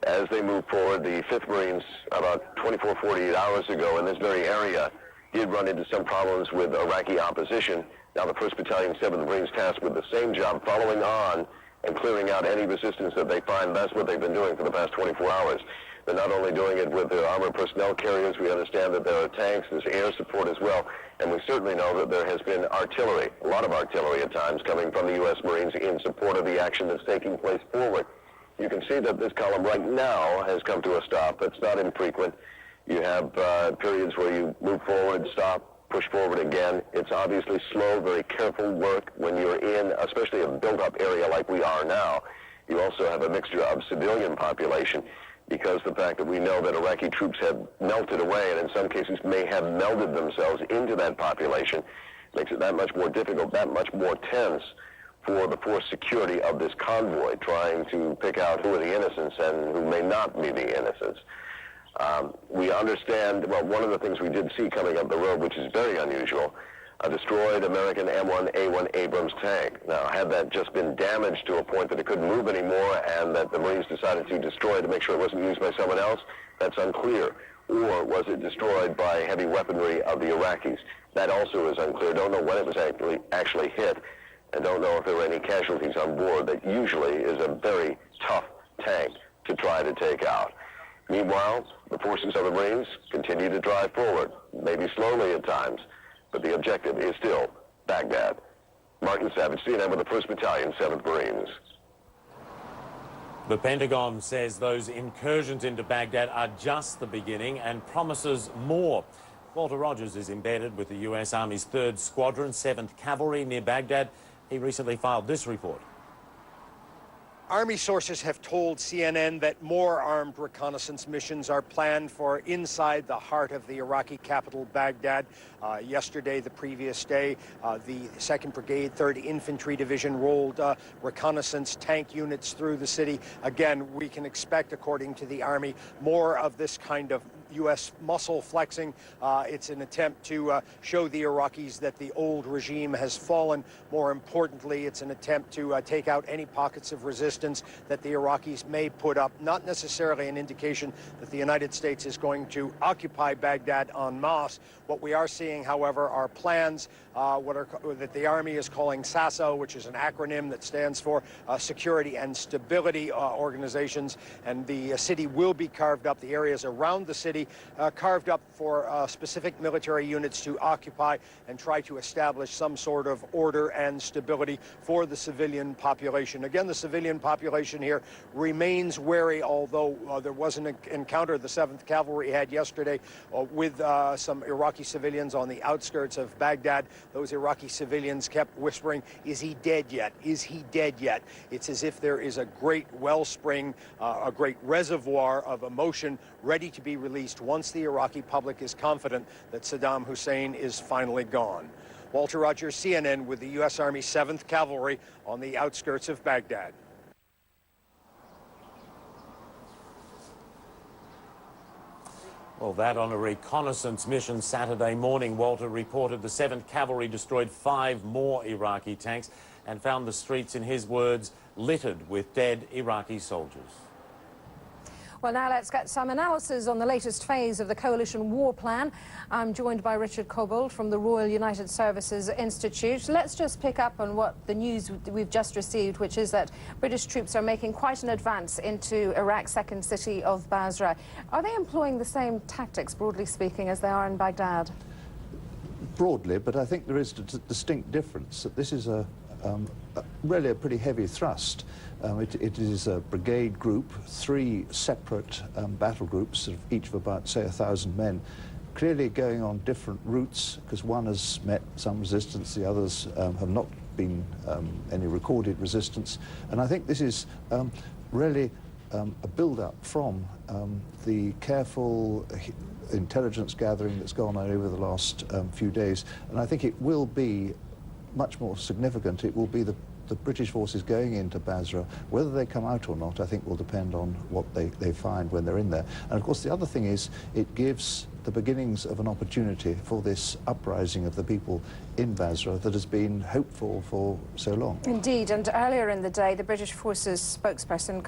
As they move forward, the 5th Marines, about 24, 48 hours ago in this very area, did run into some problems with Iraqi opposition. Now the 1st Battalion, 7th Marines tasked with the same job, following on and clearing out any resistance that they find. That's what they've been doing for the past 24 hours. They're not only doing it with their armored personnel carriers, we understand that there are tanks, there's air support as well, and we certainly know that there has been artillery, a lot of artillery at times, coming from the U.S. Marines in support of the action that's taking place forward. You can see that this column right now has come to a stop. It's not infrequent. You have periods where you move forward, stop, push forward again. It's obviously slow, very careful work when you're in, especially a built-up area like we are now. You also have a mixture of civilian population, because the fact that we know that Iraqi troops have melted away and in some cases may have melded themselves into that population makes it that much more difficult, that much more tense for the forced security of this convoy, trying to pick out who are the innocents and who may not be the innocents. We understand, well, one of the things we did see coming up the road, which is very unusual, a destroyed American M1A1 Abrams tank. Now, had that just been damaged to a point that it couldn't move anymore and that the Marines decided to destroy to make sure it wasn't used by someone else, that's unclear. Or was it destroyed by heavy weaponry of the Iraqis? That also is unclear. Don't know when it was actually hit, and don't know if there were any casualties on board. That usually is a very tough tank to try to take out. Meanwhile, the forces of the Marines continue to drive forward, maybe slowly at times, but the objective is still Baghdad. Martin Savage, CNN with the 1st Battalion, 7th Marines. The Pentagon says those incursions into Baghdad are just the beginning and promises more. Walter Rogers is embedded with the U.S. Army's 3rd Squadron, 7th Cavalry near Baghdad. He recently filed this report. Army sources have told CNN that more armed reconnaissance missions are planned for inside the heart of the Iraqi capital, Baghdad. Yesterday, the previous day, the 2nd Brigade, 3rd Infantry Division rolled reconnaissance tank units through the city. Again, we can expect, according to the Army, more of this kind of U.S. muscle flexing. It's an attempt to show the Iraqis that the old regime has fallen. More importantly, it's an attempt to take out any pockets of resistance that the Iraqis may put up. Not necessarily an indication that the United States is going to occupy Baghdad en masse. What we are seeing, however, are plans that the Army is calling SASO, which is an acronym that stands for Security and Stability Organizations. And the city will be carved up, the areas around the city carved up for specific military units to occupy and try to establish some sort of order and stability for the civilian population. Again, the civilian population here remains wary, although there was an encounter the 7th Cavalry had yesterday with some Iraqi civilians on the outskirts of Baghdad. Those Iraqi civilians kept whispering, "Is he dead yet? Is he dead yet?" It's as if there is a great wellspring, a great reservoir of emotion ready to be released once the Iraqi public is confident that Saddam Hussein is finally gone. Walter Rogers, CNN, with the U.S. Army 7th Cavalry on the outskirts of Baghdad. Well, that on a reconnaissance mission Saturday morning, Walter reported the 7th Cavalry destroyed 5 more Iraqi tanks and found the streets, in his words, littered with dead Iraqi soldiers. Well, now let's get some analysis on the latest phase of the coalition war plan. I'm joined by Richard Cobbold from the Royal United Services Institute. Let's just pick up on what the news we've just received, which is that British troops are making quite an advance into Iraq's second city of Basra. Are they employing the same tactics, broadly speaking, as they are in Baghdad? Broadly, but I think there is a distinct difference. That this is really a pretty heavy thrust. It is a brigade group, 3 separate battle groups, each of about, say, 1,000 men, clearly going on different routes, because one has met some resistance, the others have not been any recorded resistance. And I think this is really a build-up from the careful intelligence gathering that's gone on over the last few days. And I think it will be much more significant. It will be the British forces going into Basra. Whether they come out or not, I think, will depend on what they find when they're in there. And of course, the other thing is it gives the beginnings of an opportunity for this uprising of the people in Basra that has been hopeful for so long. Indeed, and earlier in the day, the British Forces spokesperson,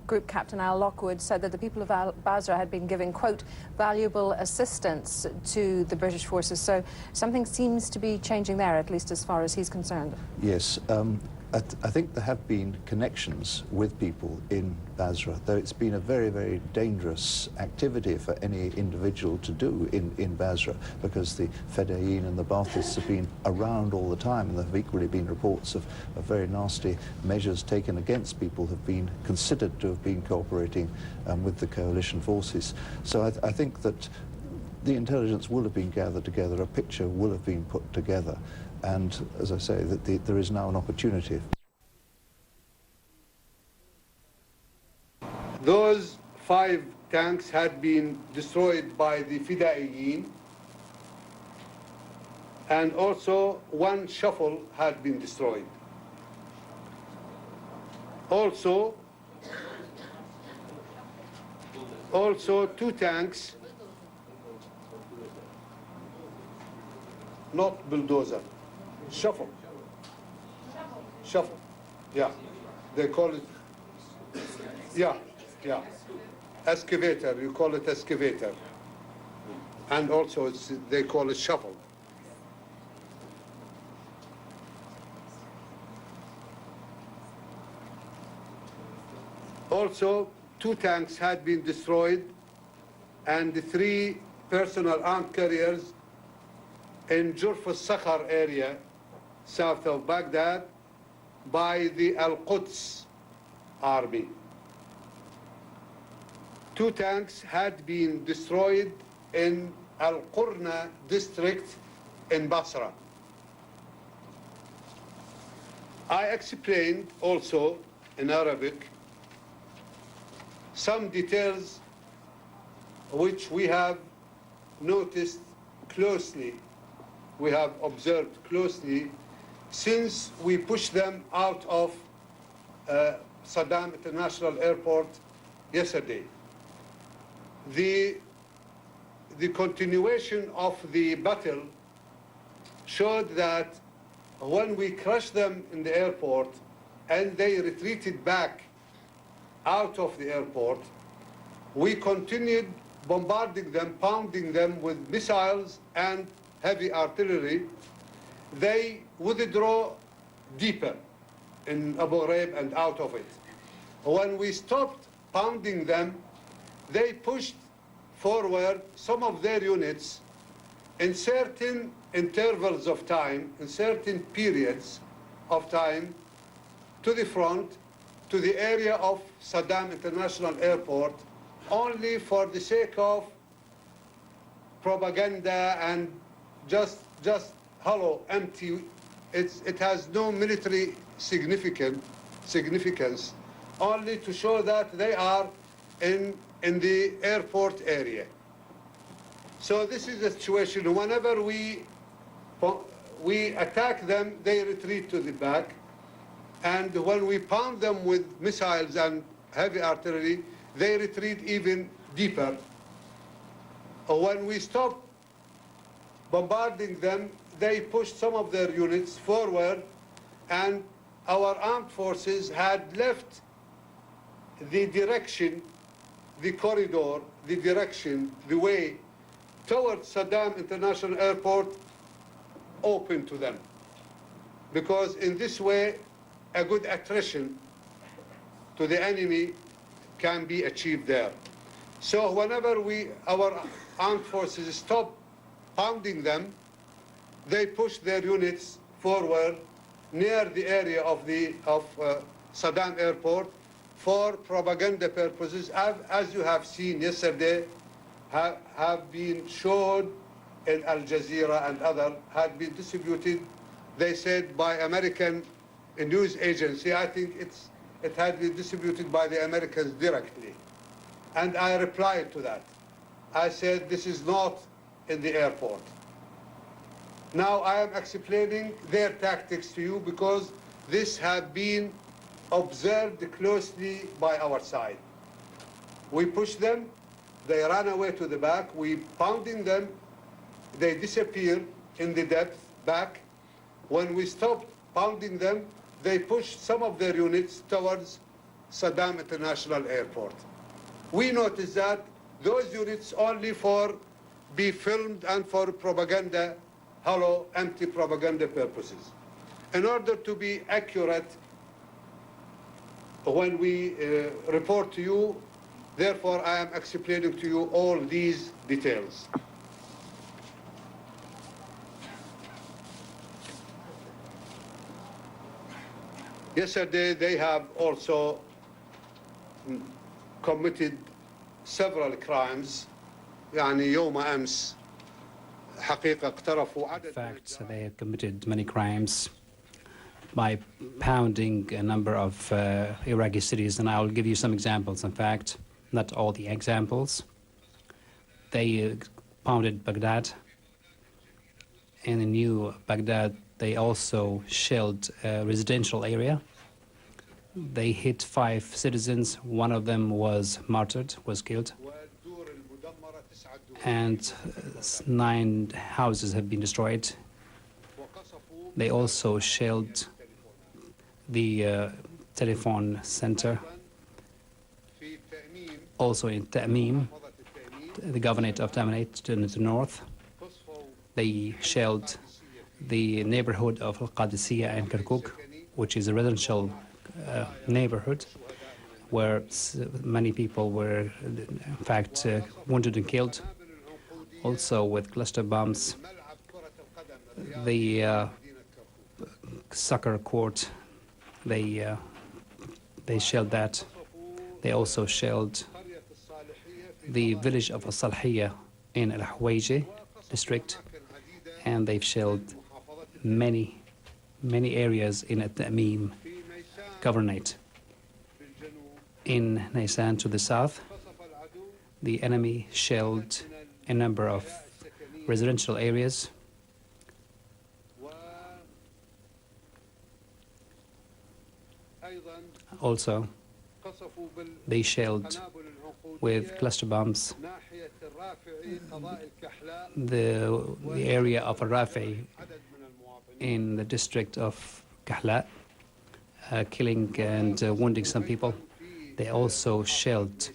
Group Captain Al Lockwood, said that the people of Basra had been giving, quote, valuable assistance to the British forces. So something seems to be changing there, at least as far as he's concerned. Yes. I think there have been connections with people in Basra, though it's been a very, very dangerous activity for any individual to do in Basra, because the Fedayeen and the Baathists have been around all the time, and there have equally been reports of very nasty measures taken against people who have been considered to have been cooperating with the coalition forces. So I think that the intelligence will have been gathered together, a picture will have been put together. And, as I say, that there is now an opportunity. Those 5 tanks had been destroyed by the Fidaiyin, and also 1 shuffle had been destroyed. Also 2 tanks, not bulldozer. Shuffle. Yeah. They call it, yeah. Excavator, you call it excavator. And also they call it shuffle. Also, 2 tanks had been destroyed, and 3 personal armed carriers in Jurf al-Sakhar area, south of Baghdad, by the Al-Quds army. 2 tanks had been destroyed in Al-Qurna district in Basra. I explained also in Arabic some details which we have noticed closely, we have observed closely since we pushed them out of Saddam International Airport yesterday. The continuation of the battle showed that when we crushed them in the airport and they retreated back out of the airport, we continued bombarding them, pounding them with missiles and heavy artillery. They withdraw deeper in Abu Ghraib and out of it. When we stopped pounding them, they pushed forward some of their units in certain intervals of time, in certain periods of time, to the front, to the area of Saddam International Airport, only for the sake of propaganda and just hollow, empty. It has no military significance, only to show that they are in the airport area. So this is the situation. Whenever we attack them, they retreat to the back. And when we pound them with missiles and heavy artillery, they retreat even deeper. When we stop bombarding them, they pushed some of their units forward, and our armed forces had left the direction, the corridor, the direction, the way towards Saddam International Airport open to them. Because in this way, a good attrition to the enemy can be achieved there. So whenever our armed forces stop pounding them, they push their units forward near the area of Saddam Airport for propaganda purposes, as you have seen yesterday, have been shown in Al Jazeera and other, had been distributed, they said, by American news agency. I think it had been distributed by the Americans directly. And I replied to that. I said, this is not in the airport. Now I am explaining their tactics to you because this has been observed closely by our side. We push them, they run away to the back, we pounding them, they disappear in the depth back. When we stopped pounding them, they pushed some of their units towards Saddam International Airport. We noticed that those units only for be filmed and for propaganda, hollow, empty propaganda purposes. In order to be accurate when we report to you, therefore I am explaining to you all these details. Yesterday, they have also committed several crimes. يعني يوم أمس حقيقة اقترفوا عدد. In fact, they have committed many crimes by pounding a number of Iraqi cities, and I will give you some examples. In fact, not all the examples. They pounded Baghdad. In the new Baghdad, they also shelled a residential area. They hit 5 citizens. One of them was martyred, was killed. And 9 houses have been destroyed. They also shelled the telephone center. Also in Ta'mim, the governorate of Ta'mim to the north. They shelled the neighborhood of Al-Qadisiyah and Kirkuk, which is a residential neighborhood where many people were, in fact, wounded and killed. Also with cluster bombs. The soccer court, they shelled that. They also shelled the village of Al-Salhiyah in Al-Hawayji district, and they've shelled many areas in At-Ta'mim governorate. In Naysan to the south, the enemy shelled a number of residential areas. Also, they shelled with cluster bombs the area of Al-Rafi in the district of Kahla, killing and wounding some people. They also shelled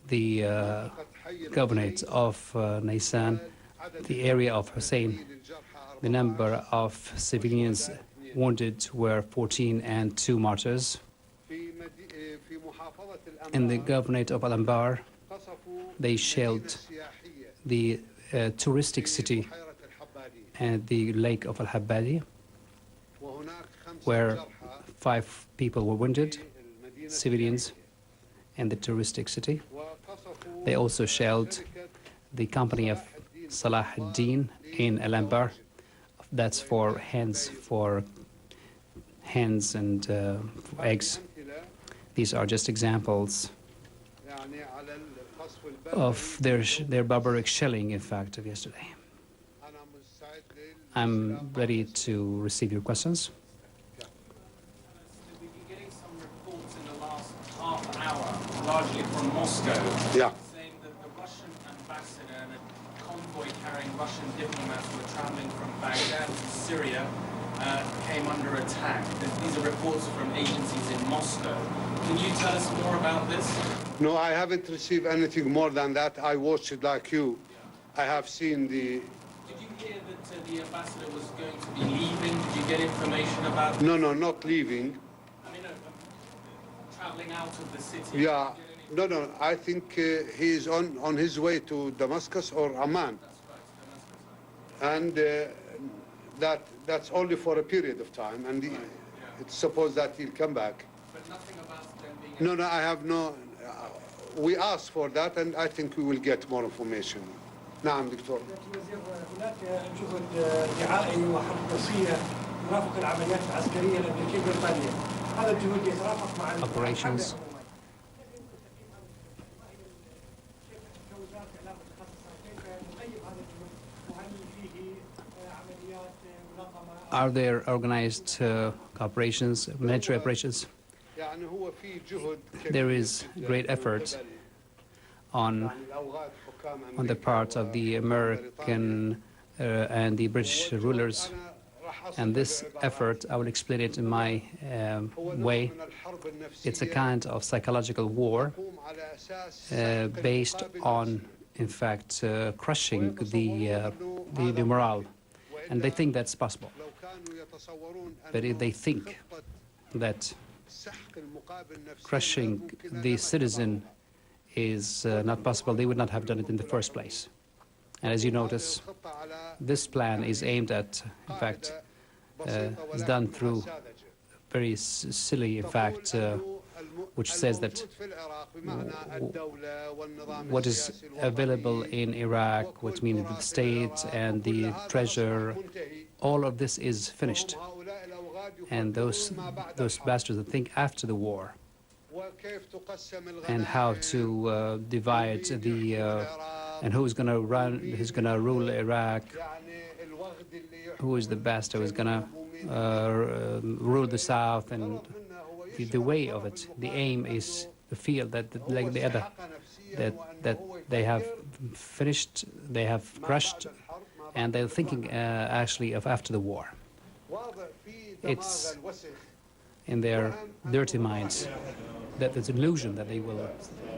the governorate of Naysan, the area of Hussein. The number of civilians wounded were 14 and 2 martyrs. In the governorate of Al-Anbar, they shelled the touristic city and the lake of Al-Habbadi, where 5 people were wounded, civilians, in the touristic city. They also shelled the company of Salah ad-Din in Al-Anbar. That's for hens and eggs. These are just examples of their barbaric shelling, in fact, of yesterday. I'm ready to receive your questions. We've been getting some reports in the last half hour, largely from Moscow, saying that the Russian ambassador and a convoy carrying Russian diplomats who were traveling from Baghdad to Syria came under attack. These are reports from agencies in Moscow. Can you tell us more about this? No, I haven't received anything more than that. I watched it like you. I have seen the... Did you hear that the ambassador was going to be leaving? Did you get information about this? No, not leaving. I mean, traveling out of the city. Yeah, no, I think he is on his way to Damascus or Amman. That's right, Damascus. And that's only for a period of time, and it's supposed that he'll come back. But nothing about them being... No, I have no... we asked for that, and I think we will get more information. نعم دكتور. هناك جهد دعائي وحرب نصية يرافق العمليات العسكرية الأمريكية بريطانيا. هذا الجهد يترافق مع operations. Are there organized operations, military operations? There is great effort on the part of the American and the British rulers. And this effort, I will explain it in my way. It's a kind of psychological war based on, in fact, crushing the morale. And they think that's possible. But if they think that crushing the citizen is not possible, they would not have done it in the first place. And as you notice, this plan is aimed at, in fact, is done through very silly, in fact, which says that what is available in Iraq, what means the state and the treasure, all of this is finished. And those bastards that think after the war and how to divide the and who's going to rule Iraq, who is the best, who is going to rule the South, and the way of it. The aim is to feel that, like the other, that they have finished, they have crushed, and they're thinking actually of after the war. It's in their dirty minds that there's an illusion that they will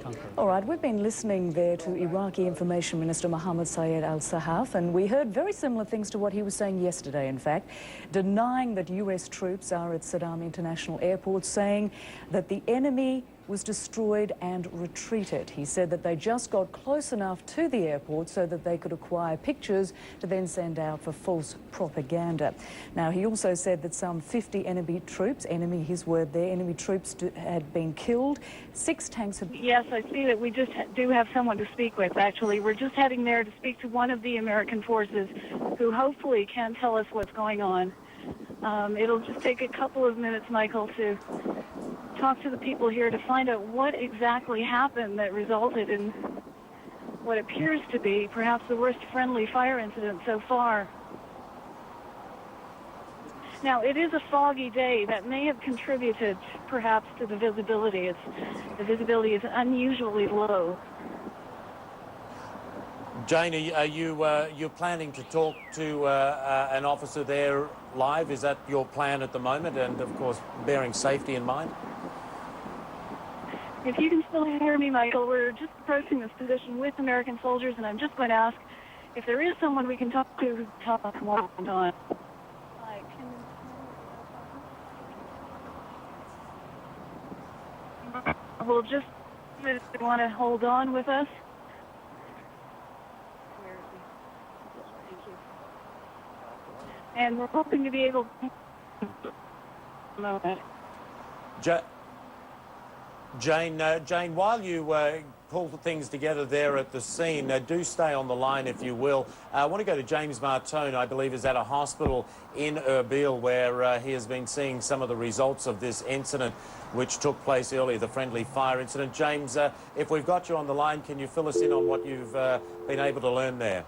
conquer. All right, we've been listening there to Iraqi Information Minister Mohammed Sayed al-Sahaf, and we heard very similar things to what he was saying yesterday, in fact, denying that US troops are at Saddam International Airport, saying that the enemy was destroyed and retreated. He said that they just got close enough to the airport so that they could acquire pictures to then send out for false propaganda. Now, he also said that some 50 enemy troops, enemy, his word there, enemy troops had been killed. 6 tanks had... Yes, I see that we just do have someone to speak with, actually. We're just heading there to speak to one of the American forces who hopefully can tell us what's going on. It'll just take a couple of minutes, Michael, to talk to the people here to find out what exactly happened that resulted in what appears to be perhaps the worst friendly fire incident so far. Now, it is a foggy day that may have contributed perhaps to the visibility. The visibility is unusually low. Jane, are you planning to talk to an officer there live? Is that your plan at the moment? And, of course, bearing safety in mind? If you can still hear me, Michael, we're just approaching this position with American soldiers, and I'm just going to ask if there is someone we can talk to talk more on. We'll just want to hold on with us. Thank you. And we're hoping to be able to... Jane, while you pull things together there at the scene, do stay on the line if you will. I want to go to James Martone, I believe is at a hospital in Erbil where he has been seeing some of the results of this incident which took place earlier, the friendly fire incident. James, if we've got you on the line, can you fill us in on what you've been able to learn there?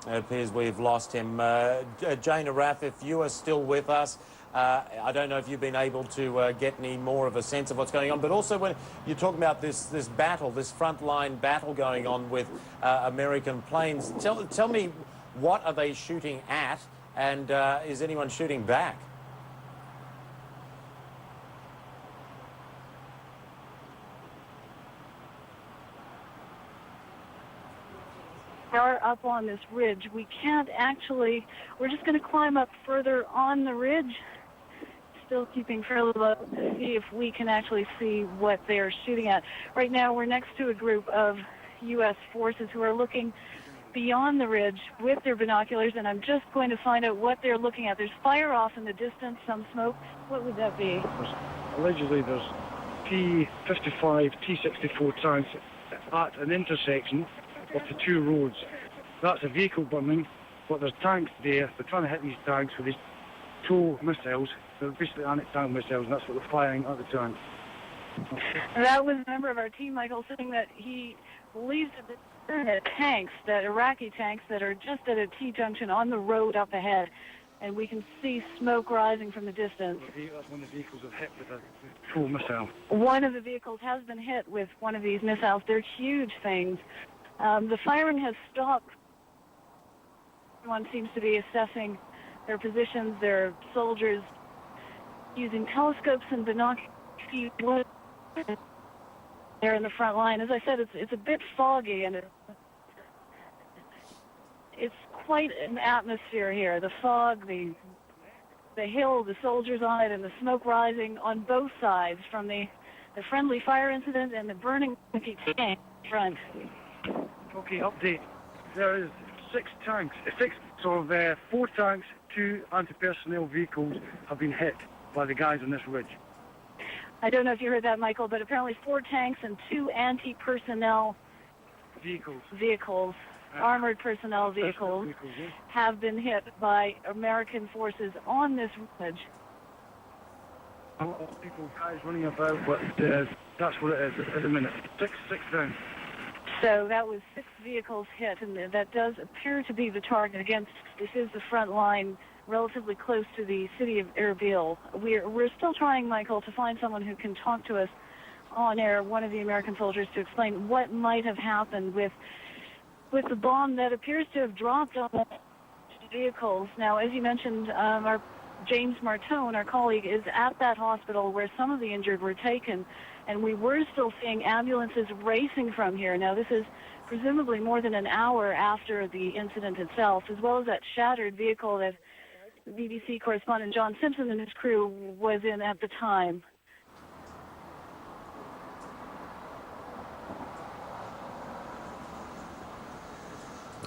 It appears we've lost him. Jane Araf, if you are still with us, I don't know if you've been able to get any more of a sense of what's going on, but also when you're talking about this battle, this frontline battle going on with American planes, tell me, what are they shooting at, and is anyone shooting back? Are up on this ridge. We can't actually, we're just going to climb up further on the ridge, still keeping fairly low, to see if we can actually see what they're shooting at. Right now we're next to a group of U.S. forces who are looking beyond the ridge with their binoculars, and I'm just going to find out what they're looking at. There's fire off in the distance, some smoke. What would that be? Allegedly there's T-55, T-64 tanks at an intersection of the two roads. That's a vehicle burning, but there's tanks there. They're trying to hit these tanks with these tow missiles. They're basically anti-tank missiles, and that's what they're firing at the tanks. That was a member of our team, Michael, saying that he believes that they're tanks, that Iraqi tanks that are just at a T-junction on the road up ahead, and we can see smoke rising from the distance. That's one of the vehicles have hit with a tow missile. One of the vehicles has been hit with one of these missiles. They're huge things. The firing has stopped. Everyone seems to be assessing their positions, their soldiers using telescopes and binoculars. They're in the front line. As I said, it's a bit foggy, and it's quite an atmosphere here. The fog, the hill, the soldiers on it, and the smoke rising on both sides from the friendly fire incident and the burning tank front. Okay, update. There is 4 tanks, 2 anti-personnel vehicles have been hit by the guys on this ridge. I don't know if you heard that, Michael, but apparently 4 tanks and 2 anti-personnel vehicles, armored personnel vehicles, have been hit by American forces on this ridge. A lot of people, guys running about, but that's what it is at the minute. 6 down. So that was 6 vehicles hit, and that does appear to be the target. Again, this is the front line, relatively close to the city of Erbil. We're still trying, Michael, to find someone who can talk to us on air, one of the American soldiers, to explain what might have happened with the bomb that appears to have dropped on the vehicles. Now, as you mentioned, our James Martone, our colleague, is at that hospital where some of the injured were taken, and we were still seeing ambulances racing from here. Now, this is presumably more than an hour after the incident itself, as well as that shattered vehicle that BBC correspondent John Simpson and his crew was in at the time.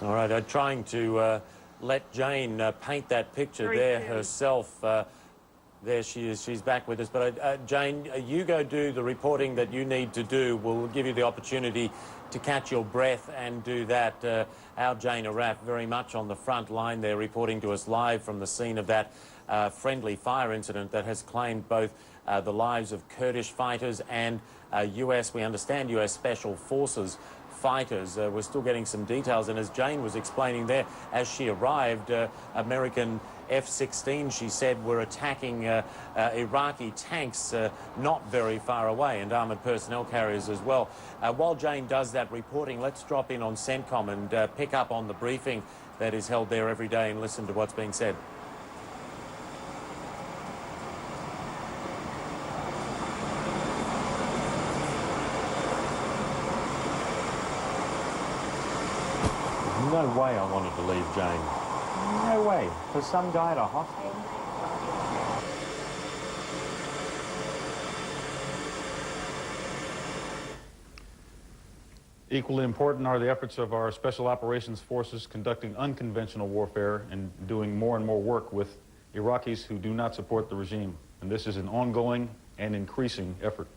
All right, I'm trying to let Jane paint that picture there herself. There she is. She's back with us. But Jane, you go do the reporting that you need to do. We'll give you the opportunity to catch your breath and do that. Our Jane Araf very much on the front line there, reporting to us live from the scene of that friendly fire incident that has claimed both the lives of Kurdish fighters and US, we understand, US Special Forces fighters. We're still getting some details, and as Jane was explaining there, as she arrived, American F-16, she said, were attacking Iraqi tanks not very far away, and armoured personnel carriers as well. While Jane does that reporting, let's drop in on CENTCOM and pick up on the briefing that is held there every day and listen to what's being said. No way I wanted to leave Jane. No way. For some guy at a hospital. Equally important are the efforts of our Special Operations Forces conducting unconventional warfare and doing more and more work with Iraqis who do not support the regime. And this is an ongoing and increasing effort.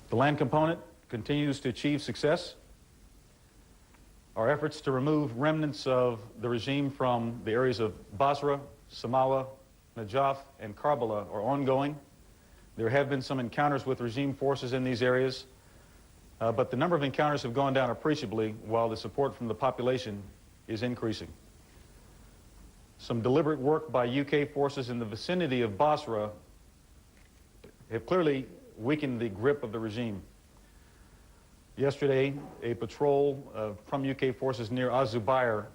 The land component continues to achieve success. Our efforts to remove remnants of the regime from the areas of Basra, Samawa, Najaf, and Karbala are ongoing. There have been some encounters with regime forces in these areas, but the number of encounters have gone down appreciably while the support from the population is increasing. Some deliberate work by UK forces in the vicinity of Basra have clearly weakened the grip of the regime. Yesterday, a patrol from UK forces near Az-Zubair,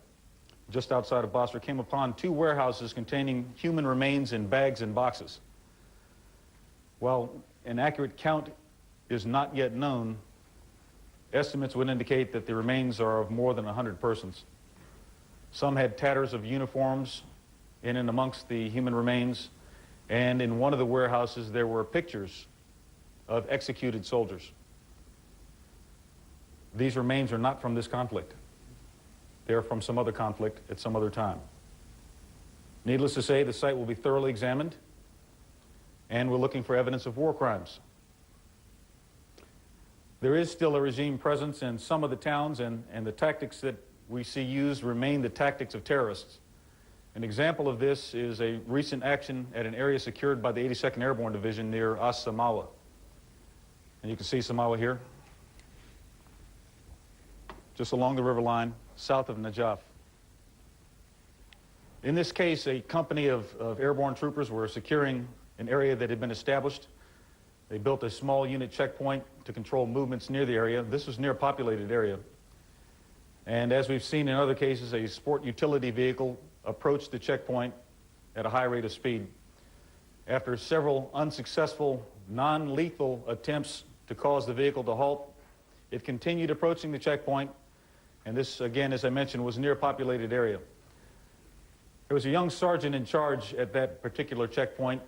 just outside of Basra, came upon 2 warehouses containing human remains in bags and boxes. While an accurate count is not yet known, estimates would indicate that the remains are of more than 100 persons. Some had tatters of uniforms in and amongst the human remains, and in one of the warehouses there were pictures of executed soldiers. These remains are not from this conflict. They are from some other conflict at some other time. Needless to say, the site will be thoroughly examined, and we're looking for evidence of war crimes. There is still a regime presence in some of the towns, and the tactics that we see used remain the tactics of terrorists. An example of this is a recent action at an area secured by the 82nd Airborne Division near As-Samawa. And you can see Samawa here, just along the river line, south of Najaf. In this case, a company of airborne troopers were securing an area that had been established. They built a small unit checkpoint to control movements near the area. This was near a populated area. And as we've seen in other cases, a sport utility vehicle approached the checkpoint at a high rate of speed. After several unsuccessful, non-lethal attempts to cause the vehicle to halt, it continued approaching the checkpoint. And this, again, as I mentioned, was near a populated area. There was a young sergeant in charge at that particular checkpoint,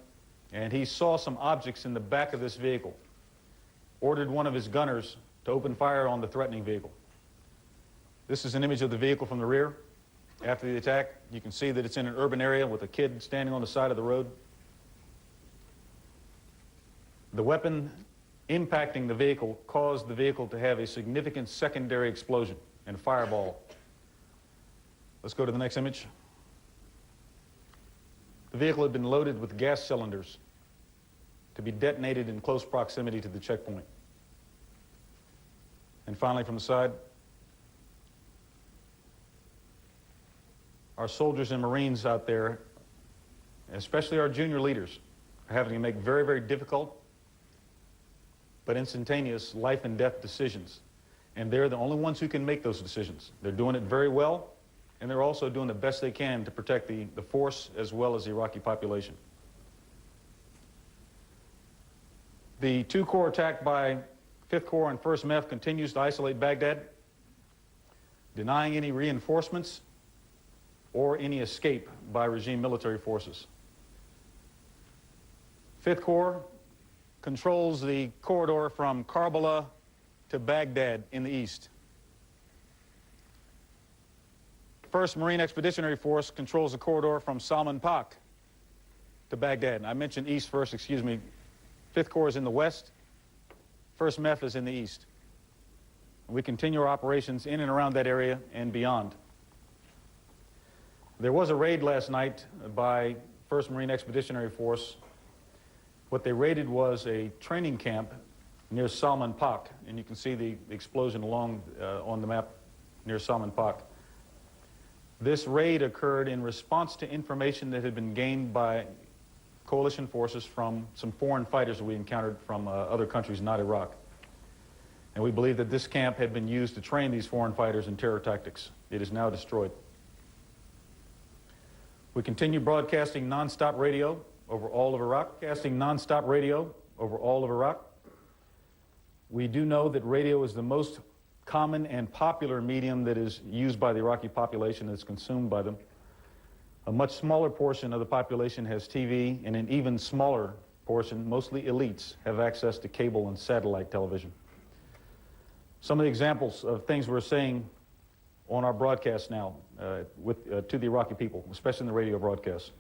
and he saw some objects in the back of this vehicle, ordered one of his gunners to open fire on the threatening vehicle. This is an image of the vehicle from the rear. After the attack, you can see that it's in an urban area with a kid standing on the side of the road. The weapon impacting the vehicle caused the vehicle to have a significant secondary explosion and fireball. Let's go to the next image. The vehicle had been loaded with gas cylinders to be detonated in close proximity to the checkpoint. And finally, from the side, our soldiers and Marines out there, especially our junior leaders, are having to make very, very difficult but instantaneous life and death decisions. And they're the only ones who can make those decisions. They're doing it very well, and they're also doing the best they can to protect the force as well as the Iraqi population. The 2 Corps attack by 5th Corps and 1st MEF continues to isolate Baghdad, denying any reinforcements or any escape by regime military forces. 5th Corps controls the corridor from Karbala to Baghdad in the east. 1st Marine Expeditionary Force controls the corridor from Salman Pak to Baghdad. I mentioned east first, excuse me. 5th Corps is in the west. 1st MEF is in the east. We continue our operations in and around that area and beyond. There was a raid last night by 1st Marine Expeditionary Force. What they raided was a training camp near Salman Pak, and you can see the explosion along on the map near Salman Pak. This raid occurred in response to information that had been gained by coalition forces from some foreign fighters that we encountered from other countries, not Iraq. And we believe that this camp had been used to train these foreign fighters in terror tactics. It is now destroyed. We continue broadcasting nonstop radio over all of Iraq. We do know that radio is the most common and popular medium that is used by the Iraqi population and is consumed by them. A much smaller portion of the population has TV, and an even smaller portion, mostly elites, have access to cable and satellite television. Some of the examples of things we're saying on our broadcast now to the Iraqi people, especially in the radio broadcasts.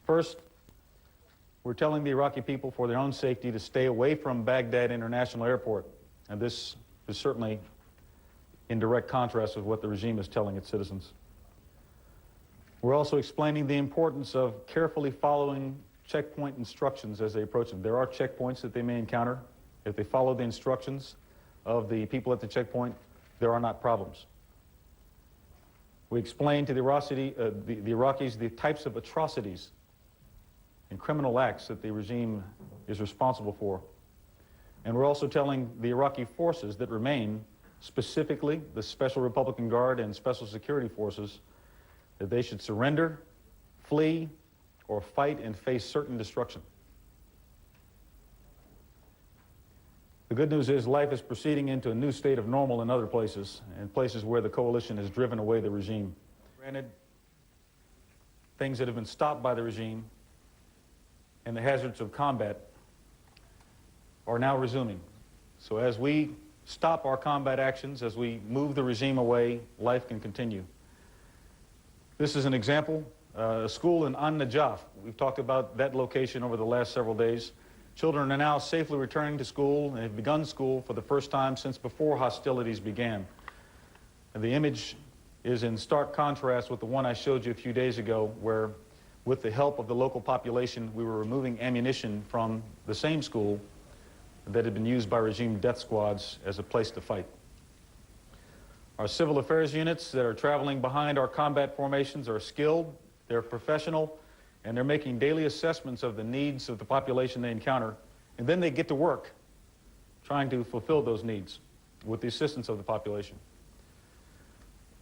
First, we're telling the Iraqi people for their own safety to stay away from Baghdad International Airport. And this is certainly in direct contrast with what the regime is telling its citizens. We're also explaining the importance of carefully following checkpoint instructions as they approach them. There are checkpoints that they may encounter. If they follow the instructions of the people at the checkpoint, there are not problems. We explain to the Iraqis the types of atrocities and criminal acts that the regime is responsible for. And we're also telling the Iraqi forces that remain, specifically the Special Republican Guard and Special Security Forces, that they should surrender, flee, or fight and face certain destruction. The good news is life is proceeding into a new state of normal in other places, and places where the coalition has driven away the regime. Granted, things that have been stopped by the regime and the hazards of combat are now resuming. So as we stop our combat actions, as we move the regime away, life can continue. This is an example, a school in An-Najaf. We've talked about that location over the last several days. Children are now safely returning to school and have begun school for the first time since before hostilities began. And the image is in stark contrast with the one I showed you a few days ago, where with the help of the local population, we were removing ammunition from the same school that had been used by regime death squads as a place to fight. Our civil affairs units that are traveling behind our combat formations are skilled, they're professional, and they're making daily assessments of the needs of the population they encounter, and then they get to work trying to fulfill those needs with the assistance of the population.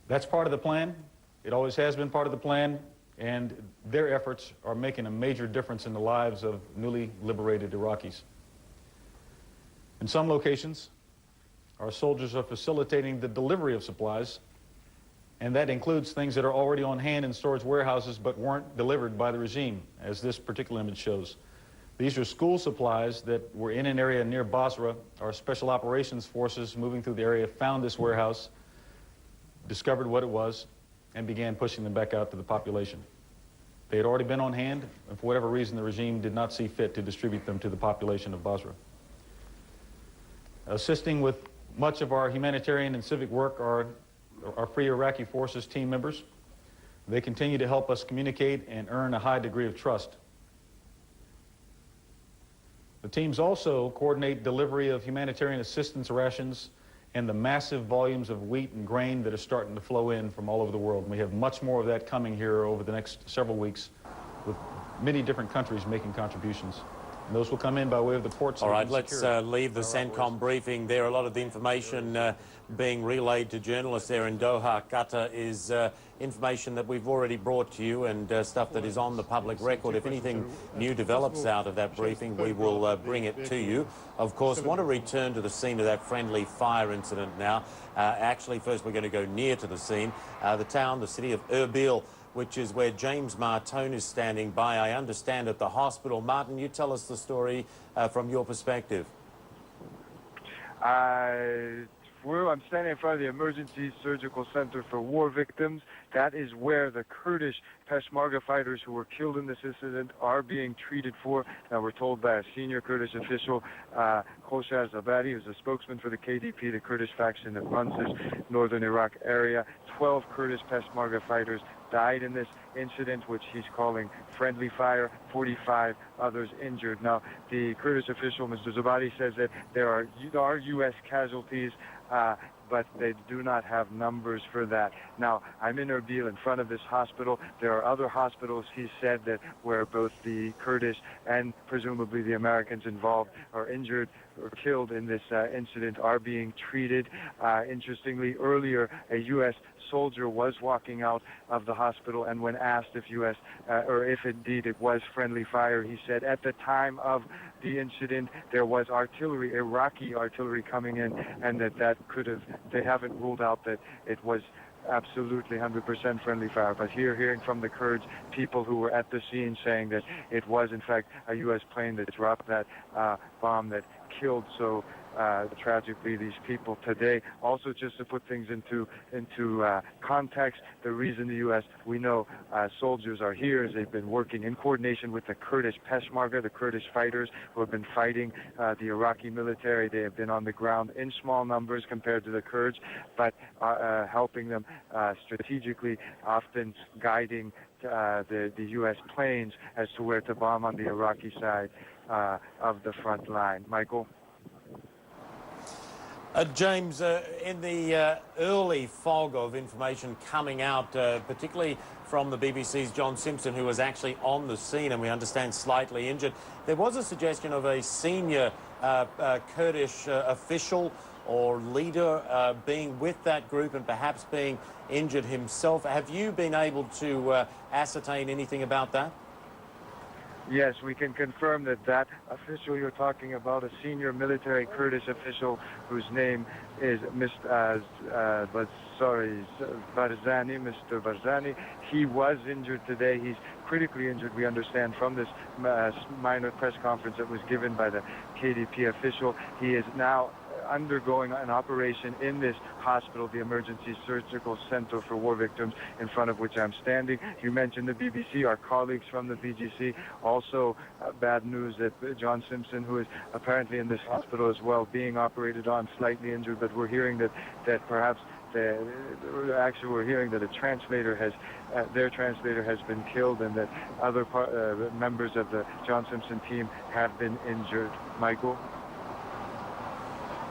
That's part of the plan. It always has been part of the plan, and their efforts are making a major difference in the lives of newly liberated Iraqis. In some locations, our soldiers are facilitating the delivery of supplies, and that includes things that are already on hand in storage warehouses but weren't delivered by the regime, as this particular image shows. These are school supplies that were in an area near Basra. Our special operations forces moving through the area found this warehouse, discovered what it was, and began pushing them back out to the population. They had already been on hand, and for whatever reason the regime did not see fit to distribute them to the population of Basra. Assisting with much of our humanitarian and civic work are our Free Iraqi Forces team members. They continue to help us communicate and earn a high degree of trust. The teams also coordinate delivery of humanitarian assistance rations and the massive volumes of wheat and grain that are starting to flow in from all over the world. And we have much more of that coming here over the next several weeks, with many different countries making contributions. And those will come in by way of the ports. All right, let's leave the CENTCOM briefing there. A lot of the information being relayed to journalists there in Doha, Qatar, is information that we've already brought to you and stuff that is on the public record. If anything new develops out of that briefing, we will bring it to you. Of course, want to return to the scene of that friendly fire incident now. Actually, first we're going to go near to the scene. The city of Erbil, which is where James Martone is standing by, I understand, at the hospital. Martin, you tell us the story from your perspective. I'm standing in front of the Emergency Surgical Center for War Victims. That is where the Kurdish Peshmerga fighters who were killed in this incident are being treated for. Now, we're told by a senior Kurdish official, Khoshar Zabari, who's a spokesman for the KDP, the Kurdish faction that runs this northern Iraq area. 12 Kurdish Peshmerga fighters died in this incident, which he's calling friendly fire, 45 others injured. Now, the Kurdish official, Mr. Zabari, says that there are U.S. casualties, but they do not have numbers for that. Now, I'm in Erbil in front of this hospital. There are other hospitals, he said, that where both the Kurdish and presumably the Americans involved are injured or killed in this incident are being treated. Interestingly, earlier, a U.S. soldier was walking out of the hospital, and when asked if U.S. Or if indeed it was friendly fire, he said at the time of the incident there was artillery, Iraqi artillery coming in, and that could have, they haven't ruled out that it was absolutely 100% friendly fire. But here, hearing from the Kurds, people who were at the scene saying that it was in fact a U.S. plane that dropped that bomb that killed so tragically these people today. Also, just to put things into context, the reason the U.S. we know soldiers are here is they've been working in coordination with the Kurdish Peshmerga, the Kurdish fighters who have been fighting the Iraqi military. They have been on the ground in small numbers compared to the Kurds, but helping them strategically, often guiding the U.S. planes as to where to bomb on the Iraqi side of the front line. Michael? James, in the early fog of information coming out, particularly from the BBC's John Simpson, who was actually on the scene and we understand slightly injured, there was a suggestion of a senior Kurdish official or leader being with that group and perhaps being injured himself. Have you been able to ascertain anything about that? Yes, we can confirm that that official you're talking about, a senior military Kurdish official whose name is Mr. Barzani. He was injured today. He's critically injured, we understand, from this minor press conference that was given by the KDP official. He is now undergoing an operation in this hospital, the Emergency Surgical Center for War Victims, in front of which I'm standing. You mentioned the BBC, our colleagues from the BBC. Also, bad news that John Simpson, who is apparently in this hospital as well, being operated on, slightly injured, but we're hearing that perhaps actually we're hearing that a translator has, their translator has been killed, and that other members of the John Simpson team have been injured. Michael?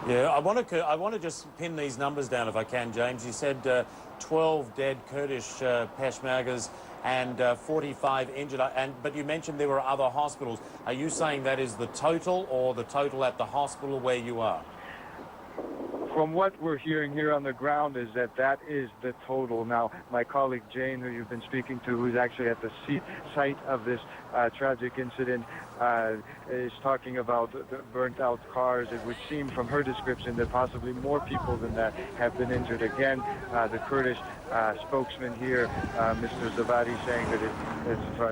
Yeah, I want to just pin these numbers down if I can, James. You said 12 dead Kurdish Peshmergas and 45 injured, but you mentioned there were other hospitals. Are you saying that is the total, or the total at the hospital where you are? From what we're hearing here on the ground is that is the total. Now, my colleague Jane, who you've been speaking to, who's actually at the site of this tragic incident, is talking about the burnt-out cars. It would seem from her description that possibly more people than that have been injured. Again, the Kurdish spokesman here, Mr. Zabadi, saying that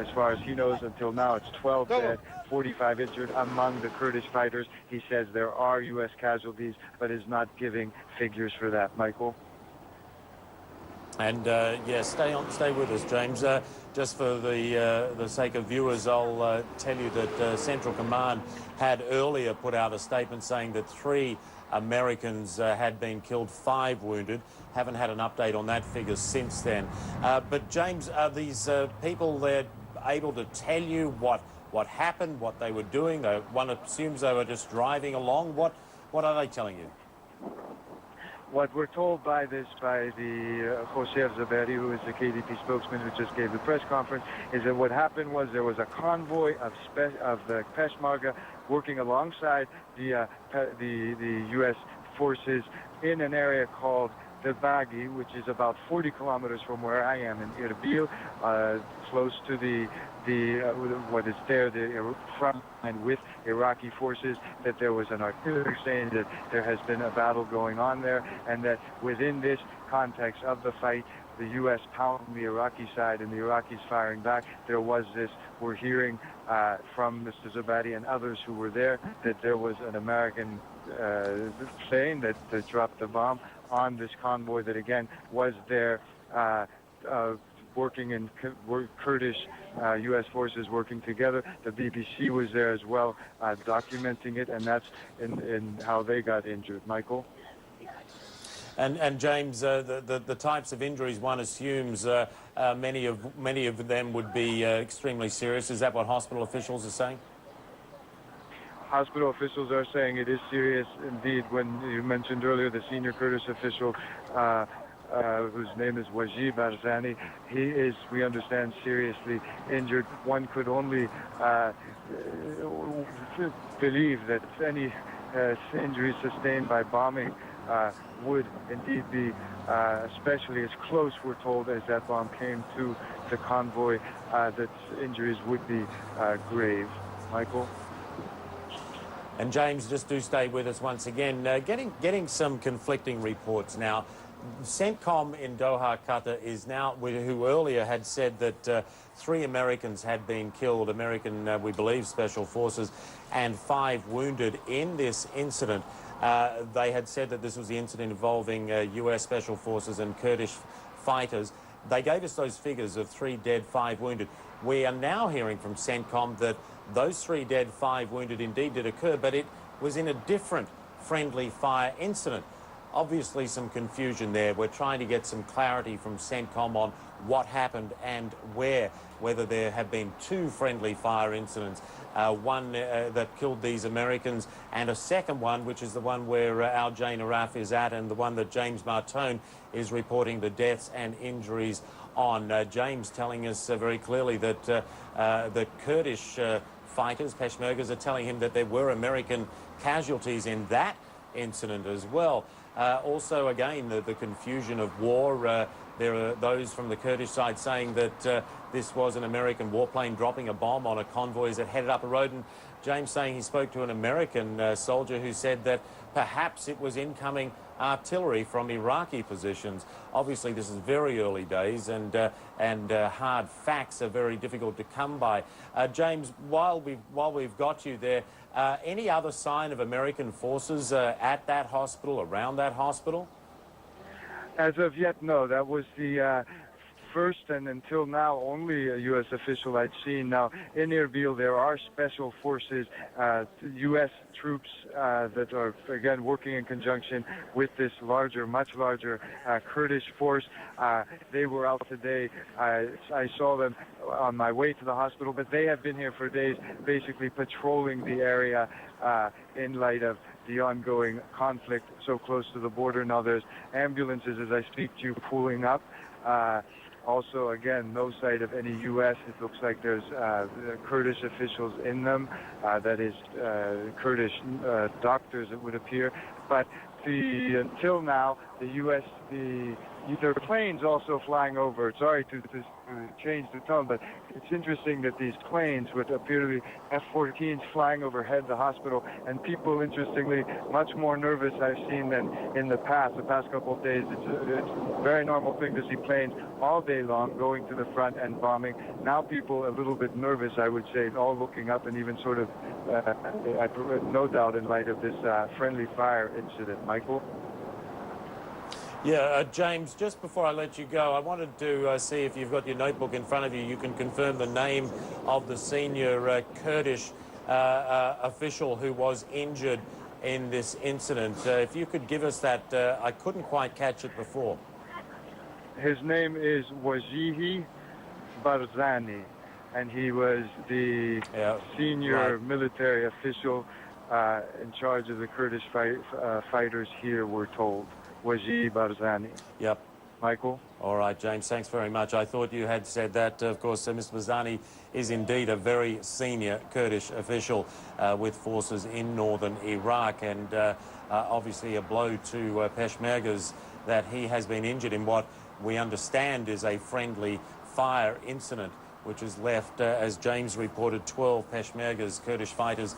as far as he knows until now, it's 12 dead, 45 injured among the Kurdish fighters. He says there are U.S. casualties, but is not giving figures for that. Michael? And yeah, stay with us, James. Just for the sake of viewers, I'll tell you that Central Command had earlier put out a statement saying that 3 Americans had been killed, 5 wounded. Haven't had an update on that figure since then. But James, are these people there able to tell you what happened, what they were doing? One assumes they were just driving along. What are they telling you? What we're told by the Khoshar Zabari, who is the KDP spokesman who just gave the press conference, is that what happened was there was a convoy of the Peshmerga working alongside the U.S. forces in an area called the Bagi, which is about 40 kilometers from where I am in Erbil, close to what is there, the front line with Iraqi forces, that there was an artillery saying that there has been a battle going on there, and that within this context of the fight, the U.S. pounding the Iraqi side and the Iraqis firing back. There was this, we're hearing from Mr. Zabadi and others who were there, that there was an American plane that dropped the bomb on this convoy that, again, was there working in Kurdish U.S. forces working together. The BBC was there as well, documenting it, and that's in how they got injured. Michael? And James, the types of injuries one assumes many of them would be extremely serious. Is that what hospital officials are saying? Hospital officials are saying it is serious indeed. When you mentioned earlier the senior Kurdish official, whose name is Wajib Arzani, he is, we understand, seriously injured. One could only believe that any injuries sustained by bombing would indeed be, especially as close, we're told, as that bomb came to the convoy, that injuries would be grave. Michael? And James, just do stay with us once again. Getting some conflicting reports now. CENTCOM in Doha, Qatar, is now, who earlier had said that 3 Americans had been killed, American, we believe, special forces, and 5 wounded in this incident. They had said that this was the incident involving U.S. special forces and Kurdish fighters. They gave us those figures of 3 dead, 5 wounded. We are now hearing from CENTCOM that those 3 dead, 5 wounded indeed did occur, but it was in a different friendly fire incident. Obviously some confusion there. We're trying to get some clarity from CENTCOM on what happened and where, whether there have been 2 friendly fire incidents, one that killed these Americans and a second one, which is the one where Al Jain Araf is at, and the one that James Martone is reporting the deaths and injuries on. James telling us very clearly that the Kurdish fighters, Peshmergas, are telling him that there were American casualties in that incident as well. Also, again, the confusion of war. There are those from the Kurdish side saying that this was an American warplane dropping a bomb on a convoy as it headed up a road. And James saying he spoke to an American soldier who said that perhaps it was incoming artillery from Iraqi positions. Obviously, this is very early days, and hard facts are very difficult to come by. James, while we've got you there, any other sign of American forces at that hospital, around that hospital? As of yet, no. That was the first and until now only a U.S. official I'd seen. Now, in Erbil, there are special forces, U.S. troops that are, again, working in conjunction with this larger, much larger Kurdish force. They were out today. I saw them on my way to the hospital, but they have been here for days, basically patrolling the area in light of the ongoing conflict so close to the border. Now there's ambulances, as I speak to you, pulling up. Also, again, no sight of any U.S. It looks like there's Kurdish officials in them, that is Kurdish doctors, it would appear. But until now, the U.S., there are planes also flying over. Sorry to change the tone, but it's interesting that these planes, which appear to be F-14s, flying overhead the hospital, and people, interestingly, much more nervous I've seen than in the past couple of days. It's a very normal thing to see planes all day long going to the front and bombing. Now people a little bit nervous, I would say, all looking up, and even sort of, no doubt, in light of this friendly fire incident. Michael? Yeah, James, just before I let you go, I wanted to see if you've got your notebook in front of you. You can confirm the name of the senior Kurdish official who was injured in this incident. If you could give us that, I couldn't quite catch it before. His name is Wajihi Barzani, and he was the senior military official in charge of the Kurdish fighters here, we're told. Wajib Barzani. Yep. Michael? All right, James, thanks very much. I thought you had said that. Of course, Mr. Barzani is indeed a very senior Kurdish official with forces in northern Iraq, and obviously a blow to Peshmergas that he has been injured in what we understand is a friendly fire incident, which has left, as James reported, 12 Peshmergas, Kurdish fighters,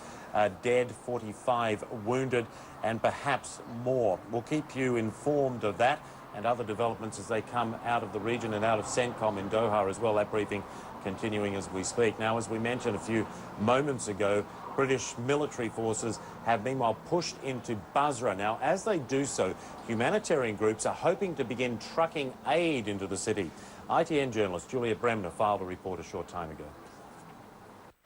dead, 45 wounded, and perhaps more. We'll keep you informed of that and other developments as they come out of the region and out of CENTCOM in Doha as well. That briefing continuing as we speak. Now, as we mentioned a few moments ago, British military forces have meanwhile pushed into Basra. Now, as they do so, humanitarian groups are hoping to begin trucking aid into the city. ITN journalist Julia Bremner filed a report a short time ago.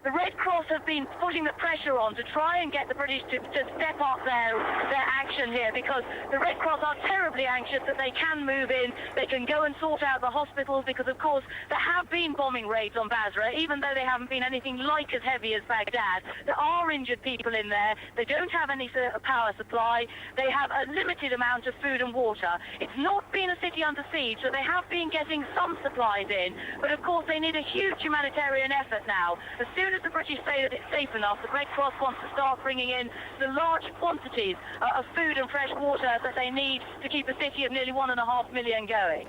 The Red Cross have been putting the pressure on to try and get the British to step up their action here, because the Red Cross are terribly anxious that they can move in, they can go and sort out the hospitals, because of course there have been bombing raids on Basra, even though they haven't been anything like as heavy as Baghdad. There are injured people in there, they don't have any power supply, they have a limited amount of food and water. It's not been a city under siege, so they have been getting some supplies in, but of course they need a huge humanitarian effort now. As soon as the British say that it's safe enough, the Red Cross wants to start bringing in the large quantities of food and fresh water that they need to keep a city of nearly 1.5 million going.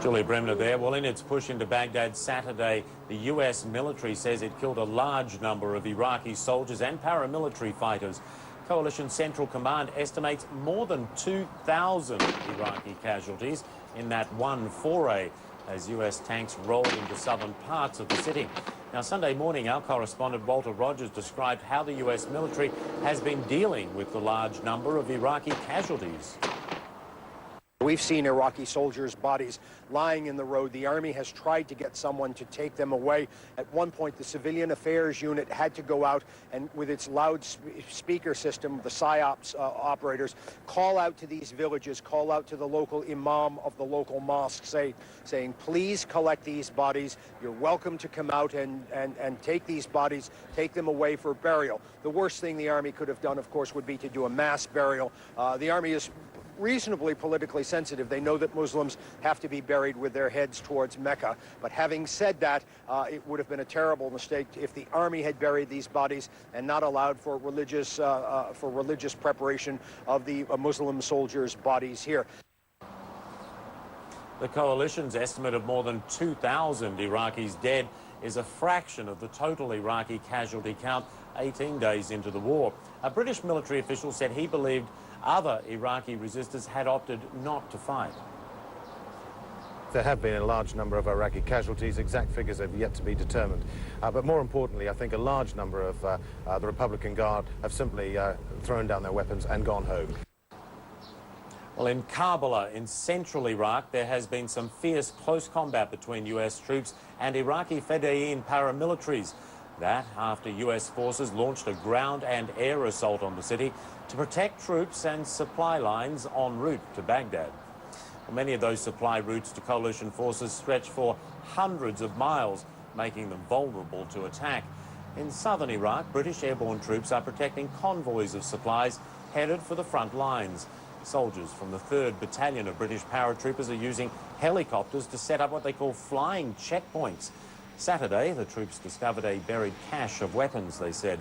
Julia Bremner there. Well, in its push into Baghdad Saturday, the US military says it killed a large number of Iraqi soldiers and paramilitary fighters. Coalition Central Command estimates more than 2,000 Iraqi casualties in that one foray, as US tanks rolled into southern parts of the city. Now, Sunday morning, our correspondent Walter Rogers described how the US military has been dealing with the large number of Iraqi casualties. We've seen Iraqi soldiers' bodies lying in the road. The army has tried to get someone to take them away. At one point, the civilian affairs unit had to go out and, with its loudspeaker system, the PSYOPs operators, call out to these villages, call out to the local imam of the local mosque, saying, please collect these bodies. You're welcome to come out and take these bodies, take them away for burial. The worst thing the army could have done, of course, would be to do a mass burial. The army is reasonably politically sensitive. They know that Muslims have to be buried with their heads towards Mecca. But having said that, it would have been a terrible mistake if the army had buried these bodies and not allowed for religious preparation of the Muslim soldiers' bodies here. The coalition's estimate of more than 2,000 Iraqis dead is a fraction of the total Iraqi casualty count 18 days into the war. A British military official said he believed other Iraqi resistors had opted not to fight. There have been a large number of Iraqi casualties. Exact figures have yet to be determined. But more importantly, I think a large number of the Republican Guard have simply thrown down their weapons and gone home. Well, in Kabul, in central Iraq, there has been some fierce close combat between US troops and Iraqi Fedayeen paramilitaries. That after US forces launched a ground and air assault on the city to protect troops and supply lines en route to Baghdad. Well, many of those supply routes to coalition forces stretch for hundreds of miles, making them vulnerable to attack. In southern Iraq, British airborne troops are protecting convoys of supplies headed for the front lines. Soldiers from the 3rd Battalion of British paratroopers are using helicopters to set up what they call flying checkpoints. Saturday, the troops discovered a buried cache of weapons, they said.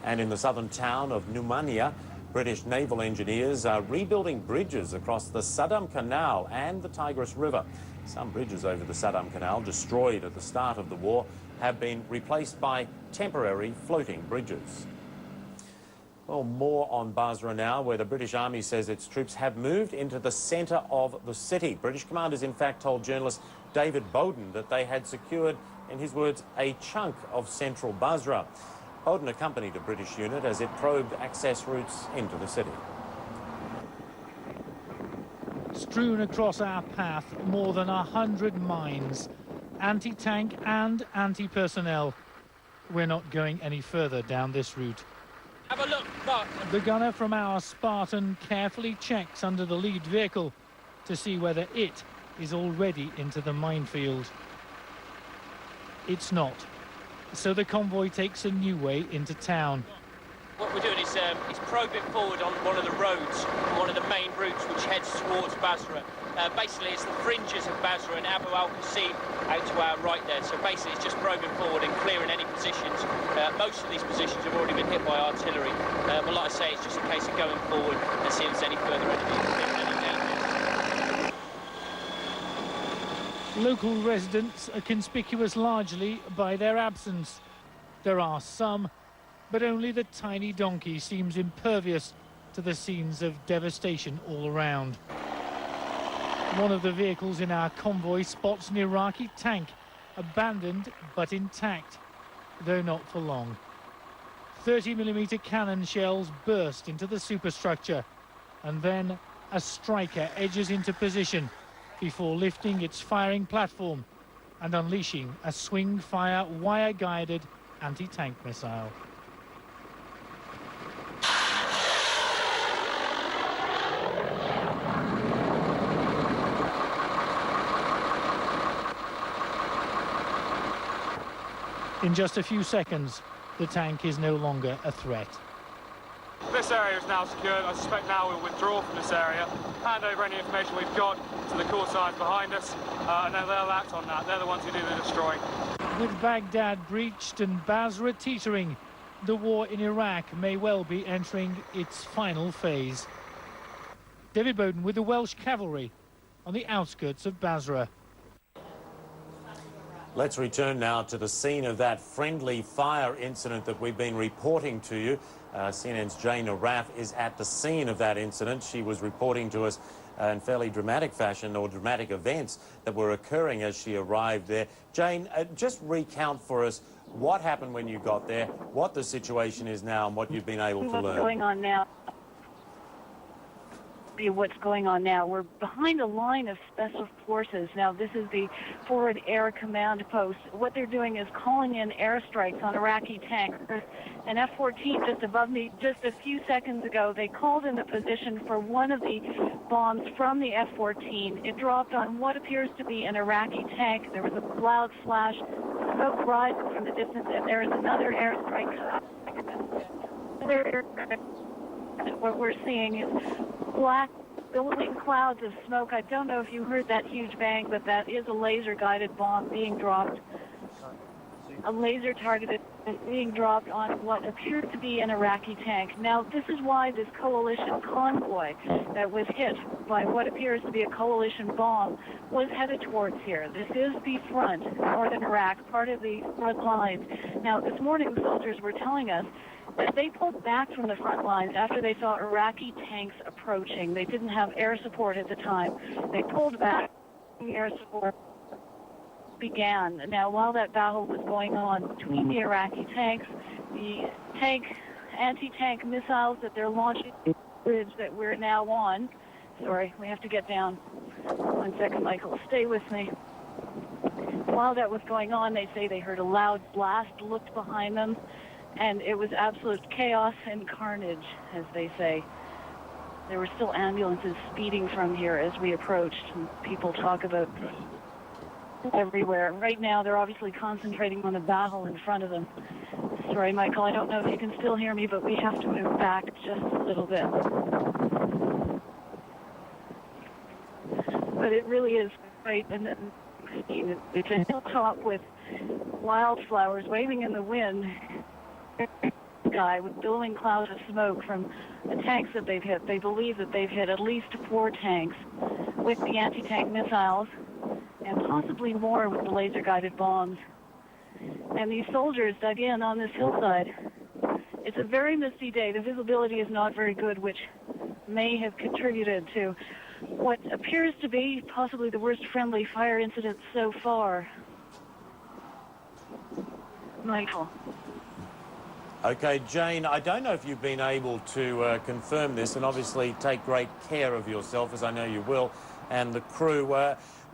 And in the southern town of Numania, British naval engineers are rebuilding bridges across the Saddam Canal and the Tigris River. Some bridges over the Saddam Canal, destroyed at the start of the war, have been replaced by temporary floating bridges. Well, more on Basra now, where the British Army says its troops have moved into the centre of the city. British commanders, in fact, told journalist David Bowden that they had secured, in his words, a chunk of central Basra. Bowden accompanied a British unit as it probed access routes into the city. Strewn across our path, more than 100 mines, anti-tank and anti-personnel. We're not going any further down this route. Have a look, Mark. The gunner from our Spartan carefully checks under the lead vehicle to see whether it is already into the minefield. It's not. So the convoy takes a new way into town. What we're doing is probing forward on one of the roads, one of the main routes which heads towards Basra. Basically, it's the fringes of Basra and Abu al-Qasim out to our right there. So basically, it's just probing forward and clearing any positions. Most of these positions have already been hit by artillery. But like I say, it's just a case of going forward and seeing if there's any further enemy down. Local residents are conspicuous largely by their absence. There are some, but only the tiny donkey seems impervious to the scenes of devastation all around. One of the vehicles in our convoy spots an Iraqi tank, abandoned but intact, though not for long. 30mm cannon shells burst into the superstructure, and then a Striker edges into position before lifting its firing platform and unleashing a swing-fire, wire-guided anti-tank missile. In just a few seconds, the tank is no longer a threat. This area is now secured. I suspect now we'll withdraw from this area, hand over any information we've got to the corsairs behind us, and then they'll act on that. They're the ones who do the destroying. With Baghdad breached and Basra teetering, the war in Iraq may well be entering its final phase. David Bowden with the Welsh cavalry on the outskirts of Basra. Let's return now to the scene of that friendly fire incident that we've been reporting to you. CNN's Jane Araf is at the scene of that incident. She was reporting to us in fairly dramatic fashion, or dramatic events that were occurring as she arrived there. Jane, just recount for us what happened when you got there, what the situation is now, and what you've been able to learn. What's going on now? What's going on now? We're behind a line of special forces. Now, this is the Forward Air Command Post. What they're doing is calling in airstrikes on Iraqi tanks. An F-14 just above me just a few seconds ago, they called into position for one of the bombs from the F-14. It dropped on what appears to be an Iraqi tank. There was a loud flash, smoke rising from the distance, and there is another airstrike. What we're seeing is black billowing clouds of smoke. I don't know if you heard that huge bang, but that is a laser-guided bomb being dropped. A laser targeted being dropped on what appeared to be an Iraqi tank. Now, this is why this coalition convoy that was hit by what appears to be a coalition bomb was headed towards here. This is the front, northern Iraq, part of the front lines. Now, this morning, the soldiers were telling us that they pulled back from the front lines after they saw Iraqi tanks approaching. They didn't have air support at the time. They pulled back. Air support began. Now, while that battle was going on between the Iraqi tanks, the anti-tank missiles that they're launching, the bridge that we're now on. Sorry, we have to get down. 1 second, Michael. Stay with me. While that was going on, they say they heard a loud blast, looked behind them, and it was absolute chaos and carnage, as they say. There were still ambulances speeding from here as we approached, and people talk about everywhere. Right now, they're obviously concentrating on the battle in front of them. Sorry, Michael, I don't know if you can still hear me, but we have to move back just a little bit. But it really is great, and it's a hilltop with wildflowers waving in the wind. Sky with billowing clouds of smoke from the tanks that they've hit. They believe that they've hit at least 4 tanks with the anti-tank missiles and possibly more with the laser-guided bombs. And these soldiers dug in on this hillside. It's a very misty day. The visibility is not very good, which may have contributed to what appears to be possibly the worst friendly fire incident so far. Michael. Okay, Jane, I don't know if you've been able to confirm this, and obviously take great care of yourself, as I know you will, and the crew.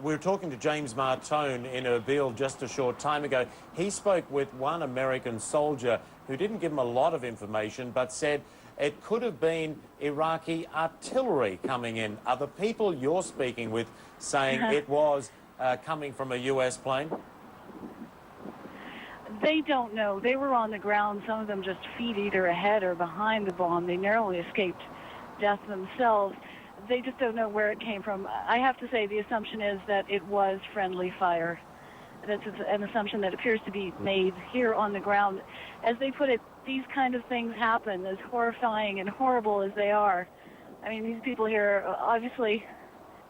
We were talking to James Martone in Erbil just a short time ago. He spoke with one American soldier who didn't give him a lot of information, but said it could have been Iraqi artillery coming in. Are the people you're speaking with saying it was coming from a U.S. plane? They don't know. They were on the ground, some of them just feet either ahead or behind the bomb. They narrowly escaped death themselves. They just don't know where it came from. I have to say the assumption is that it was friendly fire. That's an assumption that appears to be made here on the ground. As they put it, these kind of things happen, as horrifying and horrible as they are. I mean, these people here, obviously,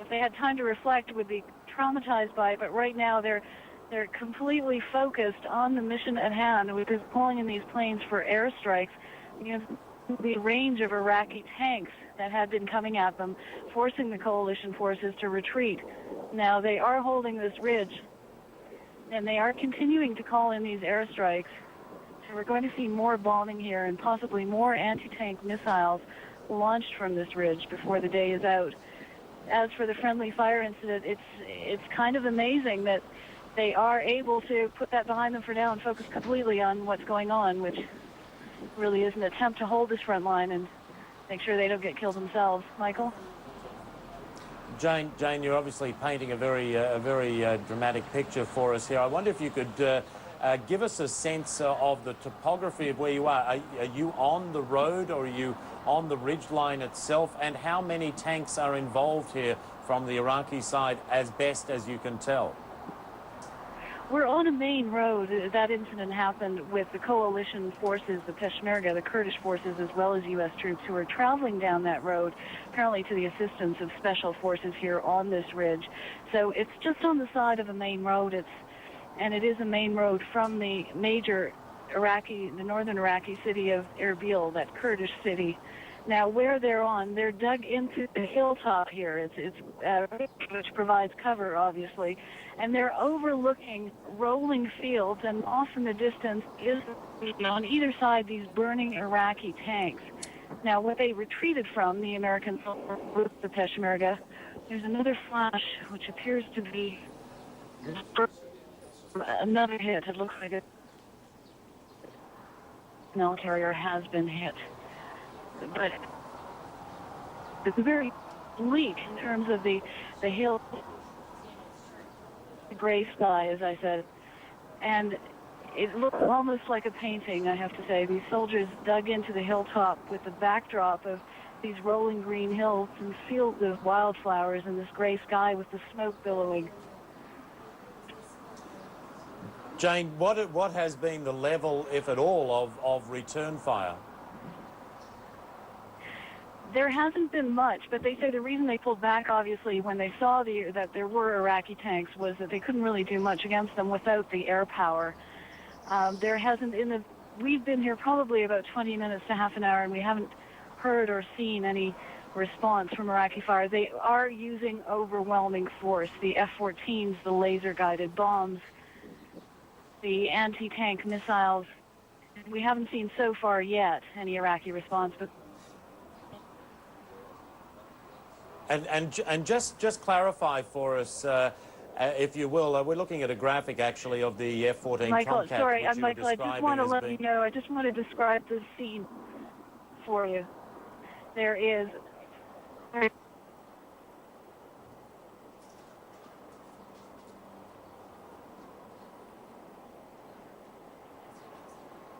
if they had time to reflect, would be traumatized by it, but right now they're completely focused on the mission at hand, which is pulling in these planes for airstrikes. You know, the range of Iraqi tanks that had been coming at them, forcing the coalition forces to retreat. Now, they are holding this ridge, and they are continuing to call in these airstrikes. So we're going to see more bombing here and possibly more anti-tank missiles launched from this ridge before the day is out. As for the friendly fire incident, it's kind of amazing that they are able to put that behind them for now and focus completely on what's going on, which really is an attempt to hold this front line and make sure they don't get killed themselves. Michael? Jane, you're obviously painting a very dramatic picture for us here. I wonder if you could give us a sense of the topography of where you are. Are you on the road or are you on the ridgeline itself? And how many tanks are involved here from the Iraqi side, as best as you can tell? We're on a main road. That incident happened with the coalition forces, the Peshmerga, the Kurdish forces, as well as U.S. troops who are traveling down that road, apparently to the assistance of special forces here on this ridge. So it's just on the side of a main road. And it is a main road from the major the northern Iraqi city of Erbil, that Kurdish city. Now, where they're on, they're dug into the hilltop here. Which provides cover, obviously. And they're overlooking rolling fields, and off in the distance is, on either side, these burning Iraqi tanks. Now, what they retreated from, the Americans with the Peshmerga, there's another flash, which appears to be another hit. It looks like a mail carrier has been hit. But it's very bleak in terms of the hill, the gray sky, as I said. And it looks almost like a painting, I have to say. These soldiers dug into the hilltop with the backdrop of these rolling green hills and fields of wildflowers and this gray sky with the smoke billowing. Jane, what has been the level, if at all, of return fire? There hasn't been much, but they say the reason they pulled back, obviously, when they saw that there were Iraqi tanks, was that they couldn't really do much against them without the air power. There hasn't, we've been here probably about 20 minutes to half an hour, and we haven't heard or seen any response from Iraqi fire. They are using overwhelming force. The F-14s, the laser-guided bombs, the anti-tank missiles. We haven't seen so far yet any Iraqi response, but And just clarify for us, if you will, we're looking at a graphic actually of the F-14 Michael, Tomcat. sorry, Michael, I just want to let you know, I just want to describe the scene for you. There is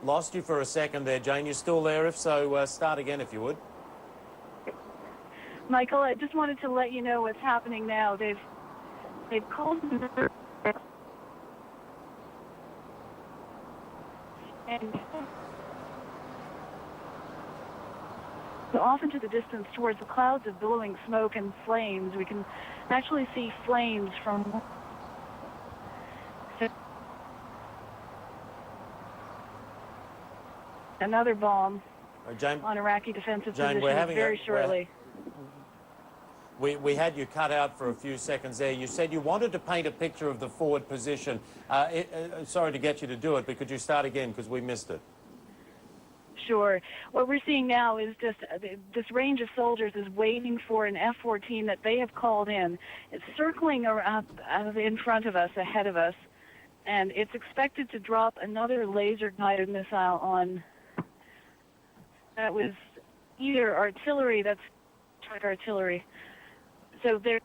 Lost you for a second there, Jane. You still there? If so, start again if you would. Michael, I just wanted to let you know what's happening now. They've called and off into the distance towards the clouds of billowing smoke and flames. We can actually see flames from another bomb on Iraqi defensive positions very shortly. We had you cut out for a few seconds there. You said you wanted to paint a picture of the forward position. Sorry to get you to do it, but could you start again because we missed it? Sure. What we're seeing now is just this range of soldiers is waiting for an F-14 that they have called in. It's circling around in front of us, ahead of us, and it's expected to drop another laser-guided missile on. That was either artillery, that's truck artillery. So there.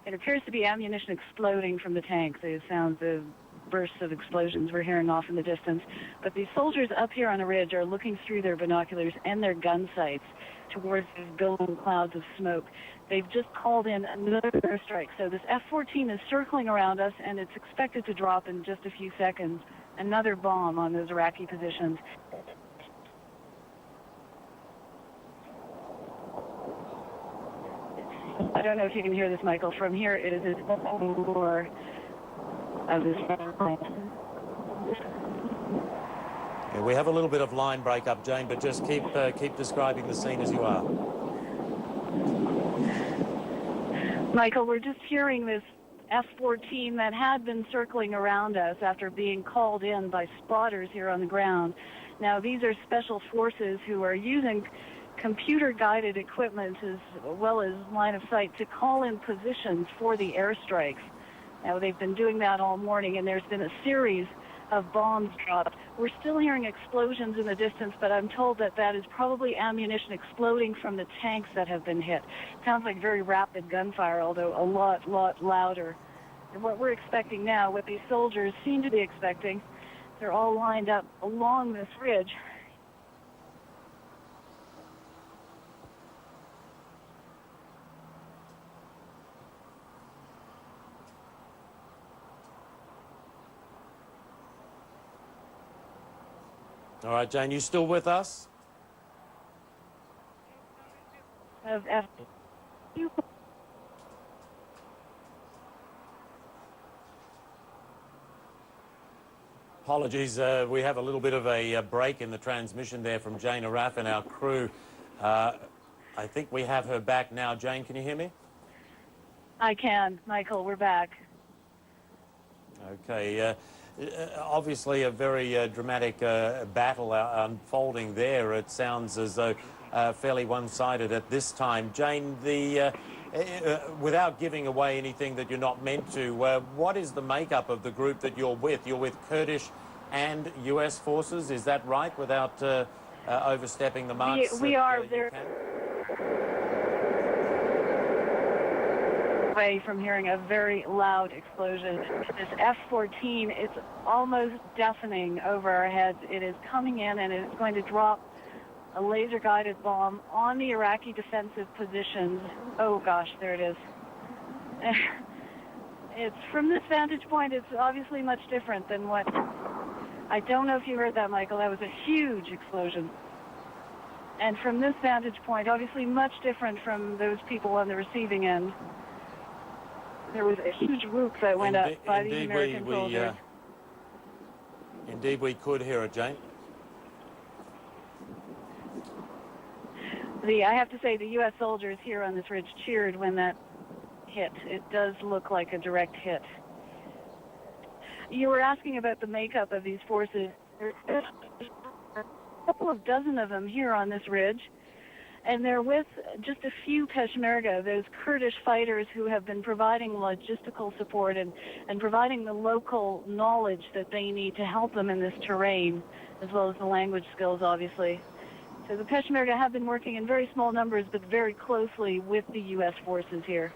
It appears to be ammunition exploding from the tanks. The sounds of bursts of explosions we're hearing off in the distance. But these soldiers up here on the ridge are looking through their binoculars and their gun sights towards these billowing clouds of smoke. They've just called in another airstrike. So this F-14 is circling around us, and it's expected to drop in just a few seconds another bomb on those Iraqi positions. don't know if you can hear this, Michael. From here, it is more of this. Yeah, we have a little bit of line breakup, Jane, but just keep describing the scene as you are. Michael, we're just hearing this F-14 that had been circling around us after being called in by spotters here on the ground. Now, these are special forces who are using computer-guided equipment as well as line of sight to call in positions for the airstrikes. Now, they've been doing that all morning, and there's been a series of bombs dropped. We're still hearing explosions in the distance, but I'm told that that is probably ammunition exploding from the tanks that have been hit. Sounds like very rapid gunfire, although a lot louder. And what we're expecting now, what these soldiers seem to be expecting, they're all lined up along this ridge. All right, Jane, you still with us? Apologies, we have a little bit of a break in the transmission there from Jane Araf and our crew. I think we have her back now. Jane, can you hear me? I can, Michael, we're back. Okay, obviously a very dramatic battle unfolding there. It sounds as though fairly one-sided at this time. Jane, without giving away anything that you're not meant to, what is the makeup of the group that you're with? You're with Kurdish and US forces, is that right, without overstepping the marks? We are there. Away from hearing a very loud explosion. This F-14, it's almost deafening over our heads. It is coming in and it's going to drop a laser-guided bomb on the Iraqi defensive positions. Oh gosh, there it is. It's from this vantage point, it's obviously much different than what... I don't know if you heard that, Michael. That was a huge explosion. And from this vantage point, obviously much different from those people on the receiving end. There was a huge whoop that went up by the American soldiers. Indeed, we could hear it, Jane. I have to say, the U.S. soldiers here on this ridge cheered when that hit. It does look like a direct hit. You were asking about the makeup of these forces. There's a couple of dozen of them here on this ridge. And they're with just a few Peshmerga, those Kurdish fighters who have been providing logistical support and providing the local knowledge that they need to help them in this terrain, as well as the language skills, obviously. So the Peshmerga have been working in very small numbers, but very closely with the U.S. forces here.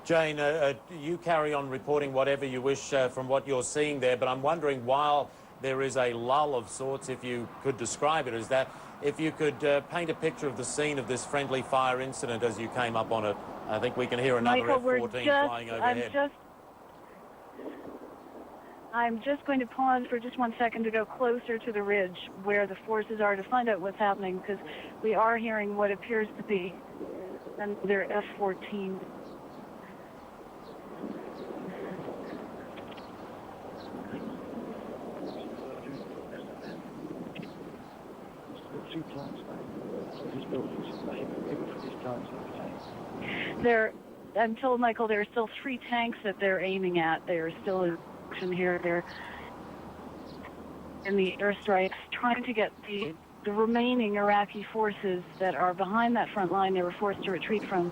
Jane, you carry on reporting whatever you wish from what you're seeing there, but I'm wondering, while there is a lull of sorts, if you could describe it as that, if you could paint a picture of the scene of this friendly fire incident as you came up on it. I think we can hear another F-14 flying overhead. I'm just going to pause for just 1 second to go closer to the ridge where the forces are to find out what's happening, because we are hearing what appears to be another F-14. I'm told, Michael, there are still 3 tanks that they're aiming at. They are still in action here. They're in the airstrikes, trying to get the remaining Iraqi forces that are behind that front line they were forced to retreat from.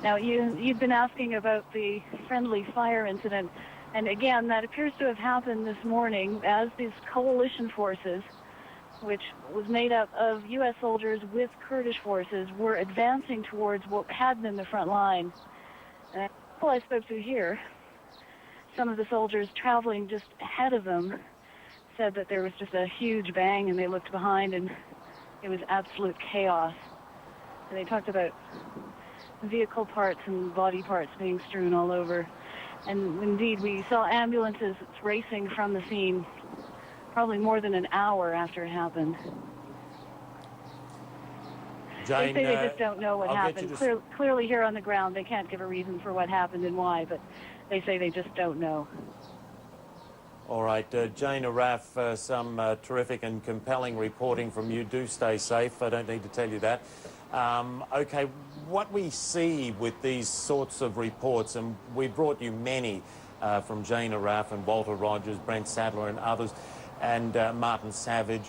Now, you've been asking about the friendly fire incident, and again, that appears to have happened this morning as these coalition forces, which was made up of U.S. soldiers with Kurdish forces, were advancing towards what had been the front line. And people I spoke to here, some of the soldiers traveling just ahead of them, said that there was just a huge bang, and they looked behind, and it was absolute chaos. And they talked about vehicle parts and body parts being strewn all over. And indeed, we saw ambulances racing from the scene probably more than an hour after it happened. They say they just don't know what happened. Clearly here on the ground, they can't give a reason for what happened and why, but they say they just don't know. All right, Jane Araf, some terrific and compelling reporting from you. Do stay safe. I don't need to tell you that. Okay, what we see with these sorts of reports, and we brought you many from Jane Araf and Walter Rogers, Brent Sadler and others, and Martin Savage.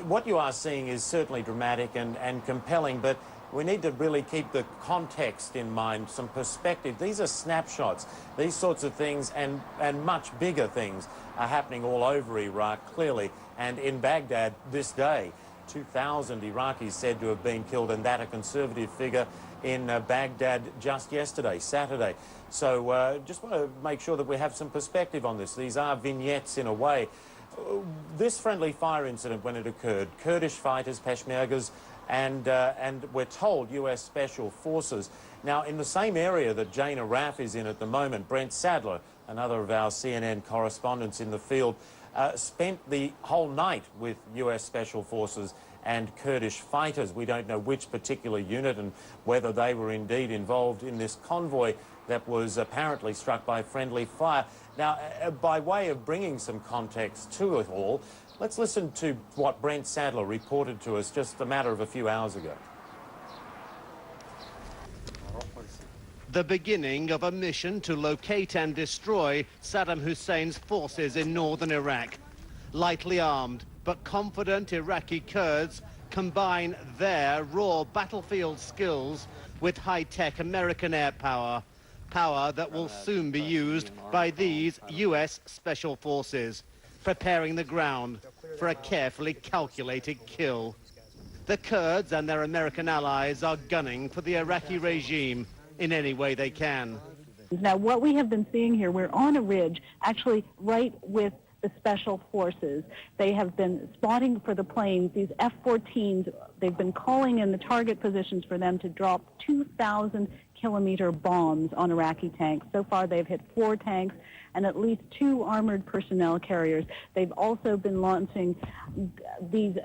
What you are seeing is certainly dramatic and compelling, but we need to really keep the context in mind, some perspective. These are snapshots. These sorts of things and much bigger things are happening all over Iraq, clearly. And in Baghdad this day, 2,000 Iraqis said to have been killed, and that a conservative figure in Baghdad just yesterday, Saturday. So just want to make sure that we have some perspective on this. These are vignettes in a way. This friendly fire incident, when it occurred, Kurdish fighters, Peshmergas, and we're told US Special Forces. Now, in the same area that Jane Araf is in at the moment, Brent Sadler, another of our CNN correspondents in the field, spent the whole night with US Special Forces and Kurdish fighters. We don't know which particular unit and whether they were indeed involved in this convoy that was apparently struck by friendly fire. Now, by way of bringing some context to it all, let's listen to what Brent Sadler reported to us just a matter of a few hours ago. The beginning of a mission to locate and destroy Saddam Hussein's forces in northern Iraq. Lightly armed but confident Iraqi Kurds combine their raw battlefield skills with high-tech American air power. Power that will soon be used by these US Special Forces, preparing the ground for a carefully calculated kill. The Kurds and their American allies are gunning for the Iraqi regime in any way they can. Now, what we have been seeing here, we're on a ridge, actually right with the Special Forces. They have been spotting for the planes, these F-14s. They've been calling in the target positions for them to drop 2,000-kilometer bombs on Iraqi tanks. So far, they've hit 4 tanks and at least 2 armored personnel carriers. They've also been launching they've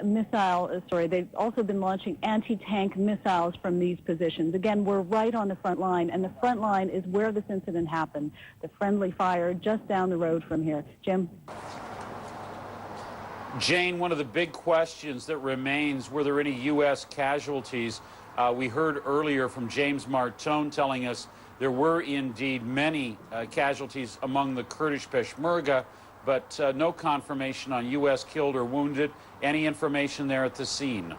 also been launching anti-tank missiles from these positions. Again, we're right on the front line, and the front line is where this incident happened. The friendly fire just down the road from here. Jim? Jane, one of the big questions that remains, were there any U.S. casualties? We heard earlier from James Martone telling us there were indeed many casualties among the Kurdish Peshmerga, but no confirmation on U.S. killed or wounded. Any information there at the scene?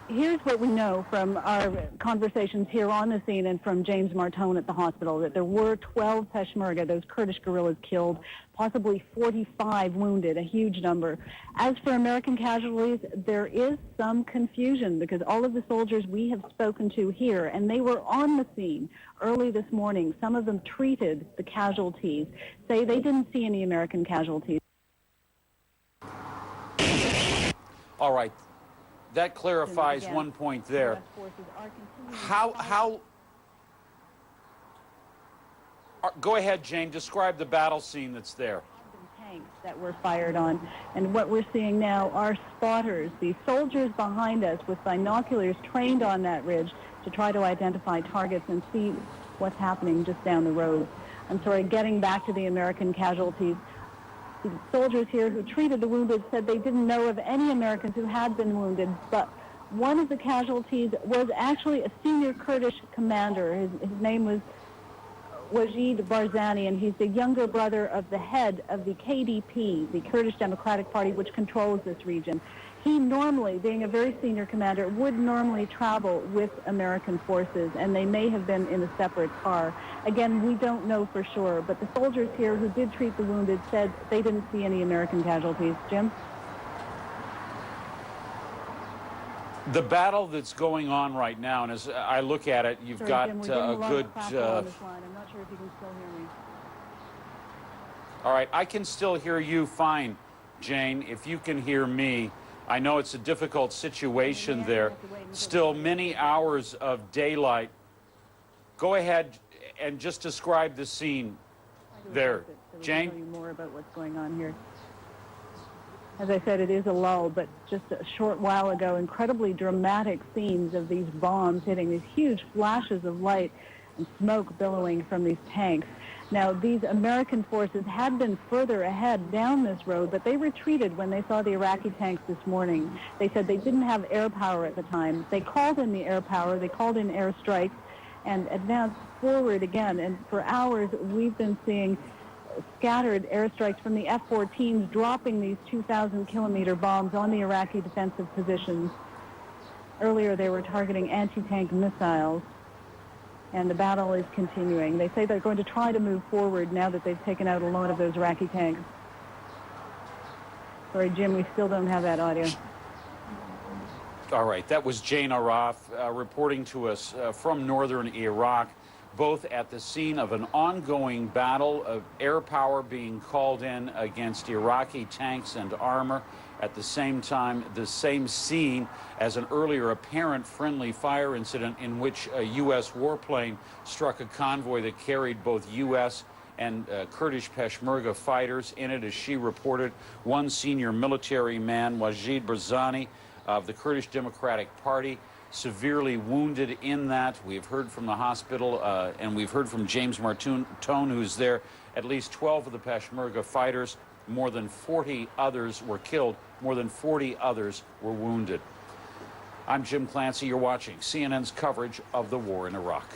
Here's what we know from our conversations here on the scene and from James Martone at the hospital, that there were 12 Peshmerga, those Kurdish guerrillas, killed, possibly 45 wounded, a huge number. As for American casualties, there is some confusion because all of the soldiers we have spoken to here, and they were on the scene early this morning, some of them treated the casualties, say they didn't see any American casualties. All right. That clarifies one point there. Go ahead, Jane. Describe the battle scene that's there. Tanks that were fired on, and what we're seeing now are spotters, these soldiers behind us with binoculars trained on that ridge to try to identify targets and see what's happening just down the road. I'm sorry, getting back to the American casualties. The soldiers here who treated the wounded said they didn't know of any Americans who had been wounded, but one of the casualties was actually a senior Kurdish commander. His name was Wajid Barzani, and he's the younger brother of the head of the KDP, the Kurdish Democratic Party, which controls this region. He normally, being a very senior commander, would normally travel with American forces, and they may have been in a separate car. Again, we don't know for sure, but the soldiers here who did treat the wounded said they didn't see any American casualties. Jim? The battle that's going on right now, and as I look at it, you've got Jim, a good... on this line. I'm not sure if you can still hear me. All right, I can still hear you fine, Jane. If you can hear me, I know it's a difficult situation there. Still many hours of daylight. Go ahead and just describe the scene there. Jane? Tell you more about what's going on here. As I said, it is a lull, but just a short while ago, incredibly dramatic scenes of these bombs hitting, these huge flashes of light and smoke billowing from these tanks. Now, these American forces had been further ahead down this road, but they retreated when they saw the Iraqi tanks this morning. They said they didn't have air power at the time. They called in the air power, they called in air strikes, and advanced forward again. And for hours, we've been seeing scattered airstrikes from the F-14s dropping these 2,000-kilometer bombs on the Iraqi defensive positions. Earlier, they were targeting anti-tank missiles, and the battle is continuing. They say they're going to try to move forward now that they've taken out a lot of those Iraqi tanks. Sorry, Jim, we still don't have that audio. All right, that was Jane Araf reporting to us from northern Iraq, both at the scene of an ongoing battle of air power being called in against Iraqi tanks and armor. At the same time, the same scene as an earlier apparent friendly fire incident in which a U.S. warplane struck a convoy that carried both U.S. and Kurdish Peshmerga fighters in it. As she reported, one senior military man, Wajid Barzani of the Kurdish Democratic Party, severely wounded in that. We've heard from the hospital, and we've heard from James Martone, who's there. At least 12 of the Peshmerga fighters, more than 40 others were killed, more than 40 others were wounded. I'm Jim Clancy. You're watching CNN's coverage of the war in Iraq.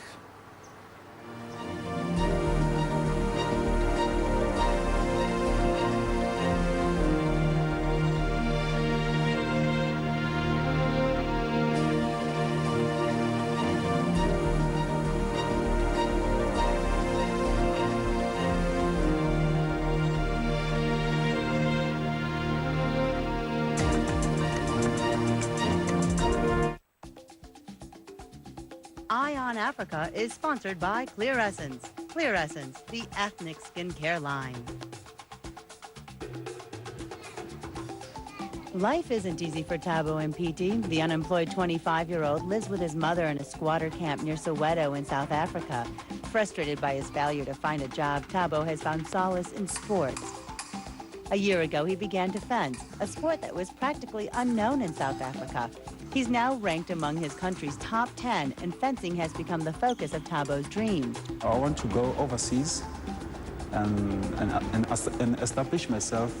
Eye on Africa is sponsored by Clear Essence. Clear Essence, the ethnic skincare line. Life isn't easy for Thabo Mpiti. The unemployed 25-year-old lives with his mother in a squatter camp near Soweto in South Africa. Frustrated by his failure to find a job, Thabo has found solace in sports. A year ago, he began to fence, a sport that was practically unknown in South Africa. He's now ranked among his country's top 10, and fencing has become the focus of Thabo's dream. I want to go overseas and establish myself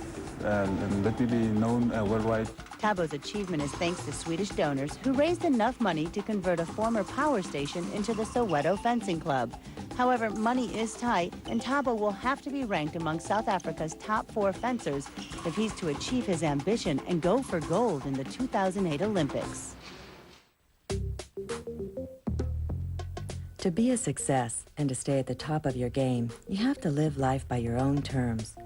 and let me be known worldwide. Thabo's achievement is thanks to Swedish donors who raised enough money to convert a former power station into the Soweto Fencing Club. However, money is tight, and Thabo will have to be ranked among South Africa's top 4 fencers if he's to achieve his ambition and go for gold in the 2008 Olympics. To be a success and to stay at the top of your game, you have to live life by your own terms.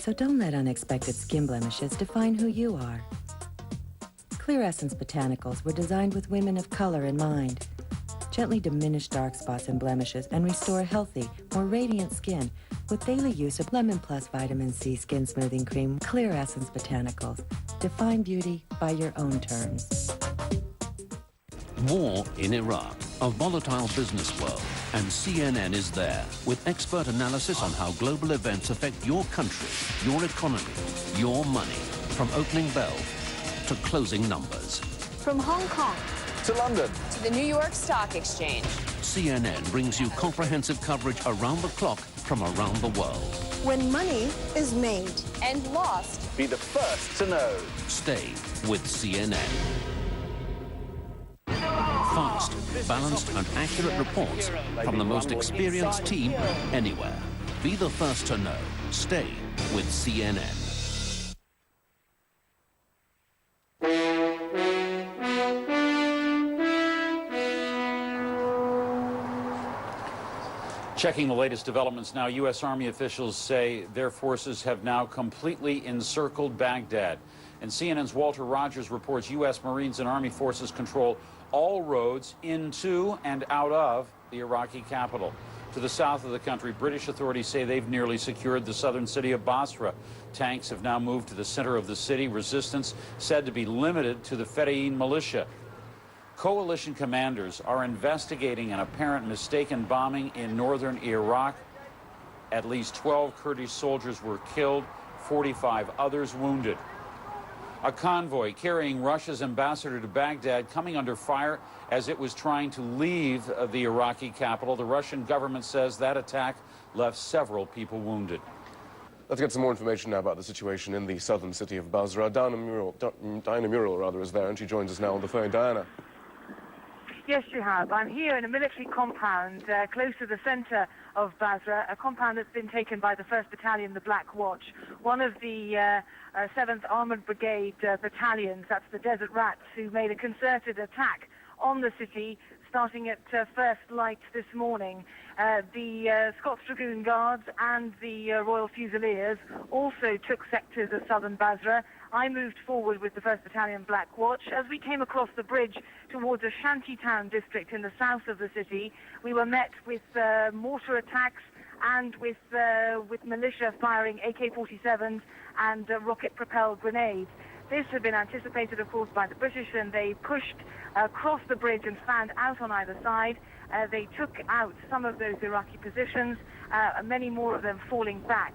So don't let unexpected skin blemishes define who you are. Clear Essence Botanicals were designed with women of color in mind. Gently diminish dark spots and blemishes and restore healthy, more radiant skin with daily use of Lemon Plus Vitamin C Skin Smoothing Cream. Clear Essence Botanicals. Define beauty by your own terms. War in Iraq, a volatile business world, and CNN is there with expert analysis on how global events affect your country, your economy, your money, from opening bell to closing numbers. From Hong Kong To London. to the New York Stock Exchange, CNN brings you comprehensive coverage around the clock from around the world. when money is made and lost, Be the first to know. Stay with CNN. Fast, balanced and accurate reports from the most experienced team anywhere. Be the first to know. Stay with CNN. Checking the latest developments now, U.S. Army officials say their forces have now completely encircled Baghdad. And CNN's Walter Rogers reports U.S. Marines and Army forces control all roads into and out of the Iraqi capital. To the south of the country, British authorities say they've nearly secured the southern city of Basra. Tanks have now moved to the center of the city. Resistance said to be limited to the Fedayeen militia. Coalition commanders are investigating an apparent mistaken bombing in northern Iraq. At least 12 Kurdish soldiers were killed, 45 others wounded. A convoy carrying Russia's ambassador to Baghdad coming under fire as it was trying to leave the Iraqi capital. The Russian government says that attack left several people wounded. Let's get some more information now about the situation in the southern city of Basra. Diana Muriel is there, and she joins us now on the phone. Diana. Yes, you have. I'm here in a military compound close to the center of Basra, a compound that's been taken by the 1st Battalion, the Black Watch, one of the 7th Armored Brigade battalions, that's the Desert Rats, who made a concerted attack on the city starting at first light this morning. The Scots Dragoon Guards and the Royal Fusiliers also took sectors of southern Basra. I moved forward with the 1st Battalion Black Watch. As we came across the bridge towards a shantytown district in the south of the city, we were met with mortar attacks and with militia firing AK-47s and rocket-propelled grenades. This had been anticipated, of course, by the British, and they pushed across the bridge and fanned out on either side. They took out some of those Iraqi positions, many more of them falling back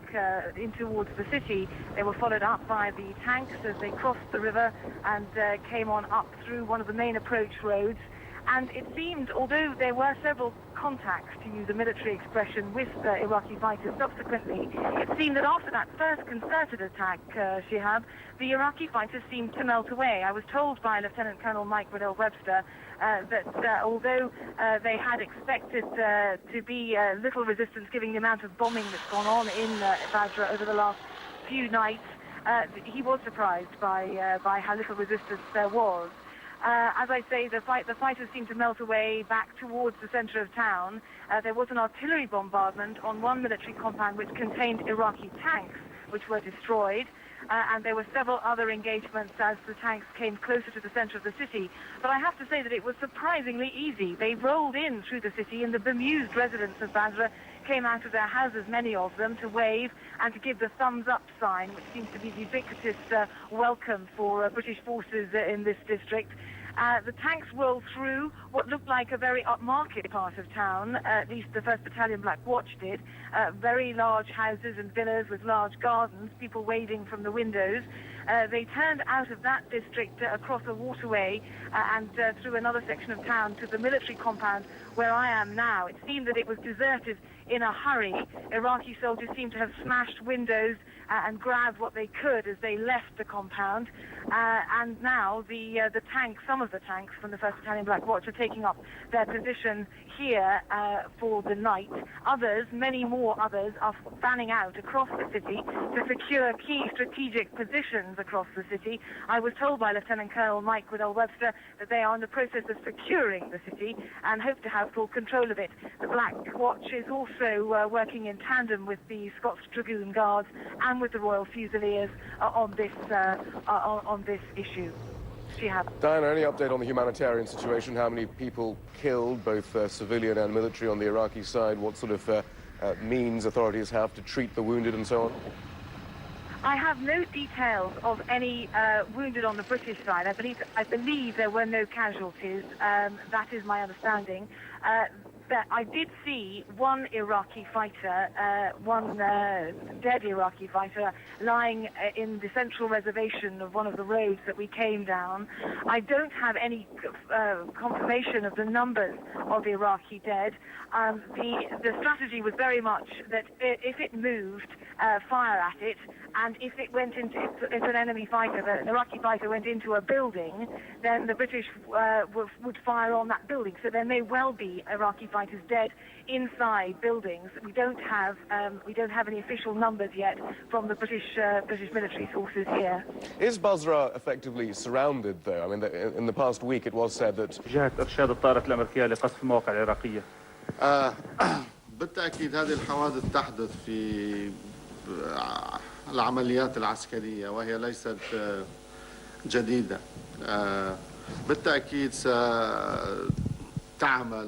in towards the city. They were followed up by the tanks as they crossed the river and came on up through one of the main approach roads. And it seemed, although there were several contacts, to use a military expression, with Iraqi fighters subsequently, it seemed that after that first concerted attack, Shihab, the Iraqi fighters seemed to melt away. I was told by Lieutenant Colonel Mike Riddell-Webster that although they had expected to be little resistance given the amount of bombing that's gone on in Basra over the last few nights, he was surprised by how little resistance there was. As I say, the fighters seemed to melt away back towards the center of town. There was an artillery bombardment on one military compound which contained Iraqi tanks, which were destroyed. And there were several other engagements as the tanks came closer to the center of the city. But I have to say that it was surprisingly easy. They rolled in through the city, and the bemused residents of Basra came out of their houses, many of them, to wave and to give the thumbs-up sign, which seems to be the ubiquitous welcome for British forces in this district. The tanks rolled through what looked like a very upmarket part of town, at least the 1st Battalion Black Watch did. Very large houses and villas with large gardens, people waving from the windows. They turned out of that district across a waterway and through another section of town to the military compound where I am now. It seemed that it was deserted in a hurry. Iraqi soldiers seemed to have smashed windows and grabbed what they could as they left the compound. And now the tanks, some of the tanks from the 1st Battalion Black Watch, are taking up their position here for the night. Others, many more others, are fanning out across the city to secure key strategic positions across the city. I was told by Lieutenant Colonel Mike Riddell-Webster that they are in the process of securing the city and hope to have full control of it. The Black Watch is also working in tandem with the Scots Dragoon Guards and with the Royal Fusiliers on this issue. Diana, any update on the humanitarian situation? How many people killed, both civilian and military, on the Iraqi side? What sort of means authorities have to treat the wounded and so on? I have no details of any wounded on the British side. I believe there were no casualties. That is my understanding. But I did see one Iraqi fighter, one dead Iraqi fighter, lying in the central reservation of one of the roads that we came down. I don't have any confirmation of the numbers of Iraqi dead. The strategy was very much that if it moved, fire at it, and if it went into, if an enemy fighter, an Iraqi fighter went into a building, then the British would fire on that building. So there may well be Iraqi fighters dead inside buildings. We don't have any official numbers yet from the British military sources here. Is Basra effectively surrounded, though? I mean, in the past week it was said that... جهة إرشاد الطائرات الأمريكية لقصف المواقع العراقية. بالتأكيد هذه الحوادث تحدث في العمليات العسكرية وهي ليست جديدة. بالتأكيد ستعمل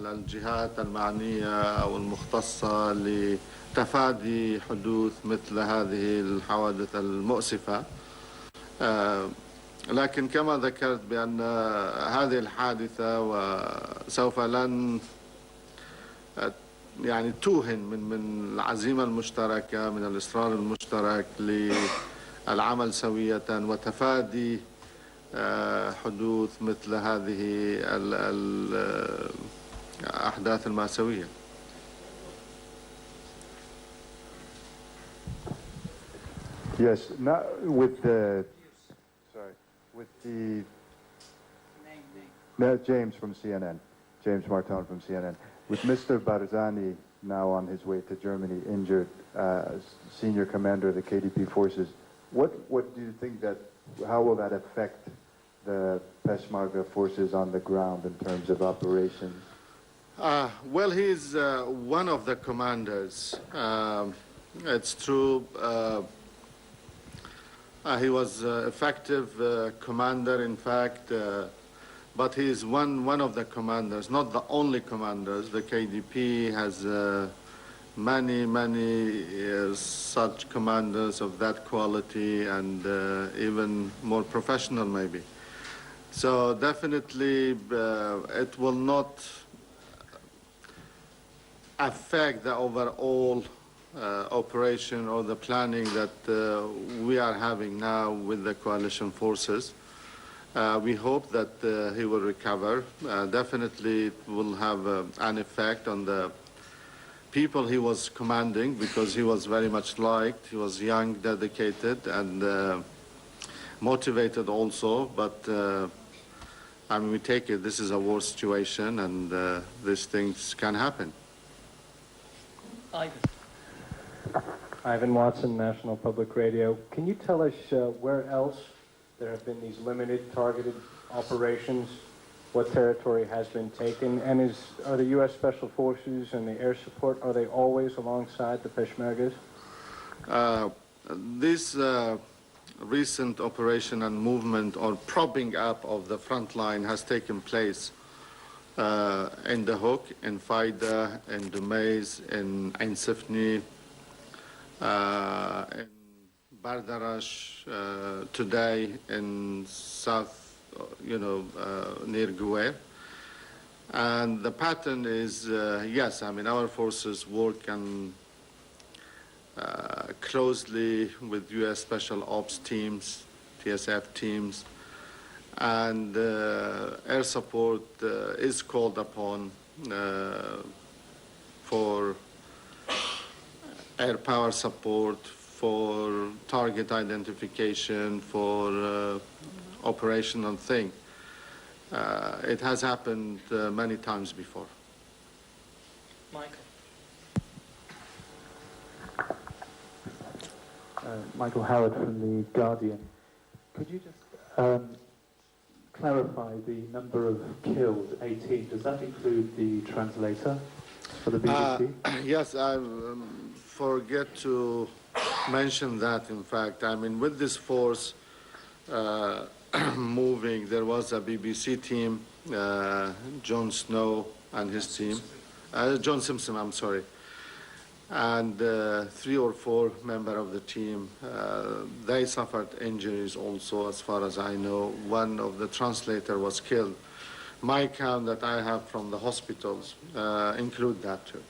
الجهات المعنية أو المختصة لتفادي حدوث مثل هذه الحوادث المؤسفة. لكن كما ذكرت بأن هذه الحادثة وسوف لن يعني توهن من العزيمة المشتركة، من الإصرار المشترك العمل سوية وتفادي حدوث مثل هذه الأحداث المأساوية. Yes, now with the James from CNN, James Martin from CNN. With Mr. Barzani now on his way to Germany, injured, senior commander of the KDP forces, what do you think how will that affect the Peshmerga forces on the ground in terms of operations? Well, he's one of the commanders. It's true. He was effective commander, in fact, but he is one of the commanders, not the only commanders. The KDP has many such commanders of that quality, and even more professional maybe. So definitely it will not affect the overall operation or the planning that we are having now with the coalition forces. We hope that he will recover. Definitely it will have an effect on the people he was commanding, because he was very much liked. He was young, dedicated, and motivated also. But I mean, we take it, this is a war situation, and these things can happen. Ivan Watson, National Public Radio. Can you tell us where else there have been these limited, targeted operations? What territory has been taken? And are the U.S. Special Forces and the air support, are they always alongside the Peshmergas? This recent operation and movement or propping up of the front line has taken place in the Hook, in Faida, in Dumais, in Ain Sifni, in Bardarash, today in south, near Guer. And the pattern is, yes, I mean, our forces work closely with U.S. Special Ops teams, TSF teams, and air support is called upon for air power support, for target identification, for operational thing. It has happened many times before. Michael. Michael Howard from The Guardian. Could you just clarify the number of killed, 18? Does that include the translator for the BBC? Yes, I forget to mention that, in fact. I mean, with this force moving, there was a BBC team, John Snow and his team, John Simpson, I'm sorry, and 3 or 4 members of the team. They suffered injuries also, as far as I know. One of the translator was killed. My count that I have from the hospitals include that too.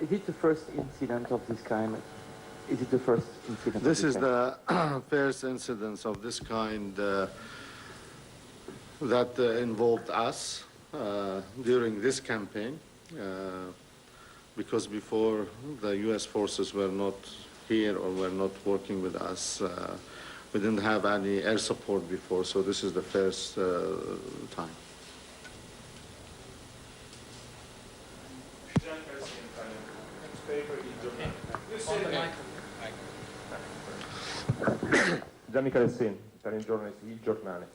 Is it the first incident of this kind? Is it the first incident? This is the first incident of this kind that involved us during this campaign, because before the U.S. forces were not here or were not working with us. We didn't have any air support before, so this is the first time. Gianni Calessin, Italian journalist, Il Giornale.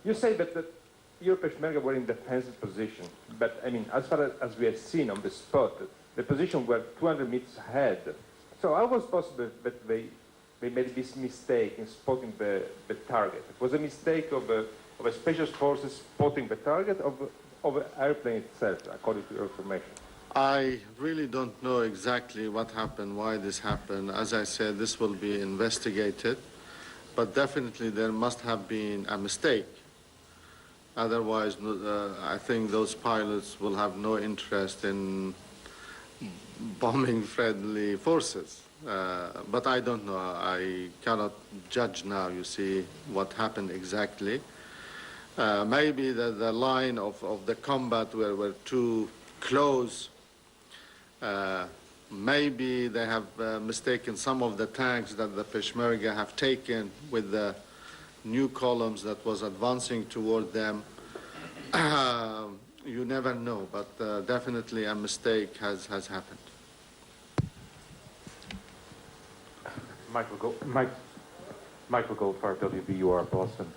You say that the Peshmerga were in defensive position, but I mean, as far as we have seen on the spot, the position were 200 meters ahead. So how was possible that they made this mistake in spotting the target? It was a mistake of a special forces spotting the target of the airplane itself, according to your information? I really don't know exactly what happened, why this happened. As I said, this will be investigated, but definitely there must have been a mistake Otherwise, I think those pilots will have no interest in bombing friendly forces. But I don't know. I cannot judge now, you see, what happened exactly. Maybe the line of the combat were too close. Maybe they have mistaken some of the tanks that the Peshmerga have taken with the new columns that was advancing toward them. You never know, but definitely a mistake has happened. Michael Goldfarb, WBUR, Boston.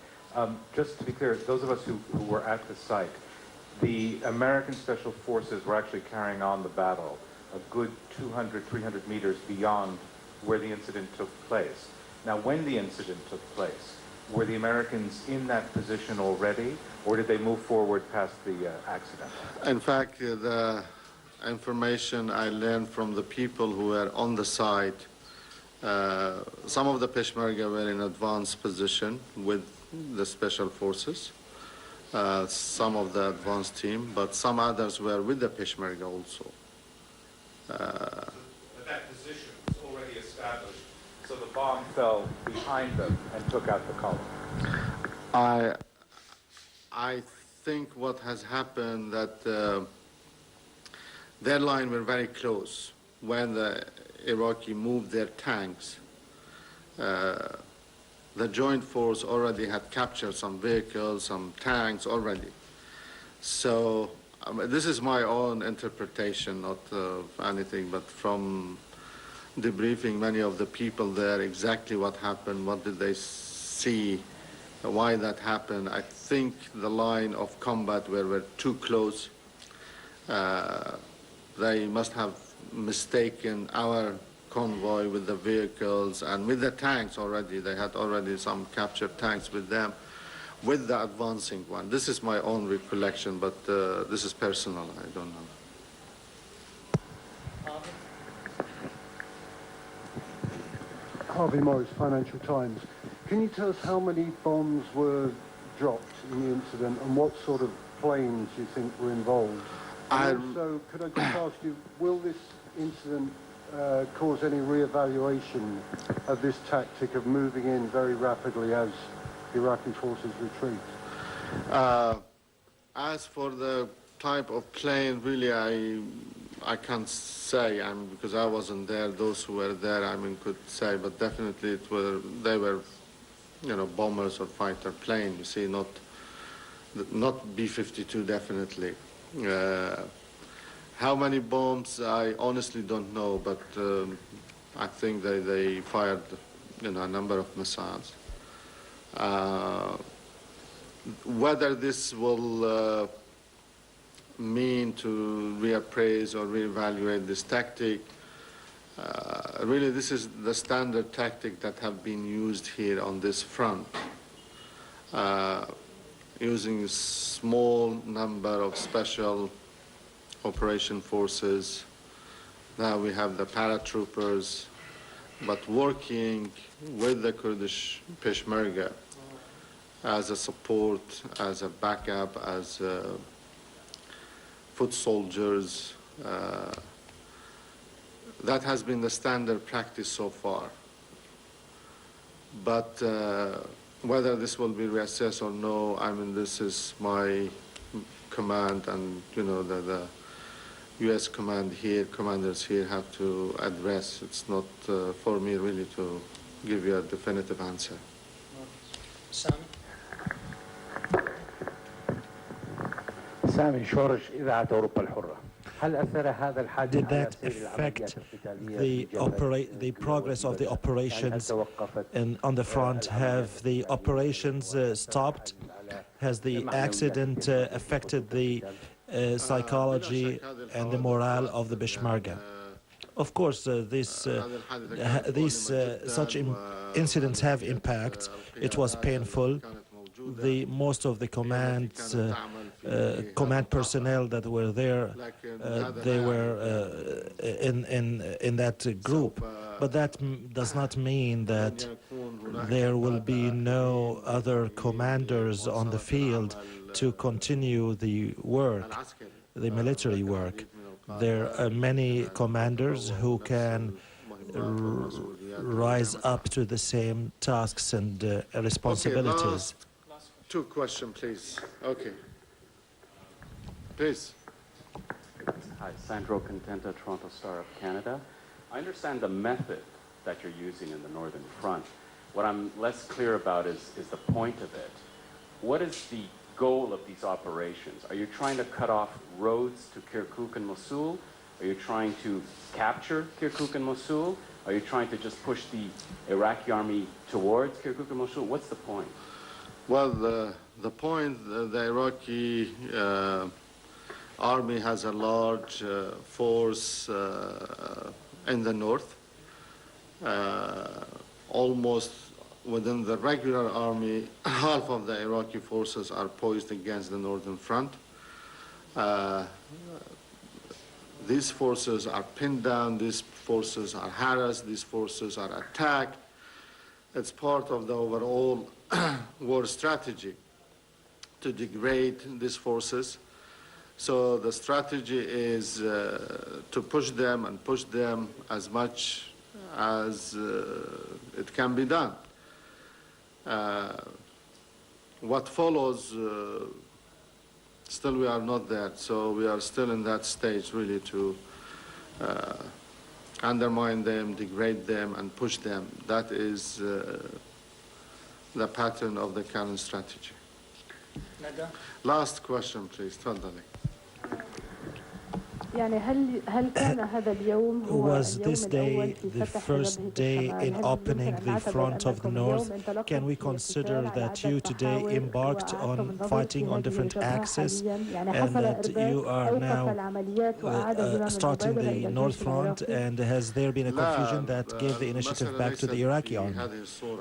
Just to be clear, those of us who were at the site, the American Special Forces were actually carrying on the battle a good 200, 300 meters beyond where the incident took place. Now, when the incident took place, were the Americans in that position already, or did they move forward past the accident? In fact, the information I learned from the people who were on the site, some of the Peshmerga were in advanced position with the special forces, some of the advanced team, but some others were with the Peshmerga also. But that position was already established, so the bomb fell behind them and took out the column. I think what has happened that their line were very close when the Iraqi moved their tanks. The joint force already had captured some vehicles, some tanks already. So this is my own interpretation, not anything, but from debriefing many of the people there, exactly what happened, what did they see, why that happened. I think the line of combat were too close. They must have mistaken our convoy with the vehicles and with the tanks already. They had already some captured tanks with them, with the advancing one. This is my own recollection, but this is personal. I don't know. Harvey Morris, Financial Times. Can you tell us how many bombs were dropped in the incident and what sort of planes you think were involved? And also, could I just ask you, will this incident cause any re-evaluation of this tactic of moving in very rapidly as Iraqi forces retreat? As for the type of plane, really, I can't say, because I wasn't there. Those who were there, could say, but definitely they were, bombers or fighter plane. You see, not B-52, definitely. How many bombs, I honestly don't know, but I think they fired, a number of missiles. Whether this will mean to reappraise or reevaluate this tactic, really this is the standard tactic that have been used here on this front. Using a small number of special operation forces. Now we have the paratroopers, but working with the Kurdish Peshmerga as a support, as a backup, as foot soldiers. That has been the standard practice so far. But whether this will be reassessed or no, this is my command, and the U.S. commanders here have to address. It's not for me really to give you a definitive answer. Sami? سامي شورش إذاعة أوروبا الحرة. Did that affect the progress of the operations on the front? Have the operations stopped? Has the accident affected the psychology and the morale of the Peshmerga? Of course, such incidents have impact. It was painful. Most of the command personnel that were there, they were in that group. But that does not mean that there will be no other commanders on the field to continue the work, the military work. There are many commanders who can rise up to the same tasks and responsibilities. Last 2 questions, please. Okay. Please. Hi, Sandro Contenta, Toronto Star of Canada. I understand the method that you're using in the Northern Front. What I'm less clear about is the point of it. What is the goal of these operations? Are you trying to cut off roads to Kirkuk and Mosul? Are you trying to capture Kirkuk and Mosul? Are you trying to just push the Iraqi army towards Kirkuk and Mosul? What's the point? Well, the point, the Iraqi army has a large force in the north. Almost within the regular army, half of the Iraqi forces are poised against the Northern Front. These forces are pinned down, these forces are harassed, these forces are attacked. It's part of the overall war strategy to degrade these forces. So the strategy is to push them as much as it can be done. What follows, still we are not there, so we are still in that stage really to undermine them, degrade them, and push them. That is the pattern of the current strategy. Last question, please. تفضلي. Was this day the first day in opening the front of the north? Can we consider that you today embarked on fighting on different axes and that you are now starting the north front? And has there been a confusion that gave the initiative back to the Iraqi army?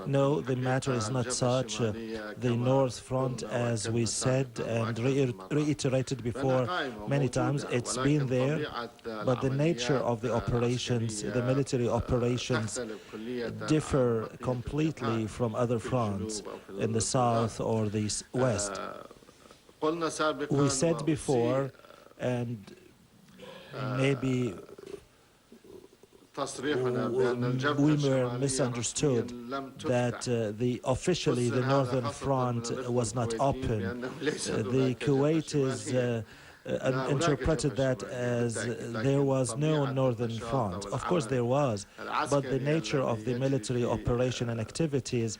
No, the matter is not such. The north front, as we said and reiterated before many times, it's been there. But the nature of the operations, the military operations, differ completely from other fronts in the south or the west. We said before, and maybe we were misunderstood, that officially the Northern Front was not open. The Kuwaitis interpreted that as there was no Northern Front. Of course there was, but the nature of the military operation and activities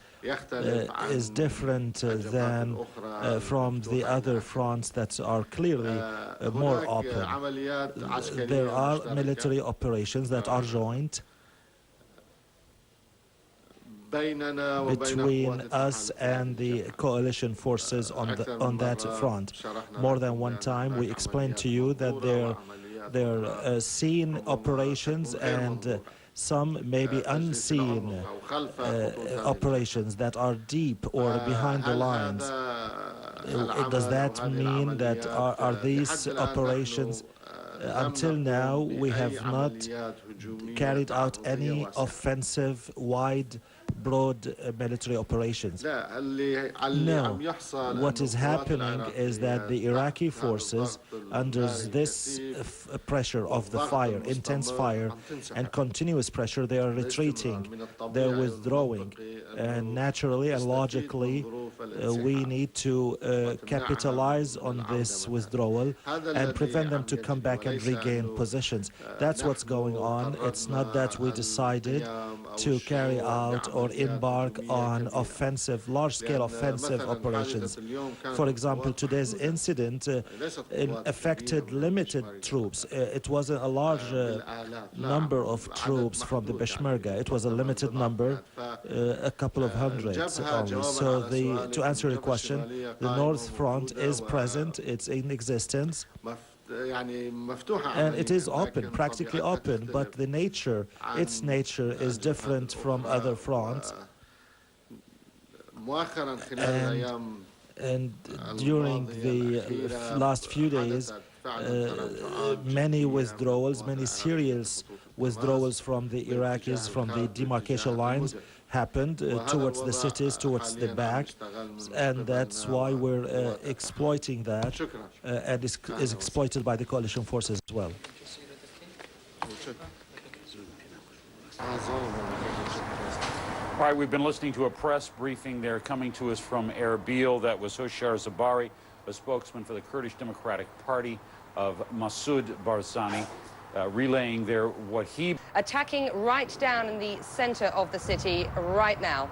is different than from the other fronts that are clearly more open. There are military operations that are joint between us and the coalition forces on that front. More than one time we explained to you that there are seen operations and some maybe unseen operations that are deep or behind the lines. Does that mean that are these operations? Until now we have not carried out any offensive, wide, broad military operations. No. What is happening is that the Iraqi forces, under this pressure of the fire, intense fire and continuous pressure, they are retreating, they're withdrawing. And naturally and logically, we need to capitalize on this withdrawal and prevent them to come back and regain positions. That's what's going on. It's not that we decided to carry out or embark on offensive, large-scale offensive operations. For example, today's incident affected limited troops. It wasn't a large number of troops from the Peshmerga. It was a limited number, a couple of hundreds only. So to answer your question, the North Front is present, it's in existence, and it is open, practically open, but the nature, its nature is different from other fronts. And during the last few days, many withdrawals, many serious withdrawals from the Iraqis, from the demarcation lines, happened towards the cities, towards the back, and that's why we're exploiting that, and is exploited by the coalition forces as well. All right, we've been listening to a press briefing there coming to us from Erbil. That was Hoshar Zabari, a spokesman for the Kurdish Democratic Party of Masoud Barzani, relaying there what he... Attacking right down in the center of the city right now.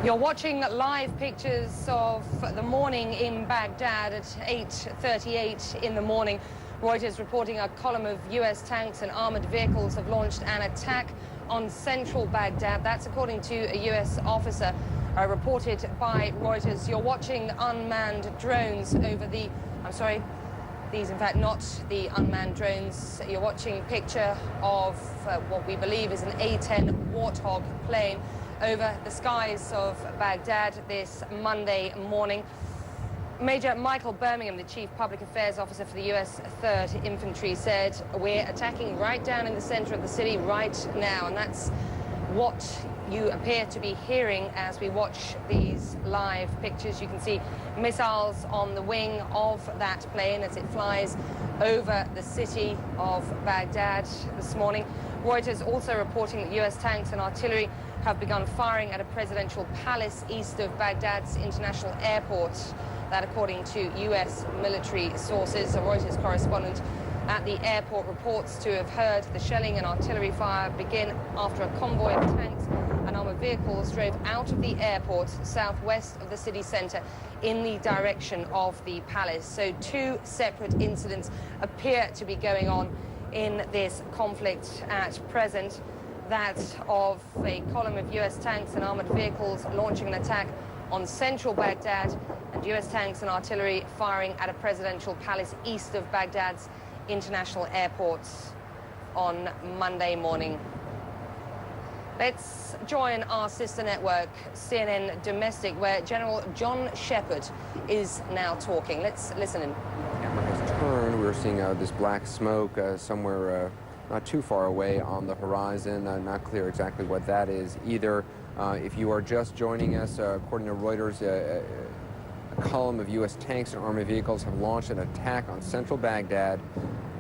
You're watching live pictures of the morning in Baghdad at 8:38 in the morning. Reuters reporting a column of U.S. tanks and armored vehicles have launched an attack on central Baghdad. That's according to a U.S. officer reported by Reuters. You're watching unmanned drones over the... I'm sorry, these in fact not the unmanned drones. You're watching a picture of what we believe is an A-10 Warthog plane over the skies of Baghdad this Monday morning. Major Michael Birmingham, the Chief Public Affairs Officer for the U.S. 3rd Infantry, said, "We're attacking right down in the center of the city right now," and that's what you appear to be hearing as we watch these live pictures. You can see missiles on the wing of that plane as it flies over the city of Baghdad this morning. Reuters also reporting that U.S. tanks and artillery have begun firing at a presidential palace east of Baghdad's international airport. That according to U.S. military sources. A Reuters correspondent at the airport reports to have heard the shelling and artillery fire begin after a convoy of tanks and armored vehicles drove out of the airport southwest of the city centre in the direction of the palace. So two separate incidents appear to be going on in this conflict at present. That of a column of U.S. tanks and armored vehicles launching an attack on central Baghdad, and U.S. tanks and artillery firing at a presidential palace east of Baghdad's international airport. on Monday morning. Let's join our sister network, CNN Domestic, where General John Shepard is now talking. Let's listen in. Camera has turned. We're seeing this black smoke somewhere not too far away on the horizon. Not clear exactly what that is either. If you are just joining us, according to Reuters, a column of U.S. tanks and armored vehicles have launched an attack on central Baghdad.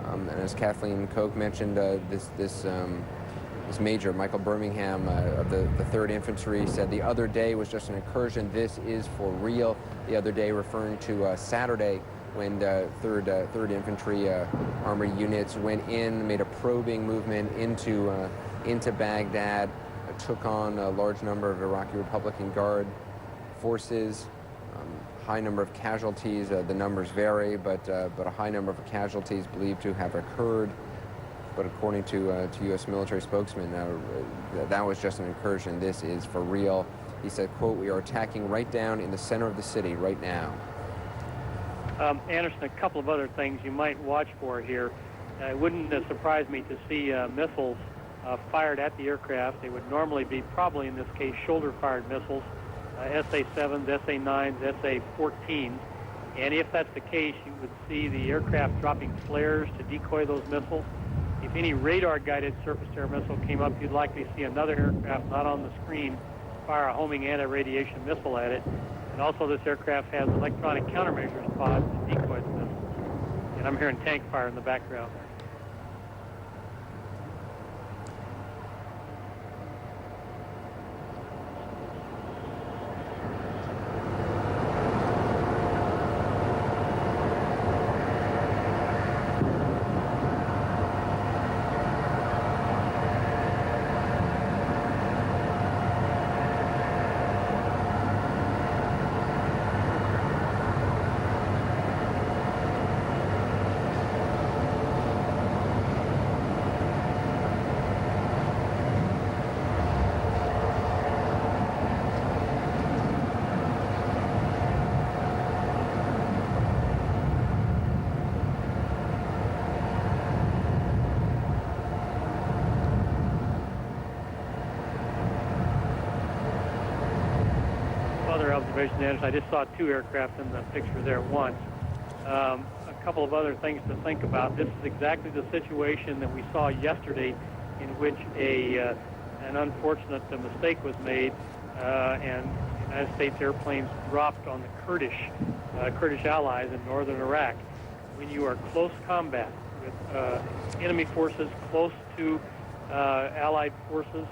And as Kathleen Koch mentioned, this Major Michael Birmingham of the 3rd Infantry said the other day was just an incursion. This is for real. The other day referring to Saturday when 3rd Infantry armored units went in, made a probing movement into Baghdad, took on a large number of Iraqi Republican Guard forces. High number of casualties. The numbers vary, but a high number of casualties believed to have occurred. But according to U.S. military spokesman, that was just an incursion. This is for real. He said, quote, "We are attacking right down in the center of the city right now." Anderson, a couple of other things you might watch for here. It wouldn't surprise me to see missiles fired at the aircraft. They would normally be, probably in this case, shoulder-fired missiles, SA-7s, SA-9s, SA-14s. And if that's the case, you would see the aircraft dropping flares to decoy those missiles. If any radar-guided surface-to-air missile came up, you'd likely see another aircraft not on the screen fire a homing anti-radiation missile at it. And also this aircraft has electronic countermeasures pods to decoy the missiles. And I'm hearing tank fire in the background. Observation, Dennis. I just saw 2 aircraft in the picture there at once. A couple of other things to think about. This is exactly the situation that we saw yesterday, in which an unfortunate mistake was made, and United States airplanes dropped on the Kurdish allies in northern Iraq. When you are close combat with enemy forces close to allied forces,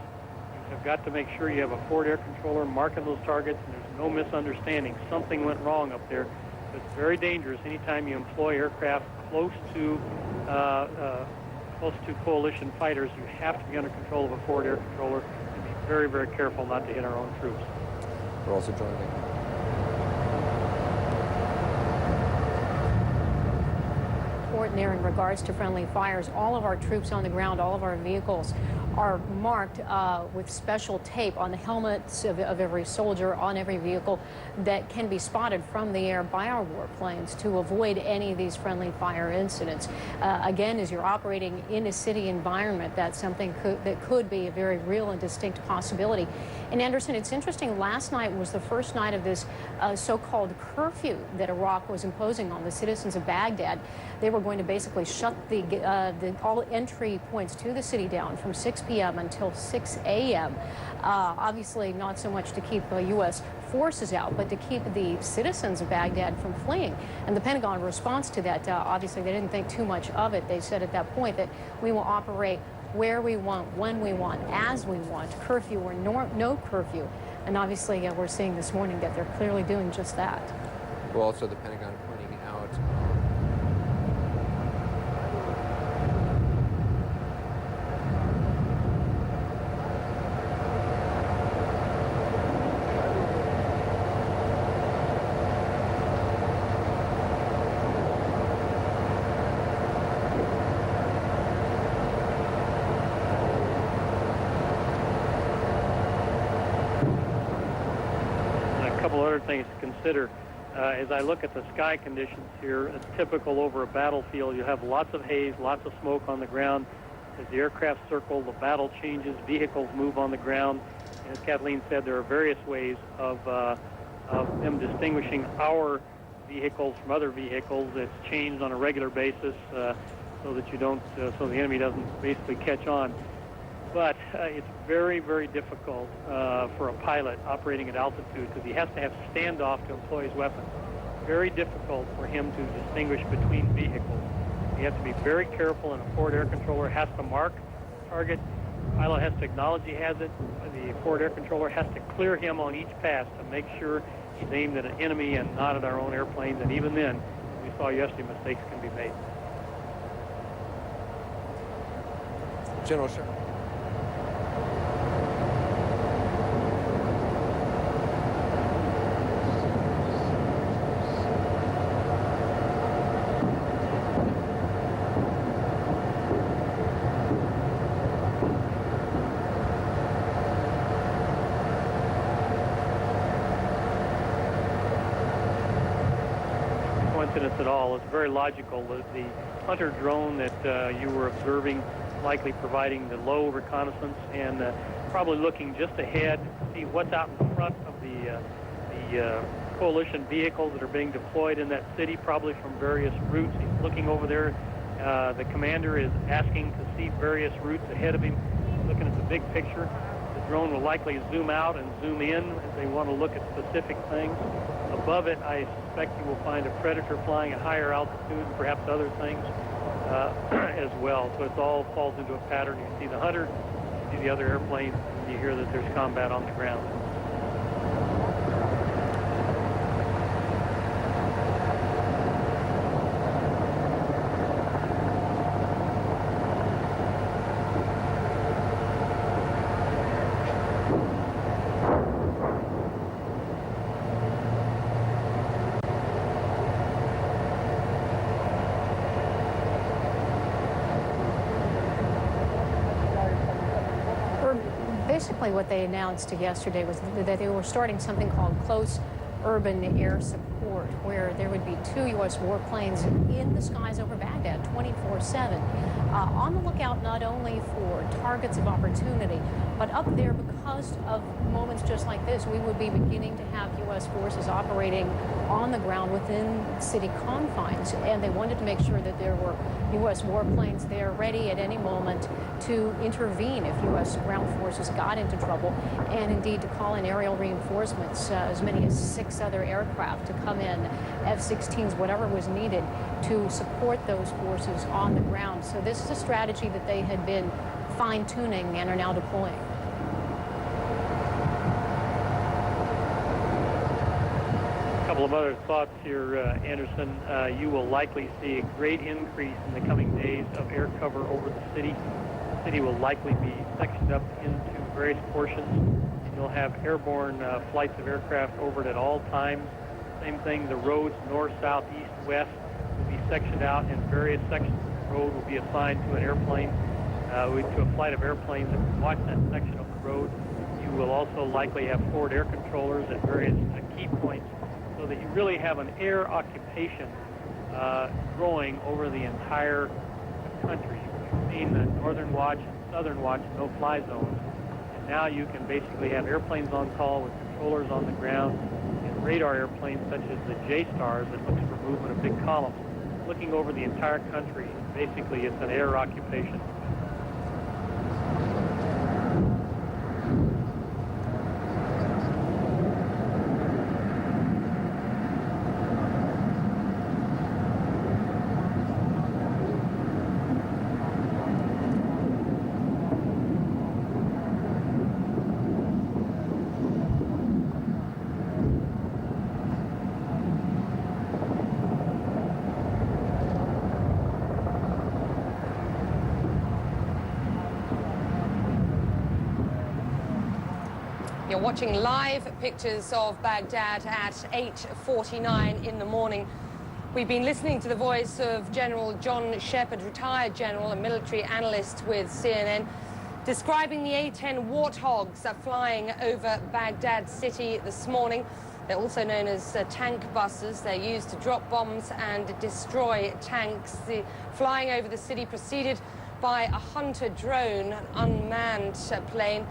you've got to make sure you have a forward air controller marking those targets, and there's no misunderstanding. Something went wrong up there. It's very dangerous anytime you employ aircraft close to coalition fighters. You have to be under control of a forward air controller and be very, very careful not to hit our own troops. We're also joining. There in regards to friendly fires, all of our troops on the ground, all of our vehicles are marked with special tape on the helmets of every soldier, on every vehicle, that can be spotted from the air by our warplanes to avoid any of these friendly fire incidents. Again, as you're operating in a city environment, that's something that could be a very real and distinct possibility. And Anderson, it's interesting, last night was the first night of this so-called curfew that Iraq was imposing on the citizens of Baghdad. They were going to basically shut all entry points to the city down from 6 p.m. until 6 a.m. Obviously not so much to keep U.S. forces out, but to keep the citizens of Baghdad from fleeing. And the Pentagon response to that, obviously they didn't think too much of it. They said at that point that we will operate where we want, when we want, as we want, curfew or no curfew. And obviously we're seeing this morning that they're clearly doing just that. Well, also the Pentagon pointing out things to consider. As I look at the sky conditions here, it's typical over a battlefield. You have lots of haze, lots of smoke on the ground. As the aircraft circle, the battle changes, vehicles move on the ground. And as Kathleen said, there are various ways of them distinguishing our vehicles from other vehicles. It's changed on a regular basis so that you don't, so the enemy doesn't basically catch on. But it's very, very difficult for a pilot operating at altitude because he has to have standoff to employ his weapon. Very difficult for him to distinguish between vehicles. You have to be very careful, and a forward air controller has to mark target. The pilot has to acknowledge he has it. The forward air controller has to clear him on each pass to make sure he's aimed at an enemy and not at our own airplanes. And even then, we saw yesterday, mistakes can be made. General Sheriff. At all. It's very logical. The hunter drone that you were observing likely providing the low reconnaissance and probably looking just ahead to see what's out in front of the coalition vehicles that are being deployed in that city, probably from various routes. He's looking over there. The commander is asking to see various routes ahead of him, looking at the big picture. The drone will likely zoom out and zoom in as they want to look at specific things. Above it, I suspect you will find a Predator flying at higher altitude and perhaps other things as well. So it all falls into a pattern. You see the hunter, you see the other airplanes, and you hear that there's combat on the ground. Basically what they announced yesterday was that they were starting something called close urban air support, where there would be 2 U.S. warplanes in the skies over Baghdad 24/7, on the lookout not only for targets of opportunity, but up there because of moments just like this, we would be beginning to have U.S. forces operating on the ground within city confines, and they wanted to make sure that there were U.S. warplanes there ready at any moment to intervene if U.S. ground forces got into trouble, and indeed to call in aerial reinforcements, as many as 6 other aircraft to come in, F-16s, whatever was needed to support those forces on the ground. So this is a strategy that they had been fine-tuning and are now deploying. A couple of other thoughts here, Anderson. You will likely see a great increase in the coming days of air cover over the city. The city will likely be sectioned up into various portions, and you'll have airborne flights of aircraft over it at all times. Same thing, the roads north, south, east, west will be sectioned out, and various sections of the road will be assigned to an airplane, to a flight of airplanes that will watch that section of the road. You will also likely have forward air controllers at various key points, so that you really have an air occupation growing over the entire country. You've seen the Northern Watch and Southern Watch no-fly zones, and now you can basically have airplanes on call with controllers on the ground and radar airplanes such as the J-Stars that looks for movement of big columns, looking over the entire country. Basically, it's an air occupation. You're watching live pictures of Baghdad at 8:49 in the morning. We've been listening to the voice of General John Shepard, retired general and military analyst with CNN, describing the A-10 Warthogs that are flying over Baghdad city this morning. They're also known as tank busters. They're used to drop bombs and destroy tanks. The flying over the city proceeded by a hunter drone, an unmanned plane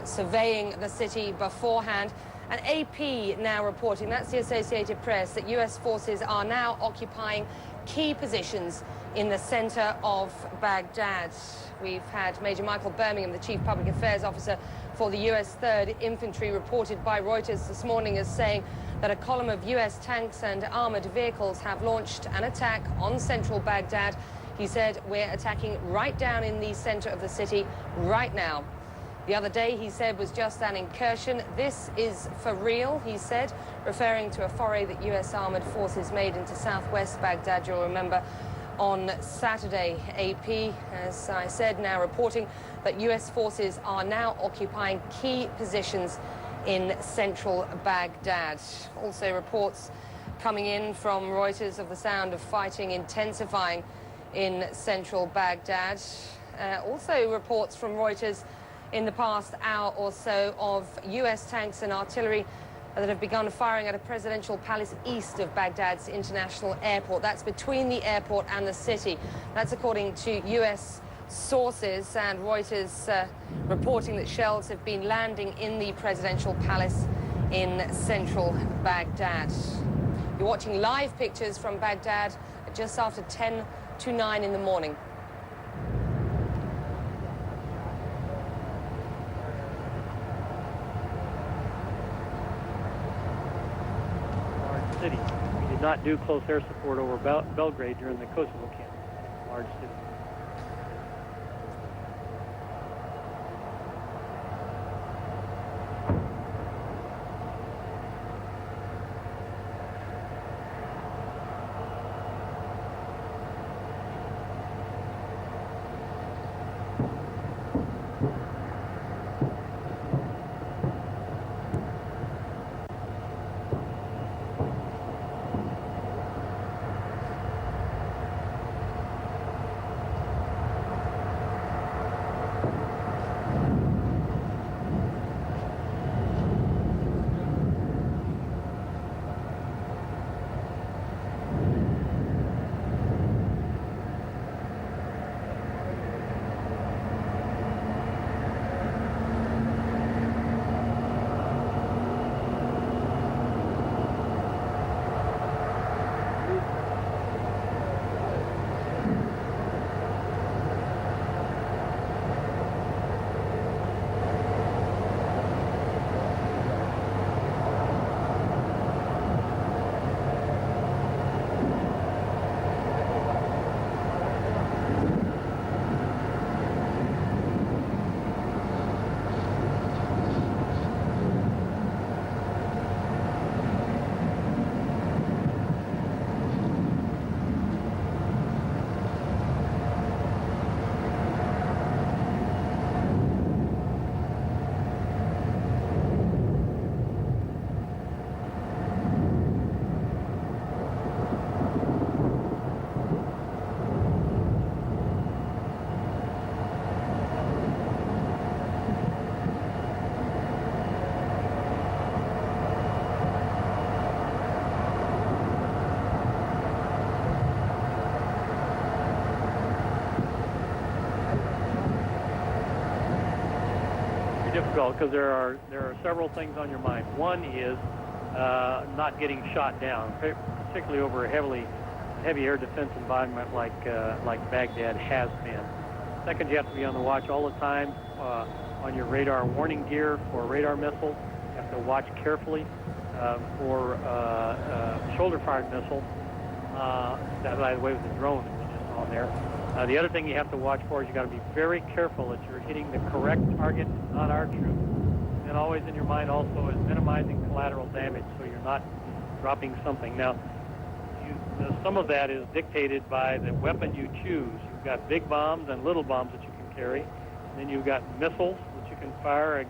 surveying the city beforehand. And AP now reporting, that's the Associated Press, that US forces are now occupying key positions in the center of Baghdad. We've had Major Michael Birmingham, the Chief Public Affairs Officer for the US 3rd Infantry, reported by Reuters this morning as saying that a column of US tanks and armored vehicles have launched an attack on central Baghdad. He said, we're attacking right down in the center of the city right now. The other day, he said, was just an incursion. This is for real, he said, referring to a foray that US armored forces made into southwest Baghdad, you'll remember, on Saturday. AP, as I said, now reporting that US forces are now occupying key positions in central Baghdad. Also reports coming in from Reuters of the sound of fighting intensifying in central Baghdad. Also reports from Reuters in the past hour or so of US tanks and artillery that have begun firing at a presidential palace east of Baghdad's international airport. That's between the airport and the city. That's according to US sources, and Reuters reporting that shells have been landing in the presidential palace in central Baghdad. You're watching live pictures from Baghdad just after 10 to 9 in the morning. City. We did not do close air support over Belgrade during the Kosovo campaign. Large city. Difficult because there are several things on your mind. One is not getting shot down, particularly over a heavy air defense environment like Baghdad has been. Second, you have to be on the watch all the time on your radar warning gear for radar missiles. You have to watch carefully for shoulder-fired missiles. That, by the way, was the drone that was just on there. The other thing you have to watch for is you got to be very careful that you're hitting the correct target, not our troops. And always in your mind also is minimizing collateral damage, so you're not dropping something. Now, some of that is dictated by the weapon you choose. You've got big bombs and little bombs that you can carry. And then you've got missiles that you can fire,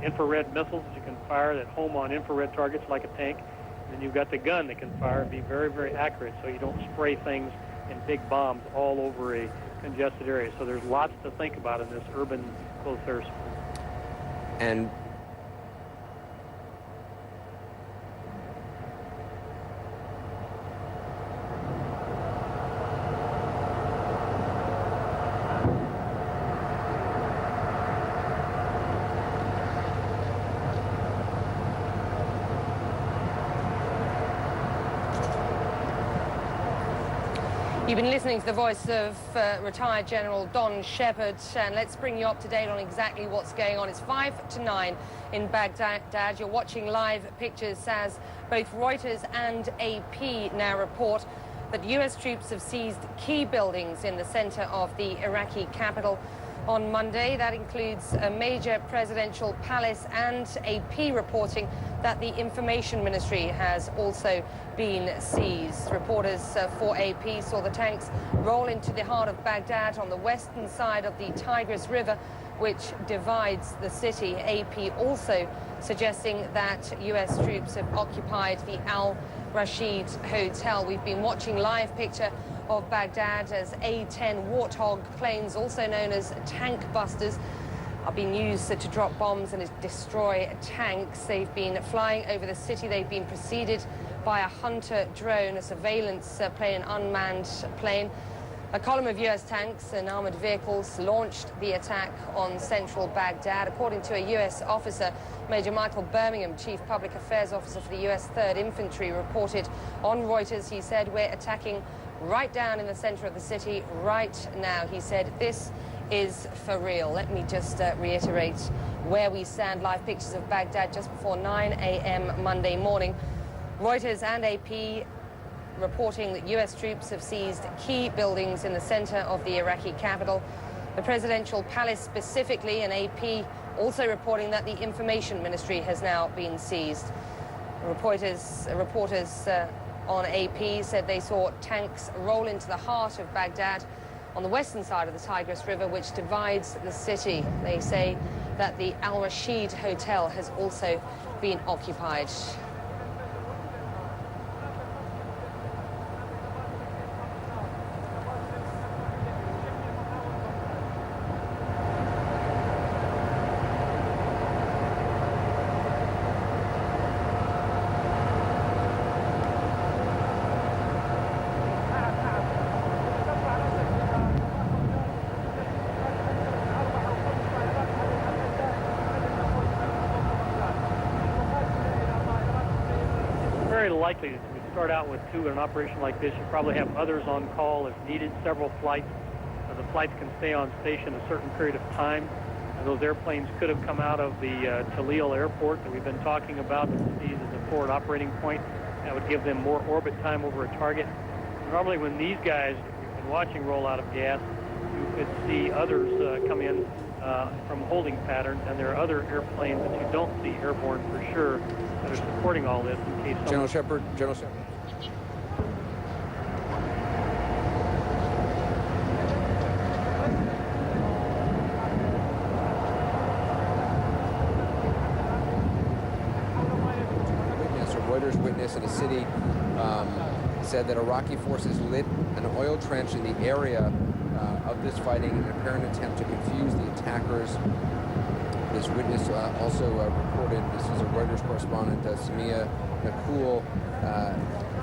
infrared missiles that you can fire that home on infrared targets like a tank. And then you've got the gun that can fire and be very, very accurate, so you don't spray things in big bombs all over a congested area. So there's lots to think about in this urban close air support. And You've been listening to the voice of retired General Don Shepard, and let's bring you up to date on exactly what's going on. It's 5 to 9 in Baghdad. You're watching live pictures as both Reuters and AP now report that U.S. troops have seized key buildings in the center of the Iraqi capital on Monday. That includes a major presidential palace, and AP reporting that the information ministry has also been seized. Reporters for AP saw the tanks roll into the heart of Baghdad on the western side of the Tigris River, which divides the city. AP also suggesting that U.S. troops have occupied the Al Rashid Hotel. We've been watching live picture of Baghdad as A-10 Warthog planes, also known as tank busters, are being used to drop bombs and destroy tanks. They've been flying over the city. They've been preceded by a Hunter drone, a surveillance plane, an unmanned plane. A column of U.S. tanks and armored vehicles launched the attack on central Baghdad. According to a U.S. officer, Major Michael Birmingham, Chief Public Affairs Officer for the U.S. 3rd Infantry, reported on Reuters. He said, "We're attacking right down in the center of the city right now." He said, "This is for real." Let me just reiterate where we stand. Live pictures of Baghdad just before 9 a.m. Monday morning. Reuters and AP reporting that U.S. troops have seized key buildings in the center of the Iraqi capital, the presidential palace specifically, and AP also reporting that the information ministry has now been seized. Reporters on AP said they saw tanks roll into the heart of Baghdad on the western side of the Tigris River, which divides the city. They say that the Al Rashid Hotel has also been occupied. Very likely to start out with two in an operation like this. You probably have others on call if needed, several flights. The flights can stay on station a certain period of time. Those airplanes could have come out of the Talil airport that we've been talking about, that's used as a forward operating point. That would give them more orbit time over a target. Normally when these guys, we've been watching roll out of gas, you could see others come in from holding patterns, and there are other airplanes that you don't see airborne for sure that are supporting all this in case General Shepard. Reuters witness in a city said that Iraqi forces lit an oil trench in the area of this fighting in an apparent attempt to confuse the attackers. This witness also reported, this is a Reuters correspondent, Samia Nakul,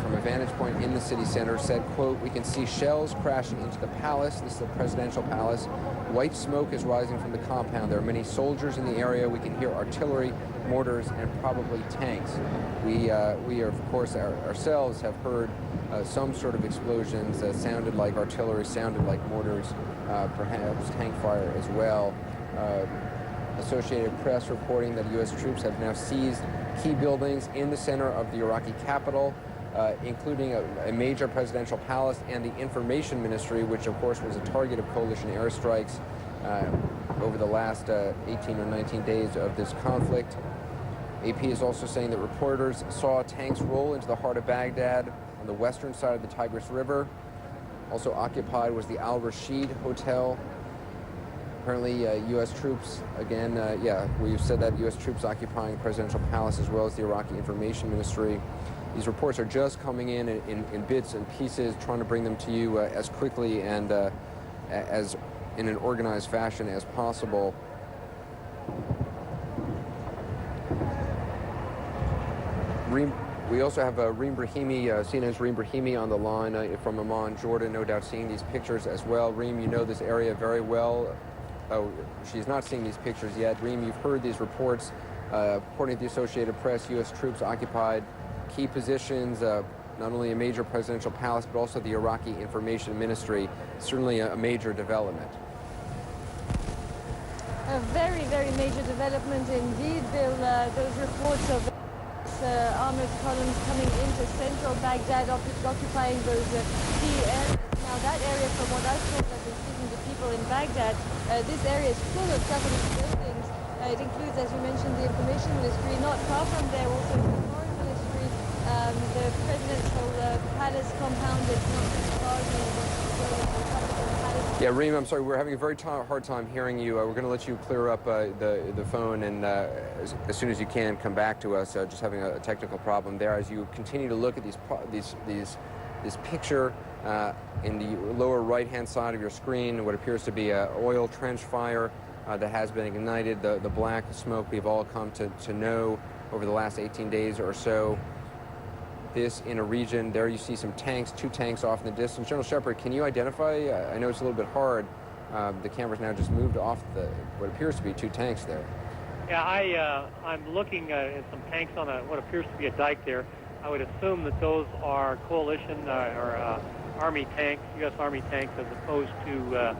from a vantage point in the city center, said, quote, "We can see shells crashing into the palace." This is the presidential palace. "White smoke is rising from the compound. There are many soldiers in the area. We can hear artillery, mortars, and probably tanks." We are, of course, ourselves have heard some sort of explosions that sounded like artillery, sounded like mortars, perhaps tank fire as well. Associated Press reporting that U.S. troops have now seized key buildings in the center of the Iraqi capital, including a major presidential palace and the information ministry, which of course was a target of coalition airstrikes over the last 18 or 19 days of this conflict. AP is also saying that reporters saw tanks roll into the heart of Baghdad on the western side of the Tigris River. Also occupied was the Al Rashid Hotel. Apparently, U.S. troops, again, we've said that U.S. troops occupying the presidential palace as well as the Iraqi information ministry. These reports are just coming in bits and pieces, trying to bring them to you as quickly and as in an organized fashion as possible. We also have Reem Brahimi, CNN's Reem Brahimi on the line from Amman, Jordan, no doubt seeing these pictures as well. Reem, you know this area very well. Oh, she's not seeing these pictures yet. Reem, you've heard these reports. According to the Associated Press, U.S. troops occupied key positions not only a major presidential palace, but also the Iraqi Information Ministry. Certainly a major development. A very, very major development indeed, Bill. Those reports of armored columns coming into central Baghdad, occupying those key areas. Now that area, from what I've told, I've been speaking to people in Baghdad, this area is full of government buildings. It includes, as you mentioned, the Information Ministry. Not far from there, also the Foreign Ministry, the presidential palace compound. It's not too far from the Yeah, Reem, I'm sorry, we're having a very hard time hearing you. We're going to let you clear up the phone, and as soon as you can, come back to us. Just having a technical problem there. As you continue to look at this picture in the lower right-hand side of your screen, what appears to be an oil trench fire that has been ignited, the black smoke we've all come to know over the last 18 days or so. This in a region, there you see some tanks, 2 tanks off in the distance. General Shepard, can you identify, I know it's a little bit hard, the camera's now just moved off what appears to be 2 tanks there. Yeah, I'm looking at some tanks on what appears to be a dike there. I would assume that those are coalition or Army tanks, U.S. Army tanks, as opposed to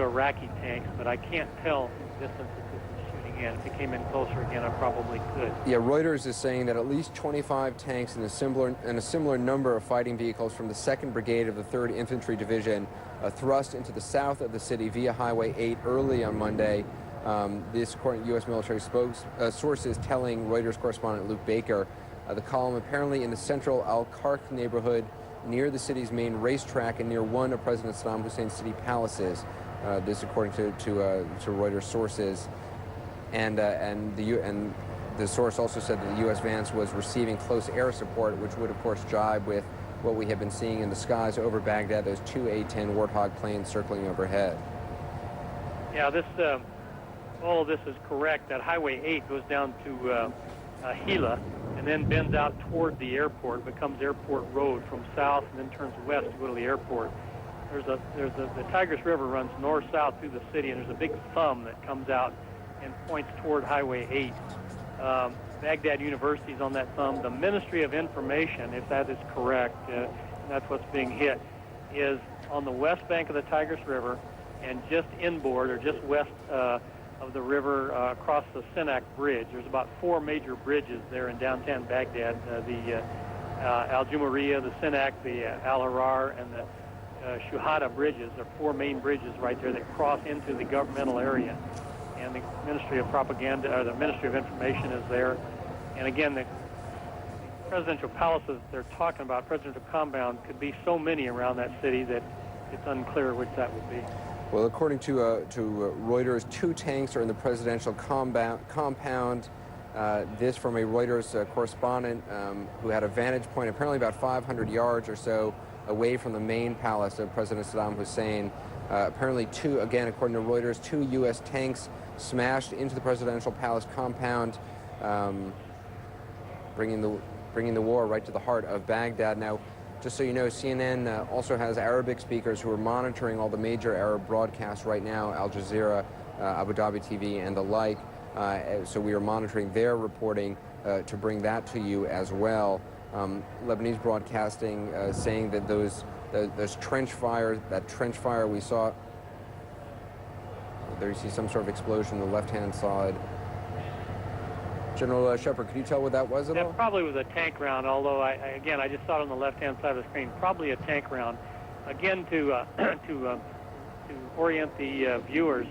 Iraqi tanks, but I can't tell from the distance that this is shooting in. If it came in closer again, I probably could. Yeah, Reuters is saying that at least 25 tanks and a similar number of fighting vehicles from the 2nd Brigade of the 3rd Infantry Division thrust into the south of the city via Highway 8 early on Monday. This, according to U.S. military sources, telling Reuters correspondent Luke Baker. The column apparently in the central Al-Kark neighborhood near the city's main racetrack and near one of President Saddam Hussein's city palaces. This according to Reuters sources. And the source also said that the U.S. Vance was receiving close air support, which would, of course, jibe with what we have been seeing in the skies over Baghdad, those 2 A-10 Warthog planes circling overhead. Yeah, all of this is correct. That Highway 8 goes down to Hila and then bends out toward the airport, becomes Airport Road from south, and then turns west to go to the airport. The Tigris River runs north-south through the city, and there's a big thumb that comes out and points toward Highway 8. Baghdad University is on that thumb. The Ministry of Information, if that is correct, and that's what's being hit, is on the west bank of the Tigris River and just inboard or just west of the river across the Sinak Bridge. There's about 4 major bridges there in downtown Baghdad, the Al-Jumariya, the Sinak, the Al-Harar, and the Shuhada bridges. There are 4 main bridges right there that cross into the governmental area. And the Ministry of Propaganda, or the Ministry of Information is there. And again, the presidential palaces they're talking about, presidential compound, could be so many around that city that it's unclear which that would be. Well, according to Reuters, 2 tanks are in the presidential compound. This from a Reuters correspondent who had a vantage point apparently about 500 yards or so away from the main palace of President Saddam Hussein. Apparently 2, again, according to Reuters, 2 U.S. tanks smashed into the presidential palace compound, bringing the war right to the heart of Baghdad. Now, just so you know, CNN also has Arabic speakers who are monitoring all the major Arab broadcasts right now, Al Jazeera, Abu Dhabi TV, and the like. So we are monitoring their reporting to bring that to you as well. Lebanese broadcasting saying that those trench fires, that trench fire we saw, there you see some sort of explosion on the left-hand side. General Shepard, could you tell what that was at all? That probably was a tank round, although, I just saw it on the left-hand side of the screen. Probably a tank round. Again, to orient the viewers,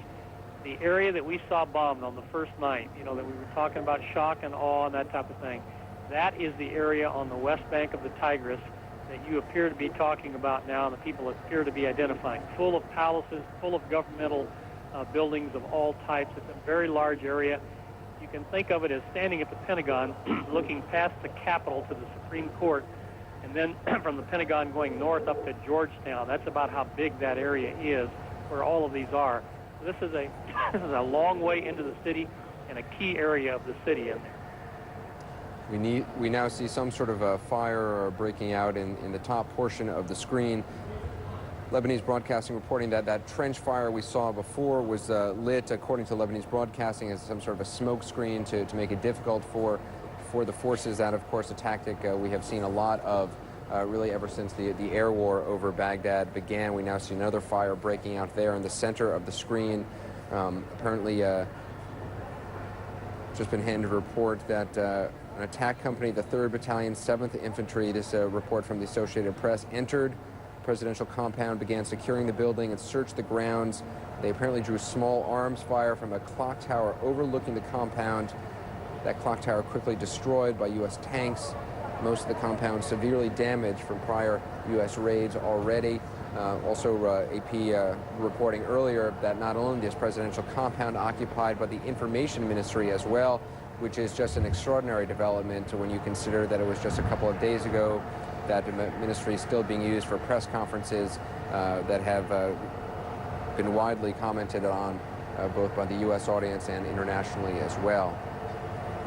the area that we saw bombed on the first night, that we were talking about shock and awe and that type of thing, that is the area on the west bank of the Tigris that you appear to be talking about now, and the people appear to be identifying. Full of palaces, full of governmental buildings of all types. It's a very large area. You can think of it as standing at the Pentagon, looking past the Capitol to the Supreme Court, and then from the Pentagon going north up to Georgetown. That's about how big that area is, where all of these are. So this is a long way into the city and a key area of the city in there. We now see some sort of a fire breaking out in the top portion of the screen. Lebanese broadcasting reporting that that trench fire we saw before was lit, according to Lebanese broadcasting, as some sort of a smoke screen to make it difficult for the forces. That, of course, a tactic we have seen a lot of really ever since the air war over Baghdad began. We now see another fire breaking out there in the center of the screen. Apparently, just been handed a report that an attack company, the 3rd Battalion, 7th Infantry, this report from the Associated Press, entered presidential compound, began securing the building and searched the grounds. They apparently drew small arms fire from a clock tower overlooking the compound. That clock tower quickly destroyed by U.S. tanks. Most of the compound severely damaged from prior U.S. raids already. Also, AP reporting earlier that not only this presidential compound occupied, but the information ministry as well, which is just an extraordinary development when you consider that it was just a couple of days ago that the ministry is still being used for press conferences that have been widely commented on both by the U.S. audience and internationally as well.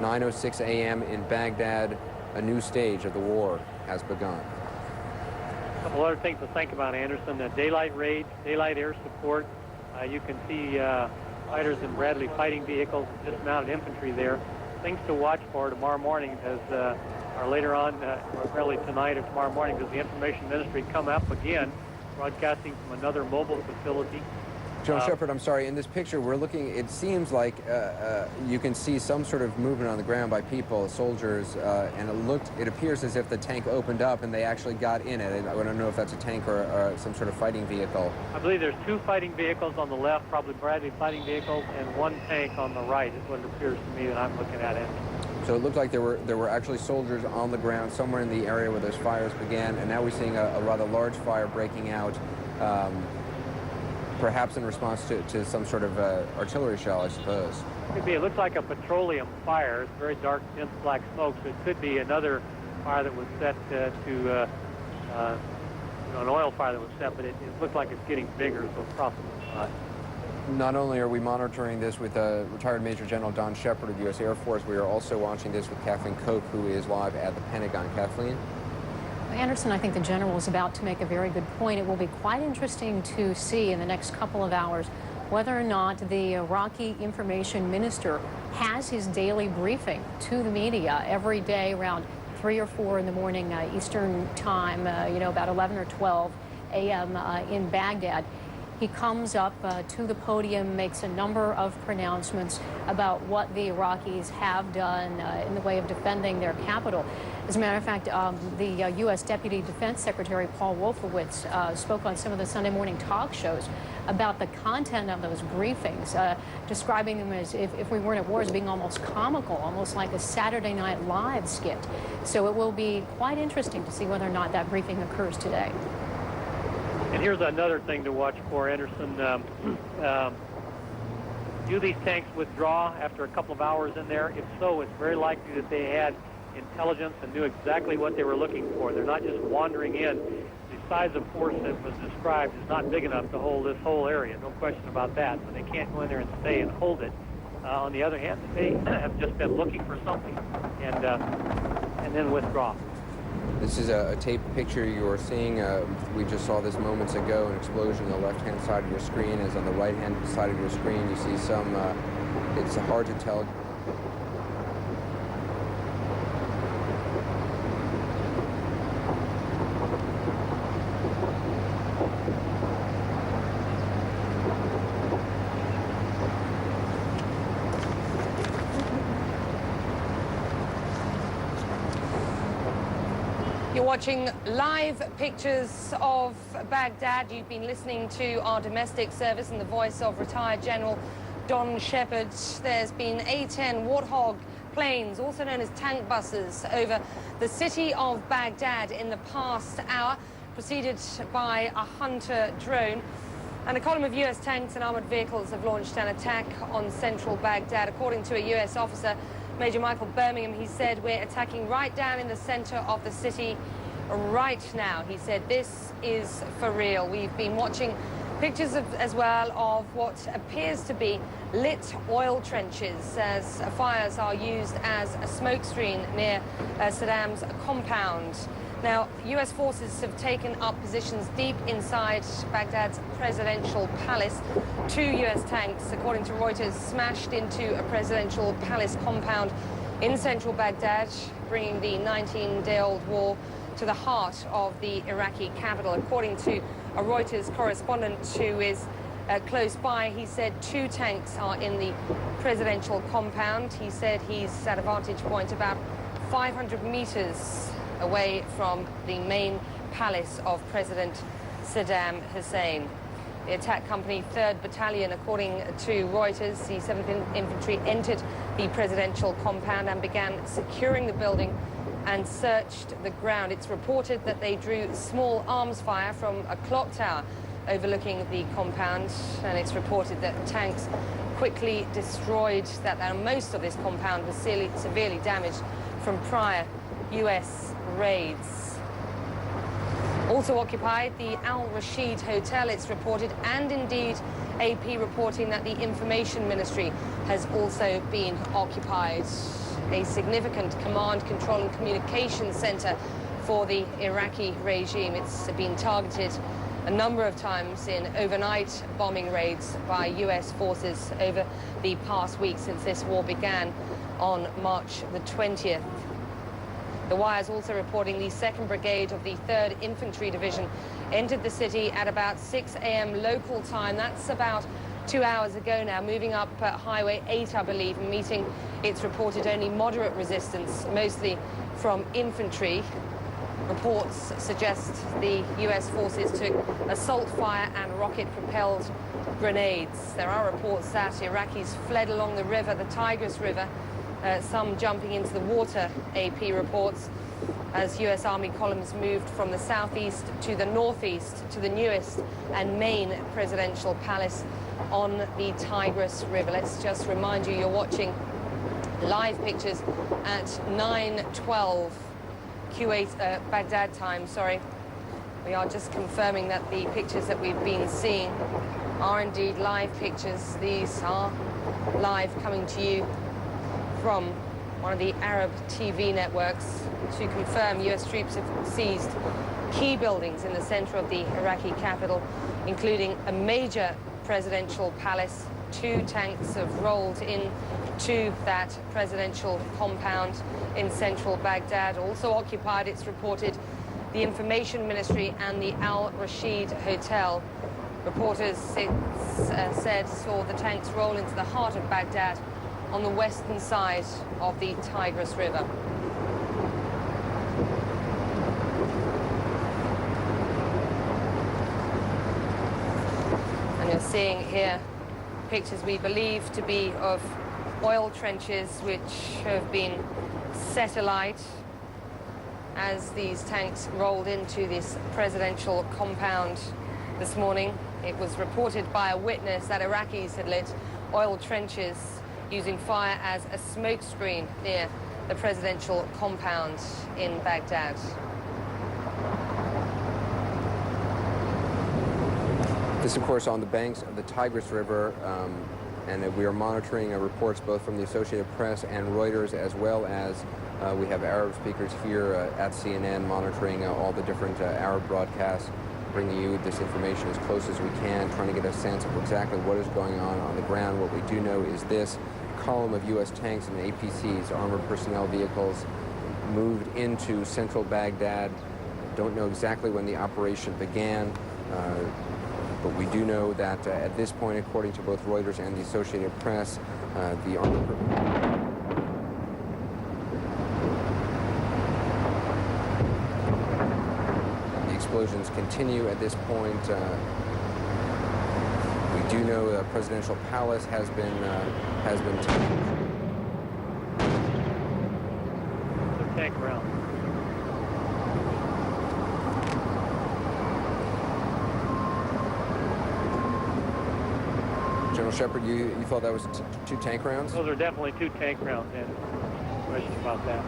9:06 a.m. in Baghdad, a new stage of the war has begun. A couple other things to think about, Anderson. Daylight raids, daylight air support. You can see fighters in Bradley fighting vehicles and dismounted infantry there. Things to watch for tomorrow morning or later on, or early tonight or tomorrow morning, does the information ministry come up again, broadcasting from another mobile facility. General Shepard, I'm sorry, in this picture we're looking, it seems like you can see some sort of movement on the ground by people, soldiers, and it appears as if the tank opened up and they actually got in it. I don't know if that's a tank or some sort of fighting vehicle. I believe there's 2 fighting vehicles on the left, probably Bradley fighting vehicles, and 1 tank on the right is what it appears to me that I'm looking at it. So it looked like there were actually soldiers on the ground somewhere in the area where those fires began, and now we're seeing a rather large fire breaking out, perhaps in response to some sort of artillery shell, I suppose. Could be. It looks like a petroleum fire. It's very dark, dense black smoke, so it could be another fire that was set to an oil fire that was set, but it looks like it's getting bigger, so it's possible. Not only are we monitoring this with retired Major General Don Shepard of the U.S. Air Force, we are also watching this with Kathleen Koch, who is live at the Pentagon. Kathleen? Anderson, I think the general is about to make a very good point. It will be quite interesting to see in the next couple of hours whether or not the Iraqi information minister has his daily briefing to the media every day around 3 or 4 in the morning Eastern time, about 11 or 12 a.m. In Baghdad. He comes up to the podium, makes a number of pronouncements about what the Iraqis have done in the way of defending their capital. As a matter of fact, the U.S. Deputy Defense Secretary Paul Wolfowitz spoke on some of the Sunday morning talk shows about the content of those briefings, describing them as, if we weren't at war, as being almost comical, almost like a Saturday Night Live skit. So it will be quite interesting to see whether or not that briefing occurs today. And here's another thing to watch for, Anderson. Do these tanks withdraw after a couple of hours in there? If so, it's very likely that they had intelligence and knew exactly what they were looking for. They're not just wandering in. The size of force that was described is not big enough to hold this whole area, no question about that. So they can't go in there and stay and hold it. On the other hand, they have just been looking for something and then withdraw. This is a taped picture you are seeing. We just saw this moments ago, an explosion on the left-hand side of your screen. As on the right-hand side of your screen, you see some, it's hard to tell. You're watching live pictures of Baghdad. You've been listening to our domestic service and the voice of retired General Don Shepard. There's been A-10 Warthog planes, also known as tank buses, over the city of Baghdad in the past hour, preceded by a Hunter drone. And a column of U.S. tanks and armored vehicles have launched an attack on central Baghdad. According to a U.S. officer, Major Michael Birmingham, he said, we're attacking right down in the center of the city right now. He said, this is for real. We've been watching pictures as well of what appears to be lit oil trenches as fires are used as a smoke screen near Saddam's compound. Now, U.S. forces have taken up positions deep inside Baghdad's presidential palace. 2 U.S. tanks, according to Reuters, smashed into a presidential palace compound in central Baghdad, bringing the 19-day-old war to the heart of the Iraqi capital. According to a Reuters correspondent who is close by, he said 2 tanks are in the presidential compound. He said he's at a vantage point about 500 meters away from the main palace of President Saddam Hussein. The attack company 3rd Battalion, according to Reuters, the 7th Infantry entered the presidential compound and began securing the building and searched the ground. It's reported that they drew small arms fire from a clock tower overlooking the compound, and it's reported that tanks quickly destroyed that, and most of this compound was severely damaged from prior U.S. raids. Also occupied, the Al Rashid Hotel, it's reported, and indeed AP reporting that the Information Ministry has also been occupied. A significant command, control and communication center for the Iraqi regime. It's been targeted a number of times in overnight bombing raids by US forces over the past week since this war began on March the 20th. The Wire is also reporting the 2nd Brigade of the 3rd Infantry Division entered the city at about 6 a.m. local time. That's about 2 hours ago now, moving up Highway 8, I believe, and meeting, it's reported, only moderate resistance, mostly from infantry. Reports suggest the US forces took assault fire and rocket-propelled grenades. There are reports that Iraqis fled along the river, the Tigris River, some jumping into the water, AP reports, as US Army columns moved from the southeast to the northeast to the newest and main presidential palace on the Tigris River. Let's just remind you, you're watching live pictures at 9:12 Kuwait, Baghdad time, sorry. We are just confirming that the pictures that we've been seeing are indeed live pictures. These are live, coming to you from one of the Arab TV networks. To confirm, US troops have seized key buildings in the center of the Iraqi capital, including a major presidential palace. 2 tanks have rolled into that presidential compound in central Baghdad. Also occupied, it's reported, the Information Ministry and the Al Rashid Hotel. Reporters, it's said, saw the tanks roll into the heart of Baghdad on the western side of the Tigris River. And you're seeing here pictures we believe to be of oil trenches which have been set alight as these tanks rolled into this presidential compound this morning. It was reported by a witness that Iraqis had lit oil trenches using fire as a smokescreen near the presidential compound in Baghdad. This, of course, on the banks of the Tigris River, and we are monitoring reports both from the Associated Press and Reuters, as well as we have Arab speakers here at CNN monitoring all the different Arab broadcasts, bringing you this information as close as we can, trying to get a sense of exactly what is going on the ground. What we do know is this: column of U.S. tanks and APCs, armored personnel vehicles, moved into central Baghdad. Don't know exactly when the operation began, but we do know that at this point, according to both Reuters and the Associated Press, the armored explosions continue at this point. We do know the presidential palace has been taken. Tank round. General Shepard, you thought that was 2 tank rounds? Those are definitely 2 tank rounds, and no question about that.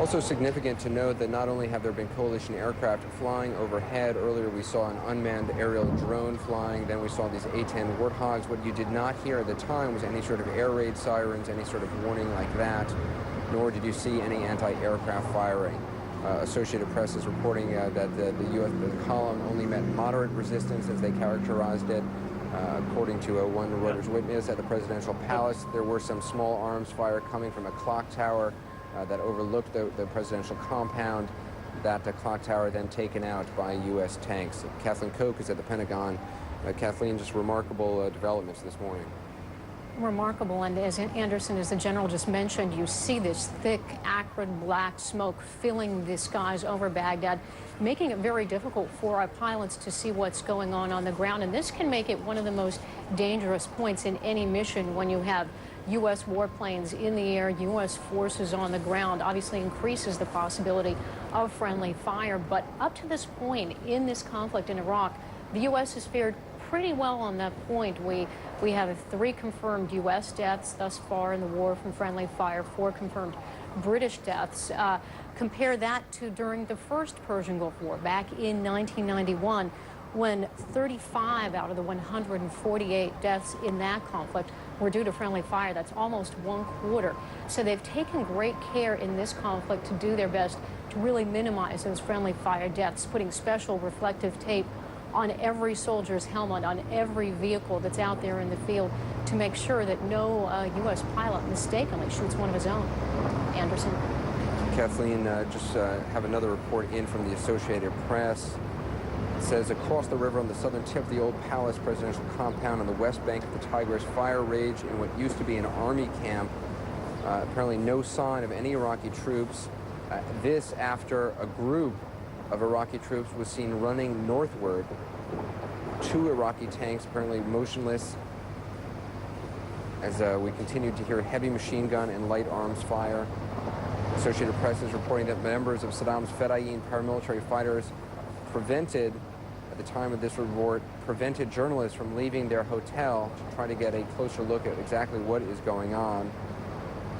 Also significant to note that not only have there been coalition aircraft flying overhead, earlier we saw an unmanned aerial drone flying, then we saw these A-10 Warthogs. What you did not hear at the time was any sort of air raid sirens, any sort of warning like that, nor did you see any anti-aircraft firing. Associated Press is reporting that the column only met moderate resistance, as they characterized it. According to one Reuters witness at the presidential palace, there were some small arms fire coming from a clock tower that overlooked the presidential compound. that clock tower then taken out by U.S. tanks. Kathleen Koch is at the Pentagon. Kathleen, just remarkable developments this morning. Remarkable, and as Anderson, as the general just mentioned, you see this thick, acrid black smoke filling the skies over Baghdad, making it very difficult for our pilots to see what's going on the ground. And this can make it one of the most dangerous points in any mission when you have U.S. warplanes in the air, U.S. forces on the ground. Obviously increases the possibility of friendly fire. But up to this point in this conflict in Iraq, the U.S. has fared pretty well on that point. We have 3 confirmed U.S. deaths thus far in the war from friendly fire, 4 confirmed British deaths. Compare that to during the first Persian Gulf War back in 1991, when 35 out of the 148 deaths in that conflict were due to friendly fire. That's almost 1/4. So they've taken great care in this conflict to do their best to really minimize those friendly fire deaths, putting special reflective tape on every soldier's helmet, on every vehicle that's out there in the field, to make sure that no U.S. pilot mistakenly shoots one of his own. Anderson. Kathleen, just have another report in from the Associated Press. It says across the river on the southern tip of the old Palace presidential compound on the west bank of the Tigris, fire raged in what used to be an army camp. Apparently no sign of any Iraqi troops. This after a group of Iraqi troops was seen running northward. 2 Iraqi tanks apparently motionless as we continued to hear heavy machine gun and light arms fire. Associated Press is reporting that members of Saddam's Fedayeen paramilitary fighters prevented, at the time of this report, prevented journalists from leaving their hotel to try to get a closer look at exactly what is going on.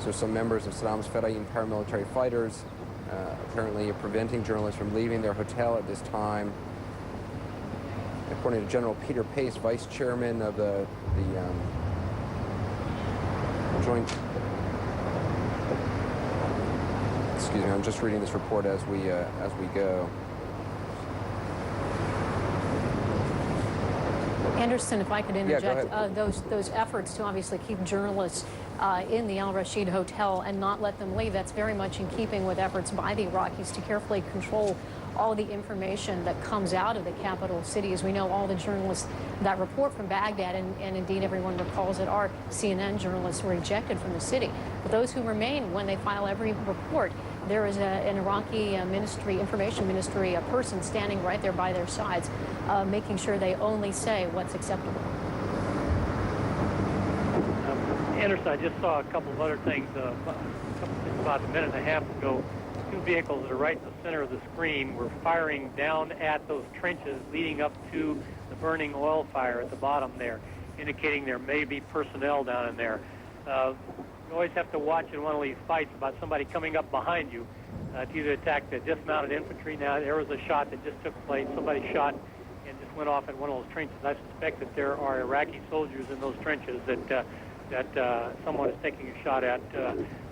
So some members of Saddam's Fedayeen paramilitary fighters apparently preventing journalists from leaving their hotel at this time. According to General Peter Pace, vice chairman of the joint... Excuse me, I'm just reading this report as we go. Anderson, if I could interject, yeah, those efforts to obviously keep journalists in the Al Rashid Hotel and not let them leave, that's very much in keeping with efforts by the Iraqis to carefully control all the information that comes out of the capital city. As we know, all the journalists that report from Baghdad, and indeed everyone recalls that our CNN journalists were ejected from the city. But those who remain, when they file every report, there is an Iraqi information ministry, a person standing right there by their sides, making sure they only say what's acceptable. Anderson, I just saw a couple of other things about a minute and a half ago. 2 vehicles that are right in the center of the screen were firing down at those trenches leading up to the burning oil fire at the bottom there, indicating there may be personnel down in there. You always have to watch in one of these fights about somebody coming up behind you to either attack the dismounted infantry. Now, there was a shot that just took place. Somebody shot and just went off in one of those trenches. I suspect that there are Iraqi soldiers in those trenches that someone is taking a shot at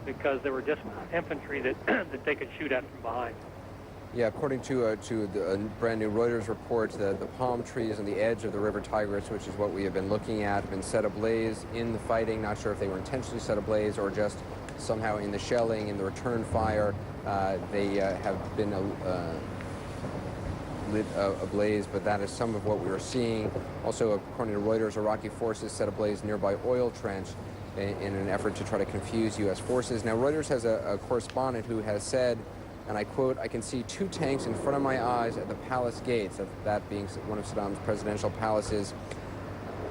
because there were just infantry that they could shoot at from behind. Yeah, according to a brand new Reuters report, the palm trees on the edge of the River Tigris, which is what we have been looking at, have been set ablaze in the fighting. Not sure if they were intentionally set ablaze or just somehow in the shelling, in the return fire, they have been lit ablaze, but that is some of what we are seeing. Also, according to Reuters, Iraqi forces set ablaze nearby oil trench in an effort to try to confuse U.S. forces. Now, Reuters has a correspondent who has said, and I quote, "I can see 2 tanks in front of my eyes at the palace gates," that being one of Saddam's presidential palaces.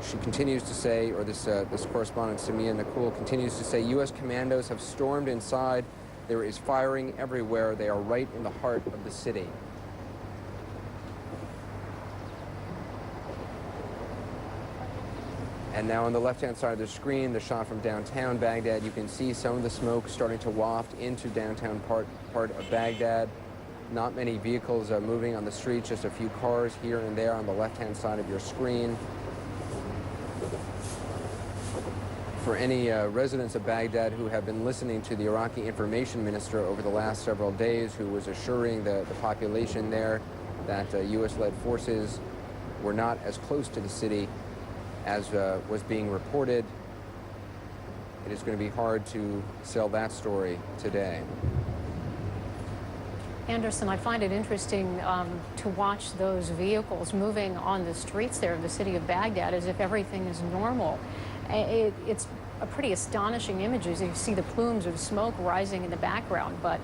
She continues to say, or this correspondent, Samia Nakul, continues to say, U.S. commandos have stormed inside. There is firing everywhere. They are right in the heart of the city. And now on the left-hand side of the screen, the shot from downtown Baghdad, you can see some of the smoke starting to waft into downtown part of Baghdad. Not many vehicles moving on the street, just a few cars here and there on the left-hand side of your screen. For any residents of Baghdad who have been listening to the Iraqi information minister over the last several days, who was assuring the population there that U.S.-led forces were not as close to the city as was being reported, it is going to be hard to sell that story today. Anderson, I find it interesting to watch those vehicles moving on the streets there of the city of Baghdad as if everything is normal. It's a pretty astonishing image as you see the plumes of smoke rising in the background. But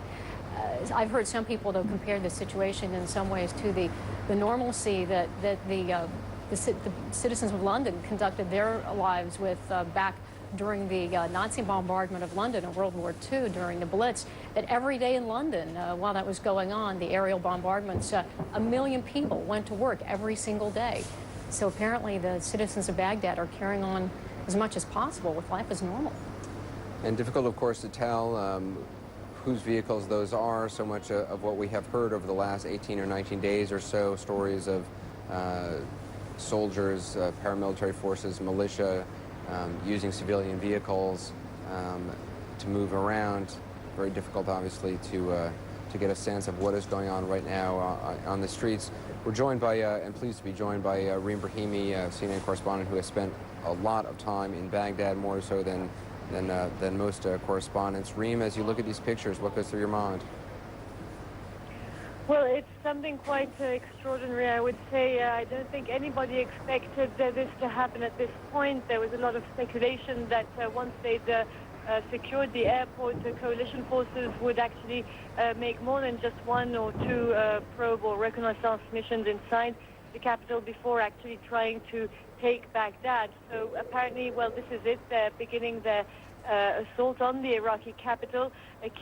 I've heard some people, though, compare the situation in some ways to the normalcy that the citizens of London conducted their lives with back during the Nazi bombardment of London in World War II during the Blitz, that every day in London, while that was going on, the aerial bombardments, 1 million people went to work every single day. So apparently the citizens of Baghdad are carrying on as much as possible with life as normal. And difficult, of course, to tell whose vehicles those are. So much of what we have heard over the last 18 or 19 days or so, stories of soldiers, paramilitary forces, militia, using civilian vehicles to move around. Very difficult, obviously, to get a sense of what is going on right now on the streets. We're joined by, and pleased to be joined by Reem Brahimi, CNN correspondent who has spent a lot of time in Baghdad, more so than most correspondents. Reem, as you look at these pictures, what goes through your mind? Well, it's something quite extraordinary, I would say. I don't think anybody expected this to happen at this point. There was a lot of speculation that once they'd secured the airport, the coalition forces would actually make more than just 1 or 2 probe or reconnaissance missions inside the capital before actually trying to take Baghdad. So apparently, well, this is it. They're beginning their assault on the Iraqi capital.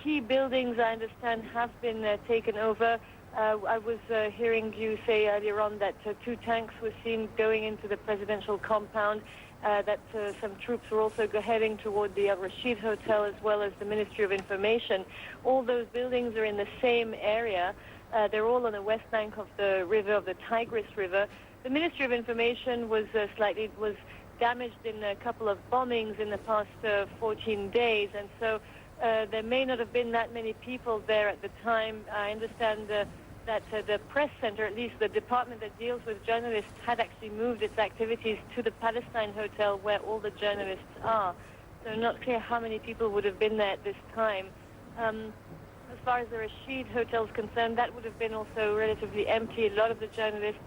Key buildings, I understand, have been taken over. I was hearing you say earlier on that 2 tanks were seen going into the presidential compound, that some troops were also heading toward the Al-Rashid Hotel as well as the Ministry of Information. All those buildings are in the same area. They're all on the west bank of the river, of the Tigris River. The Ministry of Information was damaged in a couple of bombings in the past 14 days, and so there may not have been that many people there at the time. I understand that the press center, at least the department that deals with journalists, had actually moved its activities to the Palestine Hotel where all the journalists are. So not clear how many people would have been there at this time. As far as the Rashid Hotel is concerned, that would have been also relatively empty. A lot of the journalists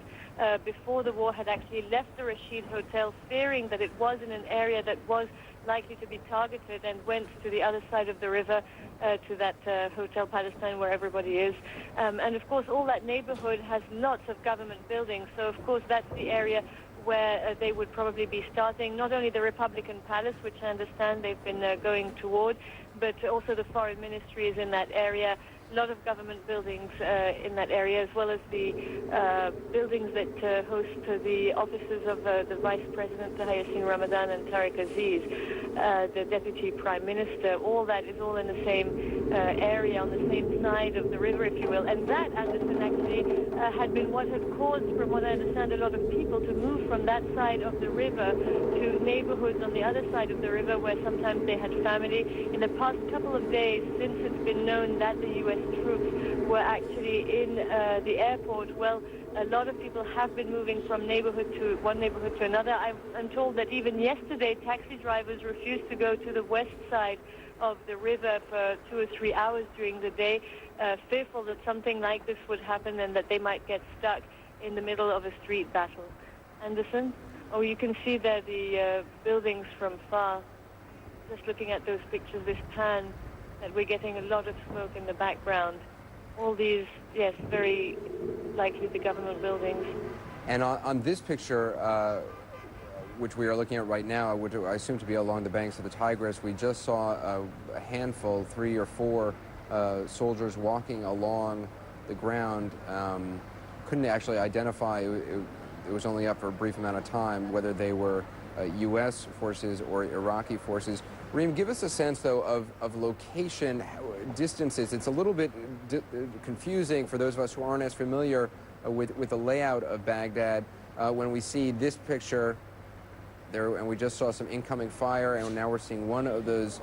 before the war had actually left the Rashid Hotel, fearing that it was in an area that was likely to be targeted, and went to the other side of the river to that Hotel Palestine where everybody is. And of course all that neighborhood has lots of government buildings, so of course that's the area where they would probably be starting, not only the Republican Palace, which I understand they've been going toward, but also the foreign ministry is in that area. A lot of government buildings in that area, as well as the buildings that host the offices of the Vice President Hyassine Ramadan and Tariq Aziz, the Deputy Prime Minister. All that is all in the same area, on the same side of the river, if you will. And that, Anderson, actually had been what had caused, from what I understand, a lot of people to move from that side of the river to neighborhoods on the other side of the river where sometimes they had family. In the past couple of days, since it's been known that the U.S. troops were actually in the airport, well, a lot of people have been moving from one neighborhood to another. I'm told that even yesterday, taxi drivers refused to go to the west side of the river for 2 or 3 hours during the day, fearful that something like this would happen and that they might get stuck in the middle of a street battle. Anderson? Oh, you can see there the buildings from far. Just looking at those pictures, this pan, that we're getting a lot of smoke in the background. All these, yes, very likely the government buildings. And on this picture, which we are looking at right now, which I assume to be along the banks of the Tigris, we just saw a handful, 3 or 4 soldiers walking along the ground. Couldn't actually identify, it was only up for a brief amount of time, whether they were U.S. forces or Iraqi forces. Reem, give us a sense, though, of location, distances. It's a little bit confusing for those of us who aren't as familiar with the layout of Baghdad. When we see this picture there, and we just saw some incoming fire, and now we're seeing one of those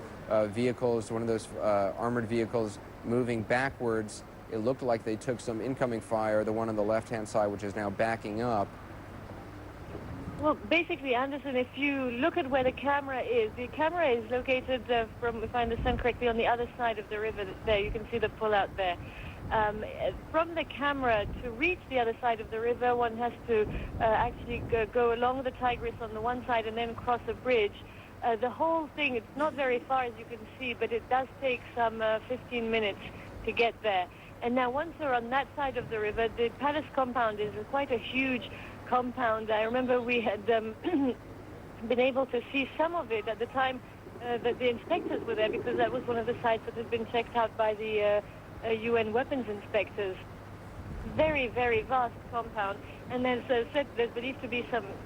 vehicles, one of those armored vehicles moving backwards. It looked like they took some incoming fire, the one on the left-hand side, which is now backing up. Well, basically, Anderson, if you look at where the camera is located from, if I understand correctly, on the other side of the river there. You can see the pullout there. From the camera, to reach the other side of the river, one has to actually go along the Tigris on the one side and then cross a bridge. The whole thing, it's not very far as you can see, but it does take some 15 minutes to get there. And now once we're on that side of the river, the palace compound is quite a huge compound. I remember we had been able to see some of it at the time that the inspectors were there, because that was one of the sites that had been checked out by the UN weapons inspectors. Very, very vast compound. And there's believed to be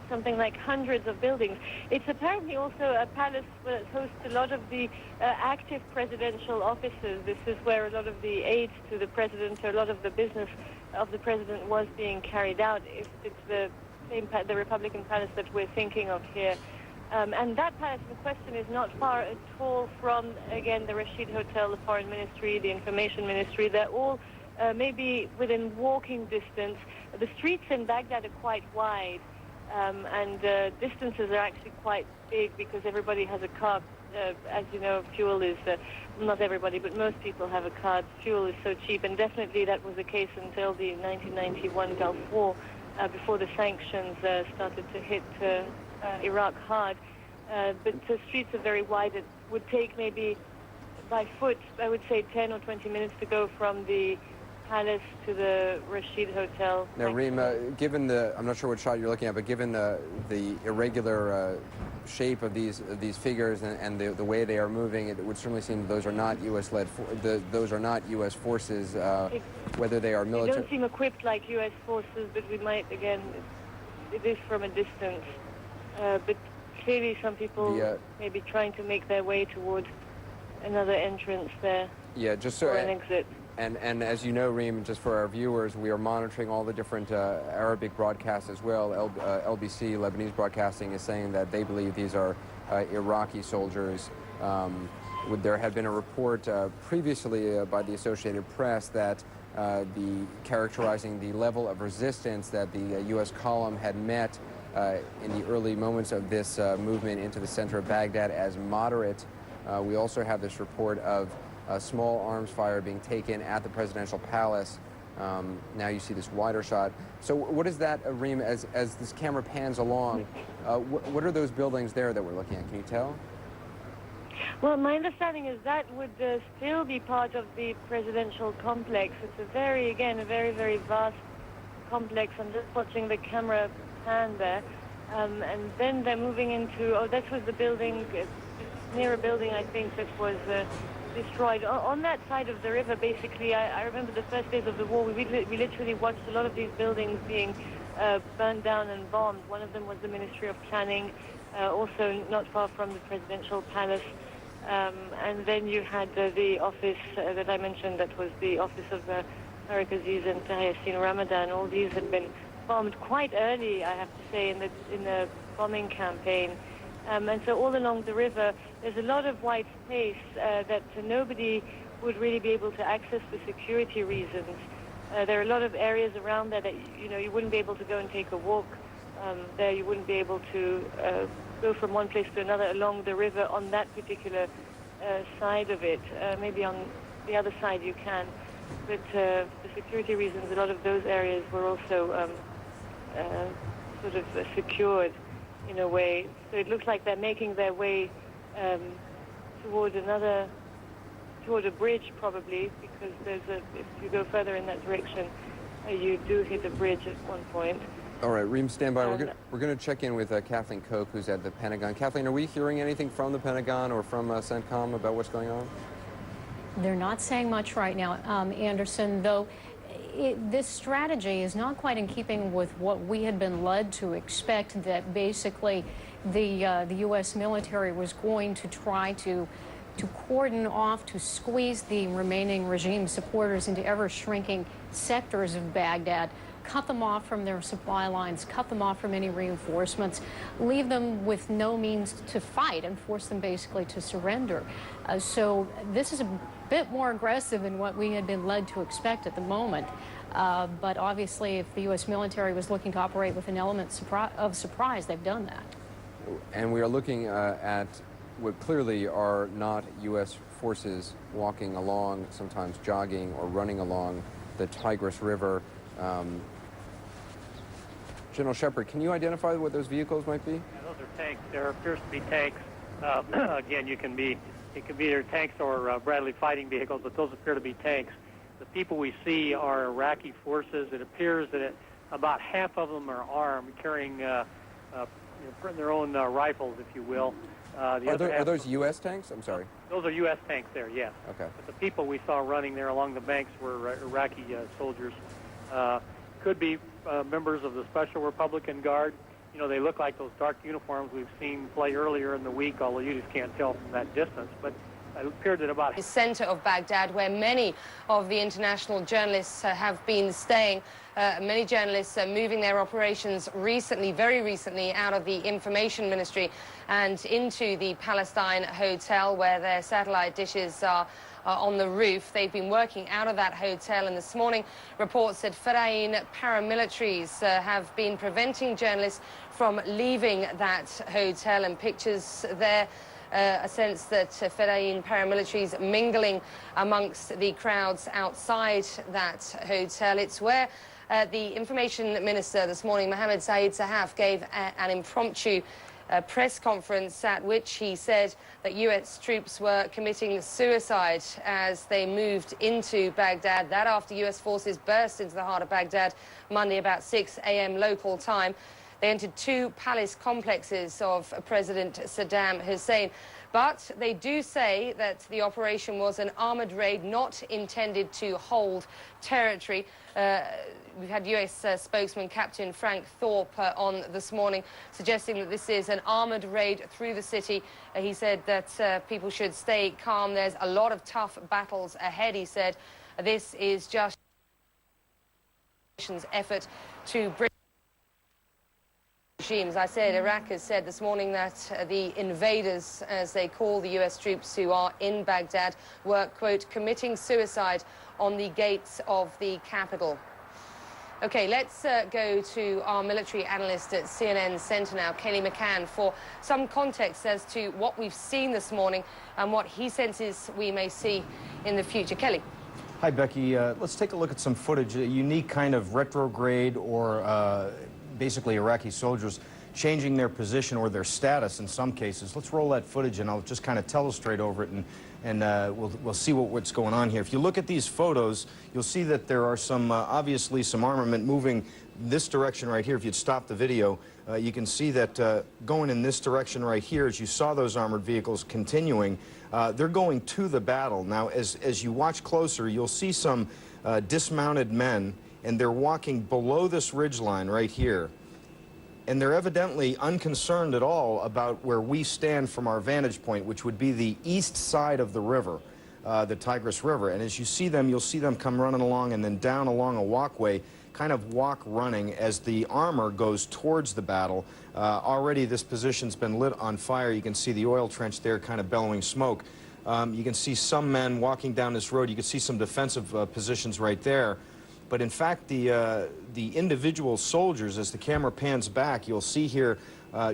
something like hundreds of buildings. It's apparently also a palace that hosts a lot of the active presidential offices. This is where a lot of the aids to the president, or a lot of the business of the president was being carried out, if it's the same the Republican palace that we're thinking of here. And that palace in question is not far at all from, again, the Rashid Hotel, the Foreign Ministry, the Information Ministry. They're all maybe within walking distance. The streets in Baghdad are quite wide, and distances are actually quite big because everybody has a car. As you know, fuel is, not everybody, but most people have a car. Fuel is so cheap, and definitely that was the case until the 1991 Gulf War, before the sanctions started to hit Iraq hard. But the streets are very wide. It would take maybe by foot, I would say 10 or 20 minutes to go from the palace to the Rashid Hotel. Now, Reem, given the, I'm not sure what shot you're looking at, but given the irregular shape of these figures and the way they are moving, it would certainly seem those are not U.S.-led. Those are not U.S. forces, whether they are military. They don't seem equipped like U.S. forces, but we might, again, it is from a distance. But clearly some people may be trying to make their way toward another entrance there. Yeah, just so. Or an exit. And as you know, Reem, just for our viewers, we are monitoring all the different Arabic broadcasts as well. LBC, Lebanese Broadcasting, is saying that they believe these are Iraqi soldiers. There had been a report previously by the Associated Press that characterizing the level of resistance that the U.S. column had met in the early moments of this movement into the center of Baghdad as moderate. We also have this report of small arms fire being taken at the presidential palace. Now you see this wider shot. So what is that, Reem, as this camera pans along, what are those buildings there that we're looking at? Can you tell? Well, my understanding is that would still be part of the presidential complex. It's a very, very vast complex. I'm just watching the camera pan there. And then they're moving into, that was the building, near a building, I think, that was destroyed. On that side of the river, basically, I remember the first days of the war, we literally watched a lot of these buildings being burned down and bombed. One of them was the Ministry of Planning, also not far from the presidential palace. And then you had the office that I mentioned, that was the office of Tariq Aziz and Yassin Ramadan. All these had been bombed quite early, I have to say, in the bombing campaign. And so all along the river, there's a lot of white space that nobody would really be able to access for security reasons. There are a lot of areas around there that, you wouldn't be able to go and take a walk there. You wouldn't be able to go from one place to another along the river on that particular side of it. Maybe on the other side you can. But for security reasons, a lot of those areas were also sort of secured in a way. So it looks like they're making their way toward a bridge, probably, because if you go further in that direction, you do hit a bridge at one point. All right, Reem, stand by. We're going to check in with Kathleen Koch, who's at the Pentagon. Kathleen, are we hearing anything from the Pentagon or from CENTCOM about what's going on? They're not saying much right now, Anderson, though. This strategy is not quite in keeping with what we had been led to expect, that basically the U.S. military was going to try to cordon off, to squeeze the remaining regime supporters into ever-shrinking sectors of Baghdad, cut them off from their supply lines, cut them off from any reinforcements, leave them with no means to fight, and force them basically to surrender. So this is a bit more aggressive than what we had been led to expect at the moment. But obviously, if the U.S. military was looking to operate with an element of surprise, they've done that. And we are looking at what clearly are not U.S. forces walking along, sometimes jogging or running along the Tigris River. General Shepard, can you identify what those vehicles might be? Yeah, those are tanks. There appears to be tanks. Again, it can be either tanks or Bradley fighting vehicles, but those appear to be tanks. The people we see are Iraqi forces. It appears that about half of them are armed, carrying their own rifles, if you will. Are those U.S. tanks? I'm sorry. Those are U.S. tanks there, yes. Okay. But the people we saw running there along the banks were Iraqi soldiers. Could be members of the Special Republican Guard. You know, they look like those dark uniforms we've seen play earlier in the week, although you just can't tell from that distance. But it appeared that about the center of Baghdad, where many of the international journalists have been staying. Many journalists are moving their operations recently, very recently, out of the information ministry and into the Palestine Hotel, where their satellite dishes are on the roof. They've been working out of that hotel, and this morning reports that Fedayeen paramilitaries have been preventing journalists from leaving that hotel, and pictures there a sense that Fedayeen paramilitaries mingling amongst the crowds outside that hotel. It's where the information minister this morning, Mohammed Saeed Sahaf, gave an impromptu press conference at which he said that U.S. troops were committing suicide as they moved into Baghdad. That after U.S. forces burst into the heart of Baghdad Monday about 6 a.m. local time. They entered two palace complexes of President Saddam Hussein. But they do say that the operation was an armoured raid not intended to hold territory. We've had U.S. spokesman Captain Frank Thorpe on this morning, suggesting that this is an armoured raid through the city. He said that people should stay calm. There's a lot of tough battles ahead, he said. This is just an effort to bring regimes. I said Iraq has said this morning that the invaders, as they call the U.S. troops who are in Baghdad, were, quote, committing suicide on the gates of the capital. Okay, let's go to our military analyst at CNN Center now, Kelly McCann, for some context as to what we've seen this morning and what he senses we may see in the future. Kelly. Hi, Becky. Let's take a look at some footage, a unique kind of retrograde or basically Iraqi soldiers changing their position or their status in some cases. Let's roll that footage and I'll just kind of telestrate over it and we'll see what's going on here. If you look at these photos, you'll see that there are some, obviously some armament moving this direction right here. If you'd stop the video, you can see that going in this direction right here, as you saw those armored vehicles continuing, they're going to the battle. Now, as you watch closer, you'll see some dismounted men, and they're walking below this ridgeline right here. And they're evidently unconcerned at all about where we stand from our vantage point, which would be the east side of the river, the Tigris River. And as you see them, you'll see them come running along and then down along a walkway, kind of walk running as the armor goes towards the battle. Already this position's been lit on fire. You can see the oil trench there kind of bellowing smoke. You can see some men walking down this road. You can see some defensive positions right there. But in fact, the individual soldiers, as the camera pans back, you'll see here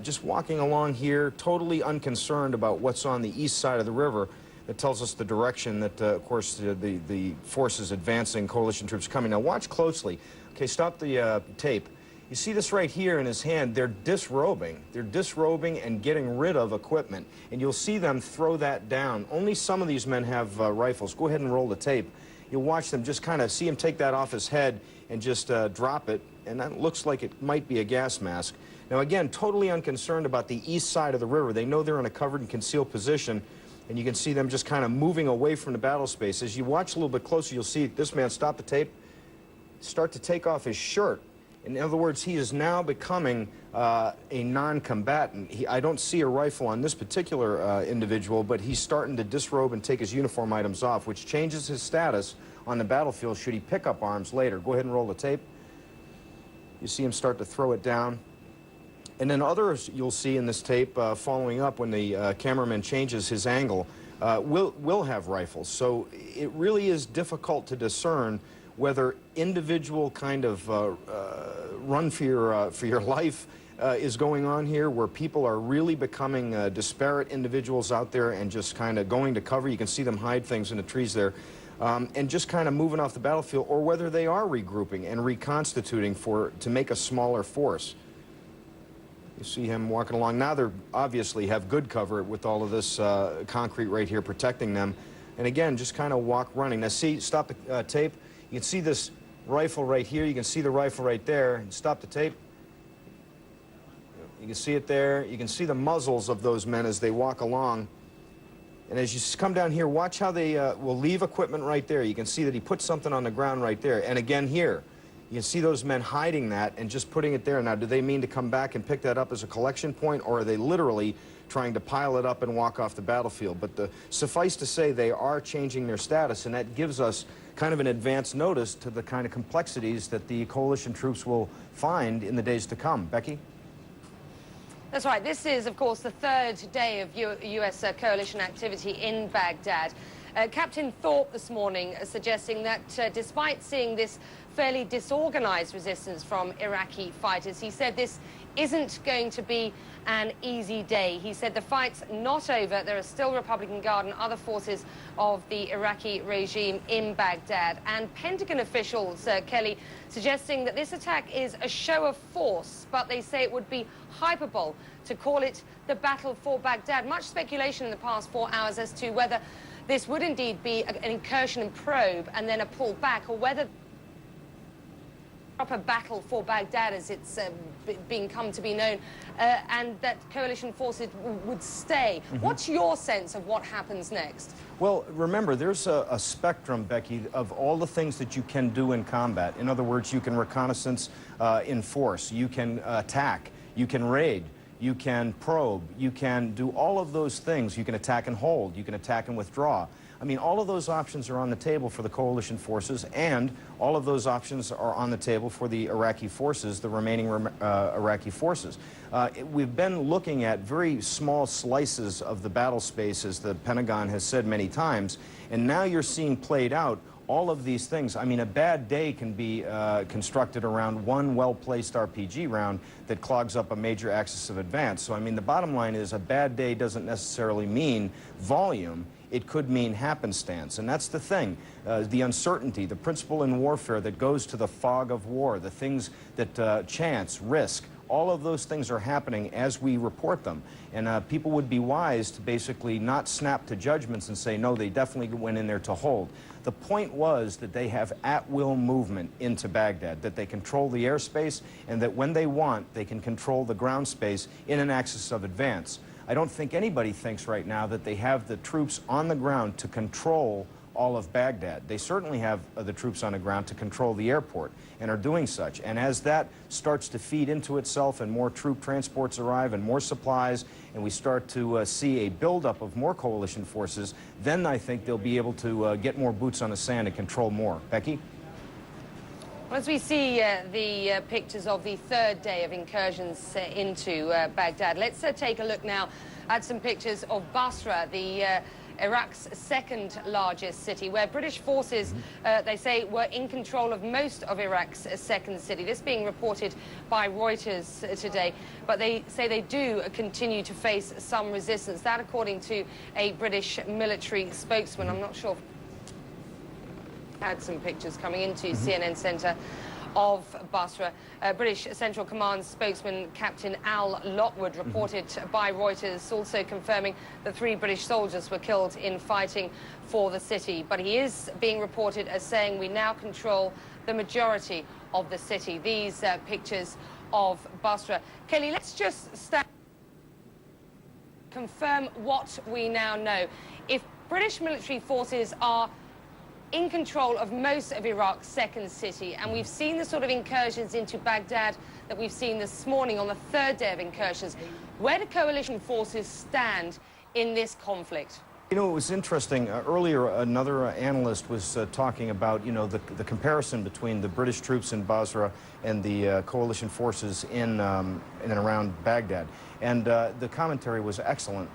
just walking along here, totally unconcerned about what's on the east side of the river. That tells us the direction that, of course, the forces advancing, coalition troops coming. Now, watch closely. Okay, stop the tape. You see this right here in his hand. They're disrobing. They're disrobing and getting rid of equipment. And you'll see them throw that down. Only some of these men have rifles. Go ahead and roll the tape. You'll watch them just kind of see him take that off his head and just drop it, and that looks like it might be a gas mask. Now, again, totally unconcerned about the east side of the river. They know they're in a covered and concealed position, and you can see them just kind of moving away from the battle space. As you watch a little bit closer, you'll see this man stop the tape, start to take off his shirt. In other words, he is now becoming a non-combatant. I don't see a rifle on this particular individual, but he's starting to disrobe and take his uniform items off, which changes his status on the battlefield should he pick up arms later. Go ahead and roll the tape. You see him start to throw it down. And then others you'll see in this tape following up when the cameraman changes his angle will have rifles. So it really is difficult to discern whether individual kind of run for your life is going on here, where people are really becoming disparate individuals out there and just kind of going to cover. You can see them hide things in the trees there. And just kind of moving off the battlefield, or whether they are regrouping and reconstituting to make a smaller force. You see him walking along. Now they obviously have good cover with all of this concrete right here protecting them. And again, just kind of walk running. Now see, stop the tape. You can see this rifle right here. You can see the rifle right there. And stop the tape. You can see it there. You can see the muzzles of those men as they walk along. And as you come down here, watch how they will leave equipment right there. You can see that he put something on the ground right there. And again here, you can see those men hiding that and just putting it there. Now, do they mean to come back and pick that up as a collection point, or are they literally trying to pile it up and walk off the battlefield? But suffice to say, they are changing their status, and that gives us kind of an advance notice to the kind of complexities that the coalition troops will find in the days to come. Becky? That's right. This is, of course, the third day of U.S. coalition activity in Baghdad. Captain Thorpe this morning suggesting that despite seeing this fairly disorganized resistance from Iraqi fighters, he said this isn't going to be an easy day. He said the fight's not over. There are still Republican Guard and other forces of the Iraqi regime in Baghdad. And Pentagon officials, Kelly, suggesting that this attack is a show of force, but they say it would be hyperbole to call it the battle for Baghdad. Much speculation in the past 4 hours as to whether this would indeed be an incursion and probe and then a pullback, or whether proper battle for Baghdad as it's come to be known, and that coalition forces would stay. What's your sense of what happens next? Well, remember, there's a spectrum, Becky, of all the things that you can do in combat. In other words, you can reconnaissance in force, you can attack, you can raid, you can probe, you can do all of those things. You can attack and hold, you can attack and withdraw. I mean, all of those options are on the table for the coalition forces, and all of those options are on the table for the Iraqi forces, the remaining Iraqi forces. We've been looking at very small slices of the battle space, as the Pentagon has said many times, and now you're seeing played out all of these things. I mean, a bad day can be constructed around one well-placed RPG round that clogs up a major axis of advance. So, I mean, the bottom line is a bad day doesn't necessarily mean volume. It could mean happenstance, and that's the thing, the uncertainty, the principle in warfare that goes to the fog of war, the things that chance, risk, all of those things are happening as we report them. And people would be wise to basically not snap to judgments and say, no, they definitely went in there to hold. The point was that they have at-will movement into Baghdad, that they control the airspace, and that when they want, they can control the ground space in an axis of advance. I don't think anybody thinks right now that they have the troops on the ground to control all of Baghdad. They certainly have the troops on the ground to control the airport and are doing such. And as that starts to feed into itself and more troop transports arrive and more supplies, and we start to see a buildup of more coalition forces, then I think they'll be able to get more boots on the sand and control more. Becky? As we see the pictures of the third day of incursions into Baghdad, let's take a look now at some pictures of Basra, the Iraq's second largest city, where British forces, they say, were in control of most of Iraq's second city. This being reported by Reuters today, but they say they do continue to face some resistance. That according to a British military spokesman. I'm not sure. Had some pictures coming into CNN Centre of Basra. British Central Command spokesman Captain Al Lockwood reported by Reuters, also confirming that 3 British soldiers were killed in fighting for the city. But he is being reported as saying we now control the majority of the city. These pictures of Basra. Kelly, let's just confirm what we now know. If British military forces are in control of most of Iraq's second city, and we've seen the sort of incursions into Baghdad that we've seen this morning on the third day of incursions, where do coalition forces stand in this conflict? You know, it was interesting. Earlier, another analyst was talking about, you know, the comparison between the British troops in Basra and the coalition forces in and around Baghdad. And the commentary was excellent.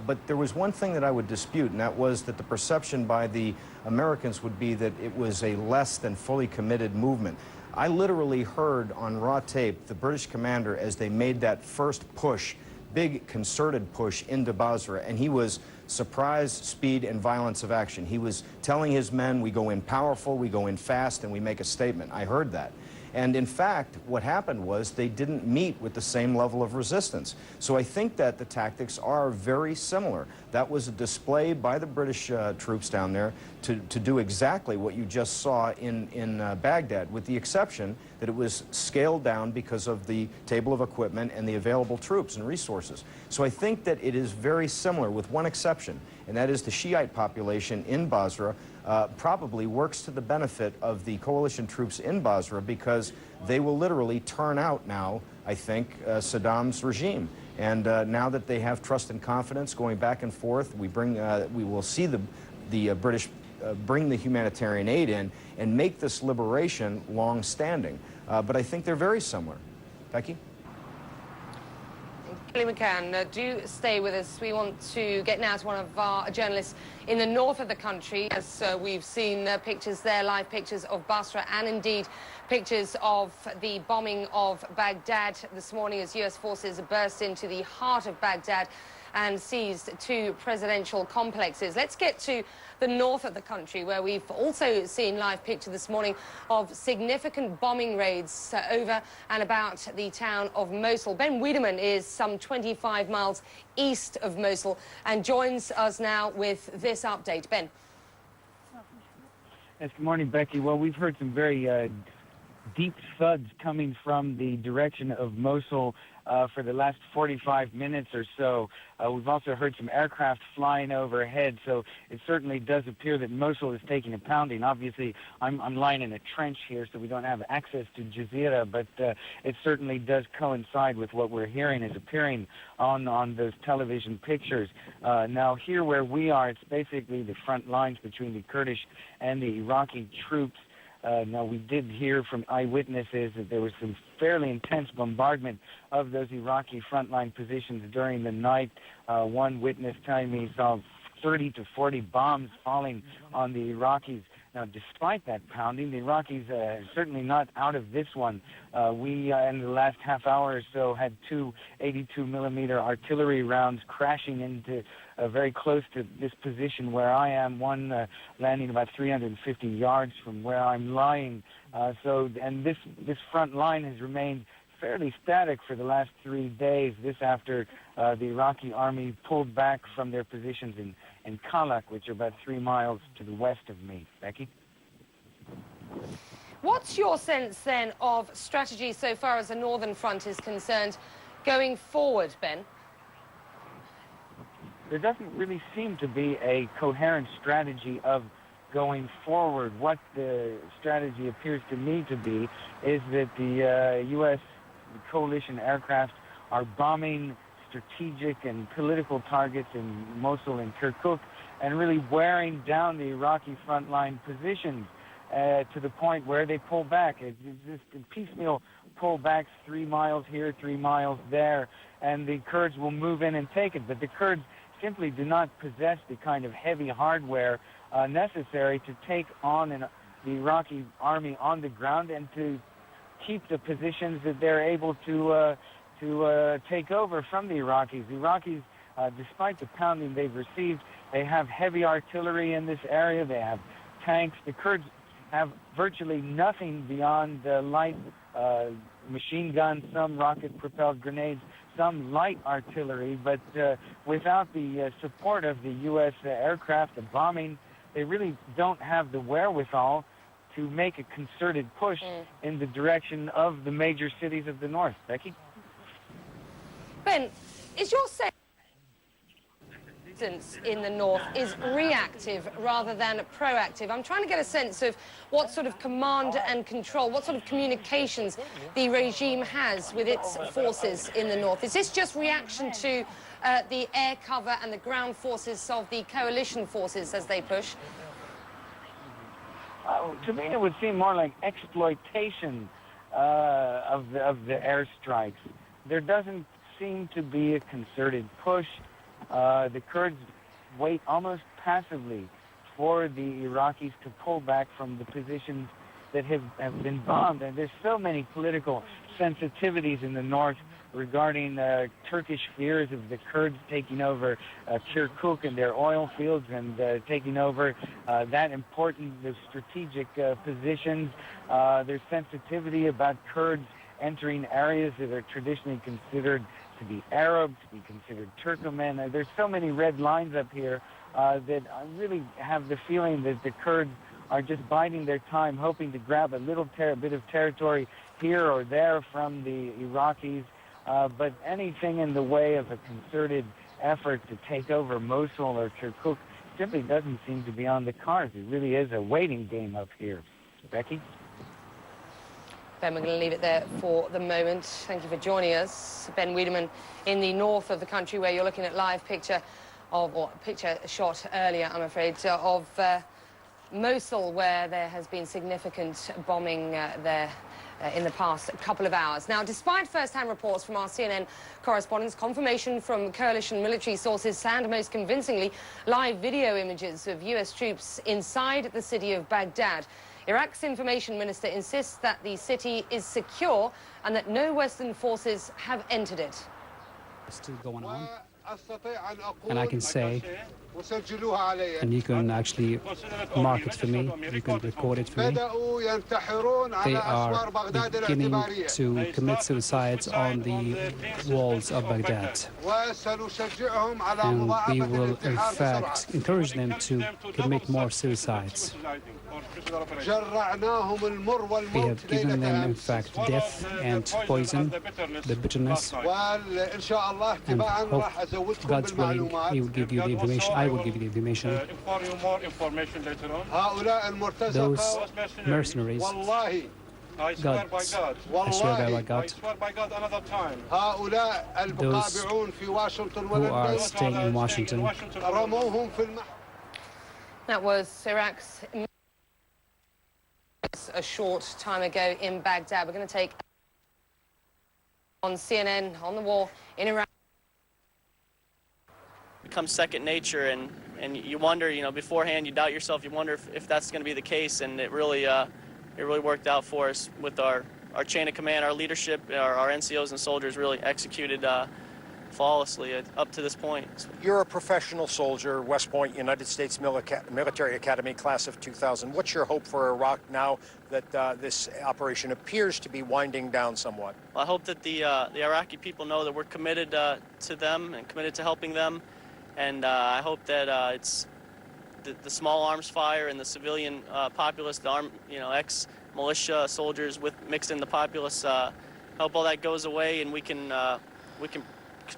But there was one thing that I would dispute, and that was that the perception by the Americans would be that it was a less than fully committed movement. I literally heard on raw tape the British commander as they made that first push, big concerted push into Basra, and he was surprise, speed, and violence of action. He was telling his men, we go in powerful, we go in fast, and we make a statement. I heard that. And in fact, what happened was they didn't meet with the same level of resistance. So I think that the tactics are very similar. That was a display by the British troops down there to do exactly what you just saw in Baghdad, with the exception that it was scaled down because of the table of equipment and the available troops and resources. So I think that it is very similar, with one exception, and that is the Shiite population in Basra probably works to the benefit of the coalition troops in Basra, because they will literally turn out now, I think, Saddam's regime. And now that they have trust and confidence going back and forth, we will see the British bring the humanitarian aid in and make this liberation long-standing. But I think they're very similar. Becky? Kelly McCann, do stay with us. We want to get now to one of our journalists in the north of the country, as we've seen pictures there, live pictures of Basra, and indeed pictures of the bombing of Baghdad this morning as U.S. forces burst into the heart of Baghdad and seized two presidential complexes. Let's get to the north of the country, where we've also seen live picture this morning of significant bombing raids over and about the town of Mosul. Ben Wiedemann is some 25 miles east of Mosul and joins us now with this update. Ben. Yes, good morning, Becky. Well, we've heard some very deep thuds coming from the direction of Mosul for the last 45 minutes or so. We've also heard some aircraft flying overhead, so it certainly does appear that Mosul is taking a pounding. Obviously, I'm lying in a trench here, so we don't have access to Jazeera, but it certainly does coincide with what we're hearing is appearing on those television pictures. Now, here where we are, it's basically the front lines between the Kurdish and the Iraqi troops. Now, we did hear from eyewitnesses that there was some fairly intense bombardment of those Iraqi frontline positions during the night. One witness telling me he saw 30 to 40 bombs falling on the Iraqis. Now, despite that pounding, the Iraqis are certainly not out of this one. We, in the last half hour or so, had two 82-millimeter artillery rounds crashing into very close to this position where I am, one landing about 350 yards from where I'm lying. And this front line has remained fairly static for the last 3 days, this after the Iraqi army pulled back from their positions in Kalak, which are about 3 miles to the west of me. Becky? What's your sense, then, of strategy so far as the northern front is concerned going forward, Ben? There doesn't really seem to be a coherent strategy of going forward. What the strategy appears to me to be is that the U.S. coalition aircraft are bombing strategic and political targets in Mosul and Kirkuk and really wearing down the Iraqi frontline positions to the point where they pull back. It's just piecemeal pullbacks, 3 miles here, 3 miles there, and the Kurds will move in and take it. But the Kurds simply do not possess the kind of heavy hardware necessary to take on the Iraqi army on the ground and to keep the positions that they're able to take over from the Iraqis. The Iraqis, despite the pounding they've received, they have heavy artillery in this area. They have tanks. The Kurds have virtually nothing beyond light machine guns, some rocket-propelled grenades, some light artillery, but without the support of the U.S. aircraft, the bombing, they really don't have the wherewithal to make a concerted push in the direction of the major cities of the north. Becky? Ben, is your sense in the north is reactive rather than proactive? I'm trying to get a sense of what sort of command and control, what sort of communications the regime has with its forces in the north. Is this just reaction to the air cover and the ground forces of the coalition forces as they push? To me, it would seem more like exploitation of the airstrikes. There doesn't seem to be a concerted push. The Kurds wait almost passively for the Iraqis to pull back from the positions that have been bombed. And there's so many political sensitivities in the north regarding Turkish fears of the Kurds taking over Kirkuk and their oil fields and taking over that important strategic positions. There's sensitivity about Kurds entering areas that are traditionally considered to be Arab, to be considered Turkmen. There's so many red lines up here that I really have the feeling that the Kurds are just biding their time, hoping to grab a bit of territory here or there from the Iraqis. But anything in the way of a concerted effort to take over Mosul or Kirkuk simply doesn't seem to be on the cards. It really is a waiting game up here. Becky? Ben, we're going to leave it there for the moment. Thank you for joining us. Ben Wiedemann in the north of the country, where you're looking at live picture of, or picture shot earlier, I'm afraid, of Mosul, where there has been significant bombing there in the past couple of hours. Now, despite first-hand reports from our CNN correspondents, confirmation from coalition military sources, and most convincingly, live video images of US troops inside the city of Baghdad, Iraq's information minister insists that the city is secure and that no Western forces have entered it. Still going on. And I can say, and you can actually mark it for me, you can record it for me. They are beginning to commit suicides on the walls of Baghdad. And we will, in fact, encourage them to commit more suicides. We have given them, in fact, death and poison, the bitterness, and hope, God's willing, He will give you the information, I will give you the information. Those mercenaries, God, I swear by God, those who are staying in Washington. That was Iraq's a short time ago in Baghdad. We're going to take on CNN on the war in Iraq. Becomes second nature, and you wonder, you know, beforehand you doubt yourself, you wonder if that's going to be the case, and it really worked out for us with our chain of command, our leadership, our NCOs and soldiers really executed flawlessly up to this point. You're a professional soldier, West Point, United States Military Academy, class of 2000. What's your hope for Iraq now that this operation appears to be winding down somewhat? Well, I hope that the Iraqi people know that we're committed to them and committed to helping them, and I hope that it's the small arms fire and the civilian populace, the ex-militia soldiers mixed in the populace. Hope all that goes away, and we can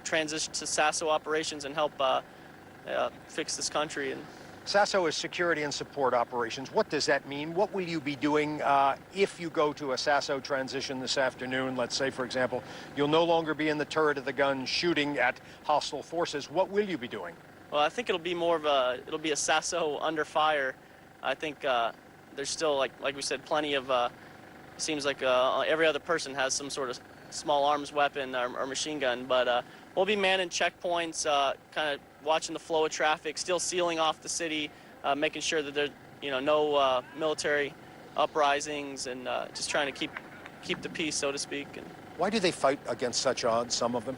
transition to SASO operations and help fix this country. And SASO is security and support operations. What does that mean? What will you be doing if you go to a SASO transition this afternoon? Let's say, for example, you'll no longer be in the turret of the gun shooting at hostile forces. What will you be doing? Well, I think it'll be more of it'll be a SASO under fire. I think there's still, like we said, plenty of, seems like every other person has some sort of small arms weapon or machine gun, but we'll be manning checkpoints, kind of watching the flow of traffic, still sealing off the city, making sure that there's no military uprisings, and just trying to keep the peace, so to speak. And why do they fight against such odds, some of them?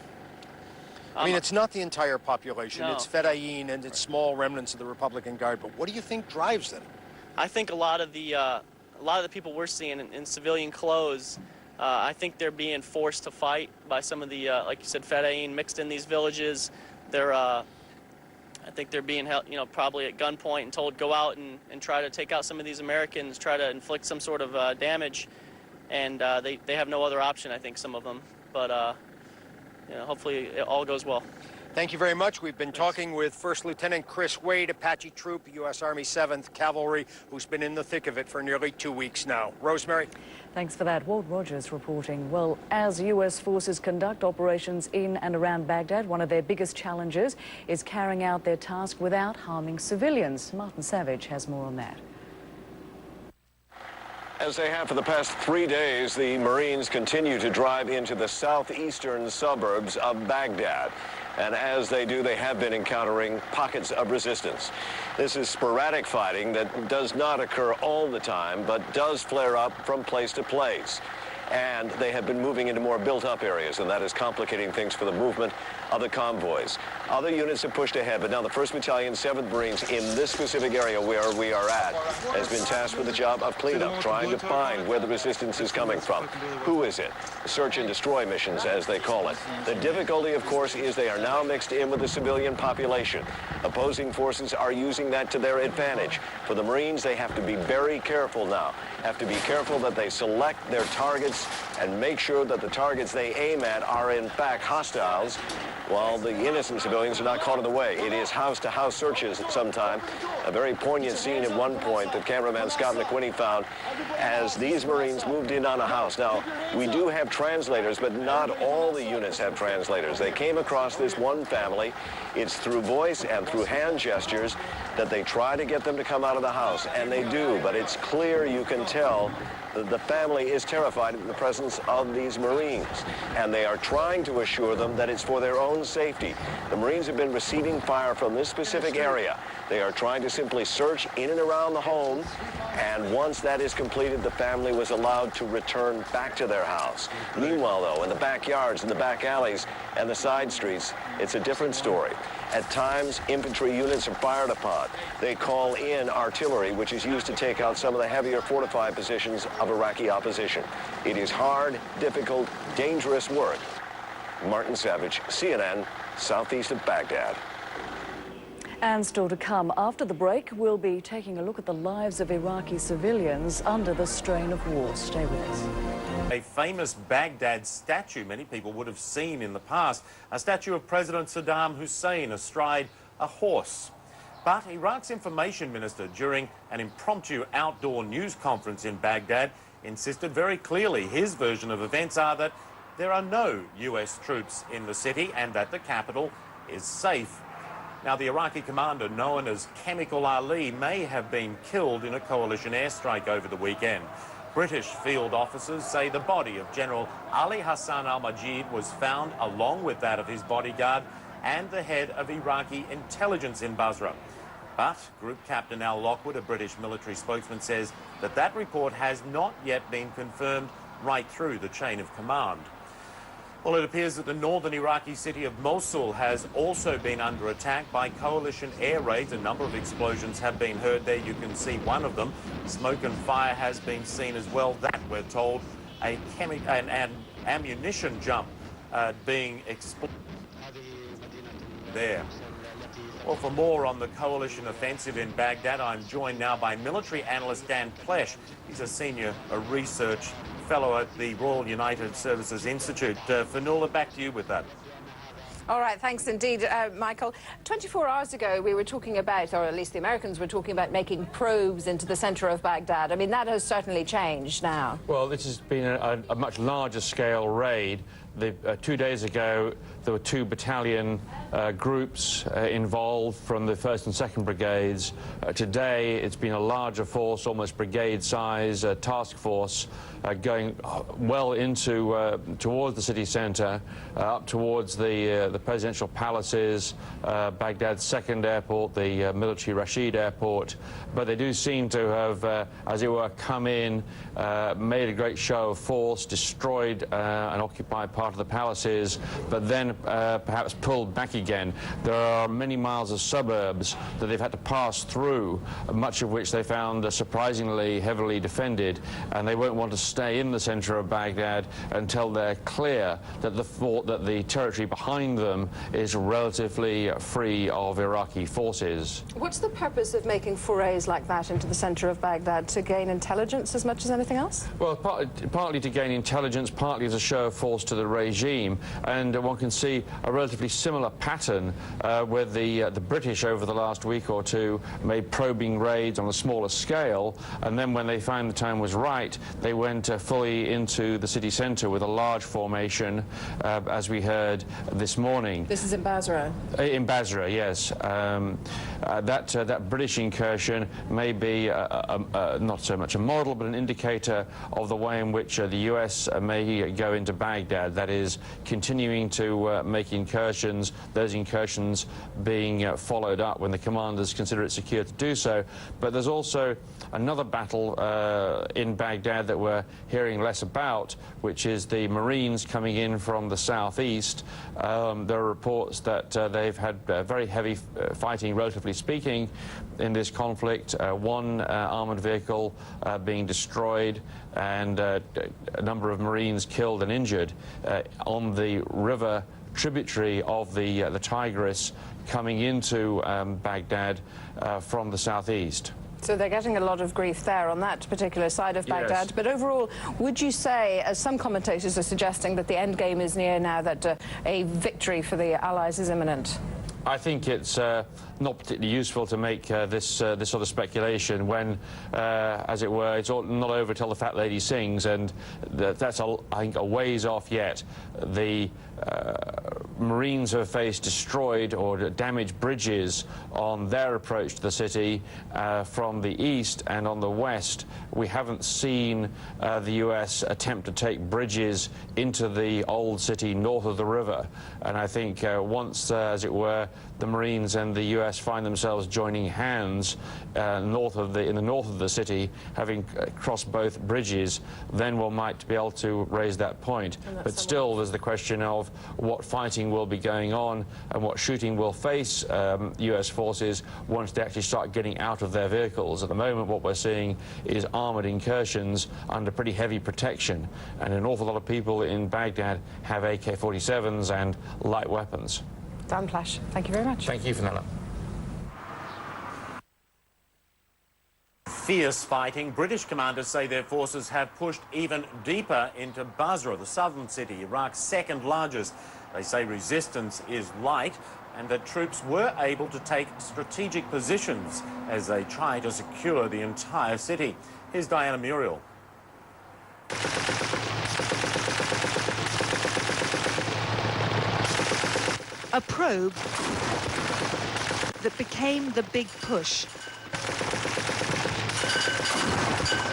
I mean, it's not the entire population. No. It's Fedayeen and it's small remnants of the Republican Guard. But what do you think drives them? I think a lot of the people we're seeing in civilian clothes, I think they're being forced to fight by some of the, like you said, Fedayeen mixed in these villages. They're, I think they're being held, probably at gunpoint and told go out and try to take out some of these Americans, try to inflict some sort of damage, and they have no other option. I think some of them, but hopefully it all goes well. Thank you very much. We've been talking with First Lieutenant Chris Wade, Apache troop, U.S. Army 7th Cavalry, who's been in the thick of it for nearly 2 weeks now. Rosemary? Thanks for that. Walt Rogers reporting. Well, as U.S. forces conduct operations in and around Baghdad, one of their biggest challenges is carrying out their task without harming civilians. Martin Savage has more on that. As they have for the past 3 days, the Marines continue to drive into the southeastern suburbs of Baghdad. And as they do, they have been encountering pockets of resistance. This is sporadic fighting that does not occur all the time, but does flare up from place to place. And they have been moving into more built-up areas, and that is complicating things for the movement of the convoys. Other units have pushed ahead, but now the 1st Battalion, 7th Marines in this specific area where we are at has been tasked with the job of cleanup, trying to find where the resistance is coming from. Who is it? Search and destroy missions, as they call it. The difficulty, of course, is they are now mixed in with the civilian population. Opposing forces are using that to their advantage. For the Marines, they have to be very careful now. Have to be careful that they select their targets and make sure that the targets they aim at are in fact hostiles, while the innocent civilians are not caught in the way. It is house-to-house searches at some time. A very poignant scene at one point that cameraman Scott McWhinney found as these Marines moved in on a house. Now, we do have translators, but not all the units have translators. They came across this one family. It's through voice and through hand gestures that they try to get them to come out of the house, and they do, but it's clear, you can tell, that the family is terrified in the presence of these Marines, and they are trying to assure them that it's for their own safety. The Marines have been receiving fire from this specific area. They are trying to simply search in and around the home, and once that is completed, the family was allowed to return back to their house. Meanwhile, though, in the backyards, in the back alleys, and the side streets, it's a different story. At times, infantry units are fired upon. They call in artillery, which is used to take out some of the heavier fortified positions of Iraqi opposition. It is hard, difficult, dangerous work. Martin Savage, CNN, southeast of Baghdad. And still to come, after the break, we'll be taking a look at the lives of Iraqi civilians under the strain of war. Stay with us. A famous Baghdad statue many people would have seen in the past, a statue of President Saddam Hussein astride a horse. But Iraq's information minister, during an impromptu outdoor news conference in Baghdad, insisted very clearly his version of events are that there are no US troops in the city and that the capital is safe. Now, the Iraqi commander, known as Chemical Ali, may have been killed in a coalition airstrike over the weekend. British field officers say the body of General Ali Hassan al-Majid was found along with that of his bodyguard and the head of Iraqi intelligence in Basra. But Group Captain Al Lockwood, a British military spokesman, says that that report has not yet been confirmed right through the chain of command. Well, it appears that the northern Iraqi city of Mosul has also been under attack by coalition air raids. A number of explosions have been heard there. You can see one of them. Smoke and fire has been seen as well. That, we're told, an ammunition jump being exploded there. Well, for more on the coalition offensive in Baghdad, I'm joined now by military analyst Dan Plesh. He's a senior research fellow at the Royal United Services Institute. Fanula, back to you with that. All right, thanks indeed, Michael. 24 hours ago, we were talking about, or at least the Americans were talking about making probes into the centre of Baghdad. I mean, that has certainly changed now. Well, this has been a much larger scale raid. 2 days ago, there were 2 battalion groups involved from the 1st and 2nd Brigades. Today, it's been a larger force, almost brigade size, task force, going well into towards the city centre, up towards the presidential palaces, Baghdad's 2nd airport, the military Rashid airport. But they do seem to have, as it were, come in, made a great show of force, destroyed and occupied part of the palaces, but then perhaps pulled back again. There are many miles of suburbs that they've had to pass through, much of which they found surprisingly heavily defended, and they won't want to stay in the centre of Baghdad until they're clear that the territory behind them is relatively free of Iraqi forces. What's the purpose of making forays like that into the centre of Baghdad? To gain intelligence as much as anything else? Well, partly to gain intelligence, partly as a show of force to the regime. And one can see a relatively similar pattern where the British over the last week or two made probing raids on a smaller scale, and then when they found the time was right, they went fully into the city centre with a large formation, as we heard this morning. This is in Basra? In Basra, yes. That British incursion may be not so much a model, but an indicator of the way in which the US may go into Baghdad, that is, continuing to make incursions, those incursions being followed up when the commanders consider it secure to do so. But there's also another battle in Baghdad that we're hearing less about, which is the Marines coming in from the southeast. There are reports that they've had very heavy fighting, relatively speaking, in this conflict. One armoured vehicle being destroyed and a number of Marines killed and injured on the river tributary of the Tigris coming into Baghdad from the southeast. So they're getting a lot of grief there on that particular side of Baghdad. Yes. But overall, would you say, as some commentators are suggesting, that the end game is near now, that a victory for the Allies is imminent? I think it's not particularly useful to make this sort of speculation when, as it were, it's all not over till the fat lady sings, and that's, I think, a ways off yet. The Marines have faced destroyed or damaged bridges on their approach to the city from the east, and on the west we haven't seen the US attempt to take bridges into the old city north of the river. And I think once, as it were, the Marines and the US find themselves joining hands in the north of the city, having crossed both bridges, then we might be able to raise that point. But still, there's the question of what fighting will be going on and what shooting will face US forces once they actually start getting out of their vehicles. At the moment, what we're seeing is armoured incursions under pretty heavy protection, and an awful lot of people in Baghdad have AK-47s and light weapons. Dan Plash, thank you very much. Thank you, Fenella. Fierce fighting. British commanders say their forces have pushed even deeper into Basra, the southern city, Iraq's second largest. They say resistance is light and that troops were able to take strategic positions as they try to secure the entire city. Here's Diana Muriel. A probe that became the big push.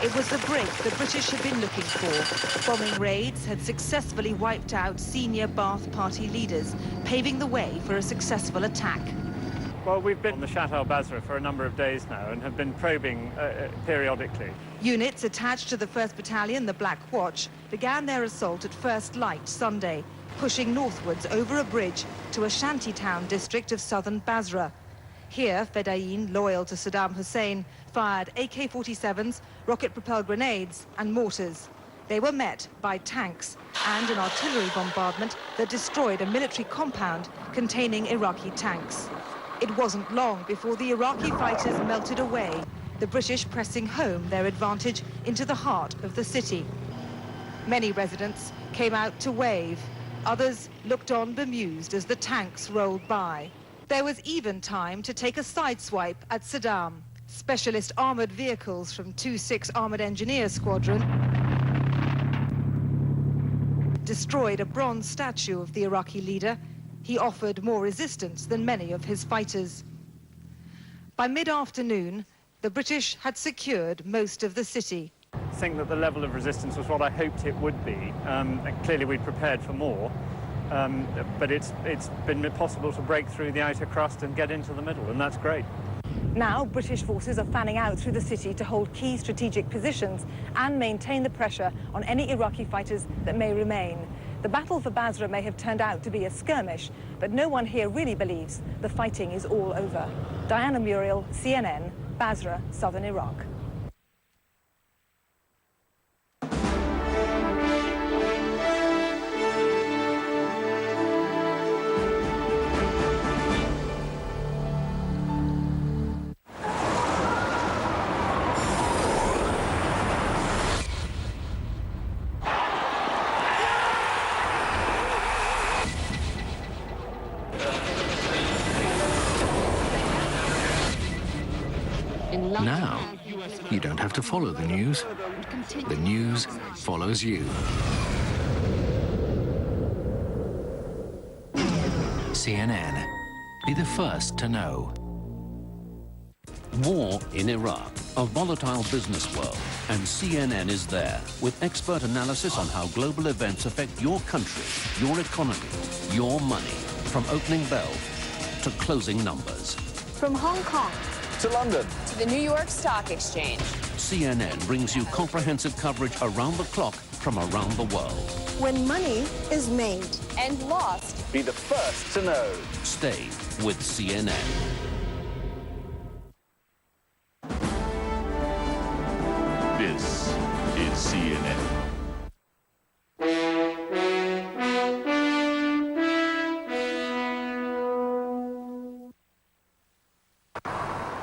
It was the break the British had been looking for. Bombing raids had successfully wiped out senior Ba'ath Party leaders, paving the way for a successful attack. Well, we've been on the Chateau Basra for a number of days now and have been probing periodically. Units attached to the 1st Battalion, the Black Watch, began their assault at first light Sunday, pushing northwards over a bridge to a shantytown district of southern Basra. Here, Fedayeen, loyal to Saddam Hussein, fired AK-47s, rocket-propelled grenades and mortars. They were met by tanks and an artillery bombardment that destroyed a military compound containing Iraqi tanks. It wasn't long before the Iraqi fighters melted away, the British pressing home their advantage into the heart of the city. Many residents came out to wave. Others looked on bemused as the tanks rolled by. There was even time to take a sideswipe at Saddam. Specialist armoured vehicles from 2-6 Armoured Engineer Squadron destroyed a bronze statue of the Iraqi leader. He offered more resistance than many of his fighters. By mid-afternoon, the British had secured most of the city. I think that the level of resistance was what I hoped it would be. Clearly we'd prepared for more, but it's been possible to break through the outer crust and get into the middle, and that's great. Now, British forces are fanning out through the city to hold key strategic positions and maintain the pressure on any Iraqi fighters that may remain. The battle for Basra may have turned out to be a skirmish, but no one here really believes the fighting is all over. Diana Muriel, CNN, Basra, southern Iraq. Now, you don't have to follow the news. The news follows you. CNN. Be the first to know. War in Iraq, a volatile business world, and CNN is there with expert analysis on how global events affect your country, your economy, your money, from opening bell to closing numbers. From Hong Kong To London. to the New York Stock Exchange. CNN brings you comprehensive coverage around the clock from around the world. When money is made and lost, Be the first to know. Stay with CNN. This is CNN.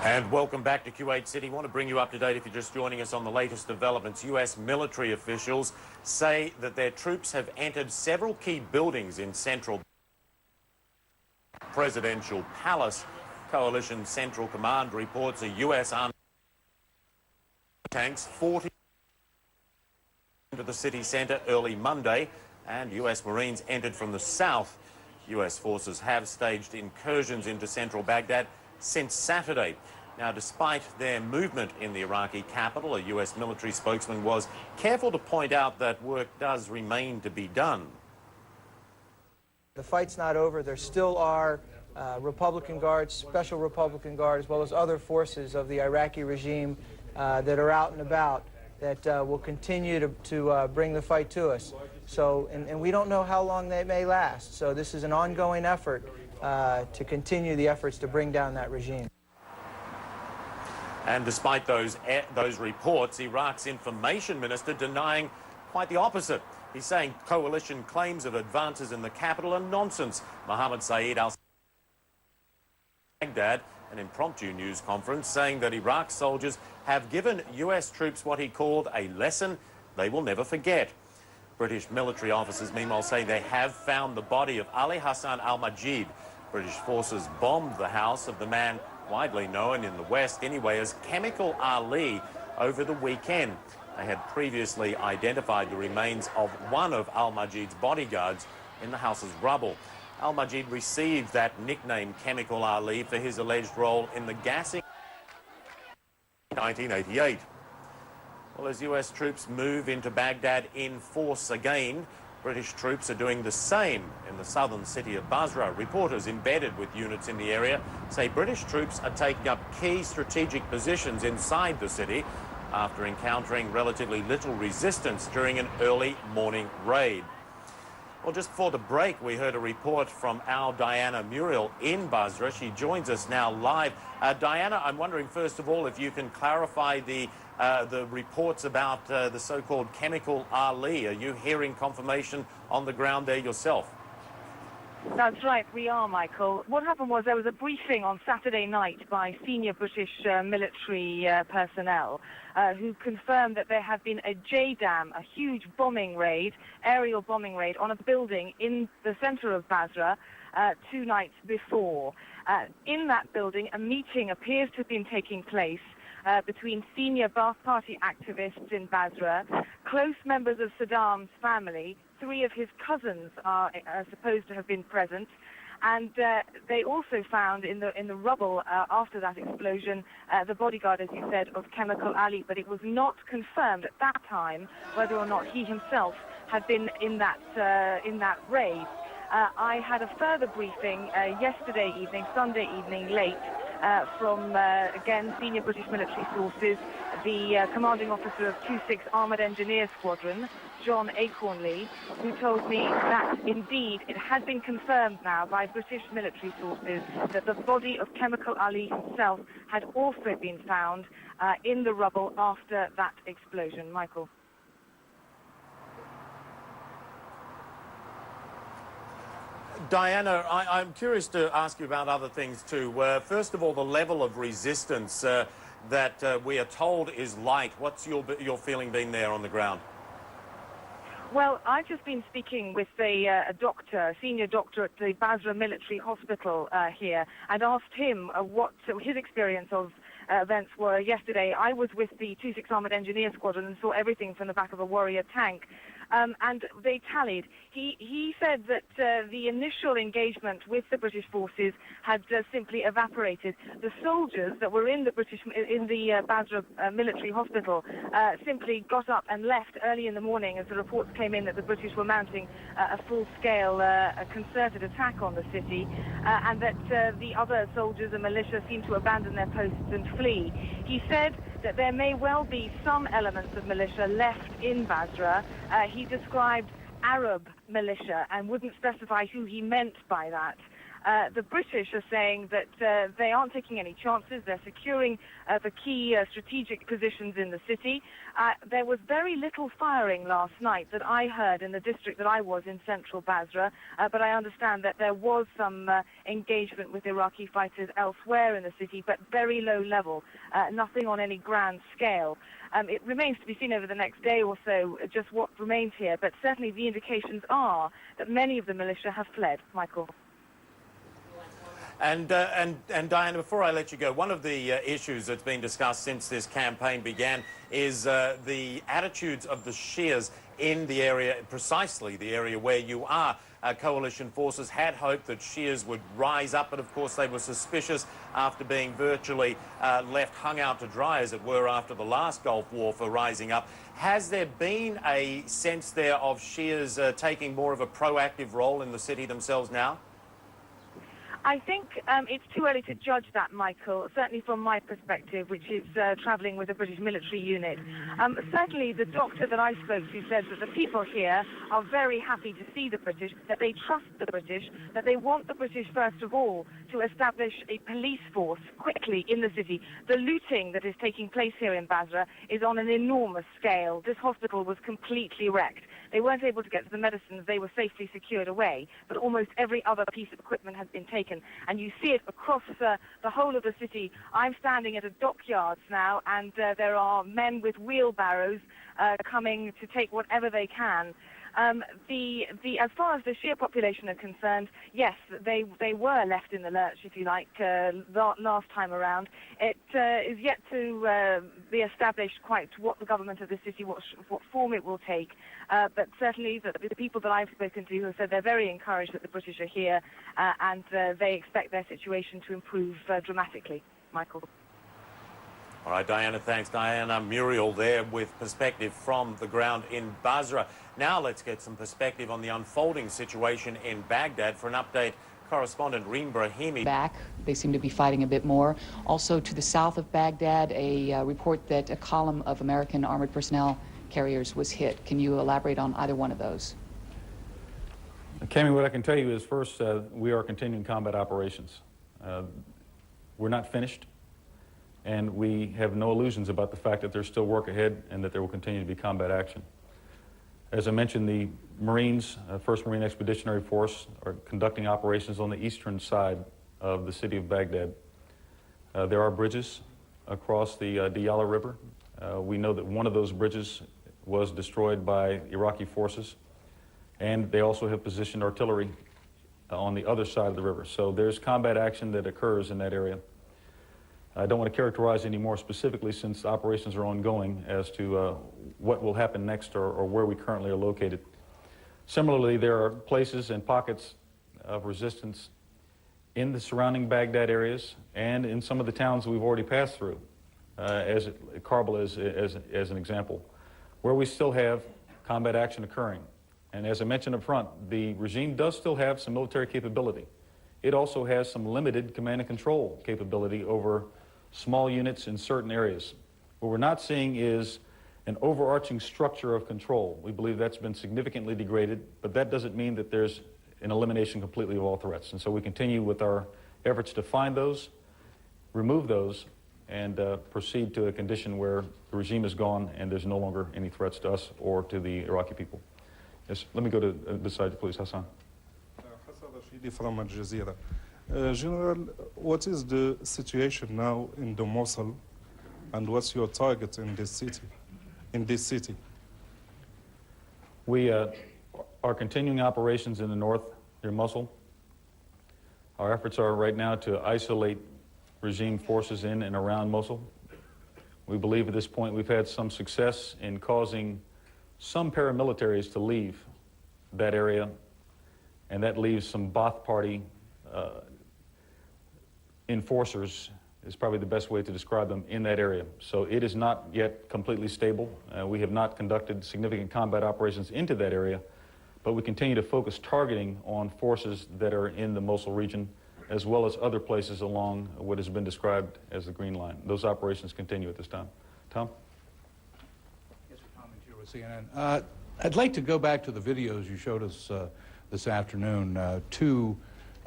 And welcome back to Kuwait City. Want to bring you up to date if you're just joining us on the latest developments. US military officials say that their troops have entered several key buildings in central presidential palace. Coalition Central Command reports a US army tanks 40 into the city centre early Monday, and US Marines entered from the south. US forces have staged incursions into central Baghdad since Saturday. Now, despite their movement in the Iraqi capital, a US military spokesman was careful to point out that work does remain to be done. The fight's not over. There still are Republican Guards, Special Republican Guard, as well as other forces of the Iraqi regime that are out and about that will continue to bring the fight to us. So, and we don't know how long they may last. So this is an ongoing effort to continue the efforts to bring down that regime. And despite those reports, Iraq's information minister denying quite the opposite. He's saying coalition claims of advances in the capital are nonsense. Mohammed Saeed al-Baghdad, an impromptu news conference, saying that Iraq's soldiers have given US troops what he called a lesson they will never forget. British military officers, meanwhile, say they have found the body of Ali Hassan al-Majid. British forces bombed the house of the man widely known in the West anyway as Chemical Ali over the weekend. They had previously identified the remains of one of al-Majid's bodyguards in the house's rubble. Al-Majid received that nickname Chemical Ali for his alleged role in the gassing in 1988. Well, as US troops move into Baghdad in force again, British troops are doing the same in the southern city of Basra. Reporters embedded with units in the area say British troops are taking up key strategic positions inside the city after encountering relatively little resistance during an early morning raid. Well, just before the break, we heard a report from our Diana Muriel in Basra. She joins us now live. Diana, I'm wondering, first of all, if you can clarify the reports about the so-called Chemical Ali. Are you hearing confirmation on the ground there yourself? That's right, we are, Michael. What happened was there was a briefing on Saturday night by senior British military personnel who confirmed that there had been a JDAM, a huge bombing raid, aerial bombing raid on a building in the centre of Basra 2 nights before. In that building, a meeting appears to have been taking place between senior Ba'ath Party activists in Basra, close members of Saddam's family. 3 of his cousins are supposed to have been present, and they also found in the rubble after that explosion the bodyguard, as you said, of Chemical Ali. But it was not confirmed at that time whether or not he himself had been in that raid. I had a further briefing yesterday evening, Sunday evening, late. From, again, senior British military sources, the commanding officer of 26 Armoured Engineer Squadron, John Acornley, who told me that, indeed, it had been confirmed now by British military sources that the body of Chemical Ali himself had also been found in the rubble after that explosion. Michael. Diana, I'm curious to ask you about other things too. First of all, the level of resistance that we are told is light. What's your feeling been there on the ground? Well, I've just been speaking with a doctor, a senior doctor at the Basra Military Hospital here, and asked him what his experience of events were yesterday. I was with the 26 Armoured Engineer Squadron and saw everything from the back of a Warrior tank. And they tallied. He said that the initial engagement with the British forces had simply evaporated. The soldiers that were in the Basra military hospital simply got up and left early in the morning as the reports came in that the British were mounting a full-scale concerted attack on the city, and that the other soldiers and militia seemed to abandon their posts and flee. He said that there may well be some elements of militia left in Basra. He described Arab militia and wouldn't specify who he meant by that. The British are saying that they aren't taking any chances. They're securing the key strategic positions in the city. There was very little firing last night that I heard in the district that I was in central Basra, but I understand that there was some engagement with Iraqi fighters elsewhere in the city, but very low level, nothing on any grand scale. It remains to be seen over the next day or so just what remains here, but certainly the indications are that many of the militia have fled. Michael. And Diana, before I let you go, one of the issues that's been discussed since this campaign began is the attitudes of the Shias in the area, precisely the area where you are. Coalition forces had hoped that Shias would rise up, but of course they were suspicious after being virtually left hung out to dry, as it were, after the last Gulf War for rising up. Has there been a sense there of Shias taking more of a proactive role in the city themselves now? I think it's too early to judge that, Michael, certainly from my perspective, which is travelling with a British military unit. Certainly the doctor that I spoke to said that the people here are very happy to see the British, that they trust the British, that they want the British, first of all, to establish a police force quickly in the city. The looting that is taking place here in Basra is on an enormous scale. This hospital was completely wrecked. They weren't able to get to the medicines. They were safely secured away, but almost every other piece of equipment has been taken. And you see it across the whole of the city. I'm standing at a dockyards now, and there are men with wheelbarrows coming to take whatever they can. As far as the Shia population are concerned, yes, they were left in the lurch, if you like, last time around. It is yet to be established quite what the government of the city, what form it will take. But certainly the people that I've spoken to have said they're very encouraged that the British are here, and they expect their situation to improve dramatically. Michael. All right, Diana, thanks. Diana Muriel there with perspective from the ground in Basra. Now let's get some perspective on the unfolding situation in Baghdad. For an update, correspondent Reem Brahimi. Back, they seem to be fighting a bit more. Also to the south of Baghdad, a report that a column of American armored personnel carriers was hit. Can you elaborate on either one of those? Cami, what I can tell you is first, we are continuing combat operations. We're not finished. And we have no illusions about the fact that there's still work ahead and that there will continue to be combat action. As I mentioned, the Marines, 1st Marine Expeditionary Force, are conducting operations on the eastern side of the city of Baghdad. There are bridges across the Diyala River. We know that one of those bridges was destroyed by Iraqi forces, and they also have positioned artillery on the other side of the river. So there's combat action that occurs in that area. I don't want to characterize any more specifically since operations are ongoing as to what will happen next or where we currently are located. Similarly, there are places and pockets of resistance in the surrounding Baghdad areas and in some of the towns we've already passed through, as Kabul as an example, where we still have combat action occurring. And as I mentioned up front, the regime does still have some military capability. It also has some limited command and control capability over small units in certain areas. What we're not seeing is an overarching structure of control. We believe that's been significantly degraded, but that doesn't mean that there's an elimination completely of all threats. And so we continue with our efforts to find those, remove those, and proceed to a condition where the regime is gone and there's no longer any threats to us or to the Iraqi people. Yes, let me go to this side, please, Hassan. Hassan Rashidi from Al Jazeera. General, what is the situation now in the Mosul, and what's your target in this city? We are continuing operations in the north near Mosul. Our efforts are right now to isolate regime forces in and around Mosul. We believe at this point we've had some success in causing some paramilitaries to leave that area, and that leaves some Ba'ath Party enforcers, is probably the best way to describe them, in that area. So it is not yet completely stable. We have not conducted significant combat operations into that area, but we continue to focus targeting on forces that are in the Mosul region, as well as other places along what has been described as the Green Line. Those operations continue at this time. Tom? Yes, Tom here with CNN. I'd like to go back to the videos you showed us this afternoon, two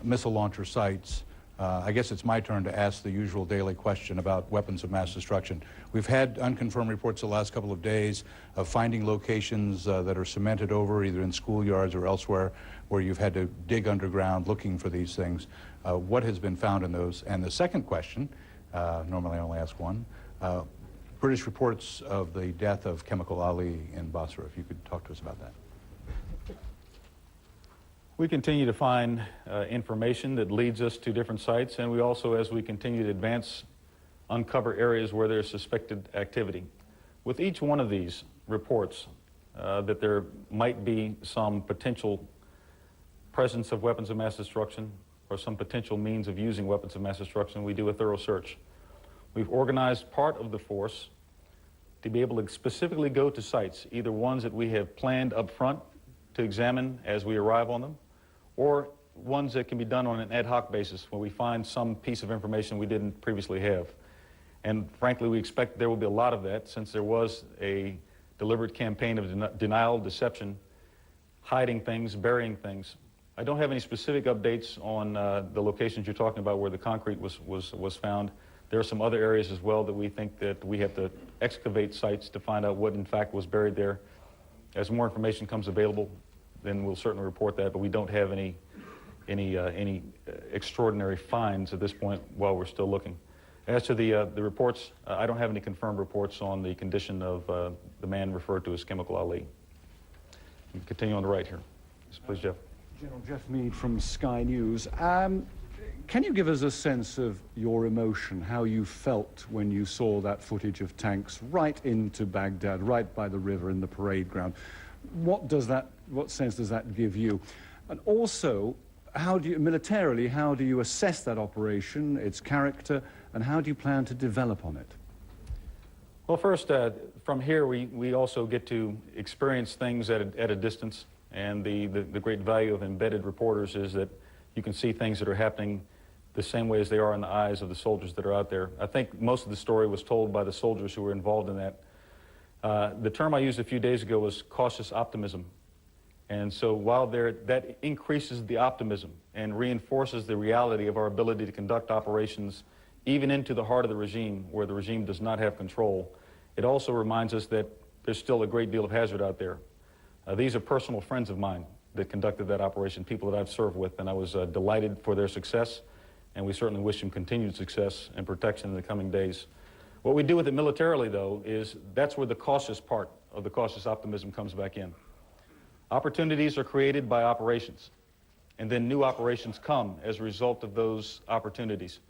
missile launcher sites. I guess it's my turn to ask the usual daily question about weapons of mass destruction. We've had unconfirmed reports the last couple of days of finding locations that are cemented over, either in schoolyards or elsewhere, where you've had to dig underground looking for these things. What has been found in those? And the second question, normally I only ask one, British reports of the death of Chemical Ali in Basra, if you could talk to us about that. We continue to find information that leads us to different sites, and we also, as we continue to advance, uncover areas where there's suspected activity. With each one of these reports that there might be some potential presence of weapons of mass destruction or some potential means of using weapons of mass destruction, we do a thorough search. We've organized part of the force to be able to specifically go to sites, either ones that we have planned up front to examine as we arrive on them, or ones that can be done on an ad hoc basis where we find some piece of information we didn't previously have. And frankly, we expect there will be a lot of that, since there was a deliberate campaign of denial, deception, hiding things, burying things. I don't have any specific updates on the locations you're talking about where the concrete was found. There are some other areas as well that we think that we have to excavate sites to find out what in fact was buried there. As more information comes available, then we'll certainly report that, but we don't have any extraordinary finds at this point while we're still looking. As to the reports, I don't have any confirmed reports on the condition of the man referred to as Chemical Ali. We continue on the right here. Yes, please, Jeff. General Jeff Mead from Sky News. Can you give us a sense of your emotion, how you felt when you saw that footage of tanks right into Baghdad, right by the river in the parade ground? What sense does that give you? And also, militarily, how do you assess that operation, its character, and how do you plan to develop on it? Well, first, from here, we also get to experience things at a distance, and the great value of embedded reporters is that you can see things that are happening the same way as they are in the eyes of the soldiers that are out there. I think most of the story was told by the soldiers who were involved in that. The term I used a few days ago was cautious optimism. And so while that increases the optimism and reinforces the reality of our ability to conduct operations even into the heart of the regime, where the regime does not have control, it also reminds us that there's still a great deal of hazard out there. These are personal friends of mine that conducted that operation, people that I've served with, and I was delighted for their success, and we certainly wish them continued success and protection in the coming days. What we do with it militarily, though, is that's where the cautious part of the cautious optimism comes back in. Opportunities are created by operations, and then new operations come as a result of those opportunities.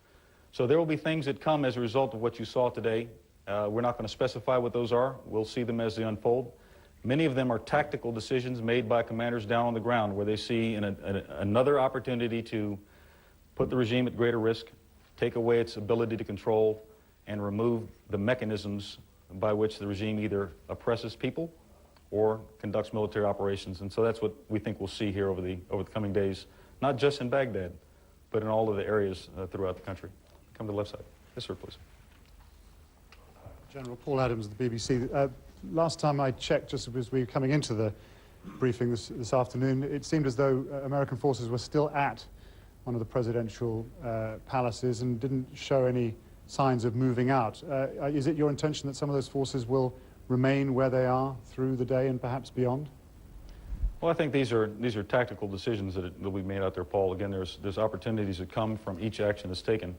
So there will be things that come as a result of what you saw today. We're not going to specify what those are. We'll see them as they unfold. Many of them are tactical decisions made by commanders down on the ground where they see another opportunity to put the regime at greater risk, take away its ability to control, and remove the mechanisms by which the regime either oppresses people or conducts military operations. And so that's what we think we'll see here over the coming days, not just in Baghdad, but in all of the areas throughout the country. Come to the left side. Yes, sir, please. General Paul Adams of the BBC. Last time I checked, just as we were coming into the briefing this afternoon, it seemed as though American forces were still at one of the presidential palaces and didn't show any signs of moving out. Is it your intention that some of those forces will remain where they are through the day and perhaps beyond? Well, I think these are tactical decisions that will be made out there, Paul. Again, there's opportunities that come from each action that's taken,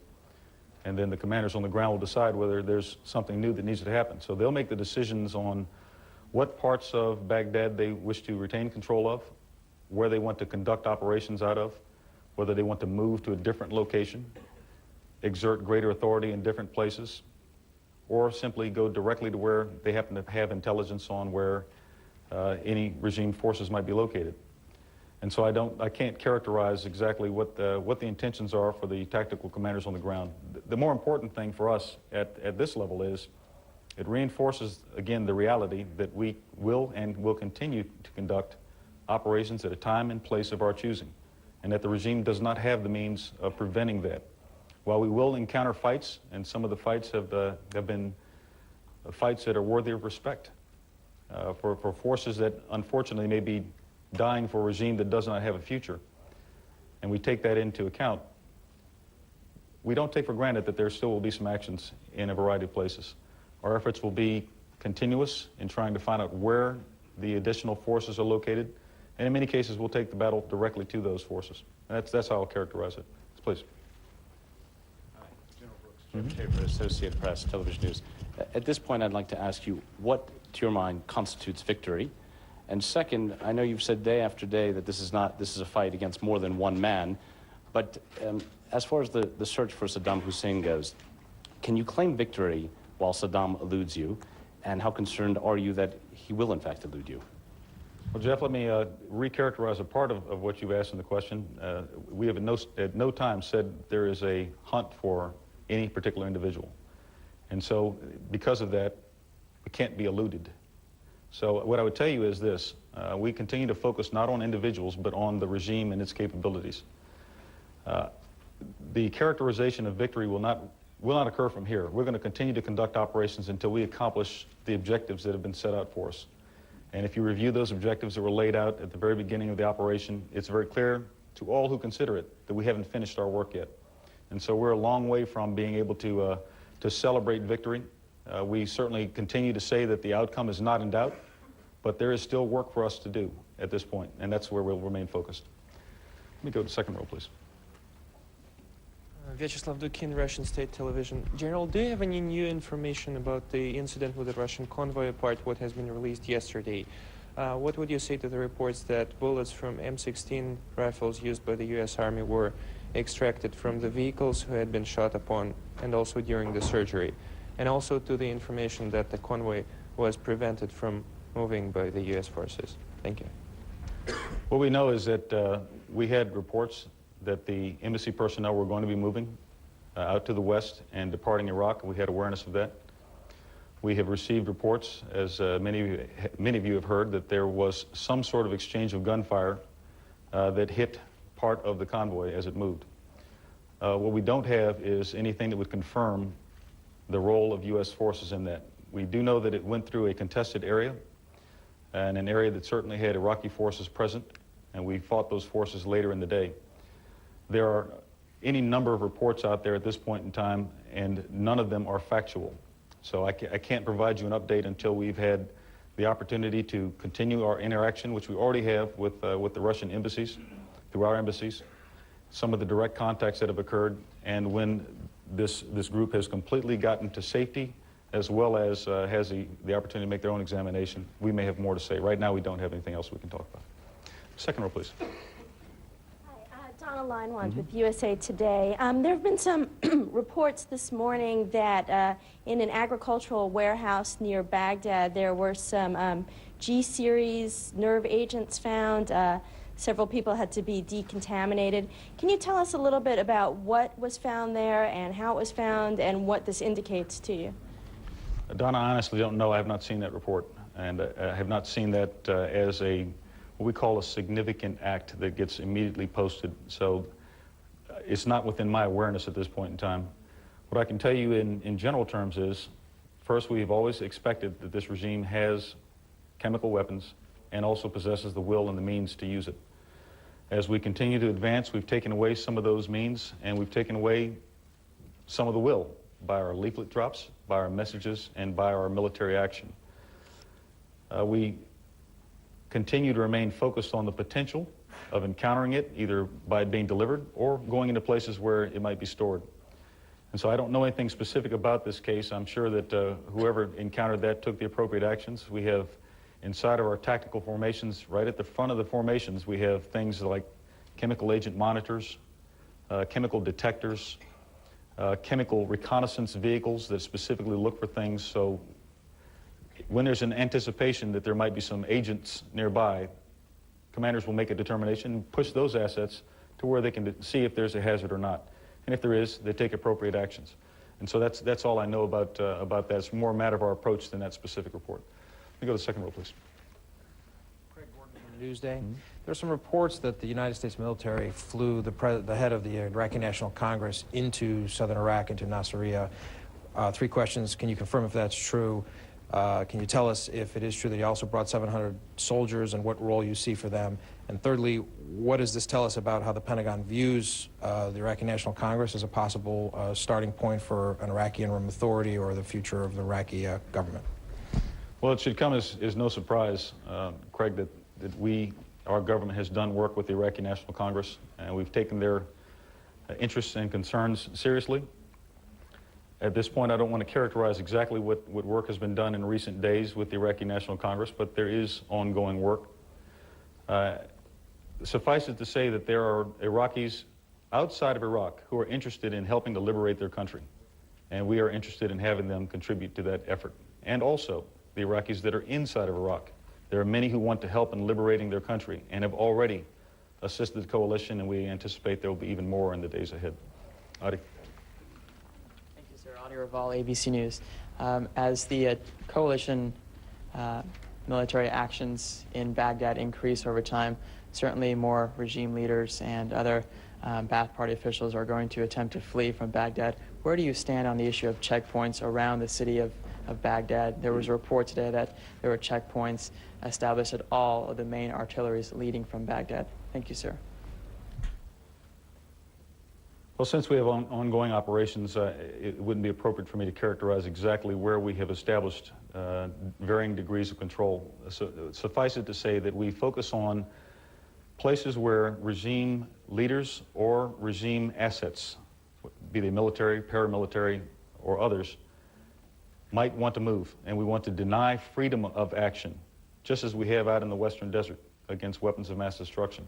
and then the commanders on the ground will decide whether there's something new that needs to happen. So they'll make the decisions on what parts of Baghdad they wish to retain control of, where they want to conduct operations out of, whether they want to move to a different location. exert greater authority in different places, or simply go directly to where they happen to have intelligence on where any regime forces might be located. And so I can't characterize exactly what the intentions are for the tactical commanders on the ground. The more important thing for us at this level is it reinforces, again, the reality that we will and will continue to conduct operations at a time and place of our choosing, and that the regime does not have the means of preventing that. While we will encounter fights, and some of the fights have been fights that are worthy of respect for forces that unfortunately may be dying for a regime that does not have a future, and we take that into account, we don't take for granted that there still will be some actions in a variety of places. Our efforts will be continuous in trying to find out where the additional forces are located, and in many cases we'll take the battle directly to those forces. That's how I'll characterize it. Please. Jeff Tabor, Associated Press, Television News. At this point, I'd like to ask you what, to your mind, constitutes victory? And second, I know you've said day after day that this is a fight against more than one man, but as far as the search for Saddam Hussein goes, can you claim victory while Saddam eludes you? And how concerned are you that he will, in fact, elude you? Well, Jeff, let me recharacterize a part of what you've asked in the question. We have at no time said there is a hunt for any particular individual. And so, because of that, it can't be eluded. So what I would tell you is this. We continue to focus not on individuals, but on the regime and its capabilities. The characterization of victory will not occur from here. We're going to continue to conduct operations until we accomplish the objectives that have been set out for us. And if you review those objectives that were laid out at the very beginning of the operation, it's very clear to all who consider it that we haven't finished our work yet. And so we're a long way from being able to celebrate victory. We certainly continue to say that the outcome is not in doubt, but there is still work for us to do at this point, and that's where we'll remain focused. Let me go to the second row, please. Vyacheslav Dukin, Russian State Television. General, do you have any new information about the incident with the Russian convoy apart what has been released yesterday? What would you say to the reports that bullets from M16 rifles used by the U.S. Army were extracted from the vehicles who had been shot upon and also during the surgery? And also to the information that the convoy was prevented from moving by the U.S. forces? Thank you. What we know is that we had reports that the embassy personnel were going to be moving out to the west and departing Iraq. We had awareness of that. We have received reports, as many of you have heard, that there was some sort of exchange of gunfire that hit part of the convoy as it moved. What we don't have is anything that would confirm the role of U.S. forces in that. We do know that it went through a contested area, and an area that certainly had Iraqi forces present, and we fought those forces later in the day. There are any number of reports out there at this point in time, and none of them are factual. So I can't provide you an update until we've had the opportunity to continue our interaction, which we already have with the Russian embassies, through our embassies, some of the direct contacts that have occurred, and when this group has completely gotten to safety, as well as has the opportunity to make their own examination, we may have more to say. Right now, we don't have anything else we can talk about. Second row, please. Donna Linewand with USA Today. There have been some reports this morning that in an agricultural warehouse near Baghdad there were some G-series nerve agents found. Several people had to be decontaminated. Can you tell us a little bit about what was found there and how it was found and what this indicates to you? Donna, I honestly don't know. I have not seen that report, and I have not seen that as what we call a significant act that gets immediately posted. So it's not within my awareness at this point in time. What I can tell you in general terms is, first, we've always expected that this regime has chemical weapons and also possesses the will and the means to use it. As we continue to advance, we've taken away some of those means, and we've taken away some of the will by our leaflet drops, by our messages, and by our military action. We continue to remain focused on the potential of encountering it, either by it being delivered or going into places where it might be stored. And so I don't know anything specific about this case. I'm sure that whoever encountered that took the appropriate actions. We have, inside of our tactical formations, right at the front of the formations, we have things like chemical agent monitors, chemical detectors, chemical reconnaissance vehicles that specifically look for things. So when there's an anticipation that there might be some agents nearby, commanders will make a determination and push those assets to where they can see if there's a hazard or not. And if there is, they take appropriate actions. And so that's all I know about that. It's more a matter of our approach than that specific report. Let me go to the second row, please. Newsday. There are some reports that the United States military flew the head of the Iraqi National Congress into southern Iraq, into Nasiriyah. 3 questions. Can you confirm if that's true? Can you tell us if it is true that he also brought 700 soldiers and what role you see for them? And thirdly, what does this tell us about how the Pentagon views the Iraqi National Congress as a possible starting point for an Iraqi interim authority or the future of the Iraqi government? Well, it should come as no surprise, Craig, that our government has done work with the Iraqi National Congress, and we've taken their interests and concerns seriously. At this point, I don't want to characterize exactly what work has been done in recent days with the Iraqi National Congress, but there is ongoing work. Suffice it to say that there are Iraqis outside of Iraq who are interested in helping to liberate their country, and we are interested in having them contribute to that effort. And also the Iraqis that are inside of Iraq. There are many who want to help in liberating their country and have already assisted the coalition, and we anticipate there will be even more in the days ahead. Adi. Thank you, sir. Adi Raval, ABC News. As the coalition military actions in Baghdad increase over time, certainly more regime leaders and other Ba'ath Party officials are going to attempt to flee from Baghdad. Where do you stand on the issue of checkpoints around the city of Baghdad? There was a report today that there were checkpoints established at all of the main artilleries leading from Baghdad. Thank you, sir. Well, since we have ongoing operations, it wouldn't be appropriate for me to characterize exactly where we have established varying degrees of control. So, suffice it to say that we focus on places where regime leaders or regime assets, be they military, paramilitary, or others, might want to move, and we want to deny freedom of action, just as we have out in the Western Desert against weapons of mass destruction,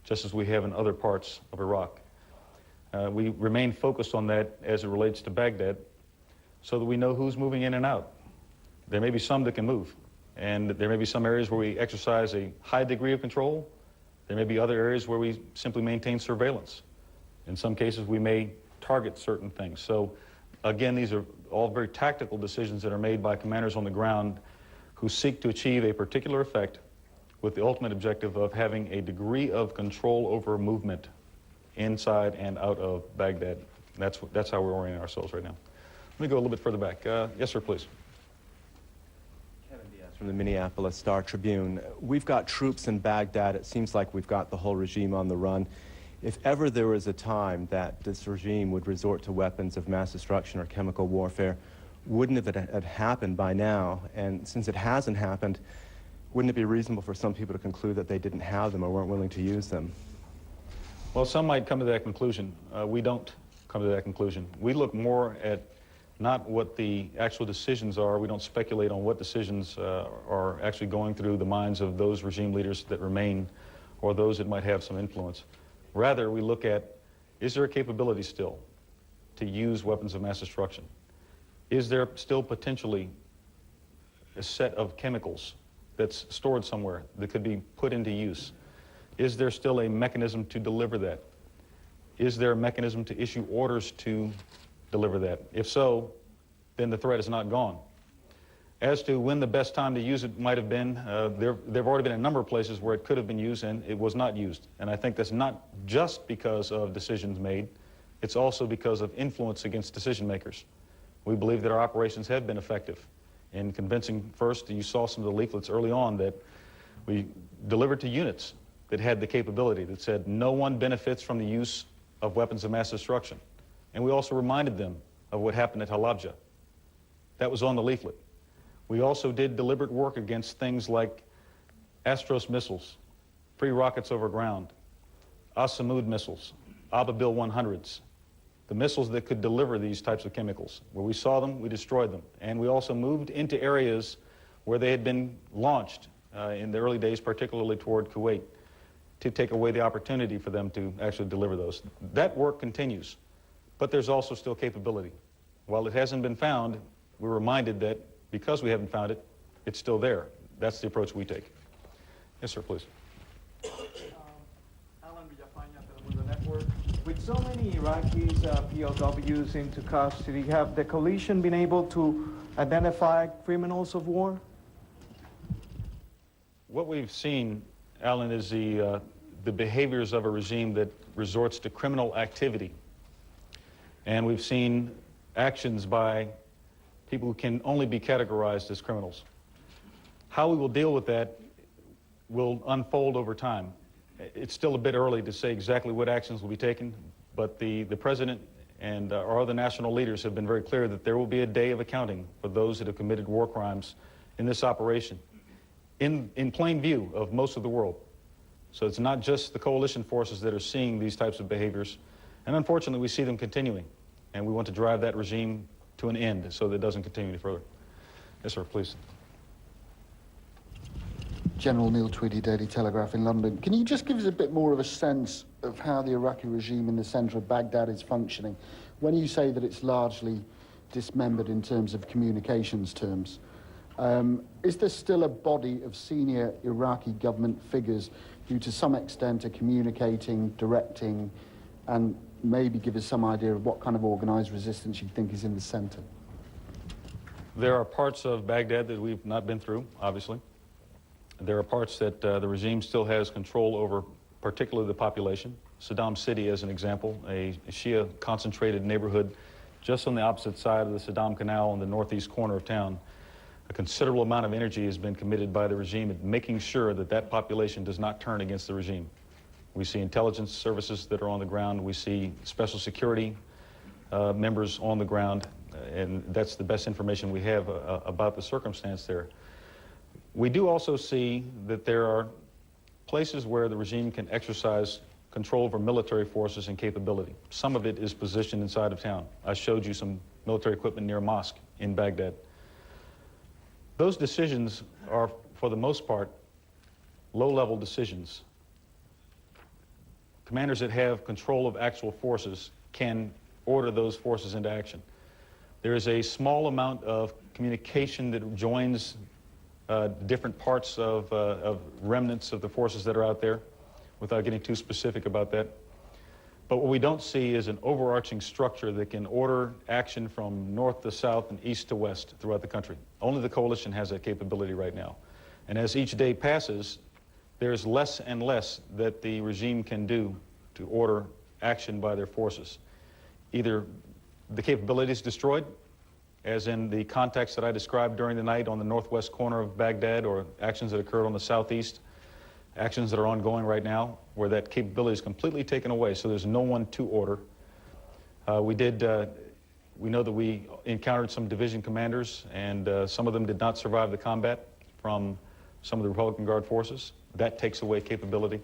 just as we have in other parts of Iraq. We remain focused on that as it relates to Baghdad so that we know who's moving in and out. There may be some that can move, and there may be some areas where we exercise a high degree of control. There may be other areas where we simply maintain surveillance. In some cases, we may target certain things. So, again, these are all very tactical decisions that are made by commanders on the ground who seek to achieve a particular effect with the ultimate objective of having a degree of control over movement inside and out of Baghdad. That's how we're orienting ourselves right now. Let me go a little bit further back. Yes, sir, please. From the Minneapolis Star-Tribune. We've got troops in Baghdad. It seems like we've got the whole regime on the run. If ever there was a time that this regime would resort to weapons of mass destruction or chemical warfare, wouldn't it have happened by now? And since it hasn't happened, wouldn't it be reasonable for some people to conclude that they didn't have them or weren't willing to use them? Well, some might come to that conclusion. We don't come to that conclusion. We look more at not what the actual decisions are. We don't speculate on what decisions are actually going through the minds of those regime leaders that remain or those that might have some influence. Rather, we look at, is there a capability still to use weapons of mass destruction? Is there still potentially a set of chemicals that's stored somewhere that could be put into use? Is there still a mechanism to deliver that? Is there a mechanism to issue orders to deliver that? If so, then the threat is not gone. As to when the best time to use it might have been, there have already been a number of places where it could have been used and it was not used. And I think that's not just because of decisions made, it's also because of influence against decision makers. We believe that our operations have been effective in convincing, first, you saw some of the leaflets early on that we delivered to units that had the capability that said no one benefits from the use of weapons of mass destruction. And we also reminded them of what happened at Halabja. That was on the leaflet. We also did deliberate work against things like Astros missiles, free rockets over ground, Asamud missiles, Ababil 100s, the missiles that could deliver these types of chemicals. Where we saw them, we destroyed them. And we also moved into areas where they had been launched in the early days, particularly toward Kuwait, to take away the opportunity for them to actually deliver those. That work continues. but there's also still capability. While it hasn't been found, we're reminded that because we haven't found it, it's still there. That's the approach we take. Yes, sir, please. With so many Iraqis, POWs into custody, have the coalition been able to identify criminals of war? What we've seen, Alan, is the behaviors of a regime that resorts to criminal activity. And we've seen actions by people who can only be categorized as criminals. How we will deal with that will unfold over time. It's still a bit early to say exactly what actions will be taken, but the President and our other national leaders have been very clear that there will be a day of accounting for those that have committed war crimes in this operation, in plain view of most of the world. So it's not just the coalition forces that are seeing these types of behaviors, and unfortunately we see them continuing, and we want to drive that regime to an end so that it doesn't continue any further. Yes, sir, please. General Neil Tweedy, Daily Telegraph in London. Can you just give us a bit more of a sense of how the Iraqi regime in the centre of Baghdad is functioning? When you say that it's largely dismembered in terms of communications terms, is there still a body of senior Iraqi government figures who to some extent are communicating, directing, and maybe give us some idea of what kind of organised resistance you think is in the centre? There are parts of Baghdad that we've not been through, obviously. There are parts that the regime still has control over, particularly the population. Saddam City, as an example, a Shia concentrated neighborhood just on the opposite side of the Saddam Canal in the northeast corner of town. A considerable amount of energy has been committed by the regime at making sure that that population does not turn against the regime. We see intelligence services that are on the ground. We see special security members on the ground, and that's the best information we have about the circumstance there. We do also see that there are places where the regime can exercise control over military forces and capability. Some of it is positioned inside of town. I showed you some military equipment near a mosque in Baghdad. Those decisions are, for the most part, low-level decisions. Commanders that have control of actual forces can order those forces into action. There is a small amount of communication that joins different parts of remnants of the forces that are out there, without getting too specific about that. But what we don't see is an overarching structure that can order action from north to south and east to west throughout the country. Only the coalition has that capability right now. And as each day passes, there's less and less that the regime can do to order action by their forces. Either the capability is destroyed, as in the contacts that I described during the night on the northwest corner of Baghdad, or actions that occurred on the southeast, actions that are ongoing right now, where that capability is completely taken away, so there's no one to order. We know that we encountered some division commanders, and some of them did not survive the combat from some of the Republican Guard forces. That takes away capability.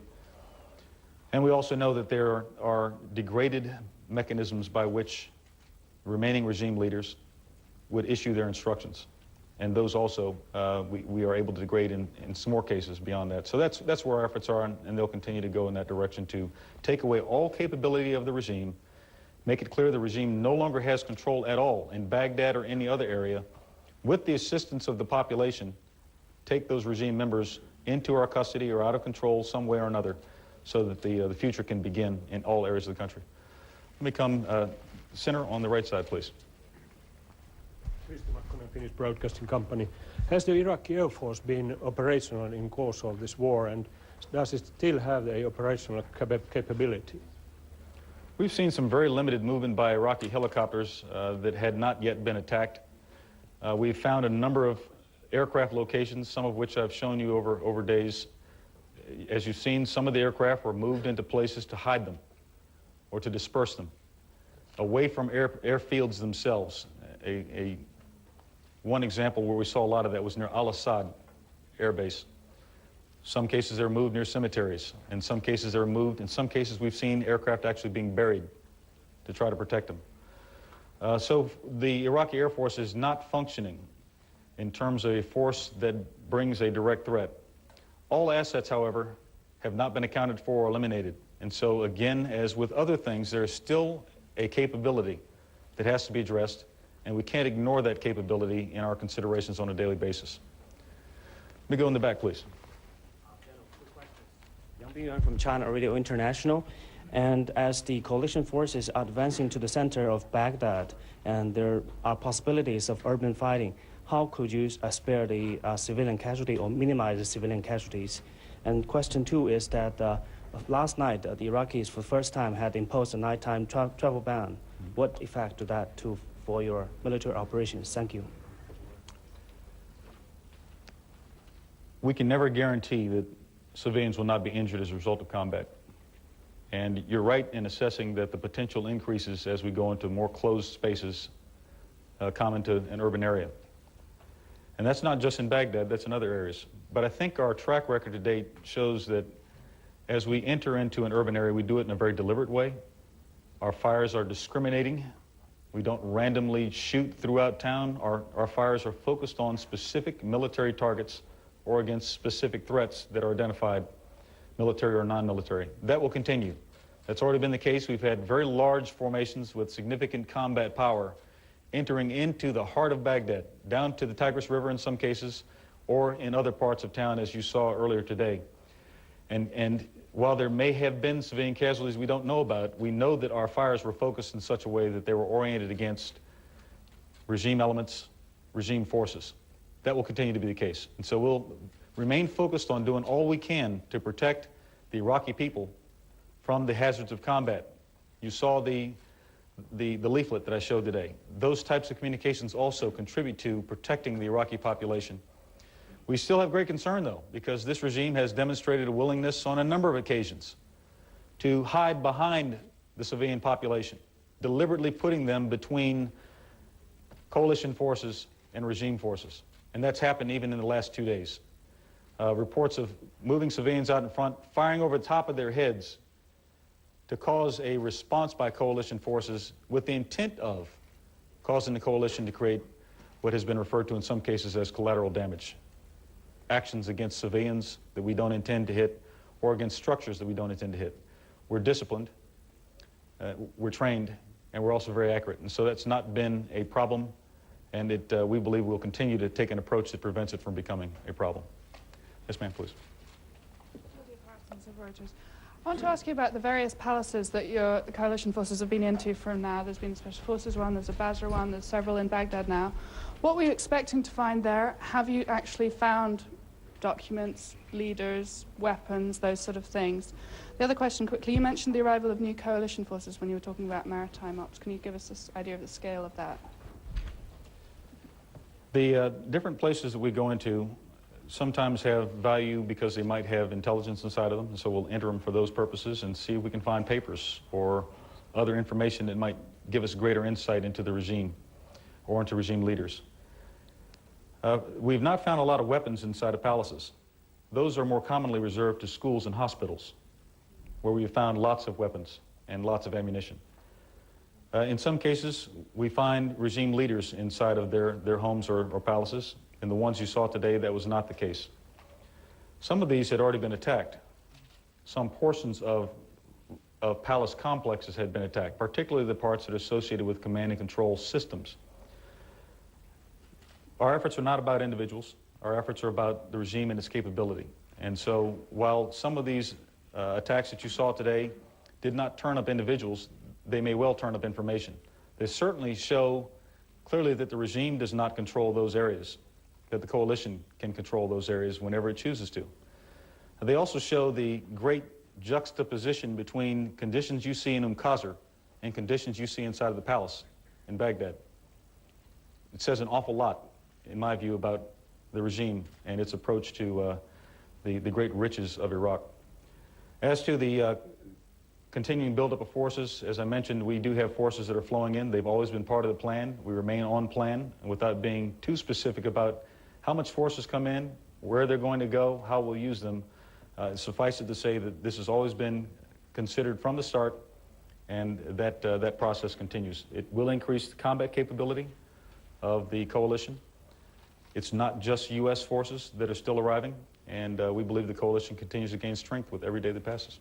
And we also know that there are degraded mechanisms by which remaining regime leaders would issue their instructions. And those also, we are able to degrade in some more cases beyond that. So that's where our efforts are, and they'll continue to go in that direction to take away all capability of the regime, make it clear the regime no longer has control at all in Baghdad or any other area, with the assistance of the population, take those regime members into our custody or out of control some way or another, so that the future can begin in all areas of the country. Let me come center on the right side, please. Finnish Broadcasting Company. Has the Iraqi Air Force been operational in course of this war, and does it still have the operational capability? We've seen some very limited movement by Iraqi helicopters that had not yet been attacked. We've found a number of aircraft locations, some of which I've shown you over days. As you've seen, some of the aircraft were moved into places to hide them or to disperse them away from airfields themselves. One example where we saw a lot of that was near Al-Assad Air Base. Some cases they're moved near cemeteries. In some cases they're moved. In some cases we've seen aircraft actually being buried to try to protect them. So the Iraqi Air Force is not functioning in terms of a force that brings a direct threat. All assets, however, have not been accounted for or eliminated. And so again, as with other things, there is still a capability that has to be addressed, and we can't ignore that capability in our considerations on a daily basis. Let me go in the back, please. Yang Bingyuan from China Radio International. And as the coalition forces are advancing to the center of Baghdad, and there are possibilities of urban fighting, how could you spare the civilian casualty or minimize the civilian casualties? And question two is that last night, the Iraqis for the first time had imposed a nighttime travel ban. What effect did that do for your military operations? Thank you. We can never guarantee that civilians will not be injured as a result of combat. And you're right in assessing that the potential increases as we go into more closed spaces common to an urban area. And that's not just in Baghdad, that's in other areas. But I think our track record to date shows that as we enter into an urban area, we do it in a very deliberate way. Our fires are discriminating. We don't randomly shoot throughout town. Our fires are focused on specific military targets or against specific threats that are identified, military or non-military. That will continue. That's already been the case. We've had very large formations with significant combat power entering into the heart of Baghdad, down to the Tigris River in some cases, or in other parts of town, as you saw earlier today. And while there may have been civilian casualties we don't know about, we know that our fires were focused in such a way that they were oriented against regime elements, regime forces. That will continue to be the case. And so we'll remain focused on doing all we can to protect the Iraqi people from the hazards of combat. You saw the leaflet that I showed today. Those types of communications also contribute to protecting the Iraqi population. We still have great concern, though, because this regime has demonstrated a willingness on a number of occasions to hide behind the civilian population, deliberately putting them between coalition forces and regime forces. And that's happened even in the last 2 days. Reports of moving civilians out in front, firing over the top of their heads to cause a response by coalition forces with the intent of causing the coalition to create what has been referred to in some cases as collateral damage. Actions against civilians that we don't intend to hit or against structures that we don't intend to hit. We're disciplined, we're trained, and we're also very accurate. And so that's not been a problem, and we believe we'll continue to take an approach that prevents it from becoming a problem. Yes, ma'am, please. I want to ask you about the various palaces that the coalition forces have been into from now. There's been the Special Forces one, there's a Basra one, there's several in Baghdad now. What were you expecting to find there? Have you actually found documents, leaders, weapons, those sort of things? The other question quickly, you mentioned the arrival of new coalition forces when you were talking about maritime ops. Can you give us this idea of the scale of that? The different places that we go into sometimes have value because they might have intelligence inside of them, and so we'll enter them for those purposes and see if we can find papers or other information that might give us greater insight into the regime or into regime leaders. We've not found a lot of weapons inside of palaces. Those are more commonly reserved to schools and hospitals, where we have found lots of weapons and lots of ammunition. In some cases, we find regime leaders inside of their homes or palaces. In the ones you saw today, that was not the case. Some of these had already been attacked. Some portions of palace complexes had been attacked, particularly the parts that are associated with command and control systems. Our efforts are not about individuals. Our efforts are about the regime and its capability. And so while some of these attacks that you saw today did not turn up individuals, they may well turn up information. They certainly show clearly that the regime does not control those areas, that the coalition can control those areas whenever it chooses to. They also show the great juxtaposition between conditions you see in Qasr and conditions you see inside of the palace in Baghdad. It says an awful lot, in my view, about the regime and its approach to the great riches of Iraq. As to the continuing buildup of forces, as I mentioned, we do have forces that are flowing in. They've always been part of the plan. We remain on plan, and without being too specific about how much forces come in, where they're going to go, how we'll use them, suffice it to say that this has always been considered from the start, and that process continues. It will increase the combat capability of the coalition. It's not just U.S. forces that are still arriving, and we believe the coalition continues to gain strength with every day that passes.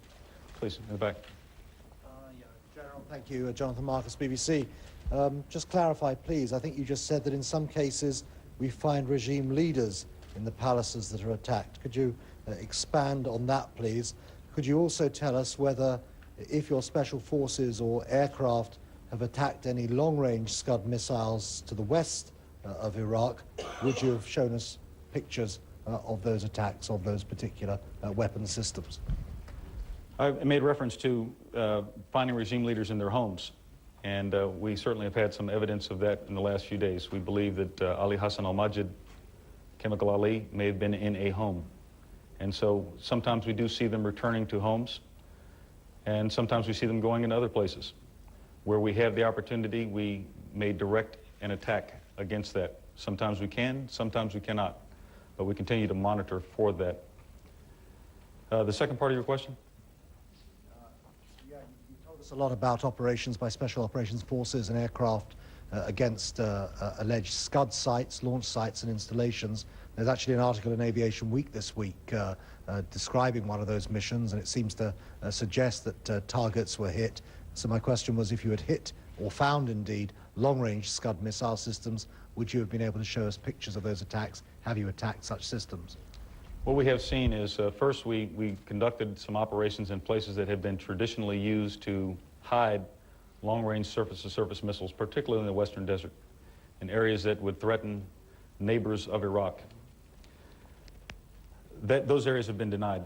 Please, in the back. General, Thank you, Jonathan Marcus, BBC. Just clarify, please. I think you just said that in some cases we find regime leaders in the palaces that are attacked. Could you expand on that, please? Could you also tell us whether, if your special forces or aircraft have attacked any long-range Scud missiles to the west of Iraq, would you have shown us pictures of those attacks, of those particular weapon systems? I made reference to finding regime leaders in their homes, and we certainly have had some evidence of that in the last few days. We believe that Ali Hassan al-Majid, Chemical Ali, may have been in a home. And so sometimes we do see them returning to homes, and sometimes we see them going into other places. Where we have the opportunity, we may direct an attack against that. Sometimes we can, sometimes we cannot, but we continue to monitor for that. The second part of your question? A lot about operations by Special Operations Forces and aircraft against alleged Scud sites, launch sites and installations. There's actually an article in Aviation Week this week describing one of those missions, and it seems to suggest that targets were hit. So my question was, if you had hit or found indeed long-range Scud missile systems, would you have been able to show us pictures of those attacks? Have you attacked such systems? What we have seen is, first we conducted some operations in places that have been traditionally used to hide long-range surface-to-surface missiles, particularly in the Western Desert, in areas that would threaten neighbors of Iraq. Those areas have been denied.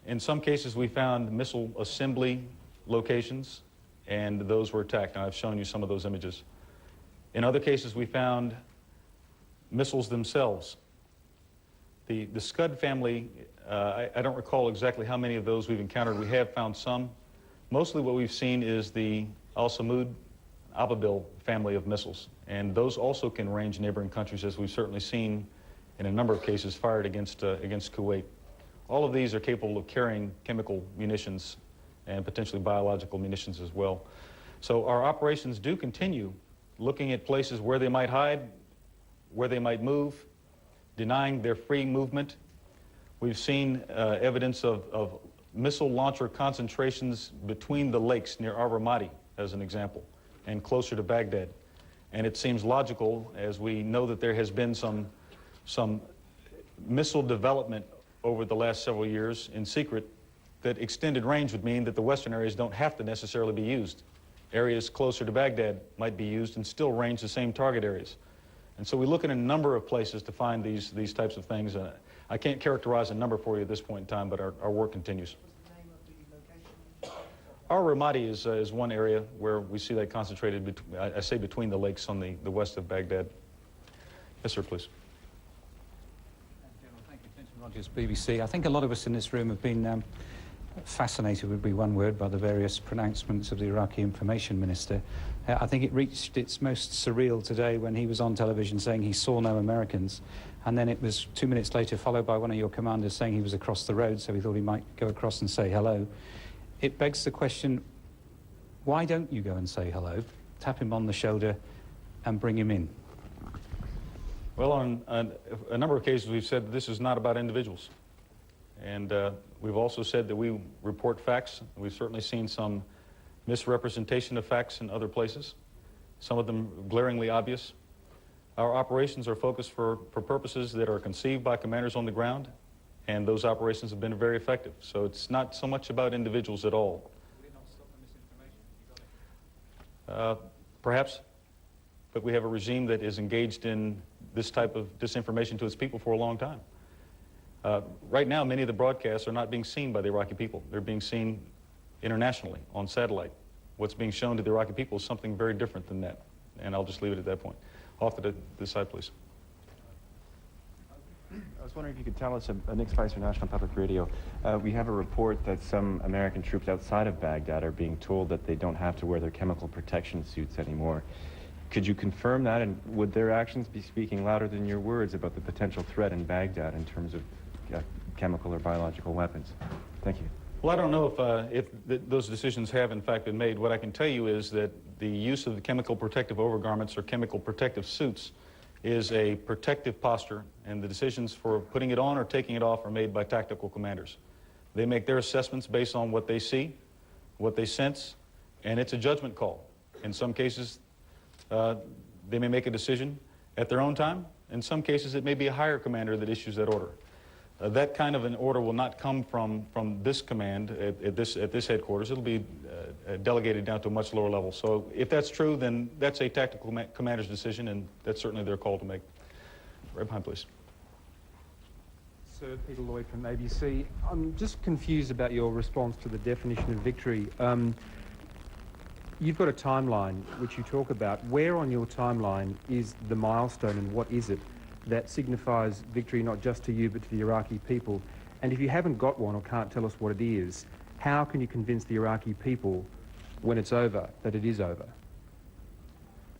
In some cases, we found missile assembly locations, and those were attacked, and I've shown you some of those images. In other cases, we found missiles themselves. The Scud family, I don't recall exactly how many of those we've encountered. We have found some. Mostly what we've seen is the Al-Samud Ababil family of missiles, and those also can range neighboring countries, as we've certainly seen in a number of cases fired against Kuwait. All of these are capable of carrying chemical munitions and potentially biological munitions as well. So our operations do continue looking at places where they might hide, where they might move, denying their free movement. We've seen evidence of missile launcher concentrations between the lakes near Al-Ramadi, as an example, and closer to Baghdad. And it seems logical, as we know that there has been some missile development over the last several years in secret, that extended range would mean that the western areas don't have to necessarily be used. Areas closer to Baghdad might be used and still range the same target areas. And so we look at a number of places to find these types of things. I can't characterize a number for you at this point in time, but our work continues. Al-Ramadi is one area where we see that concentrated, I say between the lakes on the west of Baghdad. Yes, sir, please. Thank you, Clinton Rogers, BBC. I think a lot of us in this room have been fascinated, would be one word, by the various pronouncements of the Iraqi information minister. I think it reached its most surreal today when he was on television saying he saw no Americans, and then it was 2 minutes later followed by one of your commanders saying he was across the road, so he thought he might go across and say hello. It begs the question, why don't you go and say hello, tap him on the shoulder and bring him in? Well, on a number of occasions we've said that this is not about individuals. And we've also said that we report facts. We've certainly seen some misrepresentation of facts in other places, some of them glaringly obvious. Our operations are focused for purposes that are conceived by commanders on the ground, and those operations have been very effective. So it's not so much about individuals at all. Will it not stop the misinformation? Perhaps, but we have a regime that is engaged in this type of disinformation to its people for a long time. Right now, many of the broadcasts are not being seen by the Iraqi people. They're being seen internationally on satellite. What's being shown to the Iraqi people is something very different than that. And I'll just leave it at that point. Off to the side, please. I was wondering if you could tell us, Nick Spicer, National Public Radio, we have a report that some American troops outside of Baghdad are being told that they don't have to wear their chemical protection suits anymore. Could you confirm that, and would their actions be speaking louder than your words about the potential threat in Baghdad in terms of chemical or biological weapons? Thank you. Well, I don't know if those decisions have in fact been made. What I can tell you is that the use of the chemical protective overgarments or chemical protective suits is a protective posture, and the decisions for putting it on or taking it off are made by tactical commanders. They make their assessments based on what they see, what they sense, And it's a judgment call. In some cases, they may make a decision at their own time. In some cases, it may be a higher commander that issues that order. That kind of an order will not come from this command at this headquarters. It'll be delegated down to a much lower level. So if that's true, then that's a tactical commander's decision, and that's certainly their call to make. Right behind, please. Sir, Peter Lloyd from ABC. I'm just confused about your response to the definition of victory. You've got a timeline which you talk about. Where on your timeline is the milestone, and what is it that signifies victory not just to you but to the Iraqi people? And if you haven't got one or can't tell us what it is, how can you convince the Iraqi people when it's over that it is over?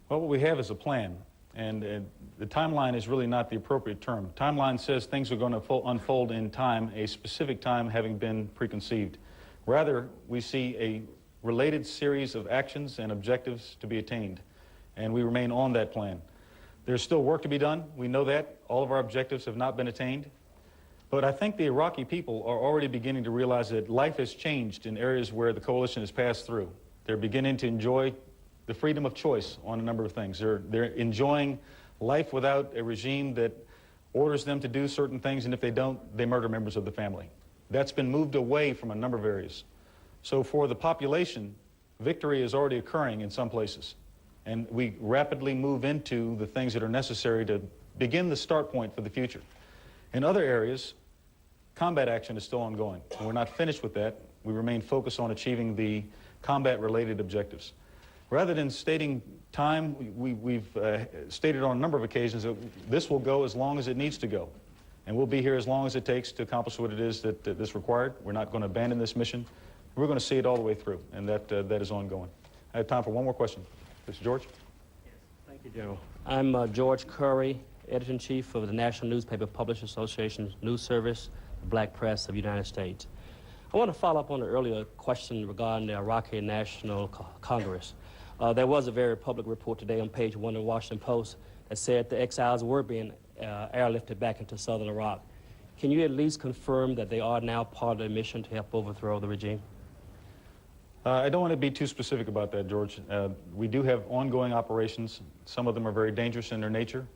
Well, what we have is a plan, and the timeline is really not the appropriate term. Timeline says things are going to unfold in time, a specific time having been preconceived. Rather, we see a related series of actions and objectives to be attained, and we remain on that plan. There's still work to be done. We know that. All of our objectives have not been attained. But I think the Iraqi people are already beginning to realize that life has changed in areas where the coalition has passed through. They're beginning to enjoy the freedom of choice on a number of things. They're enjoying life without a regime that orders them to do certain things, and if they don't, they murder members of the family. That's been moved away from a number of areas. So for the population, victory is already occurring in some places. And we rapidly move into the things that are necessary to begin the start point for the future. In other areas, combat action is still ongoing. We're not finished with that. We remain focused on achieving the combat-related objectives. Rather than stating time, we've stated on a number of occasions that this will go as long as it needs to go. And we'll be here as long as it takes to accomplish what it is that is required. We're not going to abandon this mission. We're going to see it all the way through, and that is ongoing. I have time for one more question. Mr. George? Yes, thank you, General. I'm George Curry, Editor-in-Chief of the National Newspaper Publishers Association News Service, the Black Press of the United States. I want to follow up on the earlier question regarding the Iraqi National Congress. There was a very public report today on page 1 of the Washington Post that said the exiles were being airlifted back into southern Iraq. Can you at least confirm that they are now part of the mission to help overthrow the regime? I don't want to be too specific about that, George. We do have ongoing operations. Some of them are very dangerous in their nature.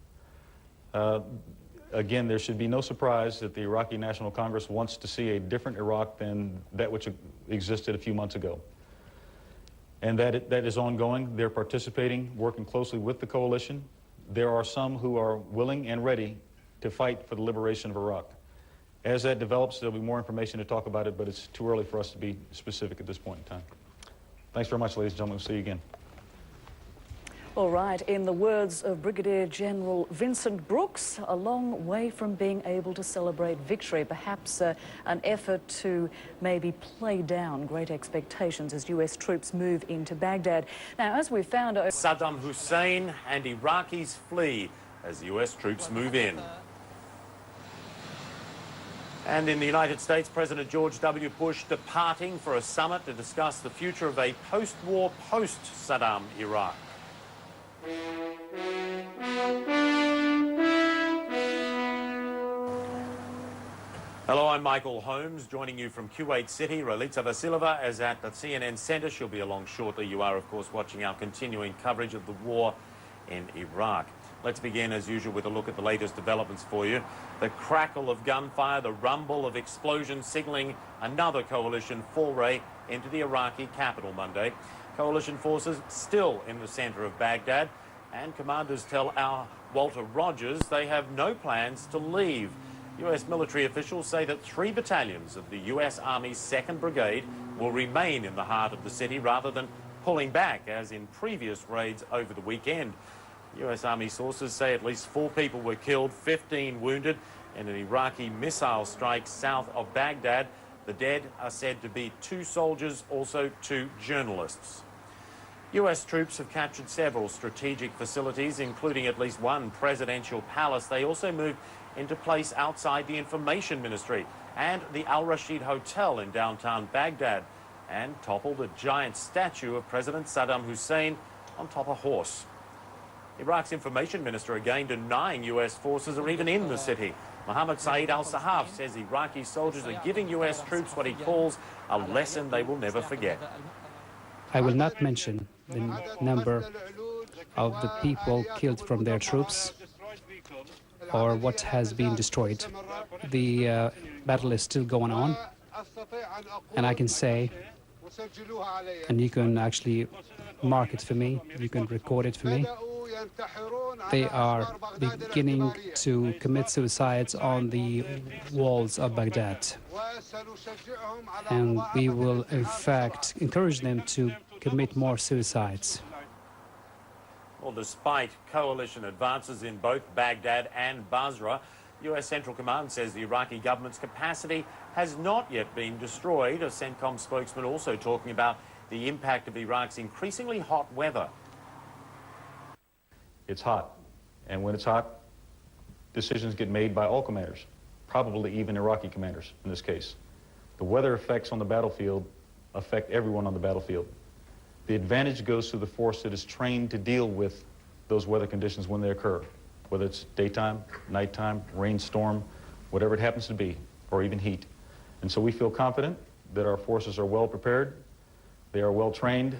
Again, there should be no surprise that the Iraqi National Congress wants to see a different Iraq than that which existed a few months ago. And that is ongoing. They're participating, working closely with the coalition. There are some who are willing and ready to fight for the liberation of Iraq. As that develops, there'll be more information to talk about it, but it's too early for us to be specific at this point in time. Thanks very much, ladies and gentlemen. We'll see you again. All right, in the words of Brigadier General Vincent Brooks, a long way from being able to celebrate victory, perhaps an effort to maybe play down great expectations as US troops move into Baghdad. Now, as we found... Saddam Hussein and Iraqis flee as US troops move in. And in the United States, President George W. Bush departing for a summit to discuss the future of a post-war, post-Saddam Iraq. Hello, I'm Michael Holmes, joining you from Kuwait City. Rolitsa Vasilova is at the CNN Center. She'll be along shortly. You are, of course, watching our continuing coverage of the war in Iraq. Let's begin, as usual, with a look at the latest developments for you. The crackle of gunfire, the rumble of explosions signaling another coalition foray into the Iraqi capital Monday. Coalition forces still in the center of Baghdad, and commanders tell our Walter Rogers they have no plans to leave. US military officials say that 3 battalions of the US Army's 2nd Brigade will remain in the heart of the city rather than pulling back, as in previous raids over the weekend. US Army sources say at least 4 people were killed, 15 wounded in an Iraqi missile strike south of Baghdad. The dead are said to be 2 soldiers, also 2 journalists. US troops have captured several strategic facilities, including at least 1 presidential palace. They also moved into place outside the Information Ministry and the Al Rashid Hotel in downtown Baghdad, and toppled a giant statue of President Saddam Hussein on top of a horse. Iraq's Information Minister again denying US forces are even in the city. Mohammed Saeed al-Sahaf says Iraqi soldiers are giving US troops what he calls a lesson they will never forget. I will not mention the number of the people killed from their troops or what has been destroyed. The battle is still going on, and I can say, and you can actually mark it for me, you can record it for me, they are beginning to commit suicides on the walls of Baghdad. And we will, in fact, encourage them to commit more suicides. Well, despite coalition advances in both Baghdad and Basra, U.S. Central Command says the Iraqi government's capacity has not yet been destroyed. A CENTCOM spokesman also talking about the impact of Iraq's increasingly hot weather. It's hot, and when it's hot, decisions get made by all commanders, probably even Iraqi commanders in this case. The weather effects on the battlefield affect everyone on the battlefield. The advantage goes to the force that is trained to deal with those weather conditions when they occur, whether it's daytime, nighttime, rainstorm, whatever it happens to be, or even heat. And so we feel confident that our forces are well prepared, they are well trained,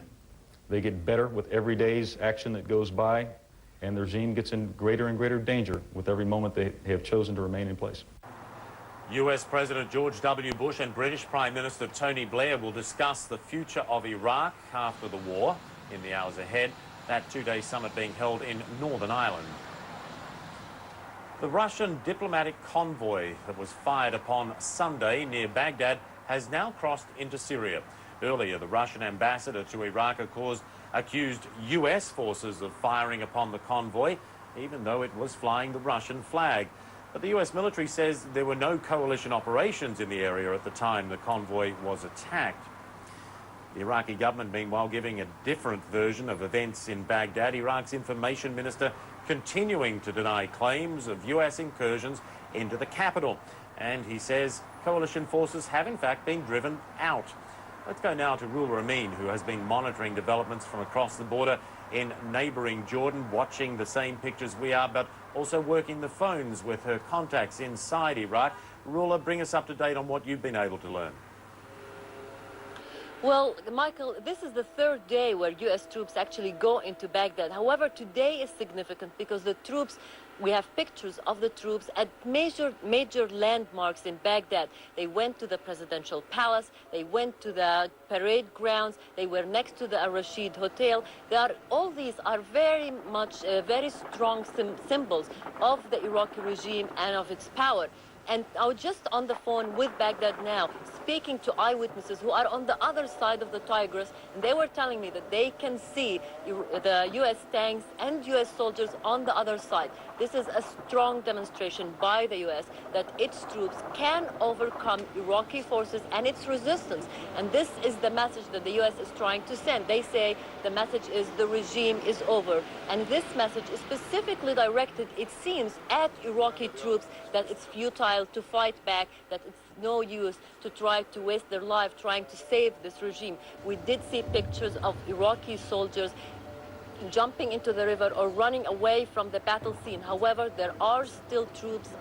they get better with every day's action that goes by, and the regime gets in greater and greater danger with every moment they have chosen to remain in place. US President George W. Bush and British Prime Minister Tony Blair will discuss the future of Iraq after the war in the hours ahead, that two-day summit being held in Northern Ireland. The Russian diplomatic convoy that was fired upon Sunday near Baghdad has now crossed into Syria. Earlier, the Russian ambassador to Iraq, of course, accused US forces of firing upon the convoy, even though it was flying the Russian flag. But the US military says there were no coalition operations in the area at the time the convoy was attacked. The Iraqi government, meanwhile, giving a different version of events in Baghdad. Iraq's information minister continuing to deny claims of US incursions into the capital. And he says coalition forces have in fact been driven out. Let's go now to Rula Amin, who has been monitoring developments from across the border in neighbouring Jordan, watching the same pictures we are, but also working the phones with her contacts inside Iraq. Rula, bring us up to date on what you've been able to learn. Well, Michael, this is the third day where U.S. troops actually go into Baghdad. However, today is significant because the troops, we have pictures of the troops at major landmarks in Baghdad. They went to the presidential palace, they went to the parade grounds, they were next to the Al-Rashid Hotel. All these are very much very strong symbols of the Iraqi regime and of its power. And I was just on the phone with Baghdad now, speaking to eyewitnesses who are on the other side of the Tigris, and they were telling me that they can see the U.S. tanks and U.S. soldiers on the other side. This is a strong demonstration by the U.S. that its troops can overcome Iraqi forces and its resistance. And this is the message that the U.S. is trying to send. They say the message is the regime is over. And this message is specifically directed, it seems, at Iraqi troops, that it's futile to fight back, that it's no use to try to waste their life trying to save this regime. We did see pictures of Iraqi soldiers jumping into the river or running away from the battle scene. However, there are still troops